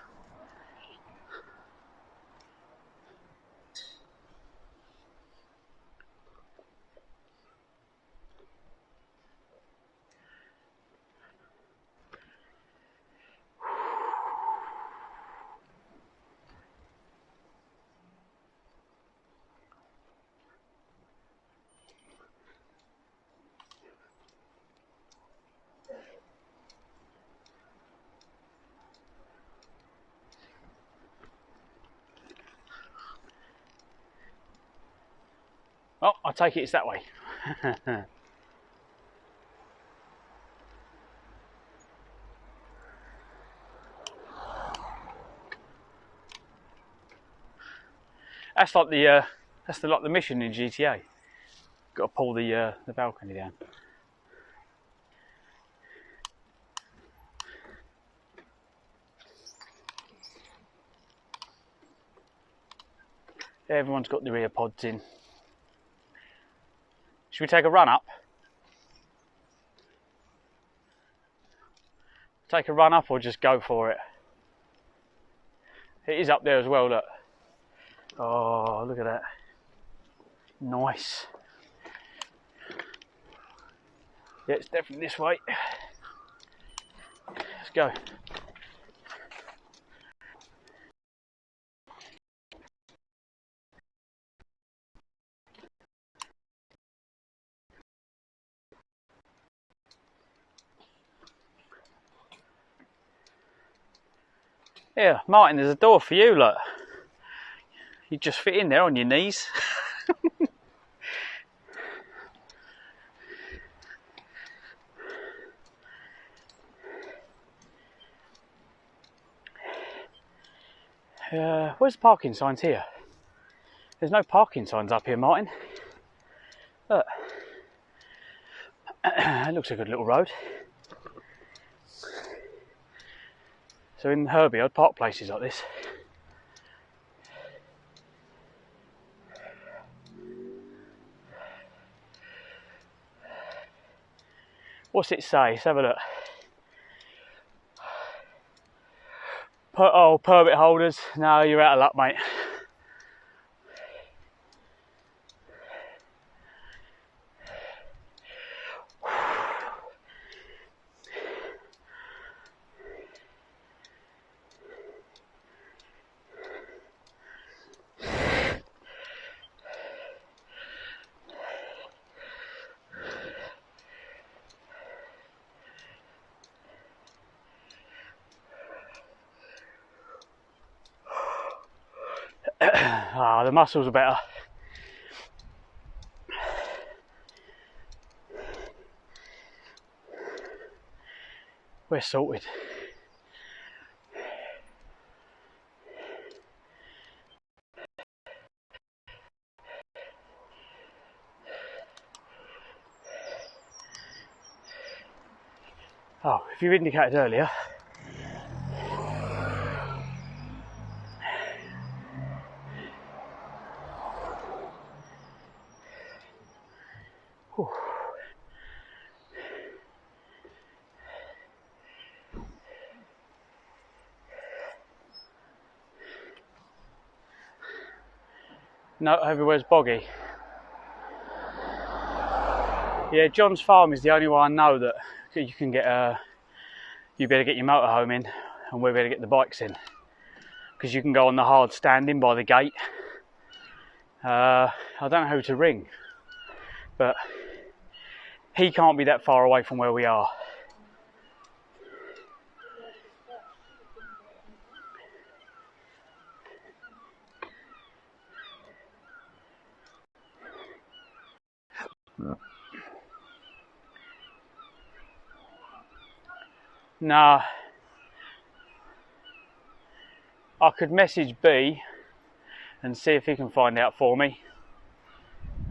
Oh, I take it it's that way. That's like the mission in GTA. Got to pull the balcony down. Everyone's got their ear pods in. Should we take a run up? Take a run up or just go for it? It is up there as well, look. Oh, look at that. Nice. Yeah, it's definitely this way. Let's go. Yeah, Martin, there's a door for you, look. You just fit in there on your knees. Where's the parking signs here? There's no parking signs up here, Martin. Look. It looks like a good little road. So in Herbie, I'd park places like this. What's it say? Let's have a look. Oh, permit holders. No, you're out of luck, mate. Ah, the muscles are better. We're sorted. Oh, if you indicated earlier, whew. No, everywhere's boggy. Yeah, John's Farm is the only one I know that you can get. You better get your motorhome in, and we better get the bikes in, because you can go on the hard standing by the gate. I don't know who to ring, but he can't be that far away from where we are. Nah, I could message B and see if he can find out for me.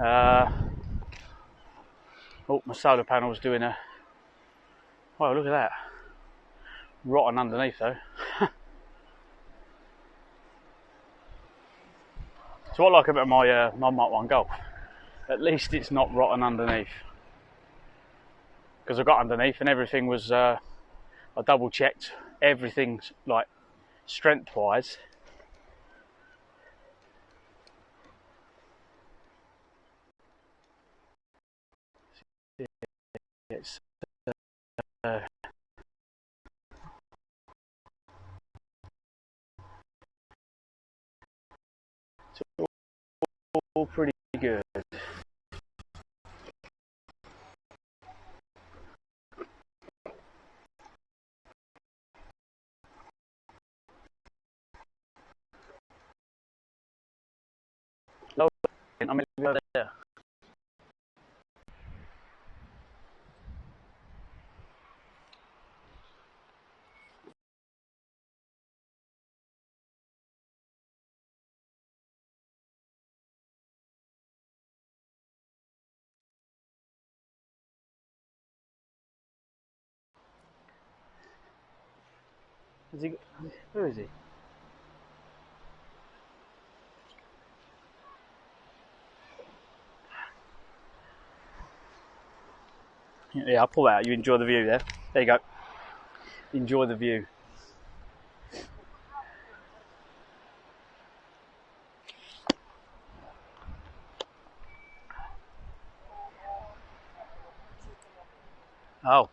Oh, my solar panel's doing a... Wow, look at that. Rotten underneath though. So what I like about my Mark 1 Golf, at least it's not rotten underneath. Because I got underneath and everything was, I double checked everything's like strength wise. It's all pretty good. I'm over there. Is he? Who is he? Yeah, I'll pull that out. You enjoy the view there. There you go. Enjoy the view. Oh.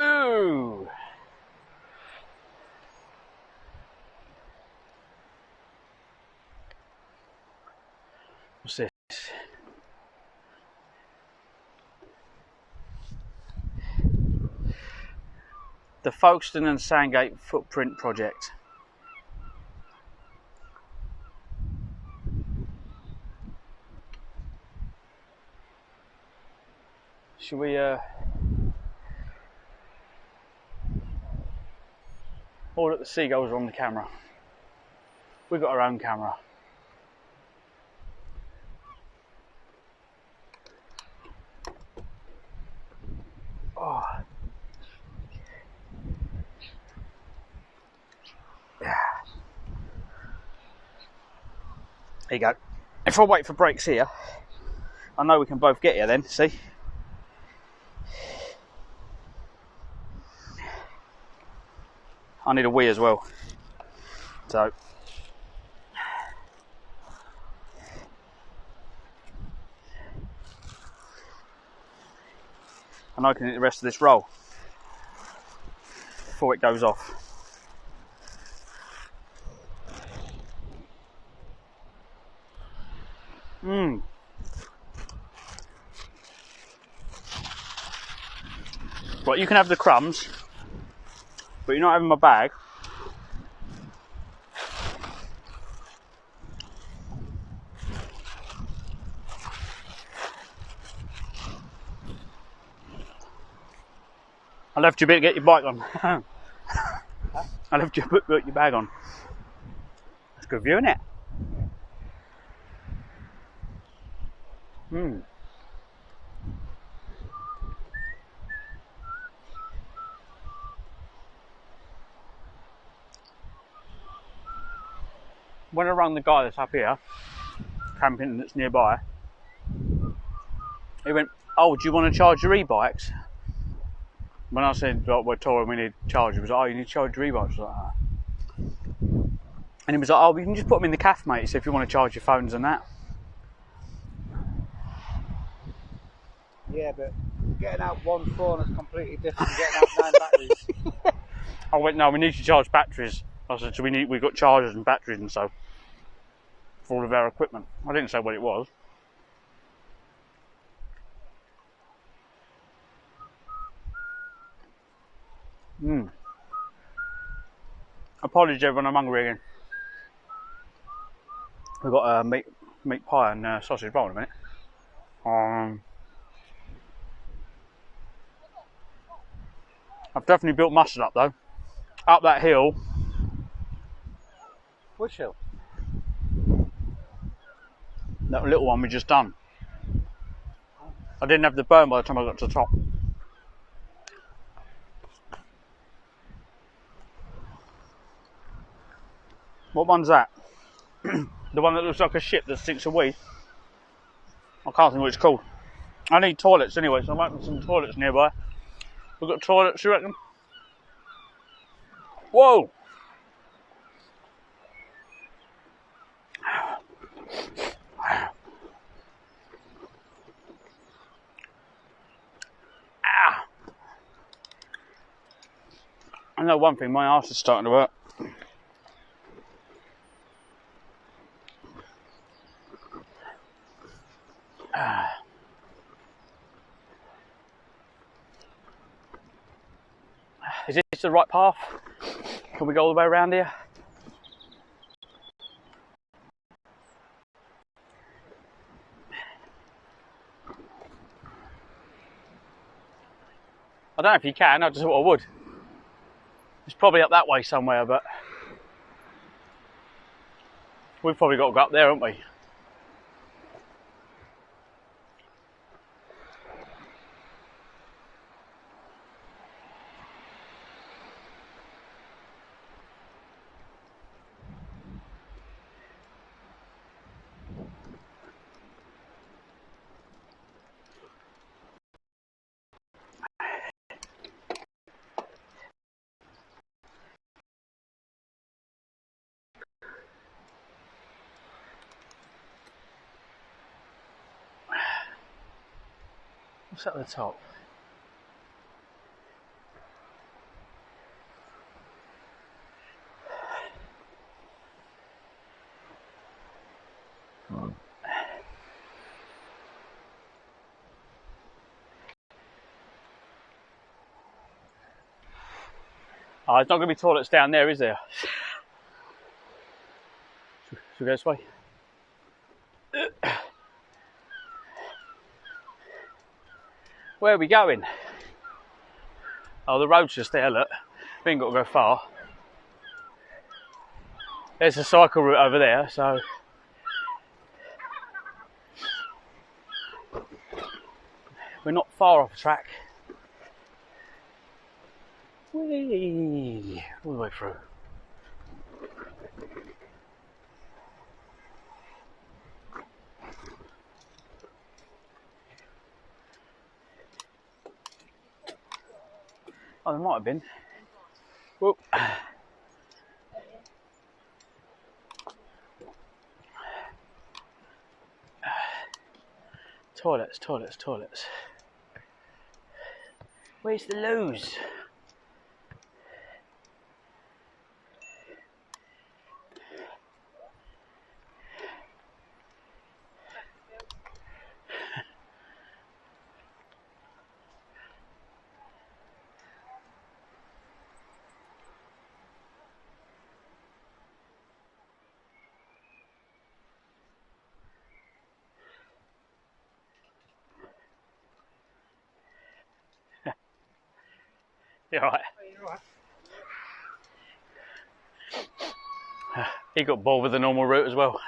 Ooh. What's this? The Folkestone and Sandgate Footprint Project. Should we oh, look, the seagulls are on the camera. We've got our own camera. Oh. Yeah. There you go. If I wait for brakes here, I know we can both get here then, see? I need a wee as well. So. And I can hit the rest of this roll before it goes off. Right, you can have the crumbs, but you're not having my bag. I left you a bit to get your bike on. I left you a bit to put your bag on. That's a good view, isn't it? When I rang the guy that's up here, camping that's nearby, he went, "Oh, do you want to charge your e-bikes?" When I said, "Oh, we're touring, we need to charge," he was like, "Oh, you need to charge your e-bikes?" I was like, "Ah." And he was like, "Oh, you can just put them in the cafe, mate, so if you want to charge your phones and that." Yeah, but getting out one phone is completely different to getting out 9 batteries. I went, "No, we need to charge batteries." I said, "So we've got chargers and batteries and so for all of our equipment." I didn't say what it was. Apologies everyone, I'm hungry again. We've got a meat pie and sausage roll in a minute. I've definitely built muscle up though. Up that hill. Which hill? That little one we just done. I didn't have the burn by the time I got to the top. What one's that? The one that looks like a ship that stinks of wee? I can't think what it's called. I need toilets anyway, so I'm opening some toilets nearby. We've got toilets, you reckon? Whoa! Ah! I know one thing, my arse is starting to hurt. Is this the right path? Can we go all the way around here? I don't know if you can, I just thought I would. It's probably up that way somewhere, but we've probably got to go up there, haven't we? What's at the top? Oh, there's not going to be toilets down there, is there? Should we go this way? Where are we going? Oh, the road's just there, look. We ain't got to go far. There's a cycle route over there, so... we're not far off track. Whee! All the way through. Oh, there might have been. Whoop. Toilets, toilets, toilets. Where's the loos? You alright? He got bored with the normal route as well.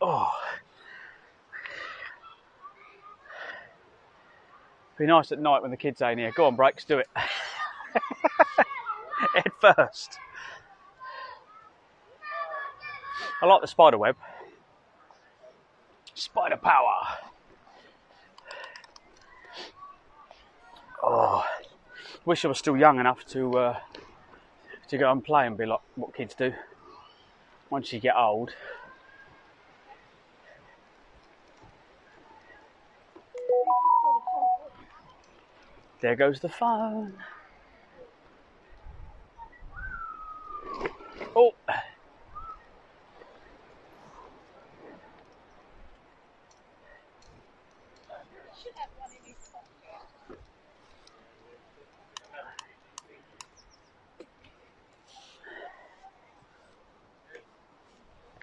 Oh. Be nice at night when the kids ain't here. Go on, Brakes, do it. Head first. I like the spider web. Spider power. Oh, wish I was still young enough to go and play and be like what kids do. Once you get old. There goes the phone. Oh.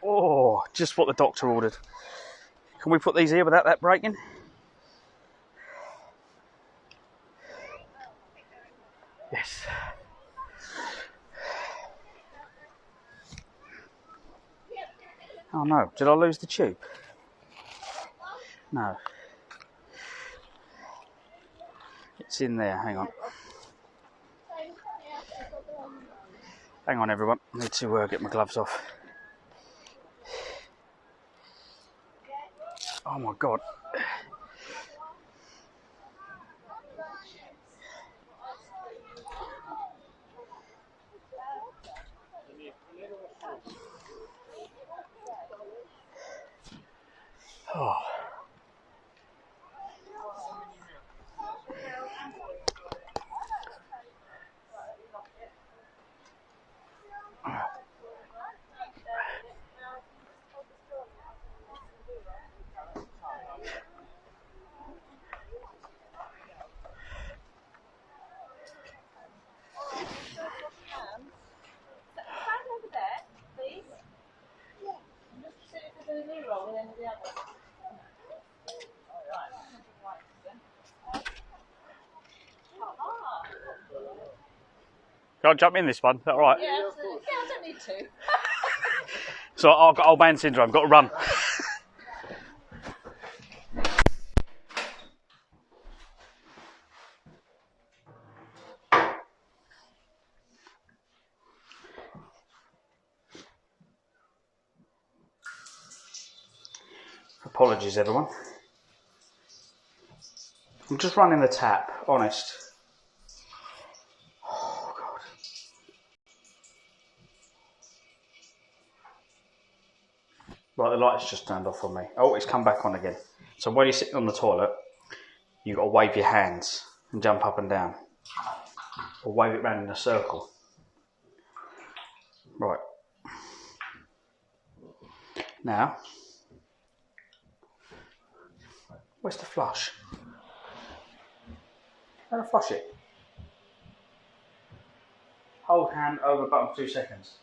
Oh, just what the doctor ordered. Can we put these here without that breaking? Yes. Oh no, did I lose the tube? No. It's in there, hang on. Hang on everyone, I need to get my gloves off. Oh my god. Oh. Can I jump in this one? Is that alright? Yeah, I don't need to. So I've got old man syndrome, got to run. Apologies, everyone. I'm just running the tap, honest. Oh, God. Right, the light's just turned off on me. Oh, it's come back on again. So when you're sitting on the toilet, you've got to wave your hands and jump up and down. Or wave it round in a circle. Right. Now, where's the flush? How do I flush it? Hold hand over button for 2 seconds.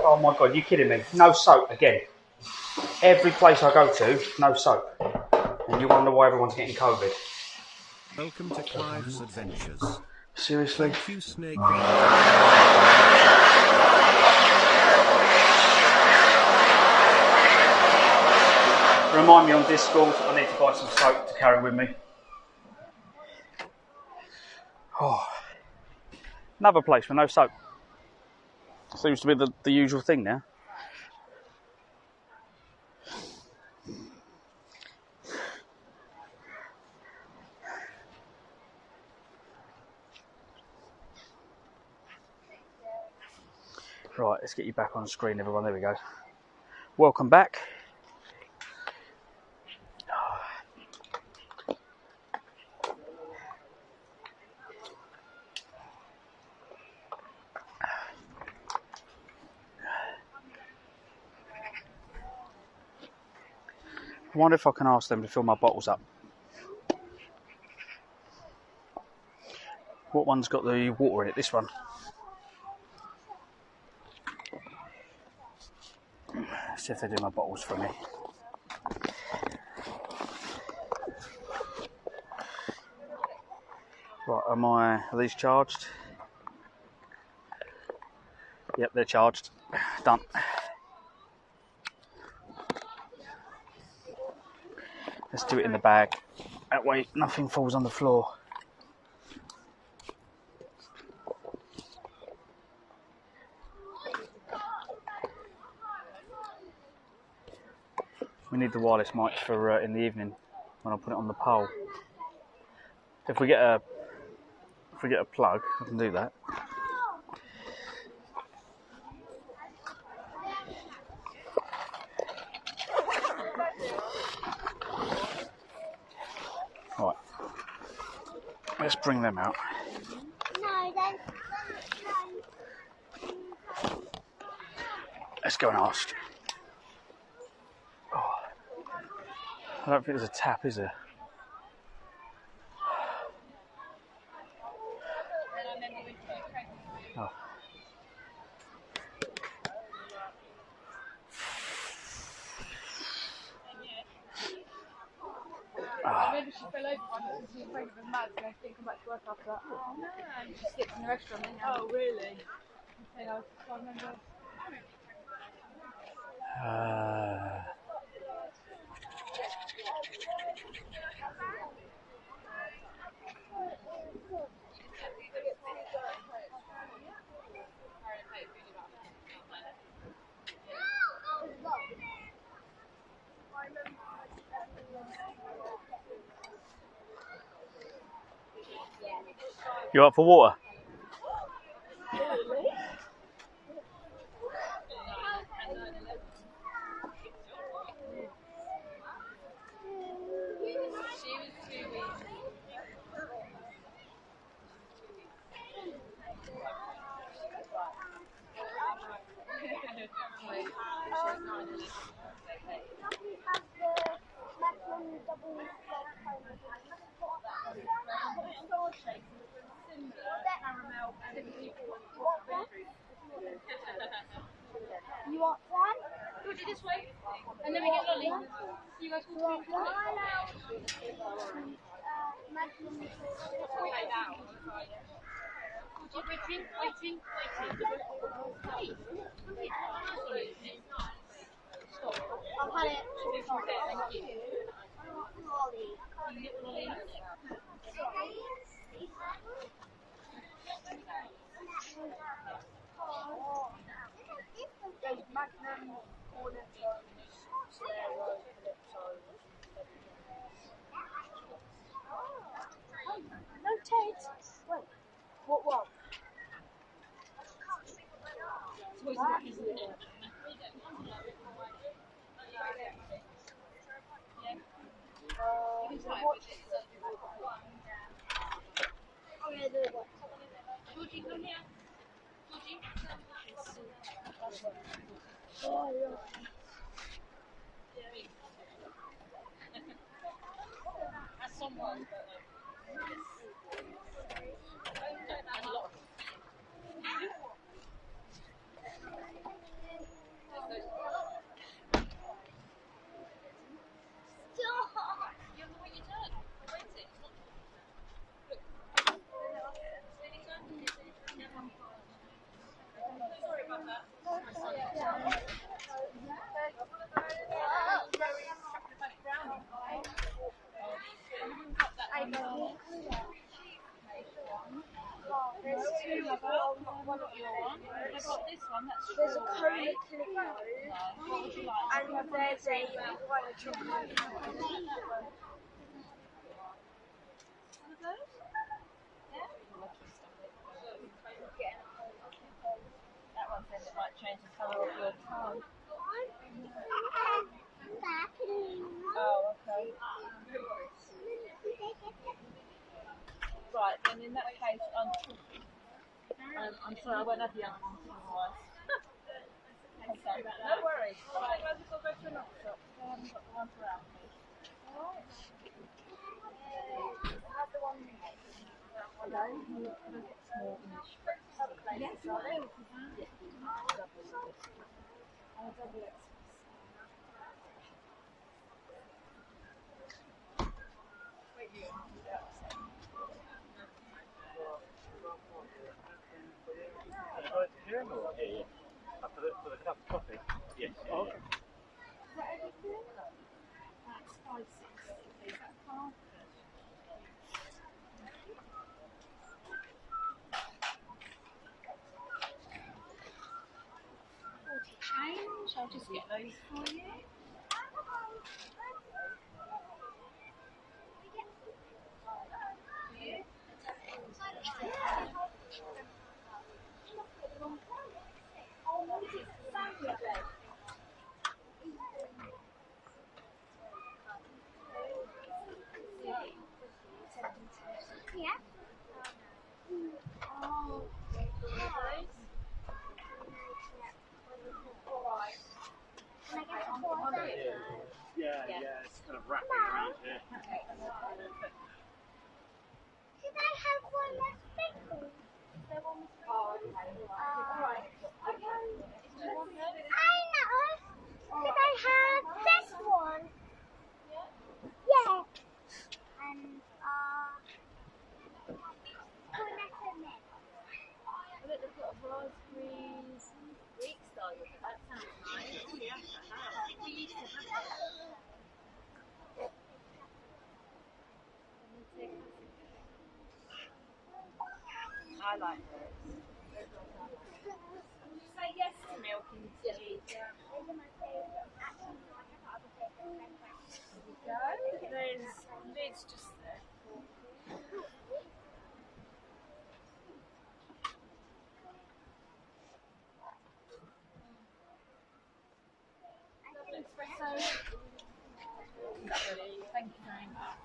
Oh my God, you kidding me? No soap again. Every place I go to, no soap. And you wonder why everyone's getting COVID. Welcome to Clive's Adventures. Seriously? Thank you, Snake. Remind me on Discord, I need to buy some soap to carry with me. Oh. Another place with no soap. Seems to be the usual thing now. Right, let's get you back on screen, everyone. There we go. Welcome back. I wonder if I can ask them to fill my bottles up. What one's got the water in it? This one. Let's see if they do my bottles for me. Right, are these charged? Yep, they're charged. Done. Let's do it in the bag. That way nothing falls on the floor. We need the wireless mics for in the evening when I put it on the pole. If we get a plug, I can do that. Right. Let's bring them out. Let's go and ask. Oh. I don't think there's a tap, is there? Oh. Maybe she fell over once and she's afraid of a mug, so she didn't come back to work after that. Oh no! She slipped in the restaurant. Oh really? I remember. You up for water? You want one? We'll do this way, and then we get lolly. You guys will want one? Waiting. I've had it. Thank you. There's a cola Clico, and there's a white chocolate. That one says it might change the colour of your tongue. Oh, okay. Right, then in that case, I'm sorry, I won't have the other one otherwise. Okay, no worries. Right, I'll just go to another shop. I haven't got the one for Alfie. Alright. Have the one For the cup of coffee? Yes. Oh, okay. That's 560. Is that card? Change. I'll just get those for you. Yeah. Yeah, it's kind of wrapping around here. Did I have one that's big? Oh, okay. Alright. I know. Did I have this one? Yeah. And Look, they've got a raspberries Greek style. That sounds nice. Oh, yeah. We used to have that. I like those. Say yes to milk and tea. There we go. There's lids just there. Thank you very much.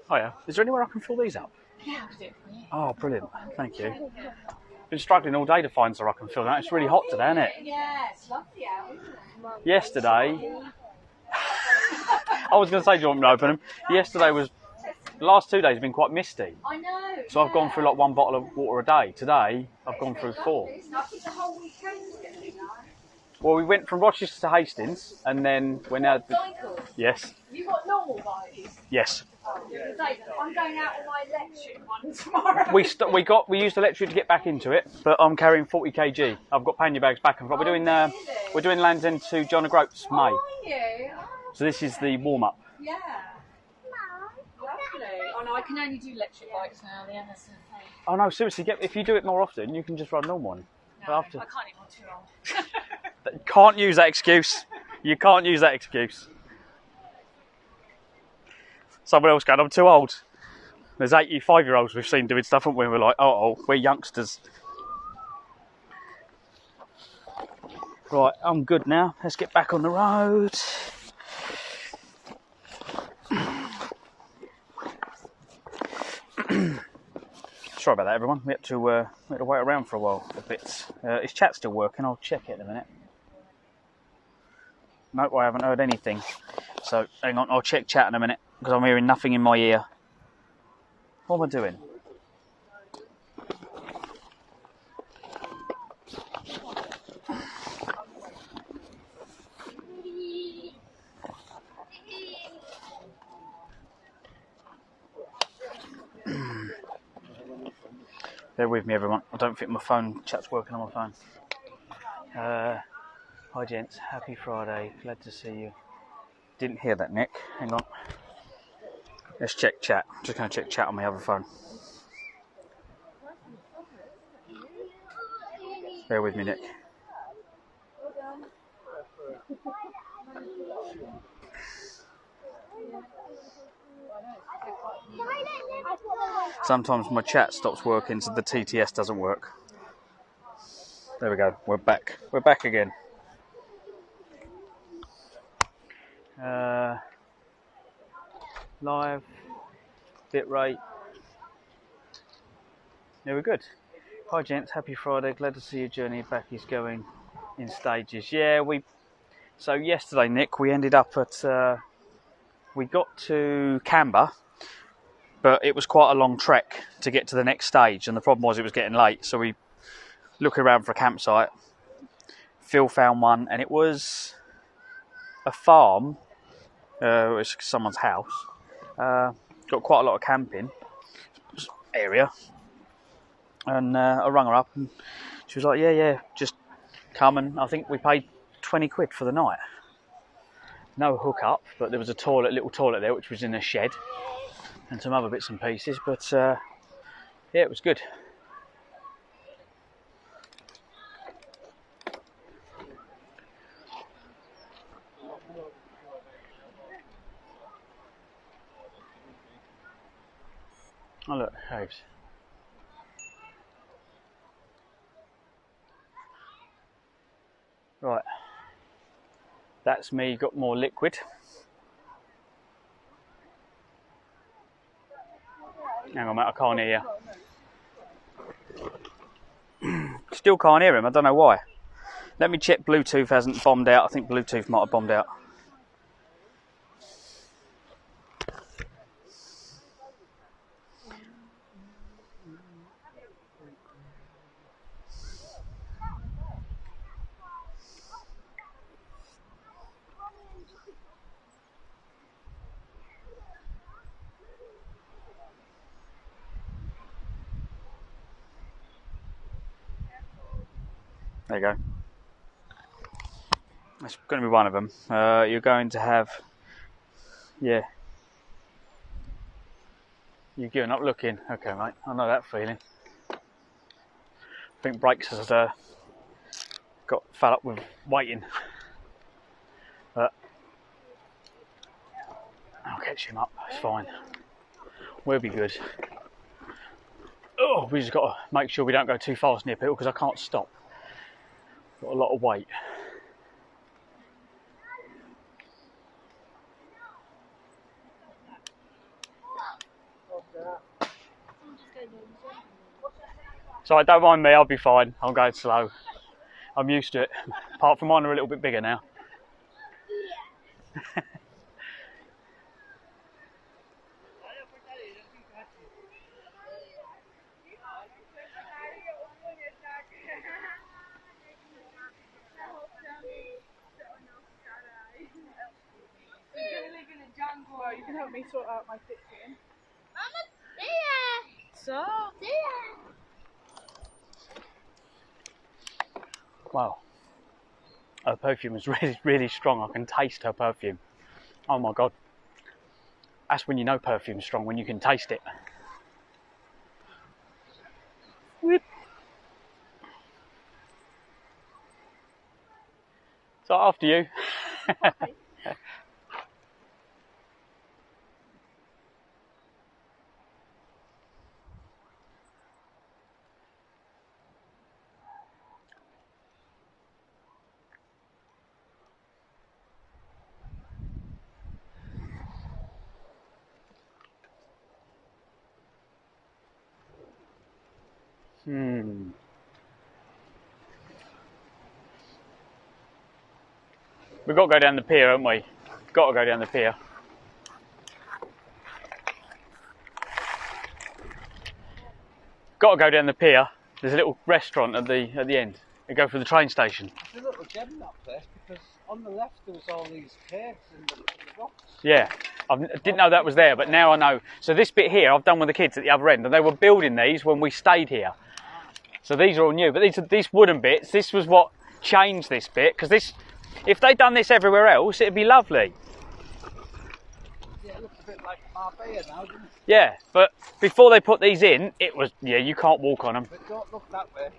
Hiya. Is there anywhere I can fill these up? Yeah, I'll do it for you. Oh, brilliant. Thank you. Been struggling all day to find somewhere I can fill that. It's really hot today, isn't it? Yeah, it's lovely out, isn't it? Yesterday, I was going to say, do you want me to open them? Yesterday was, the last 2 days have been quite misty. I know. So I've gone through like 1 bottle of water a day. Today, I've gone through 4. I think the whole weekend's going to be nice. Well, we went from Rochester to Hastings, and then we're now... Cycle? Yes. You got normal bikes? Yes. I'm going out on my electric one tomorrow. We used electric to get back into it, but I'm carrying 40 kg. I've got pannier bags back and forth. We're doing Land's End to John O'Groats May. Are you? So this is the warm up. Yeah. Lovely. Oh no, I can only do electric bikes now. The others are fake. Oh no, seriously, if you do it more often, you can just ride a normal one. No, I can't even. I'm too old. You can't use that excuse. You can't use that excuse. Someone else going, I'm too old. There's 85-year-olds we've seen doing stuff, haven't we? We're like, oh, we're youngsters. Right, I'm good now. Let's get back on the road. Sorry about that, everyone. We had to wait around for a while a bit. Is chat still working? I'll check it in a minute. Nope, I haven't heard anything. So hang on, I'll check chat in a minute because I'm hearing nothing in my ear. What am I doing? Bear with me, everyone. I don't think my phone chat's working on my phone. Hi, gents. Happy Friday. Glad to see you. Didn't hear that, Nick. Hang on. Let's check chat. Just going to check chat on my other phone. Bear with me, Nick. Sometimes my chat stops working, so the TTS doesn't work. There we go. We're back. We're back again. Live. Bitrate. Yeah, we're good. Hi, gents. Happy Friday. Glad to see your journey back is going in stages. Yeah, So yesterday, Nick, we ended up at... we got to Canberra, but it was quite a long trek to get to the next stage, and the problem was it was getting late, so we looked around for a campsite. Phil found one, and it was a farm. It was someone's house. Got quite a lot of camping area, and I rang her up, and she was like, yeah, just come. And I think we paid 20 quid for the night. No hookup, but there was a little toilet there, which was in a shed, and some other bits and pieces. But yeah, it was good. Oh look, caves. Right, that's me. Got more liquid. Hang on, mate, I can't hear you. Still can't hear him. I don't know why. Let me check. Bluetooth hasn't bombed out. I think Bluetooth might have bombed out. There you go. That's going to be one of them. You're going to have... Yeah. You're giving up looking. Okay, mate. I know that feeling. I think Brakes has got fed up with waiting. But I'll catch him up. It's fine. We'll be good. Oh, we just got to make sure we don't go too fast near people because I can't stop. Got a lot of weight. So don't mind me, I'll be fine. I'm going slow. I'm used to it. Apart from mine are a little bit bigger now. Well, you can help me sort out my fixing. So? Wow. Her perfume is really, really strong. I can taste her perfume. Oh my God. That's when you know perfume's strong, when you can taste it. Whip. So after you. We've got to go down the pier, haven't we? Got to go down the pier. Got to go down the pier. There's a little restaurant at the end. We go for the train station. It's a little gem, that place, because on the left there was all these caves and the rocks. Yeah, I didn't know that was there, but now I know. So this bit here, I've done with the kids at the other end, and they were building these when we stayed here. So these are all new, but these wooden bits, this was what changed this bit, because this, if they'd done this everywhere else, it'd be lovely. Yeah, it looks a bit like Marbella now, doesn't it? Yeah, but before they put these in, it was, yeah, you can't walk on them. But don't look that way.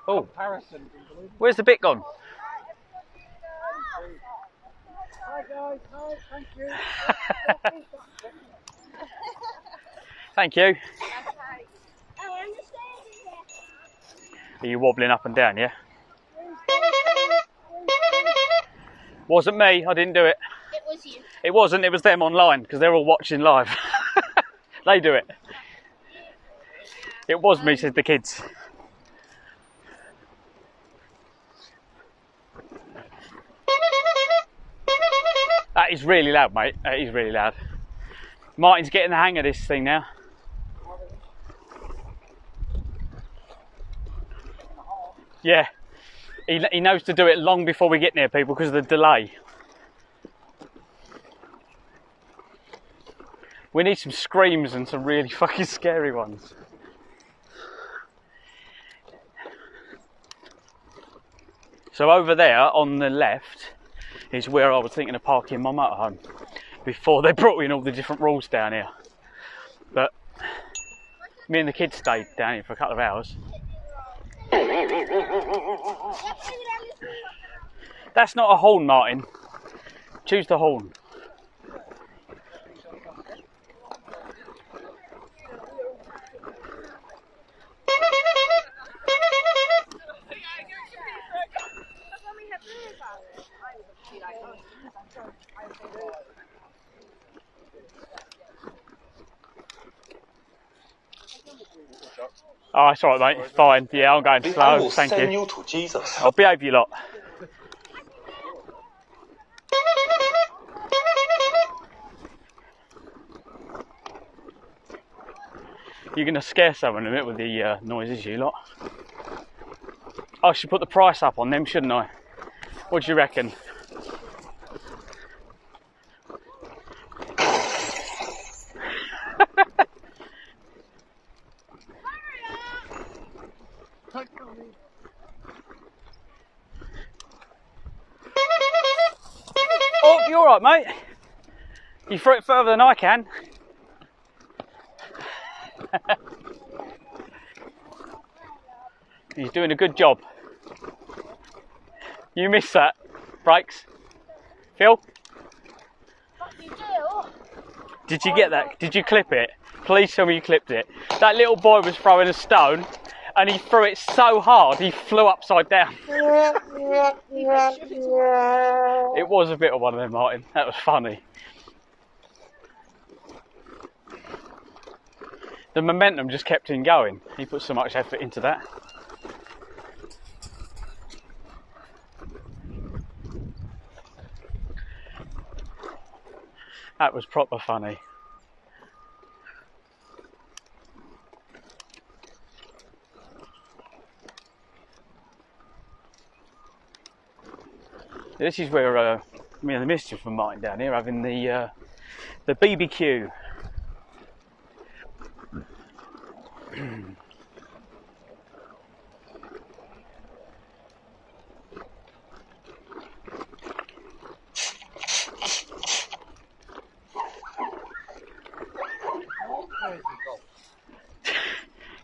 Oh, Comparison. where's the bit gone? Hi guys, hi, thank you. Thank you. Are you wobbling up and down, yeah? Wasn't me, I didn't do it. It was you. It wasn't, it was them online, because they're all watching live. They do it. It was me, said the kids. That is really loud, mate. That is really loud. Martin's getting the hang of this thing now. Yeah. He knows to do it long before we get near people because of the delay. We need some screams and some really fucking scary ones. So over there on the left is where I was thinking of parking my motorhome before they brought in all the different rules down here. But me and the kids stayed down here for a couple of hours. That's not a horn, Martin. Choose the horn. Oh, it's alright, mate. It's fine. Yeah, I'm going I slow. will Thank send you. you to Jesus. I'll behave, you lot. You're going to scare someone a bit with the noises, you lot. I should put the price up on them, shouldn't I? What do you reckon? Oh, you're alright, mate. You threw it further than I can. He's doing a good job. You missed that. Brakes. Phil? Did you get that? Did you clip it? Please tell me you clipped it. That little boy was throwing a stone and he threw it so hard he flew upside down. It was a bit of one of them, Martin. That was funny. The momentum just kept him going. He put so much effort into that. That was proper funny. This is where me and the mischief from Martin down here having the BBQ.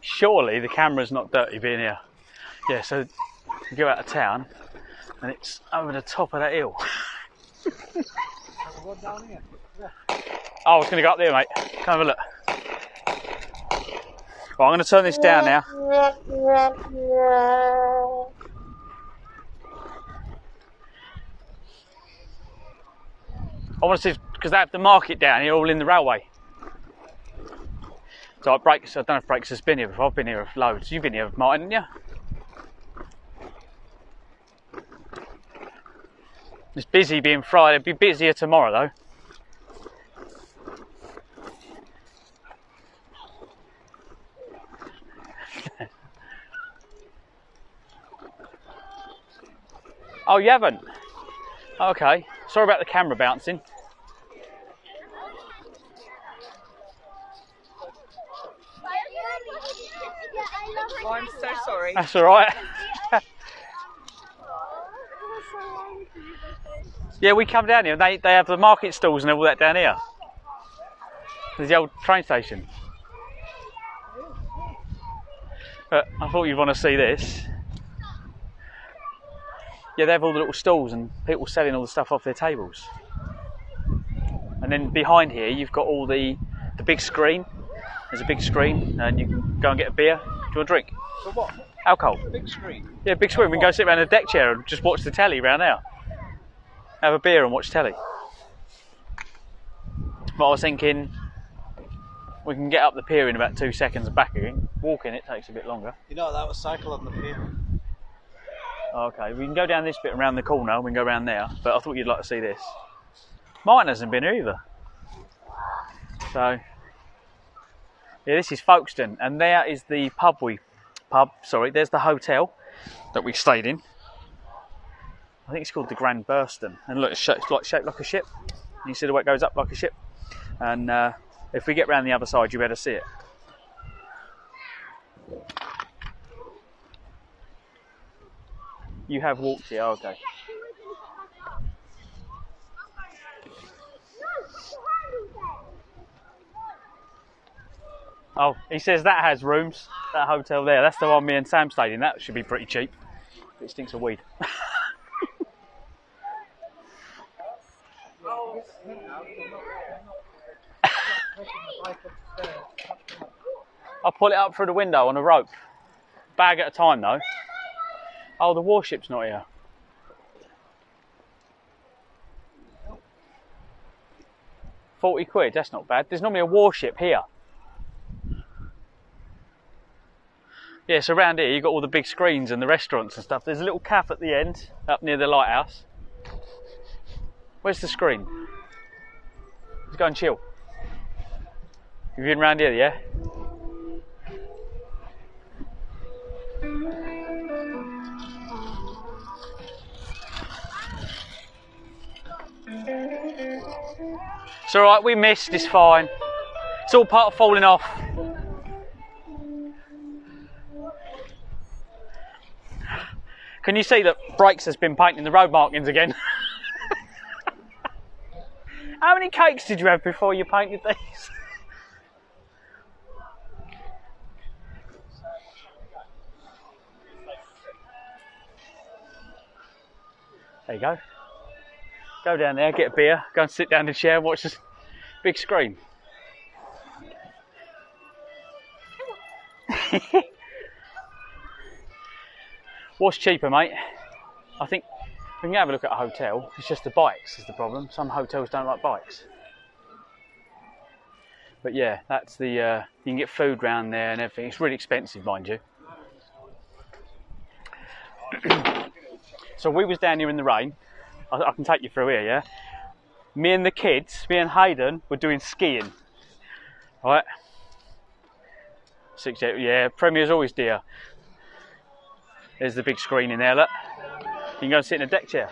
Surely the camera's not dirty being here. Yeah, so you go out of town and it's over the top of that hill. Oh, I was going to go up there, mate. Come have a look. Right, I'm going to turn this down now. I want to see, because they have the market down here all in the railway. So like Breaks, I don't know if Breaks has been here before. I've been here loads. You've been here, Martin, haven't you? It's busy being Friday. It'll be busier tomorrow though. Oh, you haven't? Okay. Sorry about the camera bouncing. Oh, I'm so sorry. That's all right. Yeah, we come down here. They have the market stalls and all that down here. There's the old train station. But I thought you'd want to see this. Yeah, they have all the little stalls and people selling all the stuff off their tables. And then behind here, you've got all the big screen. There's a big screen, and you can go and get a beer. Do you want a drink? For what? Alcohol. Big screen. Yeah, big screen. We can go sit around a deck chair and just watch the telly around there. Have a beer and watch telly. But I was thinking, we can get up the pier in about 2 seconds and back again. Walking it takes a bit longer. You know that was cycle on the pier. Okay, we can go down this bit around the corner, we can go around there, but I thought you'd like to see this. Martin hasn't been here either. So, yeah, this is Folkestone, and there is the there's the hotel that we stayed in. I think it's called the Grand Burston, and look, it's shaped like a ship. You see the way it goes up like a ship? And if we get round the other side, you better see it. You have walked here, okay. Oh, he says that has rooms, that hotel there. That's the one me and Sam stayed in. That should be pretty cheap. It stinks of weed. I'll pull it up through the window on a rope. Bag at a time though. Oh, the warship's not here. £40, that's not bad. There's normally a warship here. Yeah, so around here you've got all the big screens and the restaurants and stuff. There's a little cafe at the end, up near the lighthouse. Where's the screen? Let's go and chill. You've been around here, yeah? It's alright, we missed, it's fine. It's all part of falling off. Can you see that Brakes has been painting the road markings again? How many cakes did you have before you painted these? There you go. Go down there, get a beer, go and sit down in the chair and watch this big screen. What's cheaper, mate? I think we can have a look at a hotel. It's just the bikes is the problem. Some hotels don't like bikes. But yeah, that's the, you can get food round there and everything. It's really expensive, mind you. So we was down here in the rain. I can take you through here, yeah? Me and the kids, me and Hayden, were doing skiing. Right? 6-8, yeah, Premier's always dear. There's the big screen in there, look. You can go and sit in a deck chair.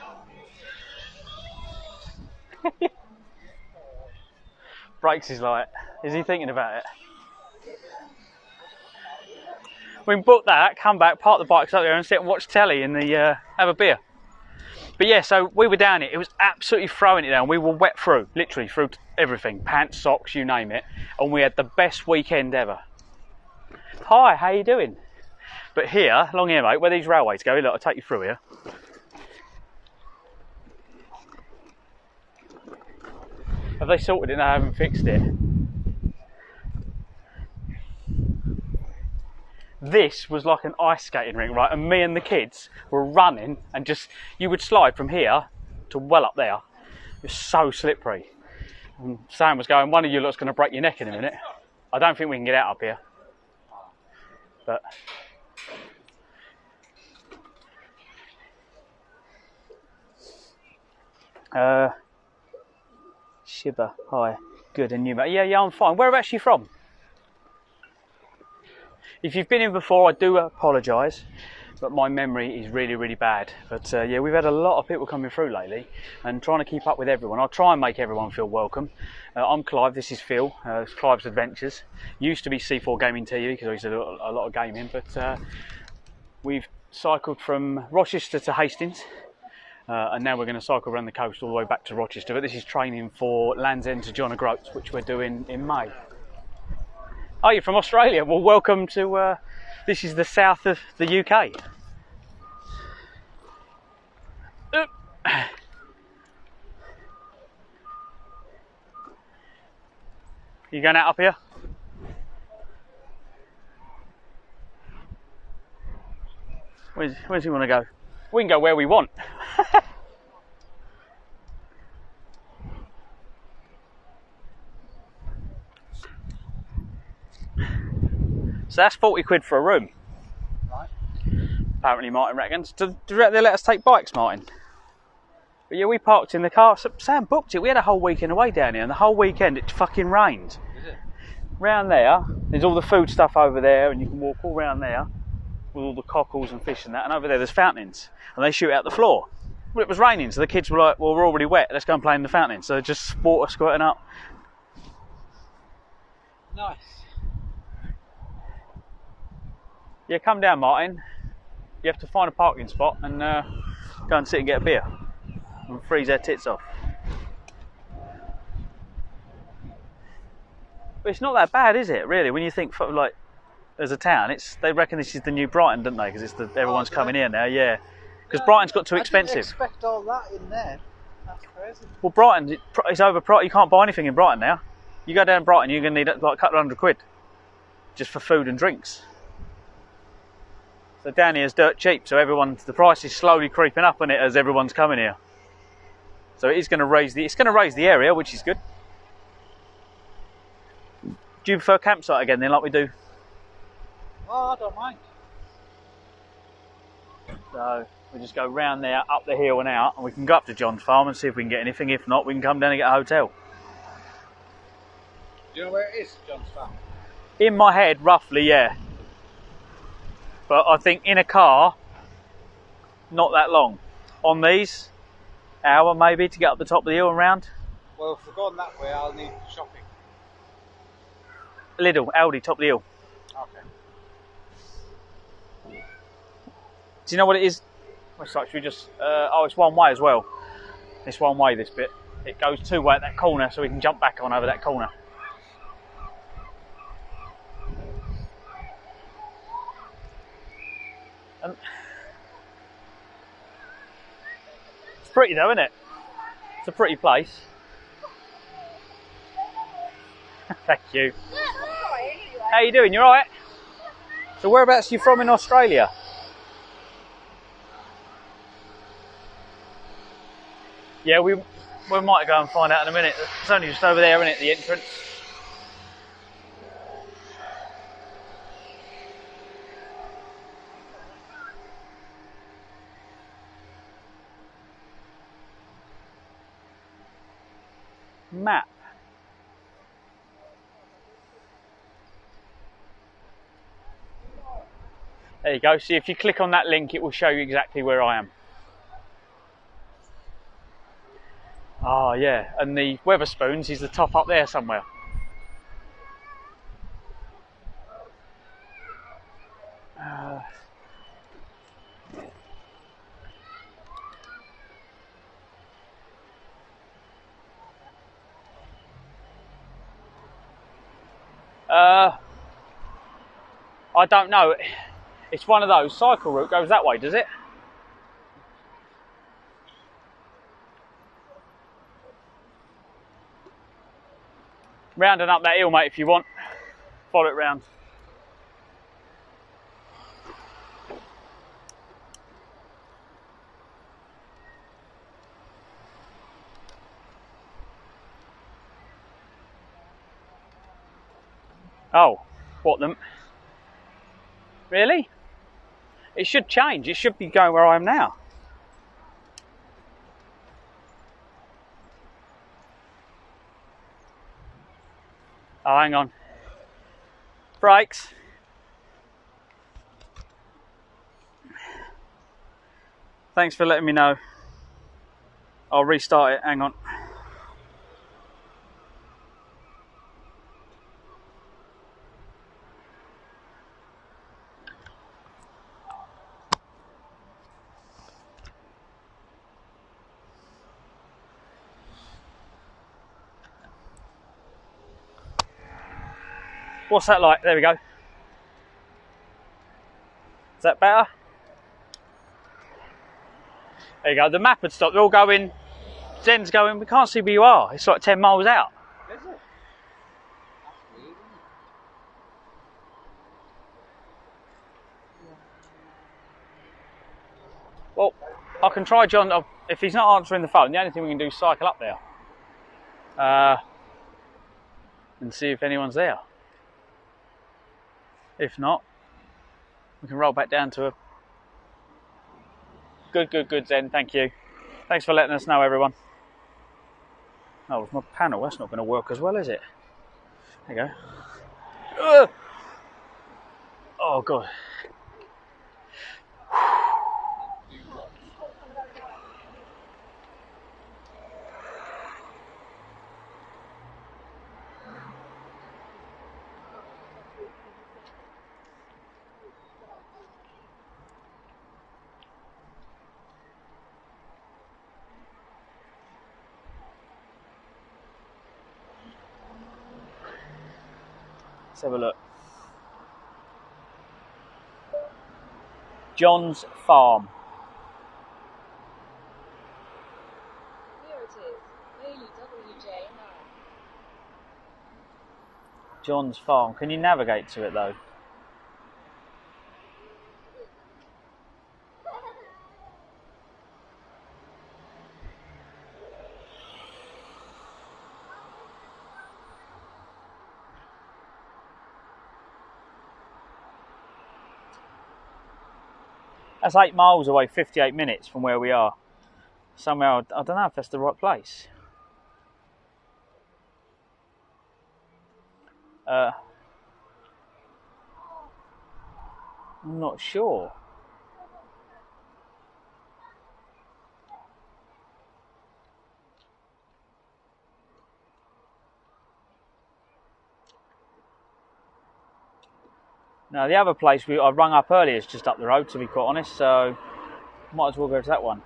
Brakes is like, is he thinking about it? We can book that, come back, park the bikes up there and sit and watch telly and have a beer. But yeah, so we were down here, it was absolutely throwing it down. We were wet through, literally through everything, pants, socks, you name it. And we had the best weekend ever. Hi, how you doing? But here, along here, mate, where these railways go, look, I'll take you through here. Have they sorted it? No, I haven't fixed it. This was like an ice skating rink, right? And me and the kids were running and just, you would slide from here to well up there. It was so slippery. And Sam was going, one of you lot's going to break your neck in a minute. I don't think we can get out up here. But Shiba, hi. Good, and you, mate? Yeah, I'm fine. Whereabouts are you from? If you've been in before, I do apologise, but my memory is really, really bad. But yeah, we've had a lot of people coming through lately, and trying to keep up with everyone. I'll try and make everyone feel welcome. I'm Clive, this is Phil, it's Clive's Adventures. Used to be C4 Gaming TV, because I used to do a lot of gaming, but we've cycled from Rochester to Hastings, and now we're going to cycle around the coast all the way back to Rochester. But this is training for Land's End to John O'Groats, which we're doing in May. Oh, you're from Australia? Well, welcome to, this is the south of the UK. You going out up here? Where's he want to go? We can go where we want. So that's 40 quid for a room. Right. Apparently Martin reckons. Do you reckon they'll let us take bikes, Martin? But yeah, we parked in the car. Sam booked it. We had a whole weekend away down here, and the whole weekend it fucking rained. Is it? Round there, there's all the food stuff over there, and you can walk all round there with all the cockles and fish and that. And over there, there's fountains, and they shoot out the floor. Well, it was raining, so the kids were like, "Well, we're already wet. Let's go and play in the fountain." So just water squirting up. Nice. Yeah, come down, Martin. You have to find a parking spot and go and sit and get a beer and freeze their tits off. But it's not that bad, is it? Really, when you think like as a town, they reckon this is the new Brighton, don't they? Because everyone's coming here now. Yeah, because Brighton's got too expensive. I didn't expect all that in there. That's crazy. Well, Brighton, it's overpriced. You can't buy anything in Brighton now. You go down Brighton, you're going to need like a couple of £100 just for food and drinks. So down here is dirt cheap, so the price is slowly creeping up on it as everyone's coming here. So it's going to raise the area, which is good. Do you prefer campsite again then, like we do? Oh, I don't mind. So we just go round there, up the hill and out, and we can go up to John's farm and see if we can get anything. If not, we can come down and get a hotel. Do you know where it is, John's farm? In my head, roughly, yeah. But I think in a car, not that long. On these, hour maybe to get up the top of the hill and round. Well, if we're going that way, I'll need shopping. Lidl, Aldi, top of the hill. Okay. Do you know what it is? It's like, should we just, it's one way as well. It's one way, this bit. It goes two way at that corner, so we can jump back on over that corner. And it's pretty though, isn't it? It's a pretty place. Thank you. How you doing? You alright? So whereabouts are you from in Australia? Yeah, we might go and find out in a minute. It's only just over there, isn't it, the entrance? Map. There you go. See, if you click on that link, it will show you exactly where I am. Oh yeah, and the Weatherspoons is the top up there somewhere. I don't know. It's one of those. Cycle route goes that way, does it? Round and up that hill, mate, if you want. Follow it round. Oh, what them? Really? It should change. It should be going where I am now. Oh, hang on. Brakes. Thanks for letting me know. I'll restart it. Hang on. What's that like? There we go. Is that better? There you go. The map had stopped. They're all going. Zen's going. We can't see where you are. It's like 10 miles out. Is it? That's weird, isn't it? Well, I can try John. If he's not answering the phone, the only thing we can do is cycle up there and see if anyone's there. If not, we can roll back down to a... Good, Zen, thank you. Thanks for letting us know, everyone. Oh, with my panel, that's not going to work as well, is it? There you go. Ugh. Oh, God. Let's have a look. John's Farm. Here it is. Bailey WJ9. John's Farm. Can you navigate to it, though? That's 8 miles away, 58 minutes from where we are. Somehow, I don't know if that's the right place. I'm not sure. Now, the other place I rung up earlier is just up the road, to be quite honest, so might as well go to that one.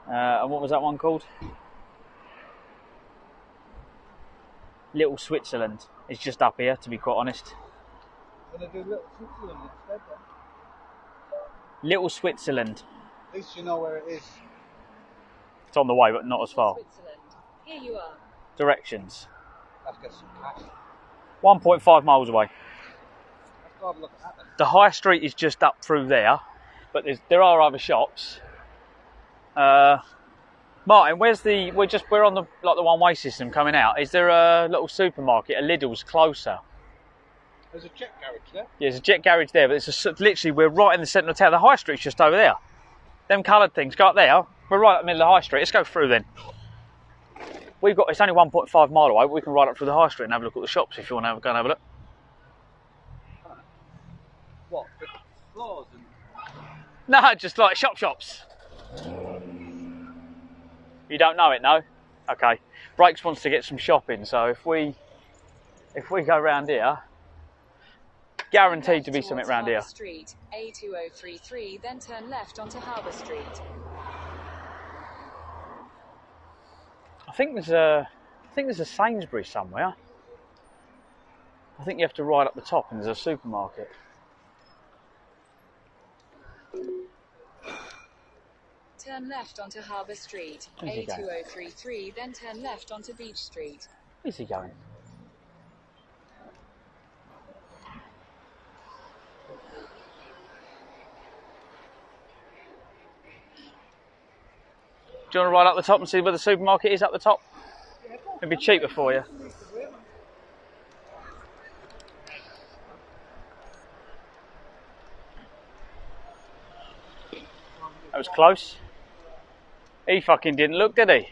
And what was that one called? Little Switzerland. It's just up here, to be quite honest. I'm going to do Little Switzerland instead then. Little Switzerland. At least you know where it is. It's on the way, but not as far. Switzerland. Here you are. Directions. Let's get some cash. 1.5 miles away. Let's go have a look at that. The high street is just up through there, but there are other shops. Martin, where's the? We're on the one-way system coming out. Is there a little supermarket, a Lidl's closer? There's a jet garage there. Yeah, there's a jet garage there, but literally we're right in the centre of town. The high street's just over there. Them coloured things go up there. We're right in the middle of the high street. Let's go through then. It's only 1.5 mile away, but we can ride up through the high street and have a look at the shops if you want to go and have a look. What? The floors and... No, just like shops. You don't know it, no? Okay. Brakes wants to get some shopping, so if we go round here, guaranteed to be something round here. Street, A2033, then turn left onto Harbour Street. I think there's a Sainsbury's somewhere. I think you have to ride up the top and there's a supermarket. Turn left onto Harbour Street, Where's he going? A2033, then turn left onto Beach Street. Where's he going? Do you want to ride up the top and see where the supermarket is up the top? It'd be cheaper for you. was close. He fucking didn't look, did he?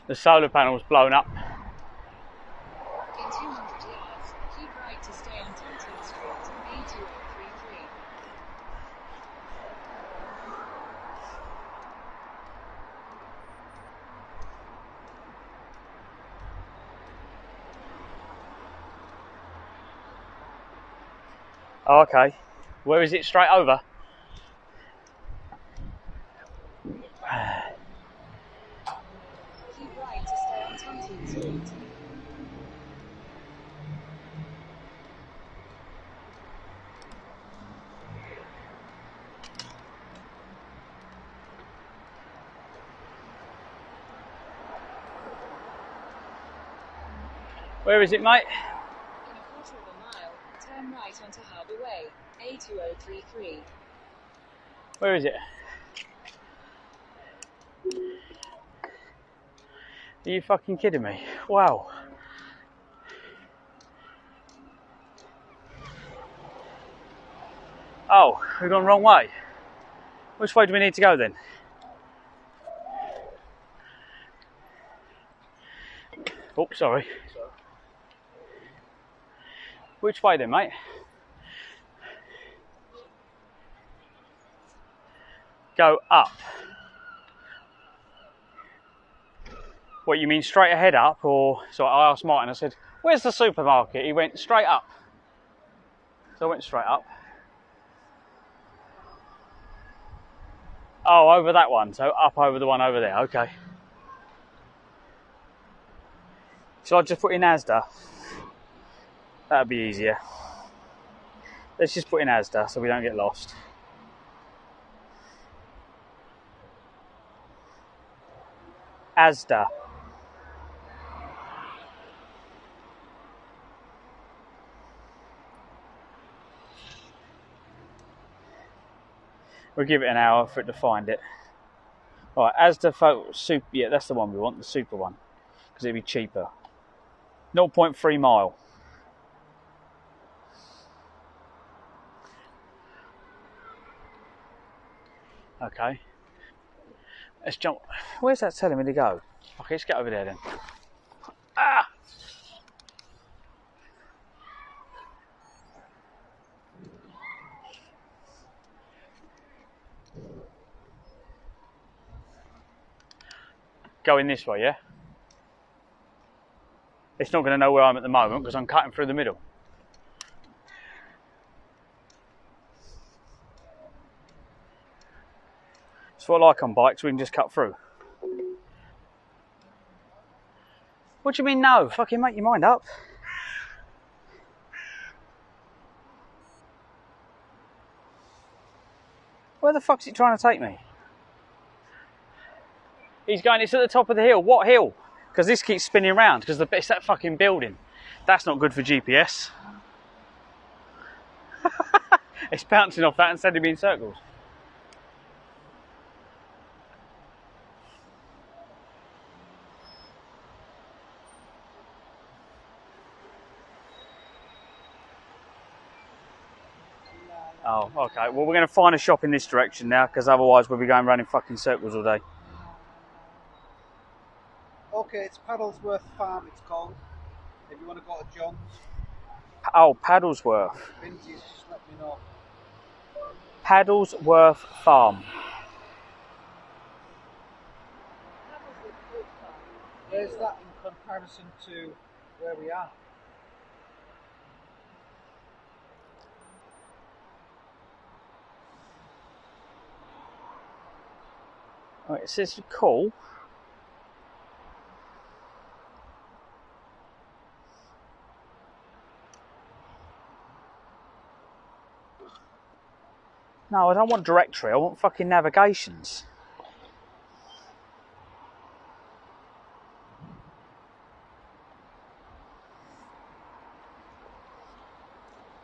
The solar panel's blown up. In 200 yards, keep right to stay on Tonton Street, A2033. Oh, okay. Where is it? Straight over? Keep right to stay on Tonton Street. Where is it, mate? In a quarter of a mile, turn right onto Harbour Way, A2033. Where is it? Are you fucking kidding me? Wow. Oh, we've gone the wrong way. Which way do we need to go then? Oh, sorry. Which way then, mate? Go up. What, you mean straight ahead up? Or, so I asked Martin, I said, where's the supermarket? He went straight up. So I went straight up. Oh, over that one, so up over the one over there, okay. Shall I just put in Asda? That'd be easier. Let's just put in Asda so we don't get lost. Asda. We'll give it an hour for it to find it. Right, Asda Super, yeah, that's the one we want, the super one, because it'd be cheaper. 0.3 mile. Okay. Let's jump. Where's that telling me to go? Okay, let's get over there then. Ah! Going this way, yeah? It's not going to know where I'm at the moment because I'm cutting through the middle. It's what I like on bikes, we can just cut through. What do you mean no? Fucking make your mind up. Where the fuck's it trying to take me? He's going, it's at the top of the hill. What hill? Because this keeps spinning around because it's that fucking building. That's not good for GPS. It's bouncing off that and sending me in circles. Oh, okay. Well, we're going to find a shop in this direction now because otherwise we'll be going around in fucking circles all day. Okay, it's Paddlesworth Farm, it's called. If you want to go to John's. Oh, Paddlesworth. Lindsay's just let me know. Paddlesworth Farm. Where's that in comparison to where we are? Right, it says call. No, I don't want directory, I want fucking navigations.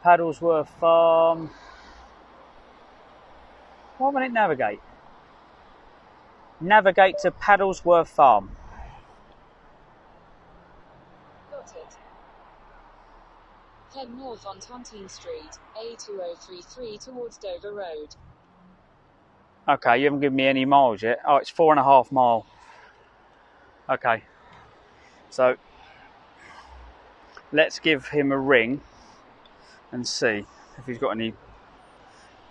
Paddlesworth Farm. Why won't it navigate? Navigate to Paddlesworth Farm. Got it. Head north on Tontine Street, A2033 towards Dover Road. Okay, you haven't given me any miles yet. Oh, it's 4.5 mile. Okay. So, let's give him a ring and see if he's got any.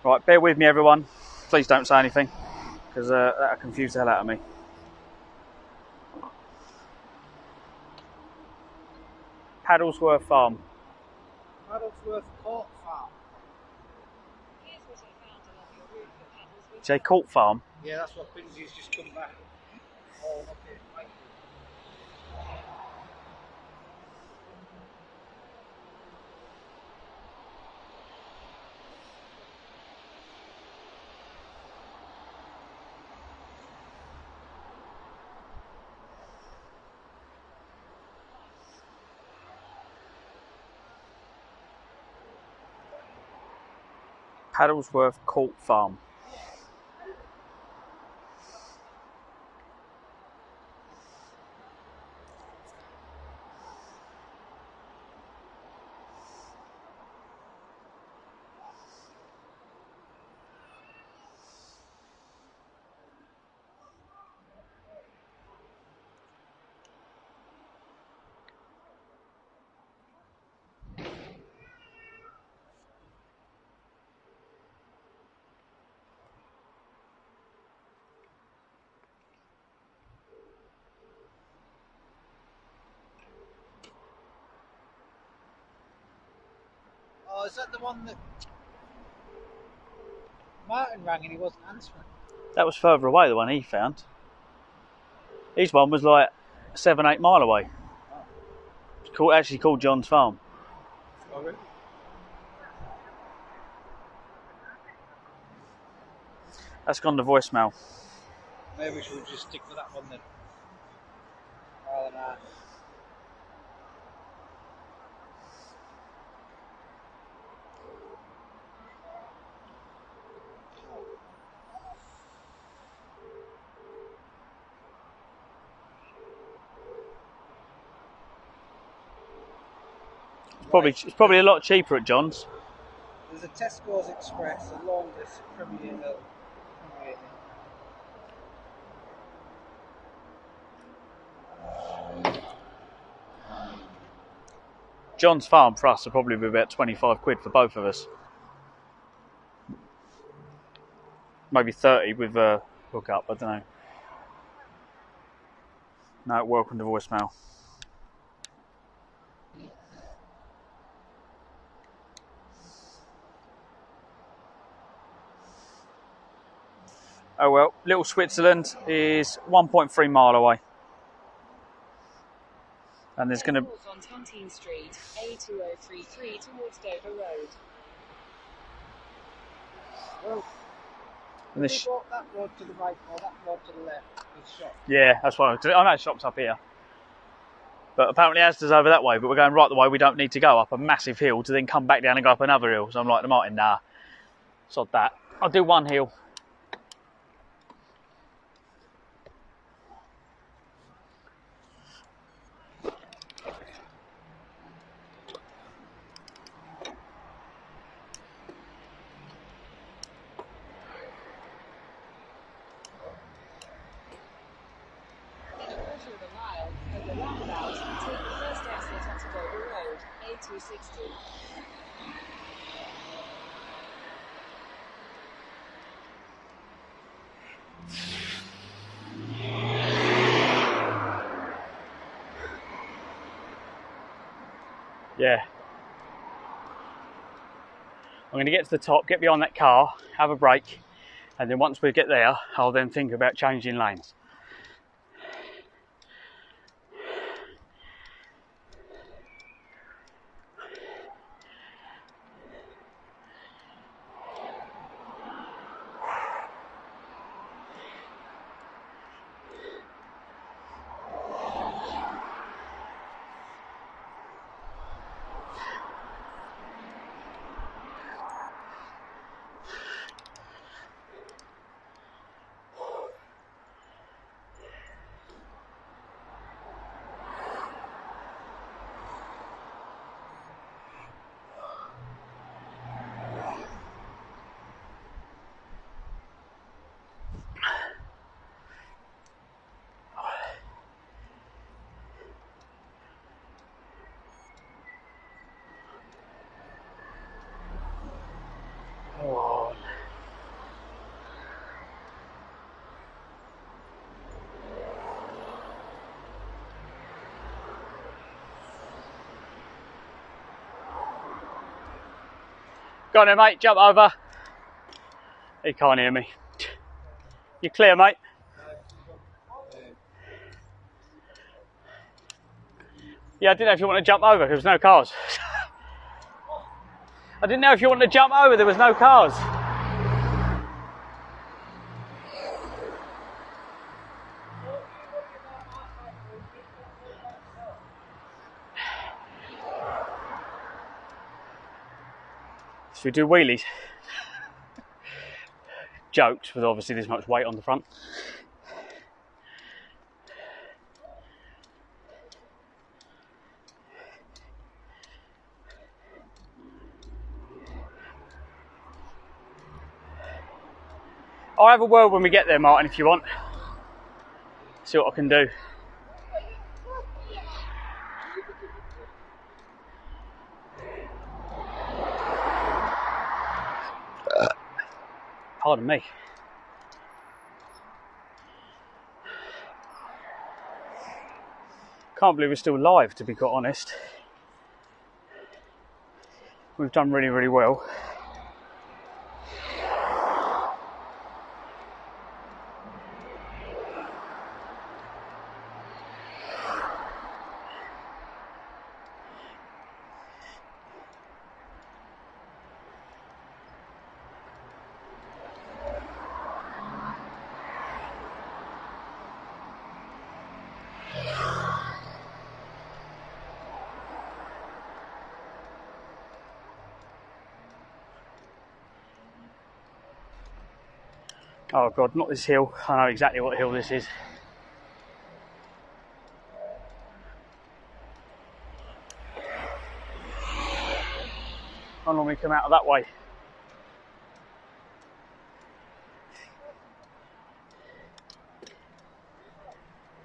Right, bear with me, everyone. Please don't say anything, because that'll confuse the hell out of me. Paddlesworth Farm. Paddlesworth Court Farm. Here's what I found along your route for Paddlesworth. Say Court Farm. Yeah, that's what Binsy's just come back. Oh, okay, right. Paddlesworth Court Farm. Oh, is that the one that Martin rang and he wasn't answering? That was further away, the one he found. His one was like 7-8 mile away. It's actually called John's Farm. Oh, really? That's gone to voicemail. Maybe we should just stick with that one then. Rather than that. It's probably a lot cheaper at John's. There's a Tesco's Express, a longest Premier Hill. John's Farm for us will probably be about 25 quid for both of us. Maybe 30 with a hookup, I don't know. No, welcome to voicemail. Oh well, Little Switzerland is 1.3 mile away. And there's going to... North on Tontine Street, A2033 towards Dover Road. Well, and we bought that road to the right or that road to the left. It's shop. Yeah, that's why. I know shop's up here. But apparently Asda's over that way, but we're going right the way. We don't need to go up a massive hill to then come back down and go up another hill. So I'm like to Martin, nah, sod that. I'll do one hill. Yeah. I'm going to get to the top, get behind that car, have a break, and then once we get there, I'll then think about changing lanes. Go on then, mate, jump over. He can't hear me. You clear, mate? Yeah, I didn't know if you wanted to jump over because there was no cars. I didn't know if you wanted to jump over, there was no cars. Should we do wheelies? Jokes, with obviously this much weight on the front. I'll have a word when we get there, Martin, if you want. See what I can do. Pardon me. Can't believe we're still live, to be quite honest. We've done really, really well. Oh God, not this hill. I know exactly what hill this is. I normally come out of that way.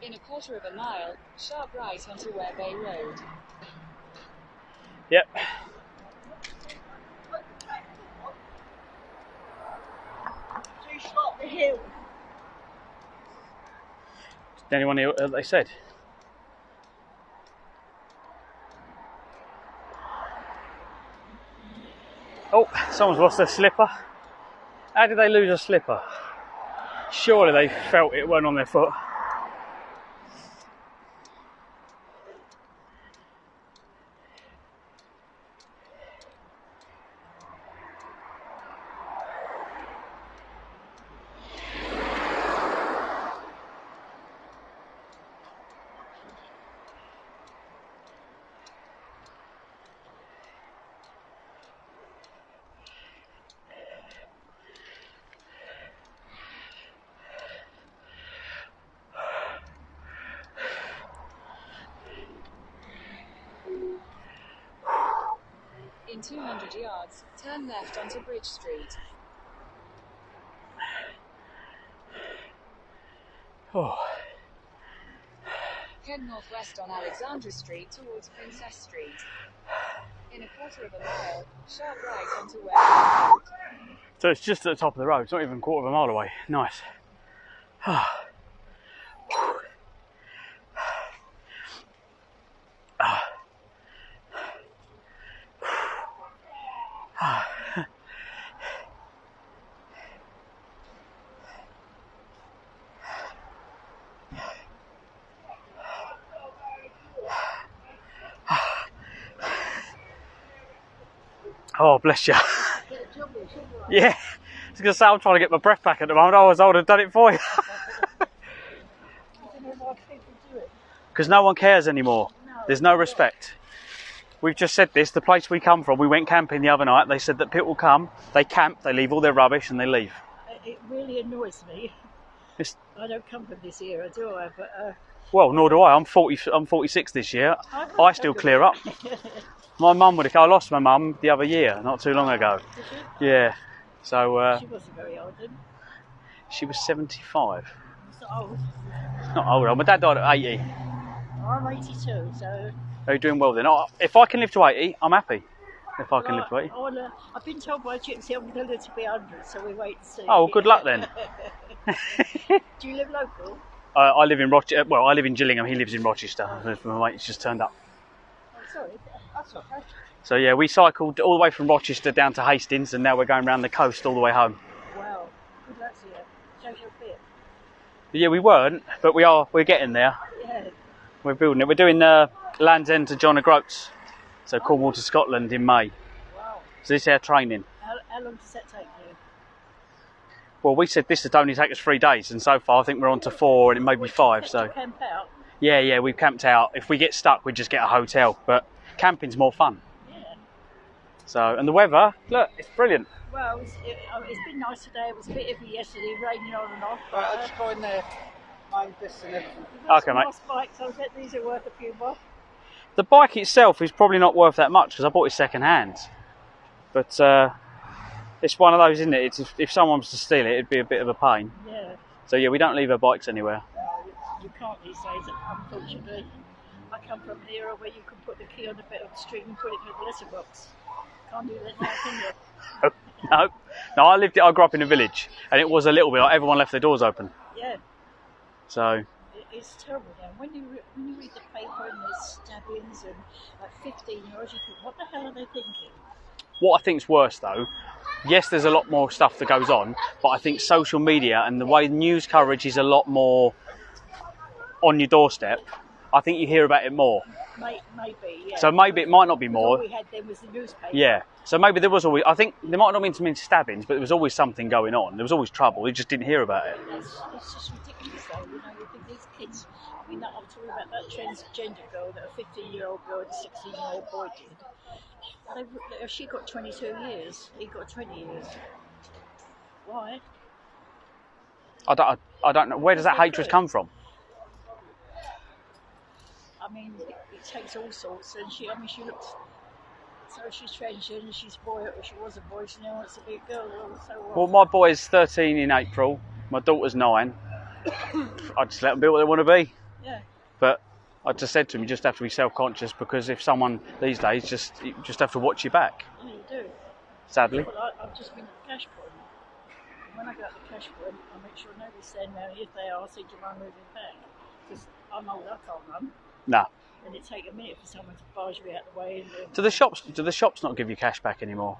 In a quarter of a mile, sharp right onto Werbay Road. Yep. So you start the hill. Did anyone hear what they said? Oh, someone's lost their slipper. How did they lose a slipper? Surely they felt it weren't on their foot. In 200 yards, turn left onto Bridge Street. Oh. Head northwest on Alexandra Street towards Princess Street. In a quarter of a mile, sharp right onto Werbay Road. So it's just at the top of the road, it's not even a quarter of a mile away. Nice. Oh, bless you. Yeah, I was going to say I'm trying to get my breath back at the moment. Otherwise I would have done it for you. Because no one cares anymore. There's no respect. We've just said this, the place we come from, we went camping the other night. They said that people come, they camp, they leave all their rubbish and they leave. It really annoys me. I don't come from this era, do I? But well, nor do I. I'm 46 this year. I still clear up. My mum would have. I lost my mum the other year, not too long ago. Did you? Yeah. So. She wasn't very old then. She was 75. It's not old. Not old. My dad died at 80. I'm 82, so. Are you doing well then? If I can live to 80, I'm happy. If I can live to 80. I've been told by Gypsy I'm going to live to be 100, so we wait and see. Oh, well, good luck then. Do you live local? I live in Rochester. Well, I live in Gillingham. He lives in Rochester. My mate's just turned up. Oh, sorry. That's not bad. So yeah, we cycled all the way from Rochester down to Hastings, and now we're going around the coast all the way home. Wow, good luck to you. Shows you're fit. Yeah, we weren't, but we're getting there. Yeah. We're building it. We're doing Land's End to John O'Groats, so Cornwall to Scotland in May. Wow. So this is our training. How long does that take you? Well, we said this would only take us 3 days, and so far I think we're on to 4, and it may be 5. So Camp out? yeah, we've camped out. If we get stuck, we just get a hotel. But camping's more fun. Yeah. So, and the weather, look, it's brilliant. Well, it's been nice today. It was a bit iffy yesterday, raining on and off. Right, I'll just go in there, mind this and everything. Okay, mate. Bikes, I bet these are worth a few more. The bike itself is probably not worth that much because I bought it second hand. But it's one of those, isn't it? It's, if someone was to steal it, it'd be a bit of a pain. Yeah. So yeah, we don't leave our bikes anywhere. No, you can't these days, unfortunately. I come from an era where you can put the key on the bit of the string and put it in the letterbox. Can't do that now, can you? No, I grew up in a village, and it was a little bit like everyone left their doors open. Yeah. So It's terrible now. When you read the paper and there's stabbings and like 15-year-olds, you think, what the hell are they thinking? what I think's worse though, yes, there's a lot more stuff that goes on, but I think social media and the way news coverage is a lot more on your doorstep, I think you hear about it more. Maybe, yeah. So maybe it might not be more. All we had then was the newspaper. Yeah. So maybe there was always, I think there might not have been so many stabbings, but there was always something going on. There was always trouble. We just didn't hear about it. It's just ridiculous though, you know, you think these kids, I mean, I'm talking about that transgender girl that a 15-year-old girl and a 16-year-old boy did. She got 22 years, he got 20 years. Why? I don't know. Where does that hatred come from? I mean, it takes all sorts, and she looks, so she's transgender, she's a boy, or she was a boy, she now wants to be a girl, so what? Well, my boy's 13 in April, my daughter's 9. I just let them be what they want to be. Yeah. But I just said to him, you just have to be self-conscious, because if someone these days, you just have to watch your back. Yeah, you do. Sadly. Well, I've just been at the cash point. When I go to the cash point, I make sure nobody's standing there. If they are, I say, do you mind moving back? Because I'm old, I can't run. No. And it take a minute for someone to barge me out the way. And, Do the shops not give you cash back anymore?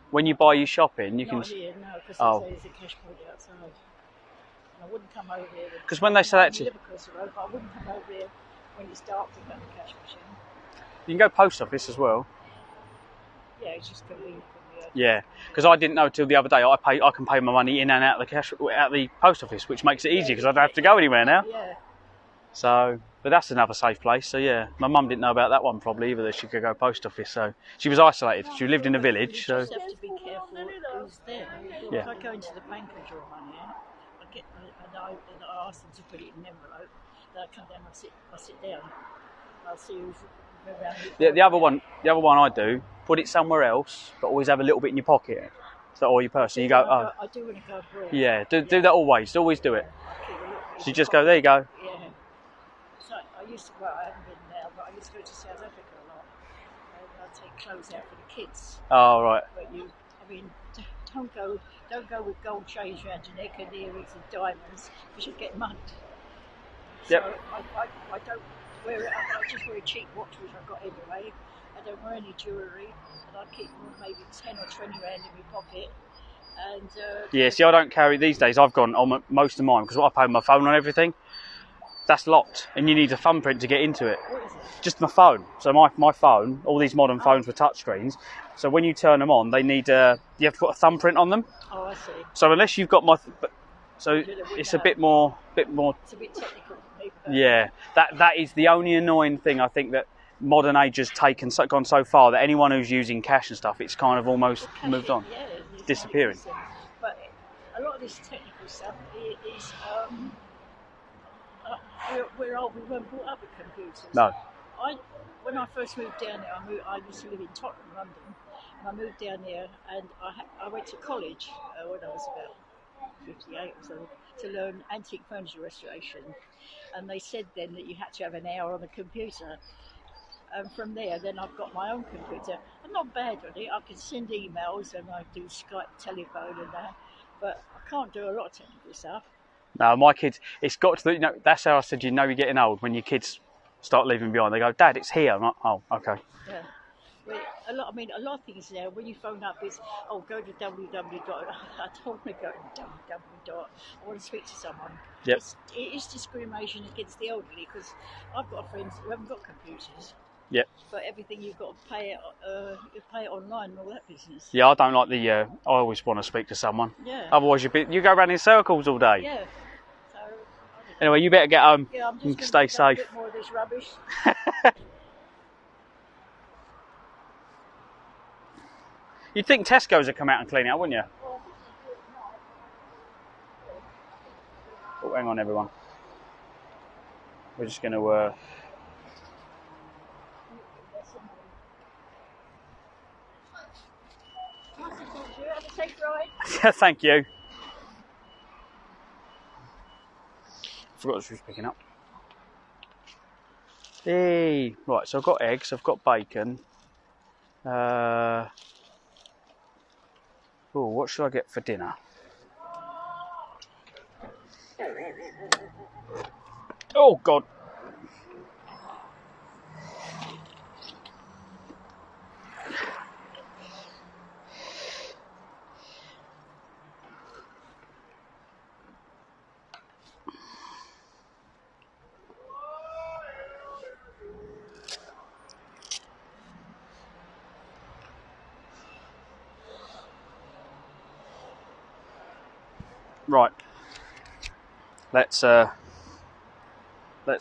When you buy your shopping, you not can. Here, no, because there's a cash point outside. And I wouldn't come over here. Because when they say that to you, live across the road, but I wouldn't come over here when it's dark to go to the cash machine. you can go post office as well. Yeah, it's just convenient for me. Yeah, because I didn't know till the other day. I can pay my money in and out of the post office, which makes it easier because I don't have to go anywhere now. Yeah. So, but that's another safe place. So yeah, my mum didn't know about that one probably either, that she could go post office. So she was isolated. She lived in a village. So You just have to be careful who's there. Yeah. If I go into the bank and draw money out, I ask them to put it in an envelope. Then I come down, I sit down. I'll see who's around. the other one I do, put it somewhere else, but always have a little bit in your pocket, or your purse. So you go, oh, I do when I go abroad. yeah, do that always. Always do it. So you just go, there you go. Yeah. So I used to, well, I haven't been now, but I used to go to South Africa a lot. And I'd take clothes out for the kids. Oh right. But don't go with gold chains around your neck and earrings and diamonds, because you'll get mugged. Yep. So I don't wear it. I just wear a cheap watch, which I've got anyway. I don't wear any jewellery, and I keep maybe 10 or 20 rand in my pocket. And Yeah, see, I don't carry these days. I've gone on most of mine because I pay my phone on everything. That's locked, and you need a thumbprint to get into it. what is it? Just my phone. So my phone, all these modern phones with touchscreens. So when you turn them on, they need you have to put a thumbprint on them. Oh, I see. So unless you've got so it's a bit more. It's a bit technical for me. But Yeah, that is the only annoying thing I think that modern age has gone so far that anyone who's using cash and stuff, it's kind of almost moved on. Yeah, it's Disappearing. But a lot of this technical stuff is we weren't brought up with computers. No. When I first moved down there, I used to live in Tottenham, London, and I moved down there, and I went to college when I was about 58 or so to learn antique furniture restoration, and they said then that you had to have an hour on the computer. And from there, then I've got my own computer. I'm not bad at it. I can send emails and I do Skype, telephone, and that, but I can't do a lot of technical stuff. No, my kids, it's got to, that's how I said, you're getting old when your kids start leaving behind. They go, Dad, it's here. I'm like, oh, okay. Yeah. Well, a lot of things now. When you phone up, it's go to www. I don't want to go to www. I want to speak to someone. Yep. It is discrimination against the elderly because I've got friends who haven't got computers. Yep. But everything you've got to pay it online and all that business. Yeah, I don't like the. I always want to speak to someone. Yeah. Otherwise, you go around in circles all day. Yeah. So. Anyway, you better get home I'm just and gonna stay pick up safe. a bit more of this rubbish. You'd think Tesco's would come out and clean it up, wouldn't you? Oh, hang on, everyone. We're just going to. Thank you. Forgot what she was picking up. Hey, right. So I've got eggs. I've got bacon. What should I get for dinner? Oh God. Right. Let's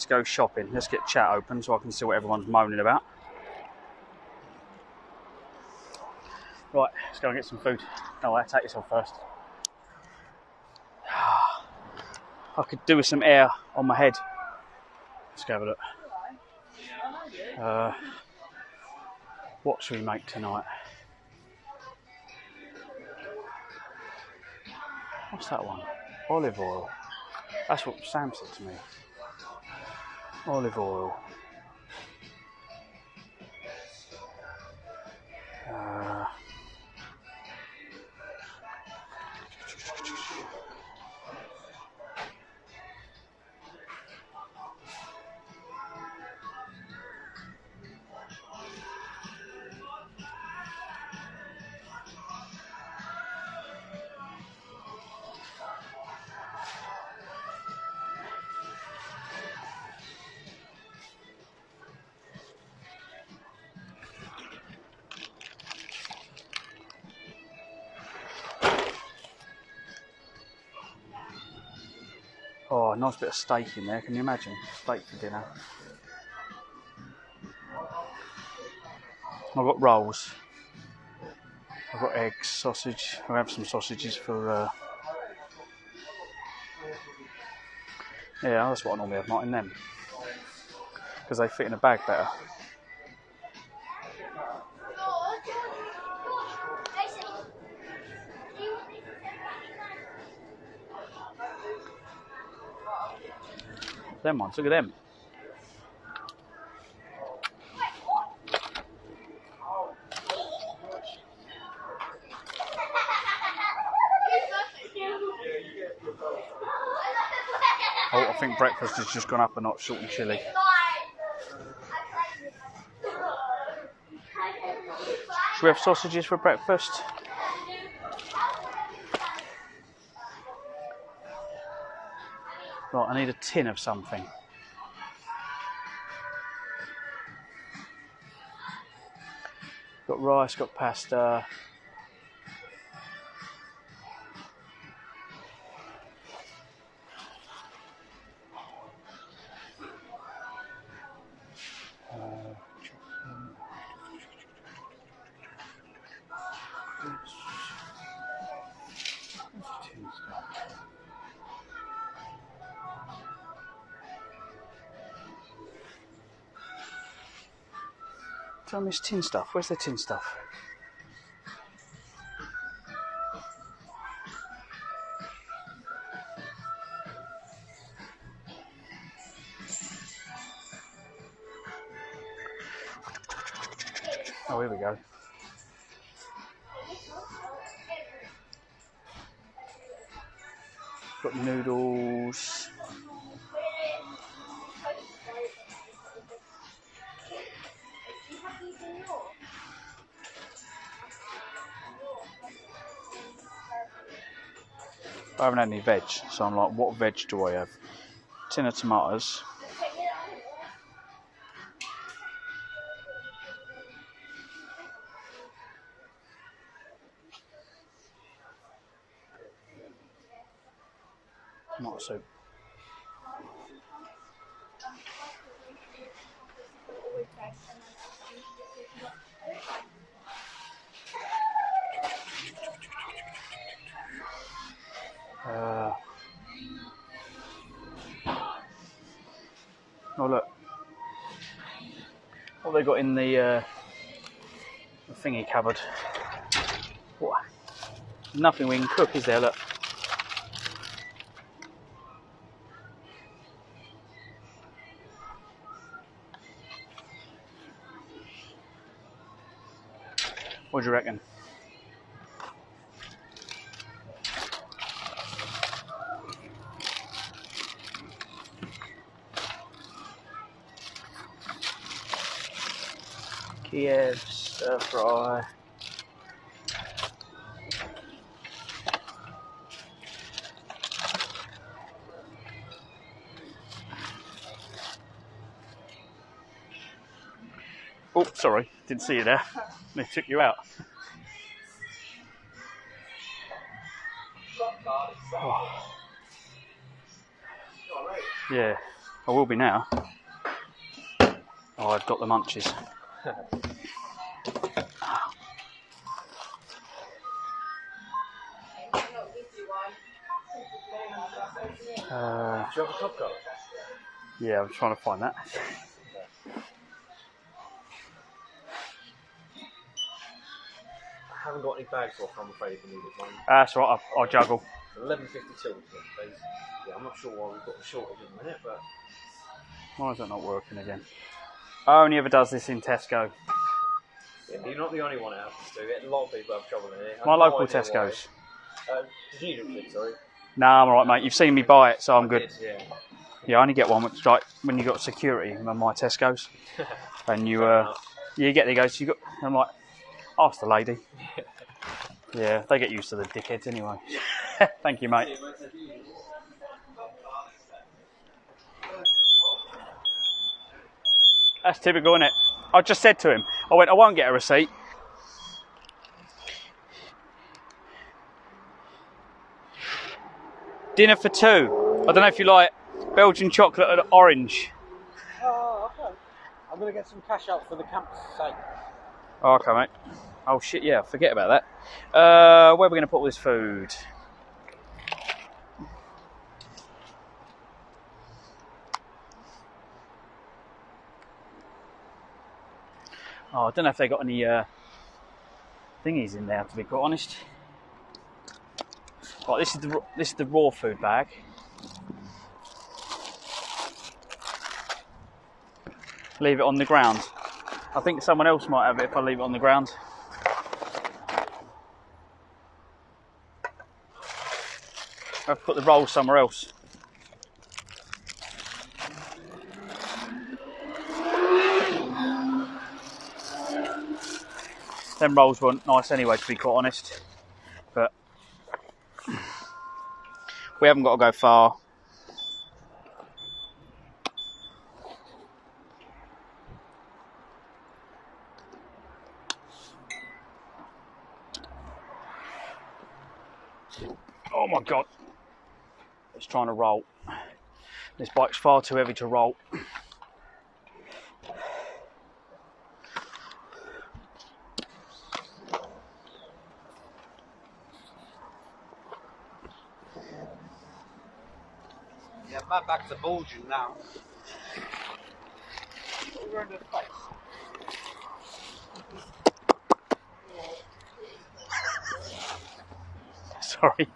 go shopping. Let's get chat open so I can see what everyone's moaning about. Right, let's go and get some food. Oh, I'll take this on first. I could do with some air on my head. Let's go have a look. What should we make tonight? What's that one? Olive oil. That's what Sam said to me. Olive oil. Oh, a nice bit of steak in there. Can you imagine? Steak for dinner. I've got rolls. I've got eggs, sausage. I'll have some sausages for... Yeah, that's what I normally have, not in them. Because they fit in a bag better. Them ones, look at them. Oh, I think breakfast has just gone up a notch, short and chilly. Should we have sausages for breakfast? Right, I need a tin of something. Got rice, got pasta. Did I miss tin stuff? Where's the tin stuff? Oh, here we go. Got noodles. I haven't had any veg, so I'm like, what veg do I have? Tin of tomatoes. Tomato soup. Oh look, what they got in the thingy cupboard. What? Nothing we can cook, is there? Look. What do you reckon? Kiev stir fry. Oh, sorry, didn't see you there. They took you out. Oh. Yeah, I will be now. Oh, I've got the munchies. Do you have a club card? Yeah, I'm trying to find that. I haven't got any bags off, I'm afraid, if you need it. That's right, I'll juggle. 11.52, please. Yeah, I'm not sure why we've got the shortage in a minute, but... Why is that not working again? I only ever does this in Tesco. Yeah, you're not the only one that happens to it. A lot of people have trouble in it. My local Tesco's. Did you do it, sorry? Nah, I'm alright, mate. You've seen me buy it, so I'm good. Yeah. Yeah, I only get one, which is like when you got security on my Tesco's. And you get there, goes, you got. I'm like, ask the lady. Yeah, they get used to the dickheads anyway. Thank you, mate. That's typical, isn't it? I just said to him, I went, I won't get a receipt. Dinner for two. I don't know if you like Belgian chocolate and orange. Oh, okay. I'm going to get some cash out for the camp's sake. Oh, okay, mate. Oh, shit, yeah, forget about that. Where are we going to put all this food? Oh, I don't know if they got any thingies in there, to be quite honest. Right, this is the raw food bag. Leave it on the ground. I think someone else might have it if I leave it on the ground. I've put the roll somewhere else. Them rolls weren't nice anyway, to be quite honest. But we haven't got to go far. Oh my god. It's trying to roll. This bike's far too heavy to roll. Yeah, my bags are bulging now. We're under the face. Sorry.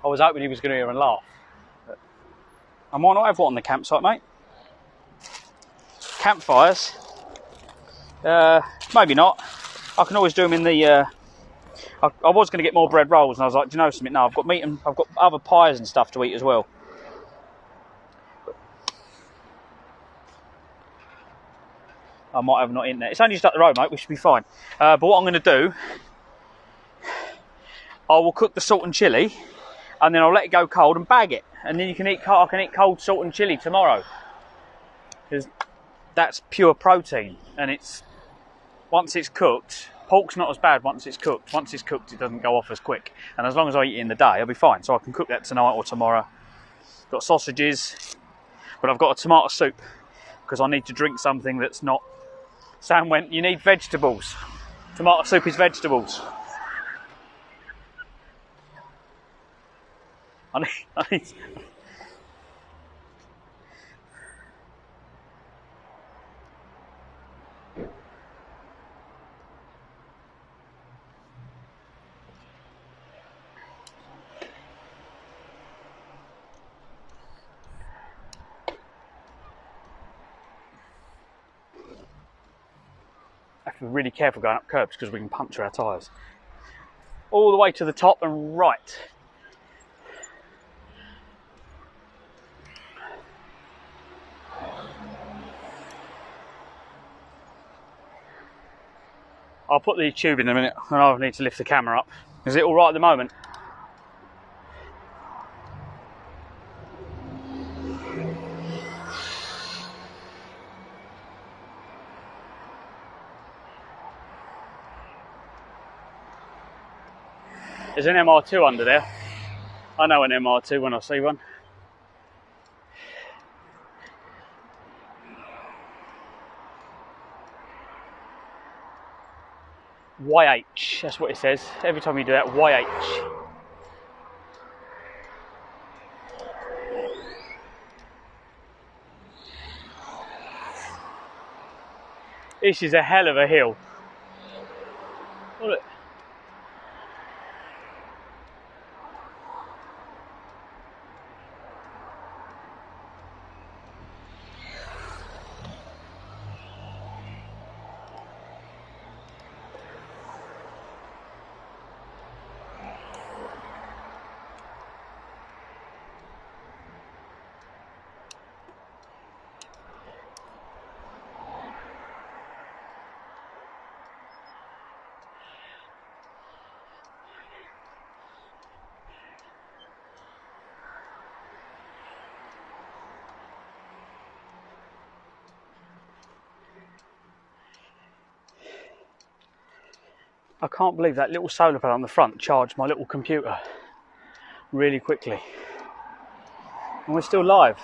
I was hoping he was going to hear and laugh. But I might not have one on the campsite, mate. Campfires? Maybe not. I can always do them in the... I was going to get more bread rolls, and I was like, do you know something? No, I've got meat and I've got other pies and stuff to eat as well. I might have not internet. It's only just up the road, mate. We should be fine. But what I'm going to do, I will cook the salt and chilli, and then I'll let it go cold and bag it, and then you can eat. I can eat cold salt and chilli tomorrow, because that's pure protein, and it's once it's cooked. Pork's not as bad once it's cooked. Once it's cooked, it doesn't go off as quick, and as long as I eat it in the day, I'll be fine. So I can cook that tonight or tomorrow. Got sausages, but I've got a tomato soup because I need to drink something that's not. Sam went, you need vegetables. Tomato soup is vegetables. I need I have to be really careful going up curbs because we can puncture our tyres. All the way to the top and right. I'll put the tube in a minute and I'll need to lift the camera up. Is it alright at the moment? There's an MR2 under there. I know an MR2 when I see one. YH, that's what it says. Every time you do that, YH. This is a hell of a hill. Look. I can't believe that little solar panel on the front charged my little computer really quickly. And we're still live.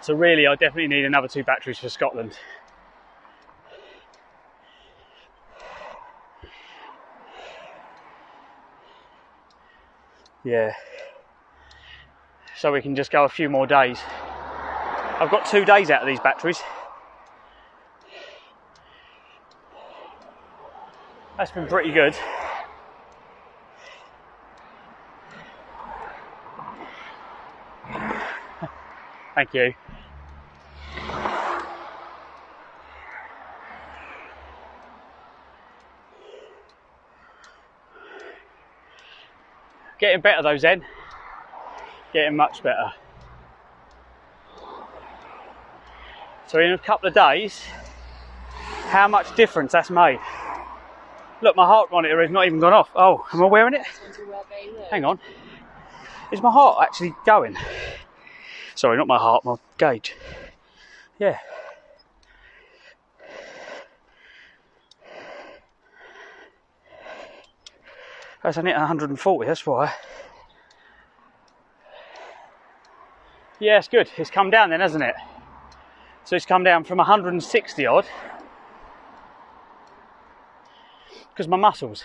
So really, I definitely need another 2 batteries for Scotland. Yeah. So we can just go a few more days. I've got 2 days out of these batteries. That's been pretty good. Thank you. Getting better though, Zen. Getting much better. So in a couple of days, how much difference that's made. Look, my heart monitor has not even gone off. Oh, am I wearing it? Hang on. Is my heart actually going? Sorry, not my heart, my gauge. Yeah. That's only at 140, that's why. Yeah, it's good. It's come down then, hasn't it? So it's come down from 160 odd. Because my muscles.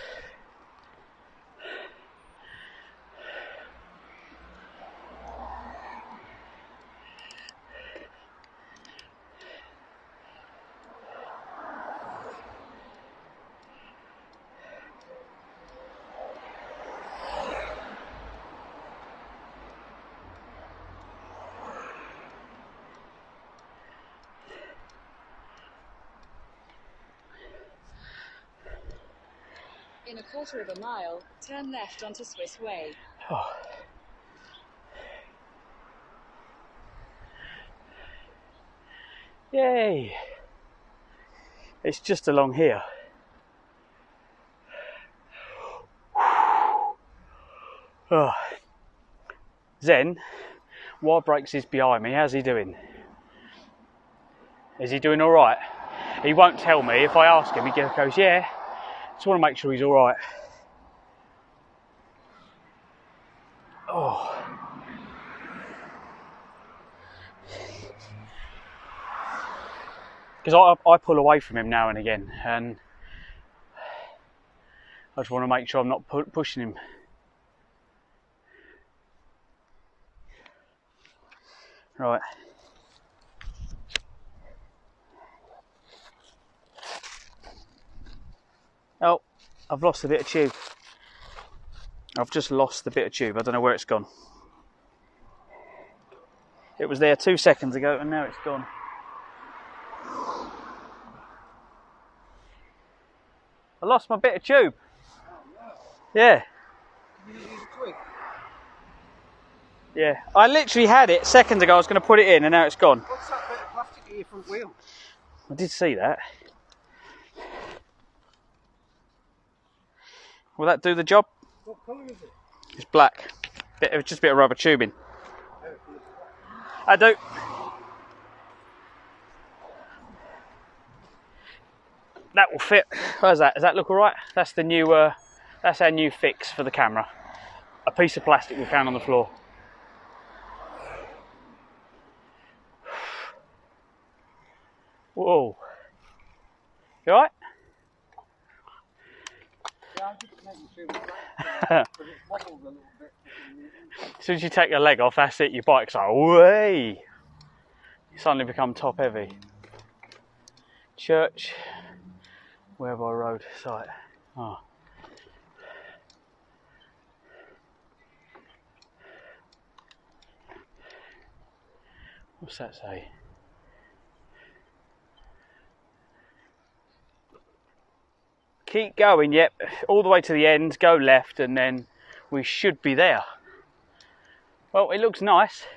In a quarter of a mile, turn left onto Swiss Way. Oh. Yay! It's just along here. Oh. Zen, Wild Breaks is behind me. How's he doing? Is he doing all right? He won't tell me. If I ask him, he goes, yeah. Just want to make sure he's all right. Oh. Because I pull away from him now and again, and I just want to make sure I'm not pushing him. Right. Oh, I've lost a bit of tube. I've just lost the bit of tube. I don't know where it's gone. It was there 2 seconds ago and now it's gone. I lost my bit of tube. Yeah. Yeah. I literally had it seconds ago. I was going to put it in and now it's gone. What's that bit of plastic at your front wheel? I did see that. Will that do the job? What colour is it? It's black. Just a bit of rubber tubing. I do. That will fit. How's that? Does that look alright? That's the new. That's our new fix for the camera. A piece of plastic we found on the floor. Whoa. You alright? Yeah, I'm just making sure it's right, but it wobbles a little bit. As soon as you take your leg off, that's it. Your bike's like, way. You suddenly become top heavy. Church. Whereby road site. Oh. What's that say? Keep going, yep, all the way to the end, go left, and then we should be there. Well, it looks nice.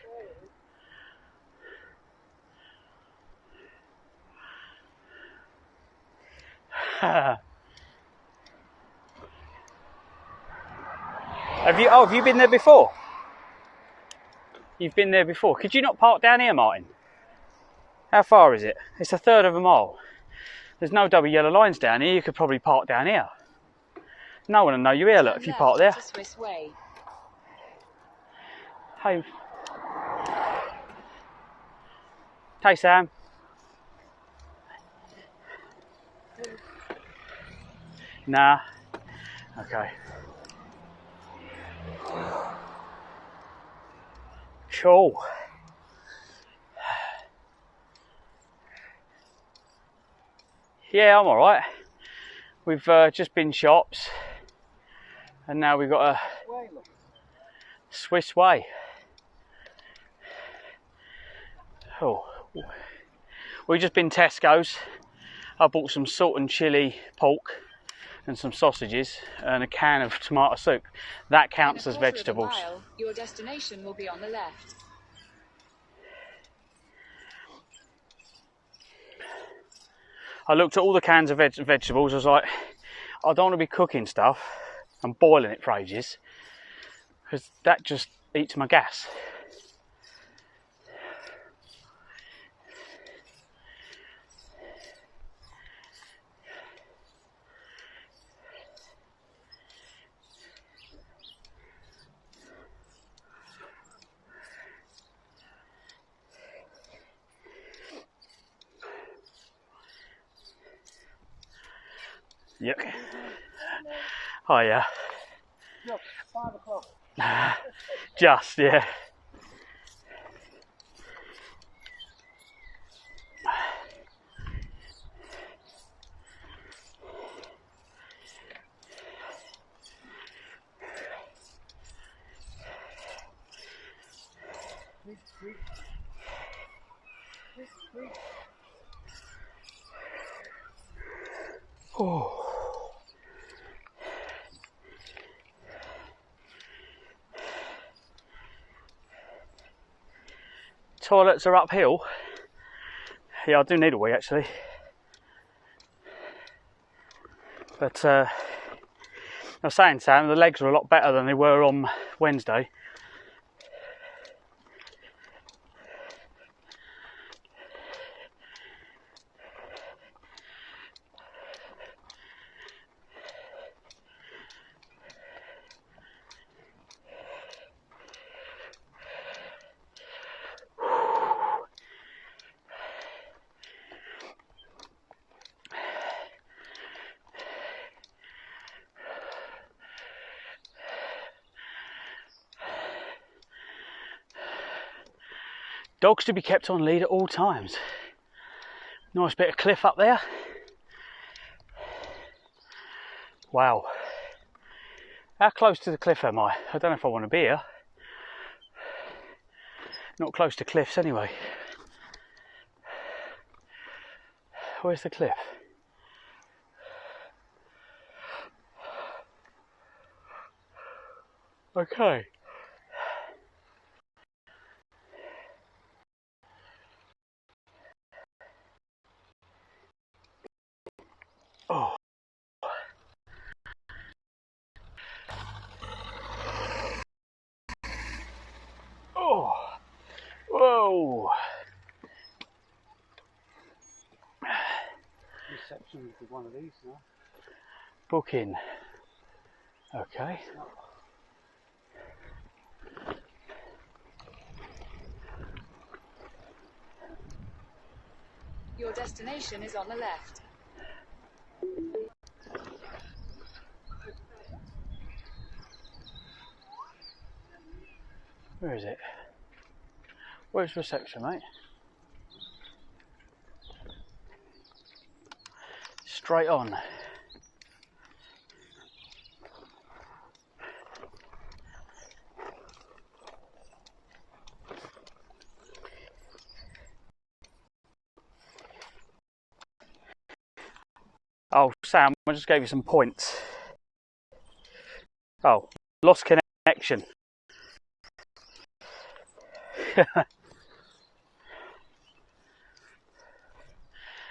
Have you been there before? You've been there before. Could you not park down here, Martin? How far is it? It's a third of a mile. There's no double yellow lines down here. You could probably park down here. No one will know you're here, look, if you park there. Swiss way. Hey. Hey, Sam. Nah. Okay. Cool. Yeah, I'm alright. We've just been shops and now we've got a Swiss way. Oh, we've just been Tesco's. I bought some salt and chilli pork and some sausages and a can of tomato soup. That counts as vegetables. Your destination will be on the left. I looked at all the cans of vegetables. I was like, I don't want to be cooking stuff and boiling it for ages because that just eats my gas. Yep. Oh yeah. Yep, 5 o'clock. Just, yeah. Oh. Toilets are uphill. Yeah, I do need a wee actually. But I was saying, Sam, the legs are a lot better than they were on Wednesday. Dogs to be kept on lead at all times. Nice bit of cliff up there. Wow. How close to the cliff am I? I don't know if I want to be here. Not close to cliffs anyway. Where's the cliff? Okay. Oh. Oh. Whoa. Reception for one of these now. Booking. Okay. Your destination is on the left. Where is it? Where's reception, mate? Straight on. Oh, Sam, I just gave you some points. Oh, lost connection.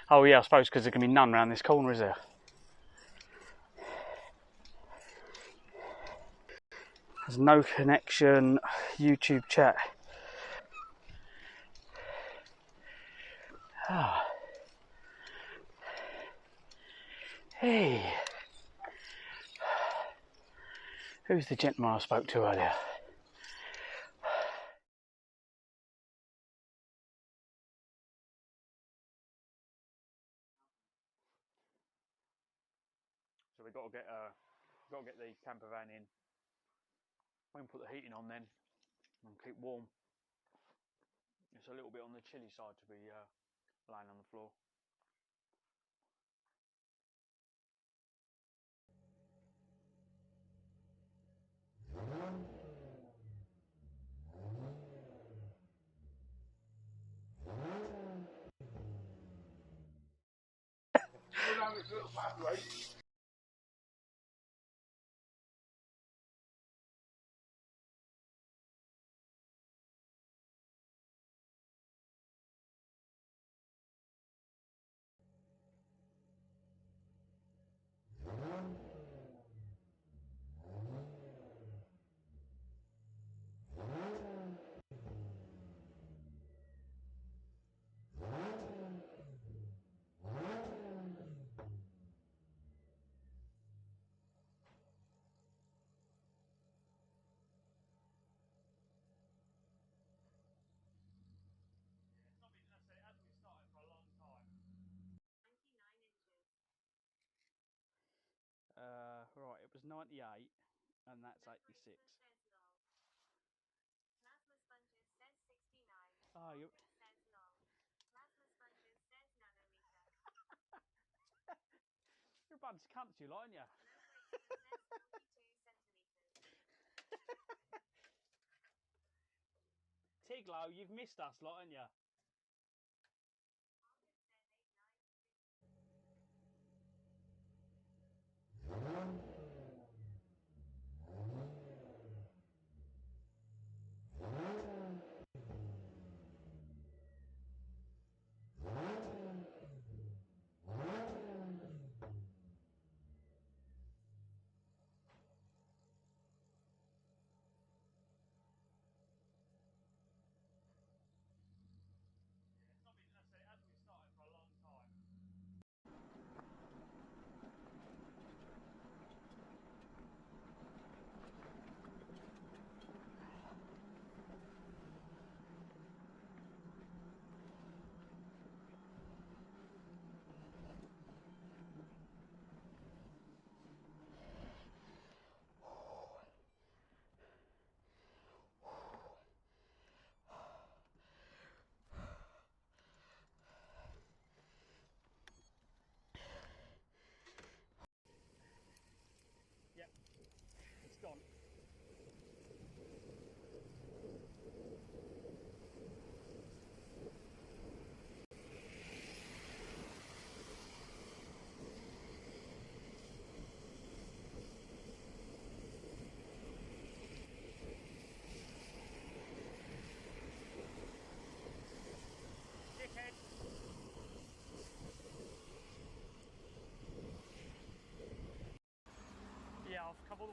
Oh yeah, I suppose because there can be none around this corner, is there? There's no connection. YouTube chat. Ah. Hey. Who's the gentleman I spoke to earlier? So we've got to get the camper van in. We can put the heating on then and keep warm. It's a little bit on the chilly side to be lying on the floor. Right, it was 98 and that's 86. Oh, you're a bunch of cunts, you lot, aren't you? Tiglo, you've missed us, lot, haven't you?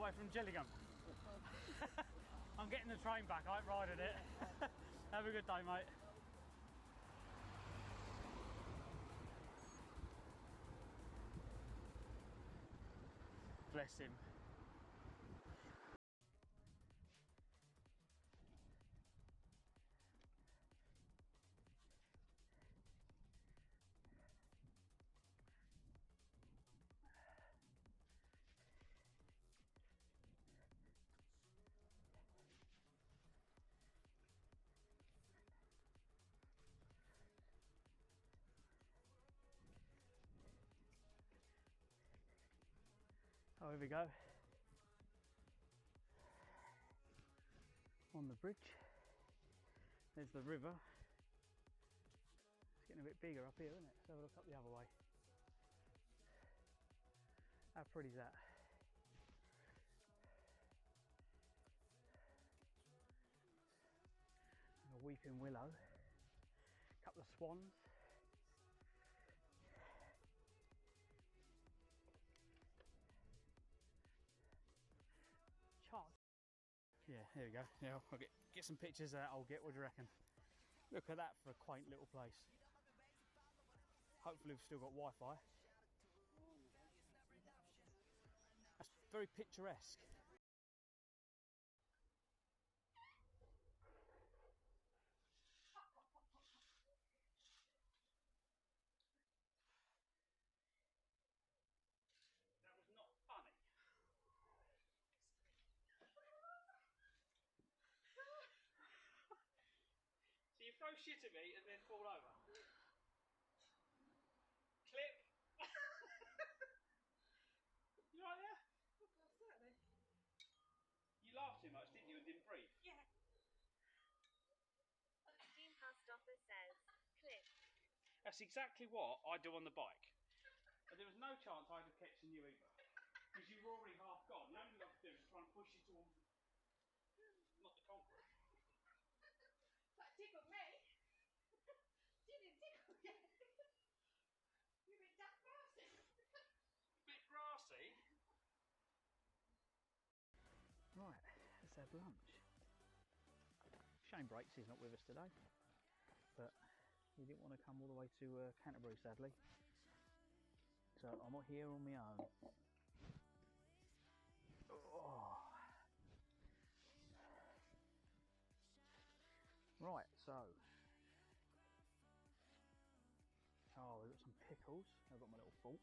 way from Gillingham. I'm getting the train back, I ain't riding it. Have a good day, mate. Bless him. Oh, here we go. On the bridge. There's the river. It's getting a bit bigger up here, isn't it? Let's have a look up the other way. How pretty is that? A weeping willow. A couple of swans. Chance. Yeah, here we go. Yeah, I'll get some pictures out. I'll get. What do you reckon? Look at that for a quaint little place. Hopefully we've still got Wi-Fi. That's very picturesque. That was not funny. So you throw shit at me and then fall over. Clip. You right there? You laughed too much, didn't you, and didn't breathe? Yeah. Dean Hastoffer says, clip. That's exactly what I do on the bike. But there was no chance I'd have catching you either. Because you were already half gone. The only thing I could do is try and push you towards, not the concrete. That tickled me. You didn't tickle me. You're a bit daft grassy. Bit grassy. Right, let's have lunch. Shane Breaks is not with us today, but he didn't want to come all the way to Canterbury, sadly. So I'm not here on my own. Oh. Right, so. Oh, we've got some pickles. I've got my little fork.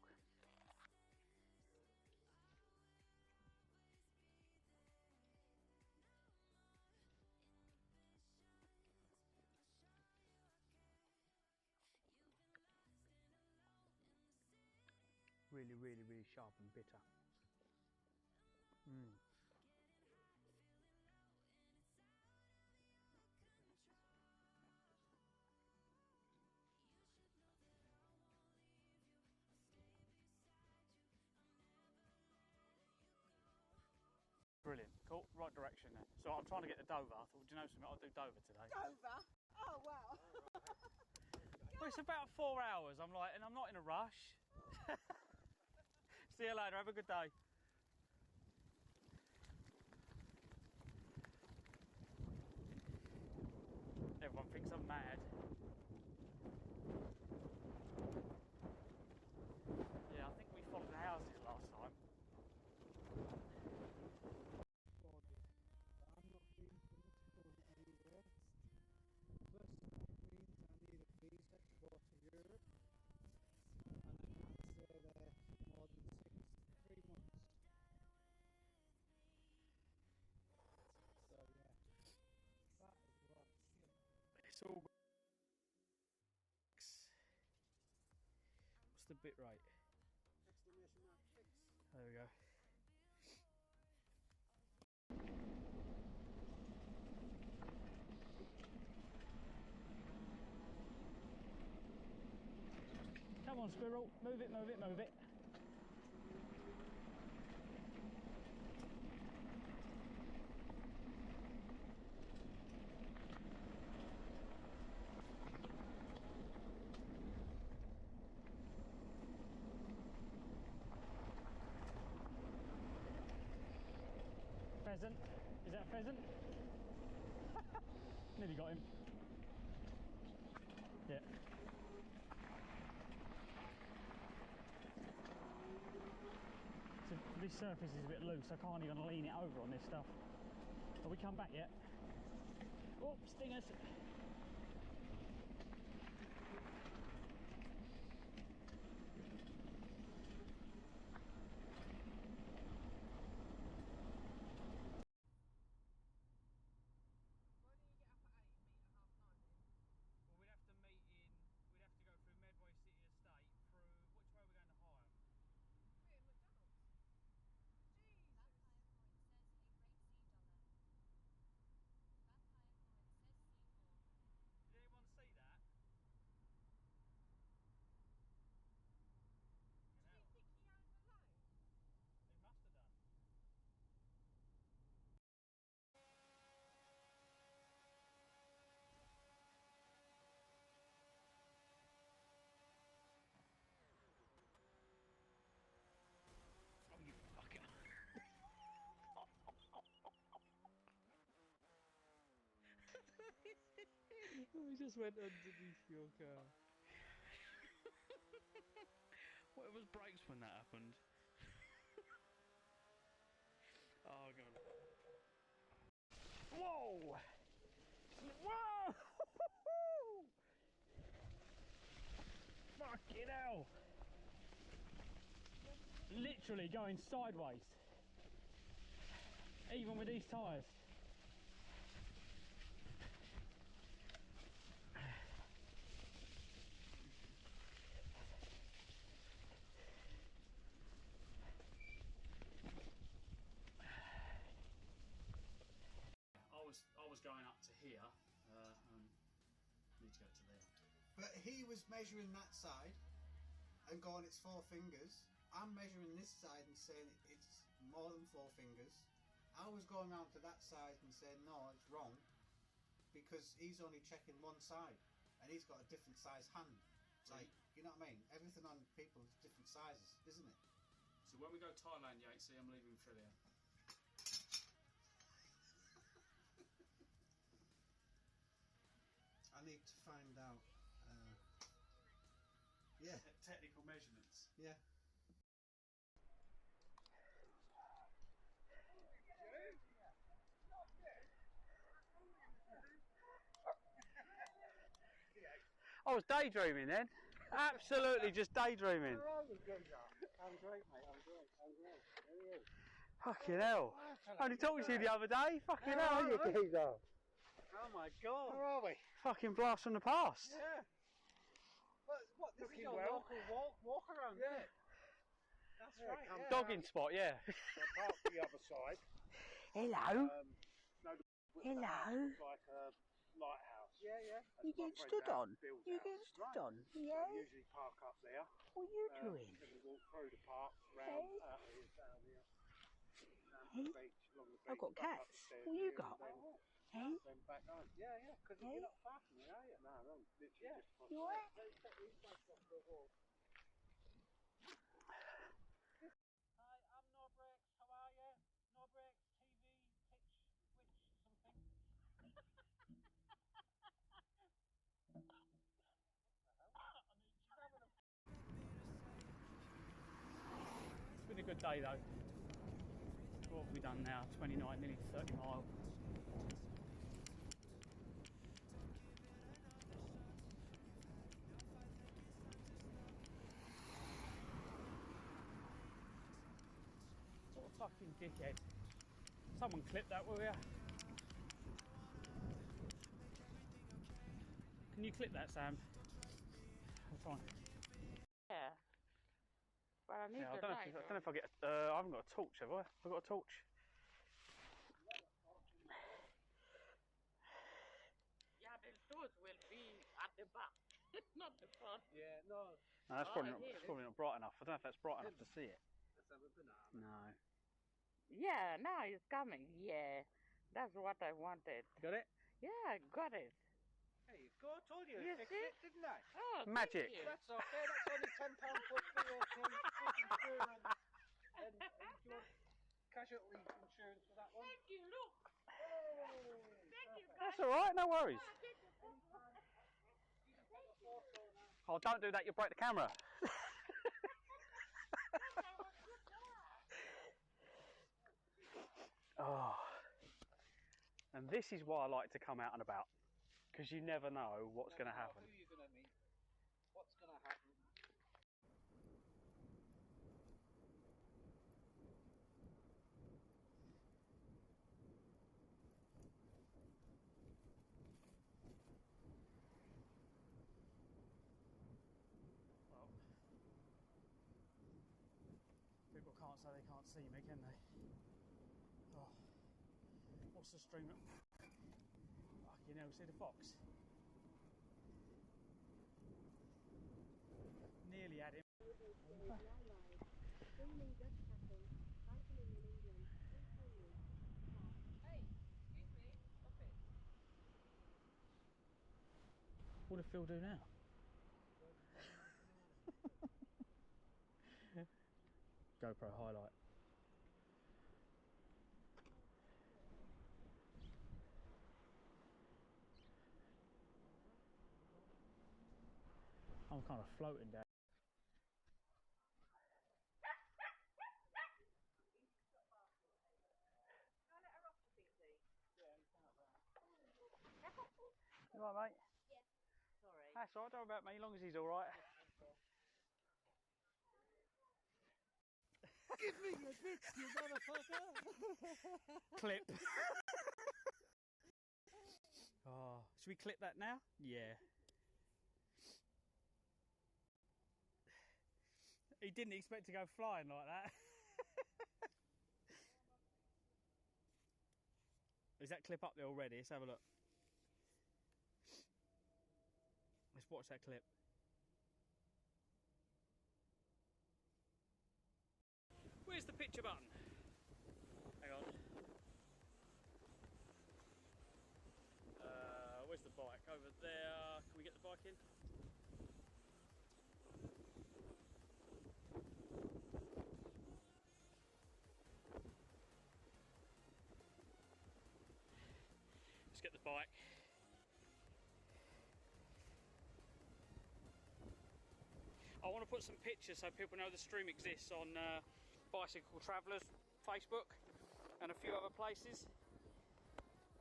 Really, really, really sharp and bitter. Mm. Brilliant, cool, right direction then. So I'm trying to get to Dover. I thought, do you know something, I'll do Dover today. Dover? Oh, wow. Well, it's about 4 hours, I'm like, and I'm not in a rush. See you later, have a good day. Everyone thinks I'm mad. Yeah, I think we followed the houses last time. I'm not being political in any way. First, it means I need a visa to go to Europe, and I can't stay there more than 3 months. So yeah, that is right. It's all. What's the bit rate? Exclamation mark fix. There we go. Come on, squirrel, move it, move it, move it. pheasant. Is that a pheasant? Nearly got him. Yeah. So this surface is a bit loose, I can't even lean it over on this stuff. Have we come back yet? Oh, stingers! Well, we'd have to meet in, we'd have to go through Medway City Estate, through, which way are we going to Higham? Vampire coin says they break $3. Vampire coin says C4. Did anyone see that? Do you think he owns alone? He must have done. Oh, you fucker. We just went underneath your car. What was brakes when that happened? Oh god. Whoa! Whoa! Fucking hell! Literally going sideways. Even with these tyres. I was going up to here. Need to go to there. But he was measuring that side and going, it's 4 fingers. I'm measuring this side and saying it's more than 4 fingers. I was going around to that side and saying, no, it's wrong, because he's only checking one side and he's got a different size hand. Like, you know what I mean? Everything on people is different sizes, isn't it? So when we go Thailand, Yatesy, I'm leaving Phil here. I need to find out. Yeah. Technical measurements. Yeah. I was daydreaming then. Absolutely just daydreaming. I'm great, mate. I'm great. There he is. Fucking hell. I only talked to you the other day. Fucking hell. Oh my god. Where are we? Fucking blast from the past. Yeah. What this Looking is your well. local walk around, Yeah. isn't it? That's Yeah, right. come Yeah. Dogging spot, yeah. I parked the other side. Hello. No, Hello. it's like a lighthouse. Yeah, yeah. You getting stood on? You getting stood on? So Yeah. we usually park up there. What are you doing? Then we walk through the park, round, Hey. here, down here, down Hey. to the beach, along the beach, I've got back up the cats. stairs What you here, got? and Hey. then back home. Yeah, yeah. Because Hey. you're not far from here, are you? No, no, literally Yeah. just across You the alright? Let's take these back up for a walk. Hi, I'm Norbrex. How are you? Norbrex TV, pitch, which something. What the hell? I mean, she's having a. It's been a good day though. What have we done now? 29, nearly 30 miles. What a fucking dickhead. Someone clip that, will ya? Can you clip that, Sam? Fine. Yeah. But I need Yeah, I the don't light. know if I get. I haven't got a torch, have I? I've got a torch. Yeah, the torch will be at the back, not the front. Yeah, no. No, that's here. probably not bright enough. I don't know if that's bright enough to see it. Let's have a banana. No. Yeah, now it's coming. Yeah, that's what I wanted. Got it? Yeah, I got it. There you go. I told you You to fix see? it, didn't I? Oh, Magic. Thank you. That's okay. That's only £10 plus VAT. And do you want casualty insurance for that one. Thank you, look. Thank you, guys. That's all right, no worries. Oh, don't do that, you'll break the camera. Oh, and this is why I like to come out and about, because you never know what's going to happen. Who you're going to meet, what's going to happen. Well, people can't say they can't see me, can they? Oh, what's the stream? Oh, you never see the fox. Nearly had him. Hey, excuse me, stop it. What did Phil do now? GoPro highlight. I'm kind of floating down. You alright, mate? Yeah. Sorry. That's alright, don't worry about me, as long as he's alright. Give me your dick, you motherfucker! Clip. Oh, should we clip that now? Yeah. He didn't expect to go flying like that. Is that clip up there already? Let's have a look. Let's watch that clip. Where's the picture button? Hang on. Where's the bike? Over there. Can we get the bike in? Let's get the bike. I want to put some pictures so people know the stream exists on Bicycle Travellers Facebook and a few other places,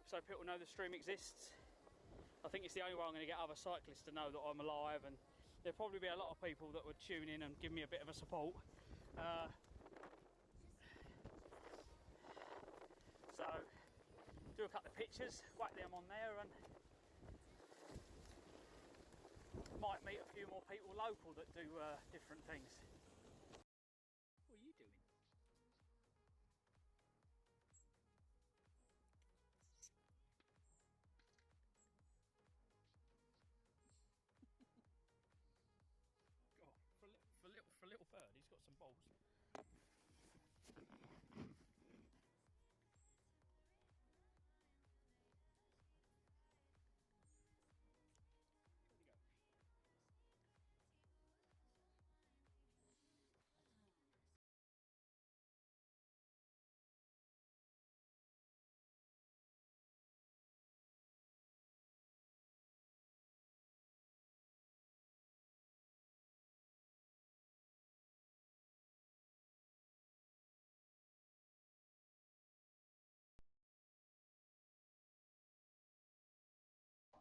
so people know the stream exists. I think it's the only way I'm going to get other cyclists to know that I'm alive, and there'll probably be a lot of people that would tune in and give me a bit of a support. So do a couple of pictures, whack them on there, and might meet a few more people local that do different things. What are you doing? Oh, for little bird, he's got some balls. Where'd he go?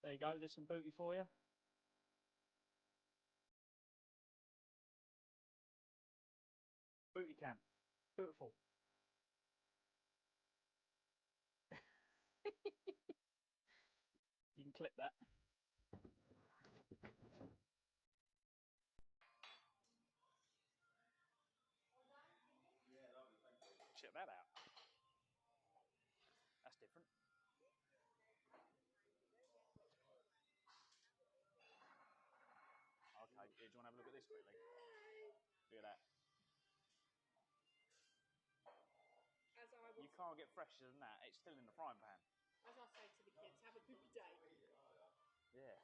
There you go, there's some booty for you. Booty cam. Beautiful. You can clip that. Check that out. That's different. Okay, here, do you want to have a look at this quickly? Look at that. As I You would, can't get fresher than that. It's still in the frying pan. as I say to the kids, have a good day. Yeah.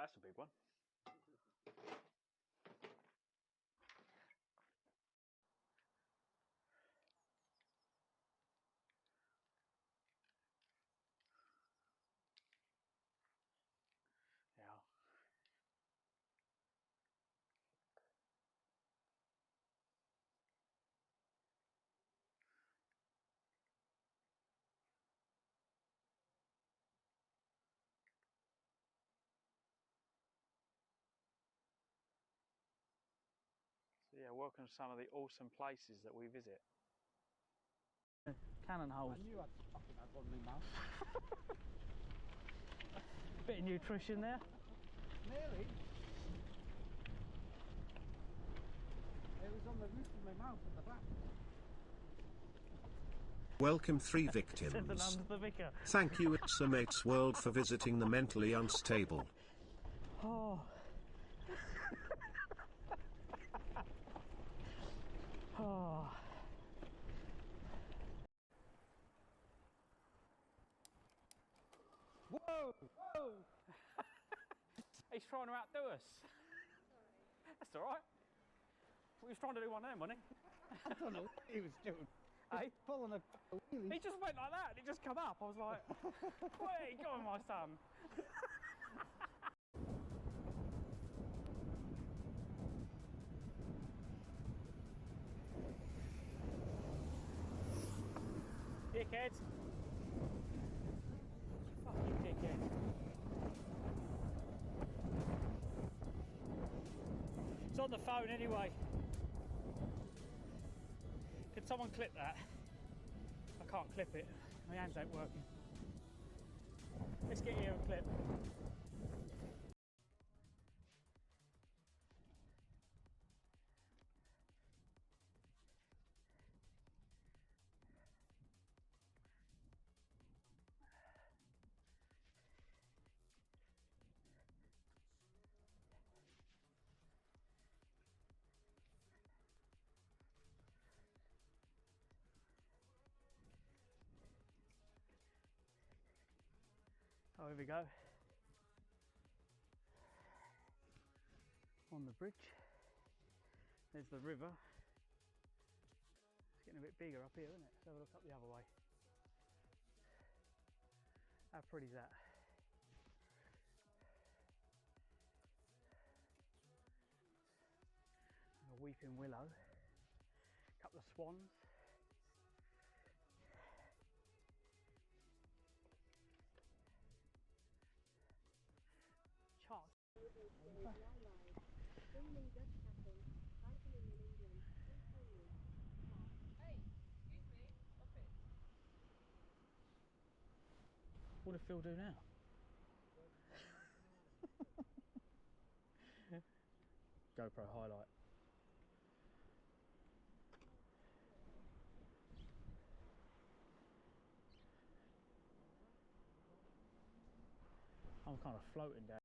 that's a big one. Yeah. So yeah, welcome to some of the awesome places that we visit. Cannon holes. I knew I'd fucking had one in my mouth. Bit of nutrition there. Nearly. It was on the roof of my mouth at the back. Welcome 3 Said the victims. nuns, the vicar. Thank you It's a Mate's World for visiting the mentally unstable. Oh. Oh. Whoa! Whoa! He's trying to outdo us. Sorry. That's all right. He was trying to do one of them, wasn't he? I don't know what he was doing. Hey? Pulling a wheelie. He just went like that and it just come up. I was like, where you going, my son? Dickhead. Fucking dickhead. It's on the phone anyway. Could someone clip that? I can't clip it. My hands ain't working. Let's get here and clip. Oh, here we go. On the bridge. There's the river. It's getting a bit bigger up here, isn't it? Let's have a look up the other way. How pretty is that? A weeping willow. A couple of swans. Charles. What did Phil do now? GoPro highlight. I'm kind of floating down.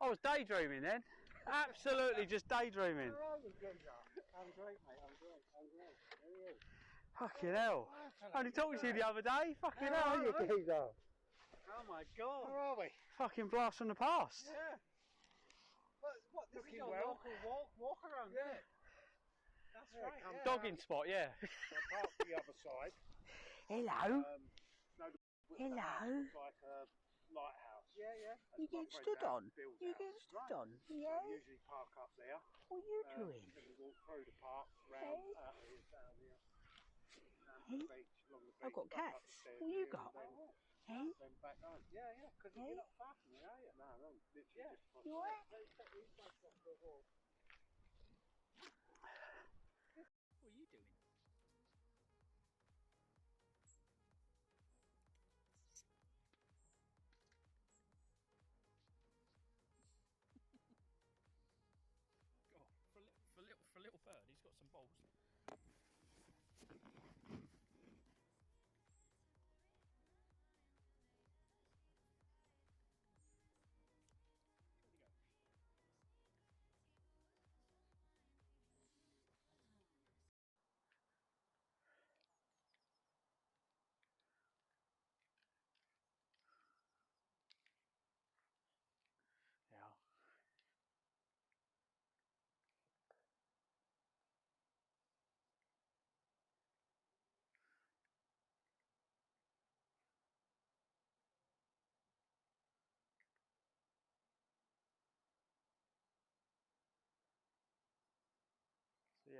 I was daydreaming then. Absolutely just daydreaming. Where are you, geezer? I'm great, mate. I'm great. There he is. Fucking hell. I only talked to you the other day. Fucking Where hell. are you, geezer? Oh my god. Where are we? Fucking blast from the past. Yeah. What this Looking is your well. local walk around, Yeah. isn't it? That's Yeah, right. come Yeah. Dogging spot, yeah. So I parked the other side. Hello. Hello. Like a lighthouse. Yeah, yeah. You get stood on? You get stood on? Yeah. We usually park up there. What are you doing? Then we walk through the park, round, down here, down to the beach, along the beach. I've got back up the cats. stairs What you here, got? and then back home. Yeah, yeah. Because Hey. you're not far from me, are you? No, literally Yeah. just across You the alright? Let's take these bags off for a walk. What are you doing? Oh, for a little bird, he's got some balls.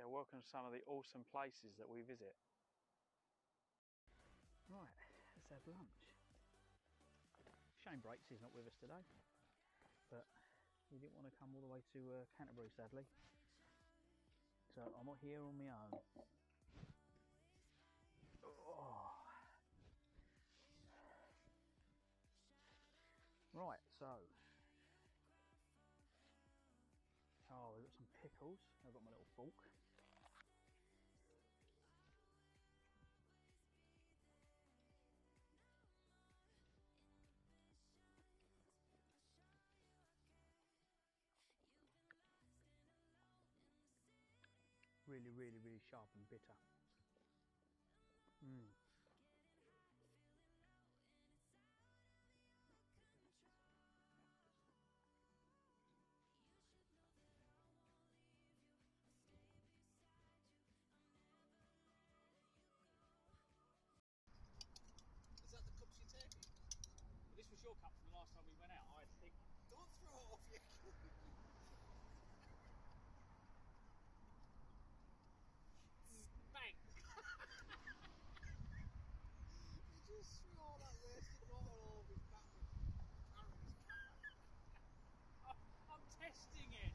welcome to some of the awesome places that we visit. Right, let's have lunch. Shane Breaks is not with us today, but he didn't want to come all the way to Canterbury, sadly. So I'm here on my own. Oh. Right, so we've got some pickles. I've got my little fork. Really, really, really sharp and bitter. Mm. Is that the cups you're taking? This was your cup from the last time we went out. I had thick. Don't throw it off you. Bang! You just threw all that wasted water all over his back with Aaron's cup. I'm testing it.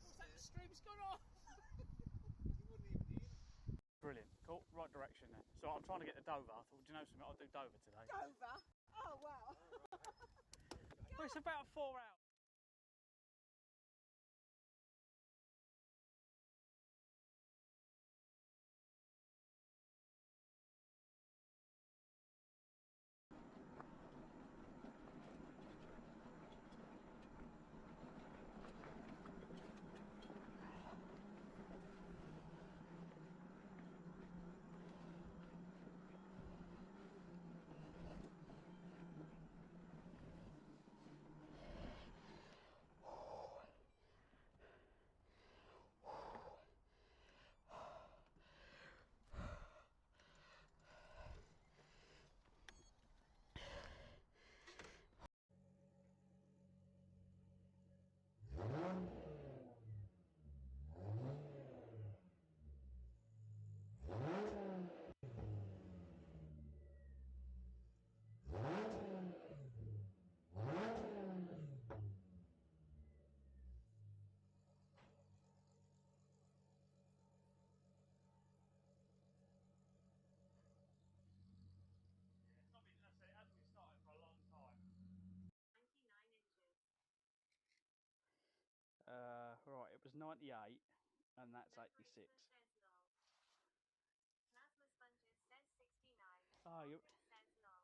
What's that? The stream's gone off. You wouldn't even hear it. Brilliant. Cool. Right direction then. So I'm trying to get to Dover. I thought, do you know something? I'll do Dover today. Dover? Oh, wow. Well, it's about 4 hours. It hasn't been started for a long time. 99 inches. Right, it was 98 and that's 86. Plasma sponges says 69. Oh, you... says long.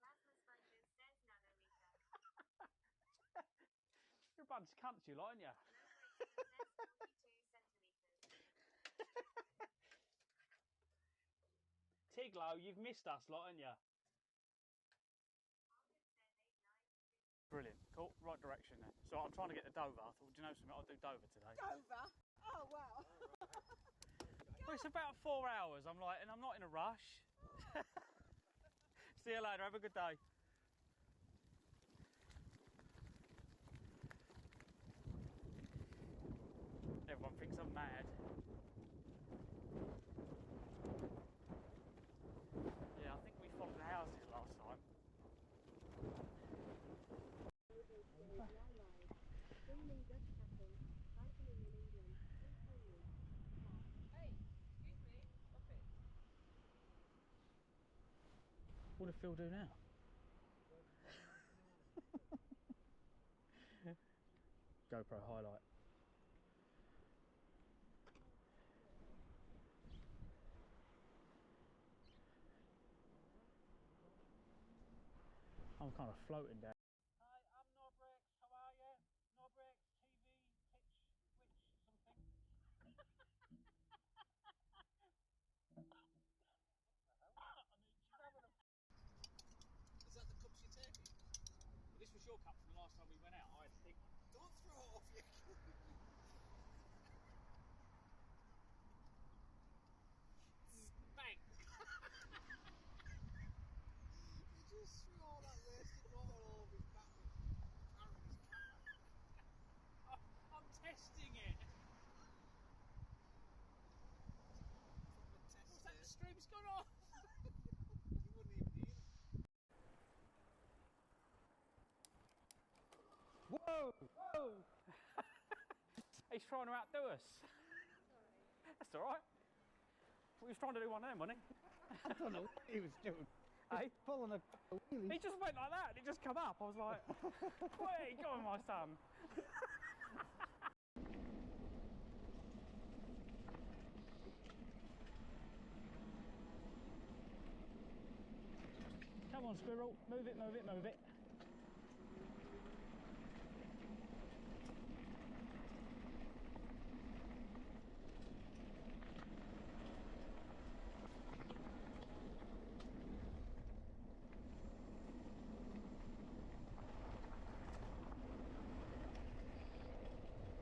Plasma sponges says nanometer. You're a bunch of cunts, you lot, aren't you? No bricks says 42 centimeters. Tiglo, you've missed us lot, haven't you? Brilliant. Cool. Right direction then. So I'm trying to get to Dover. I thought, do you know something? I'll do Dover today. Dover? Oh, wow. Well, it's about 4 hours. I'm like, and I'm not in a rush. See you later. Have a good day. Everyone thinks I'm mad. Yeah, I think we followed the houses last time. Hey, excuse me, stop it. What did Phil do now? GoPro highlight. I'm kind of floating down. Hi, I'm Norbrex. How are you? Norbrex TV, Pitch, Switch, something. What the hell? I mean, she's having a... Is that the cups you're taking? Well, this was your cup from the last time we went out. I had thick. Don't throw it off you. Bang! You just threw all that wasted water all over his back with Aaron's cup. I'm Whoa! He's trying to outdo us. That's all right. He was trying to do one of them, wasn't he? I don't know what he was doing. Hey? Pulling a wheelie. He just went like that. It just come up. I was like, "Wait, go on, my son." Come on, squirrel. Move it, move it, move it.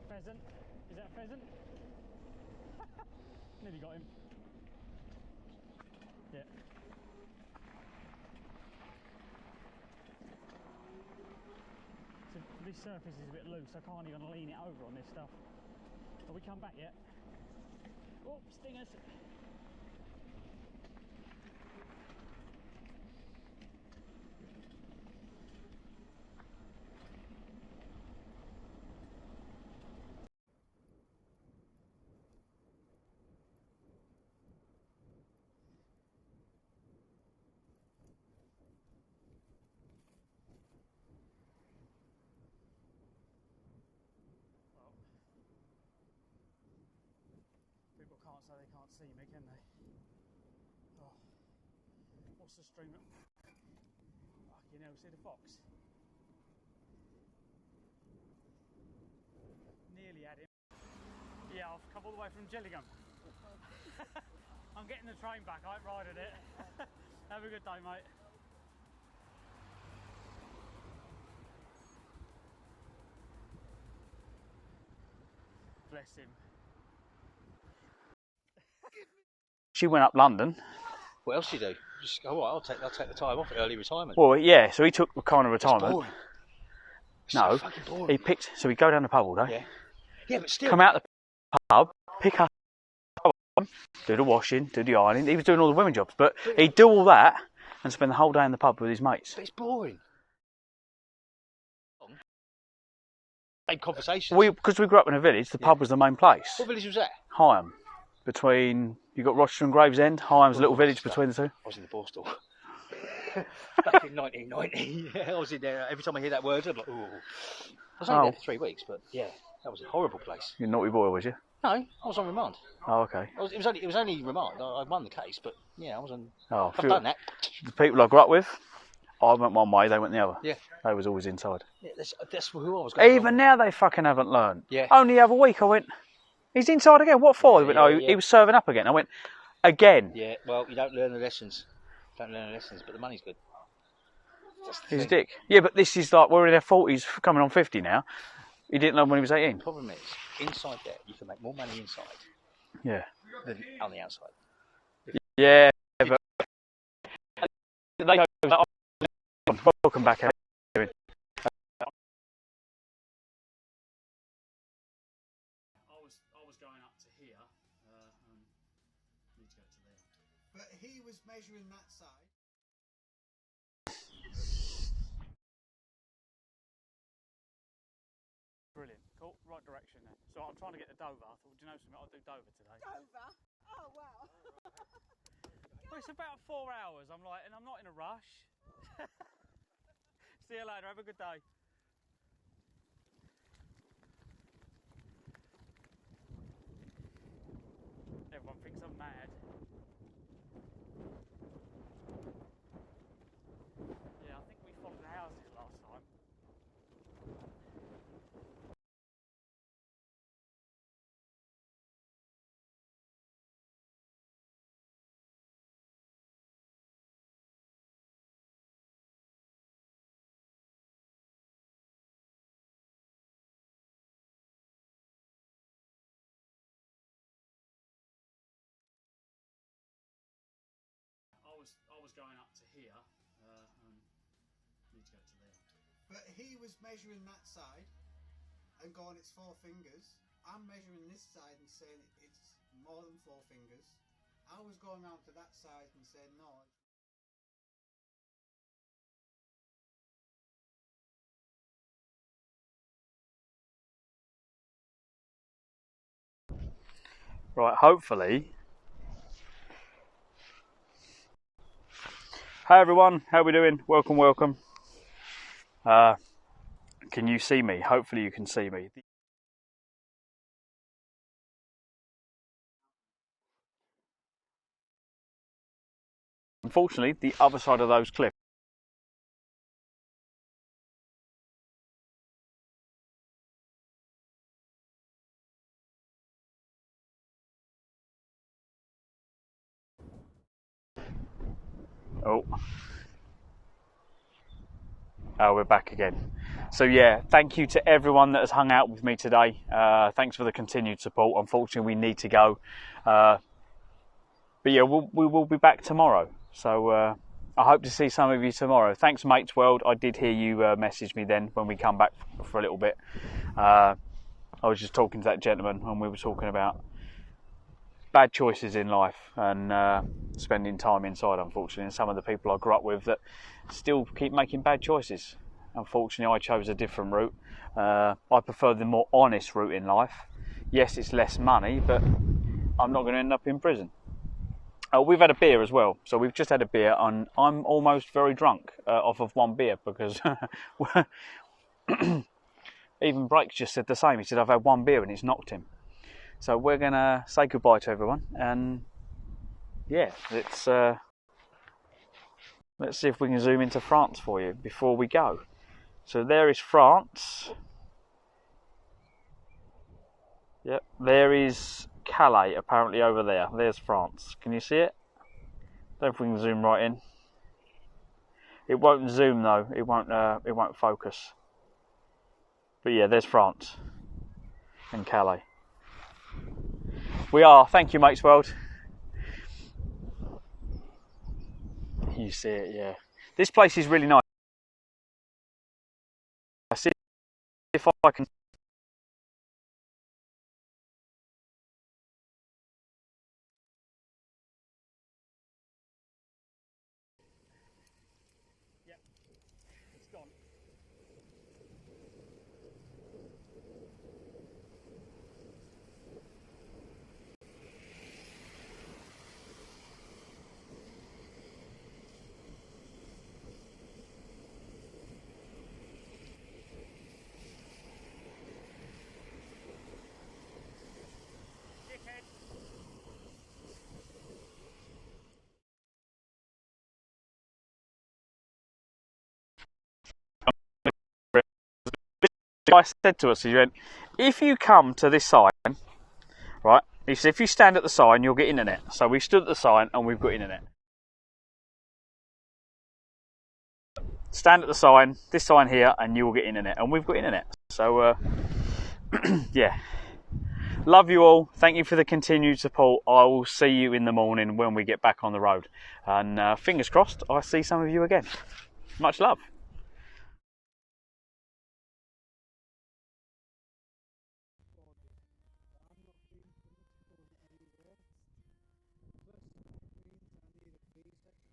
Pheasant. Is that a pheasant? Nearly got him. Yeah. So this surface is a bit loose. I can't even lean it over on this stuff. Have we come back yet? Oh, stingers. People can't say they can't see me, can they? Oh. What's the stream? Fucking hell, see the fox? Nearly had him. Yeah, I've come all the way from Gillingham. I'm getting the train back, I ain't riding it. Have a good day, mate. Bless him. She went up London. What else do you do? Just go, I'll take the time off, early retirement. Well, yeah, so he took the kind of retirement. Boring. No, so fucking boring. he picked, so he'd go down the pub all day. Yeah. Yeah, but still. Come out the pub, pick up, do the washing, do the ironing. He was doing all the women jobs, but he'd do all that and spend the whole day in the pub with his mates. But it's boring. Same conversations. Because we grew up in a village, the pub was the main place. What village was that? Higham. Between, you got Rochester and Gravesend. Higham a little village between the two. I was in the Borstal. Back in 1990. Yeah, I was in there. Every time I hear that word, I'm like, ooh. I was only there for 3 weeks, but yeah, that was a horrible place. You're a naughty boy, was you? No, I was on remand. Oh, okay. It was only remand. I won the case, but yeah, I was on. Oh, I've done that. The people I grew up with, I went one way, they went the other. Yeah. They was always inside. Yeah, that's who I was going. Even now, they fucking haven't learned. Yeah. Only the other week, I went, he's inside again. What for? He went, he was serving up again. I went, again. Yeah. Well, you don't learn the lessons. But the money's good. He's a dick. Yeah, but this is like, we're in our 40s, coming on 50 now. He didn't know when he was 18. The problem is, inside there, you can make more money inside Yeah. than on the outside. Yeah, but welcome back. I was going up to here. Need to go to there. But he was measuring that side. Brilliant. Cool. Right direction then. So I'm trying to get to Dover. I thought, do you know something? I'll do Dover today. Dover? Oh, wow. Well, it's about 4 hours. I'm like, and I'm not in a rush. See you later. Have a good day. Everyone thinks I'm mad. Yeah, I think we followed the houses last time. I was going up to here. Need to go to there. But he was measuring that side and going, it's 4 fingers. I'm measuring this side and saying it's more than 4 fingers. I was going around to that side and saying, no, it's Right, hopefully. Hi everyone, how are we doing? Welcome, welcome. Can you see me? Hopefully you can see me. Unfortunately, the other side of those cliffs. Oh, we're back again. So yeah, thank you to everyone that has hung out with me today. Thanks for the continued support. Unfortunately, we need to go. But yeah, we will be back tomorrow. So I hope to see some of you tomorrow. Thanks, Mates World. I did hear you message me then when we come back for a little bit. I was just talking to that gentleman and we were talking about bad choices in life and spending time inside, unfortunately, and some of the people I grew up with that still keep making bad choices. Unfortunately, I chose a different route. I prefer the more honest route in life. Yes, it's less money, but I'm not going to end up in prison. We've had a beer as well, so we've just had a beer and I'm almost very drunk off of one beer because even Breaks just said the same. He said, I've had one beer and it's knocked him. So we're going to say goodbye to everyone and yeah, let's see if we can zoom into France for you before we go. So there is France. Yep, there is Calais apparently over there. There's France. Can you see it? Don't know if we can zoom right in. It won't zoom though. It won't focus. But yeah, there's France and Calais. We are. Thank you, Mates World. You see it, yeah. This place is really nice. I see if I can. The guy said to us, he went, if you come to this sign, right, he said, if you stand at the sign, you'll get internet. So we stood at the sign and we've got internet. Stand at the sign, this sign here, and you will get internet. And we've got internet. So, yeah. Love you all. Thank you for the continued support. I will see you in the morning when we get back on the road. And fingers crossed, I see some of you again. Much love.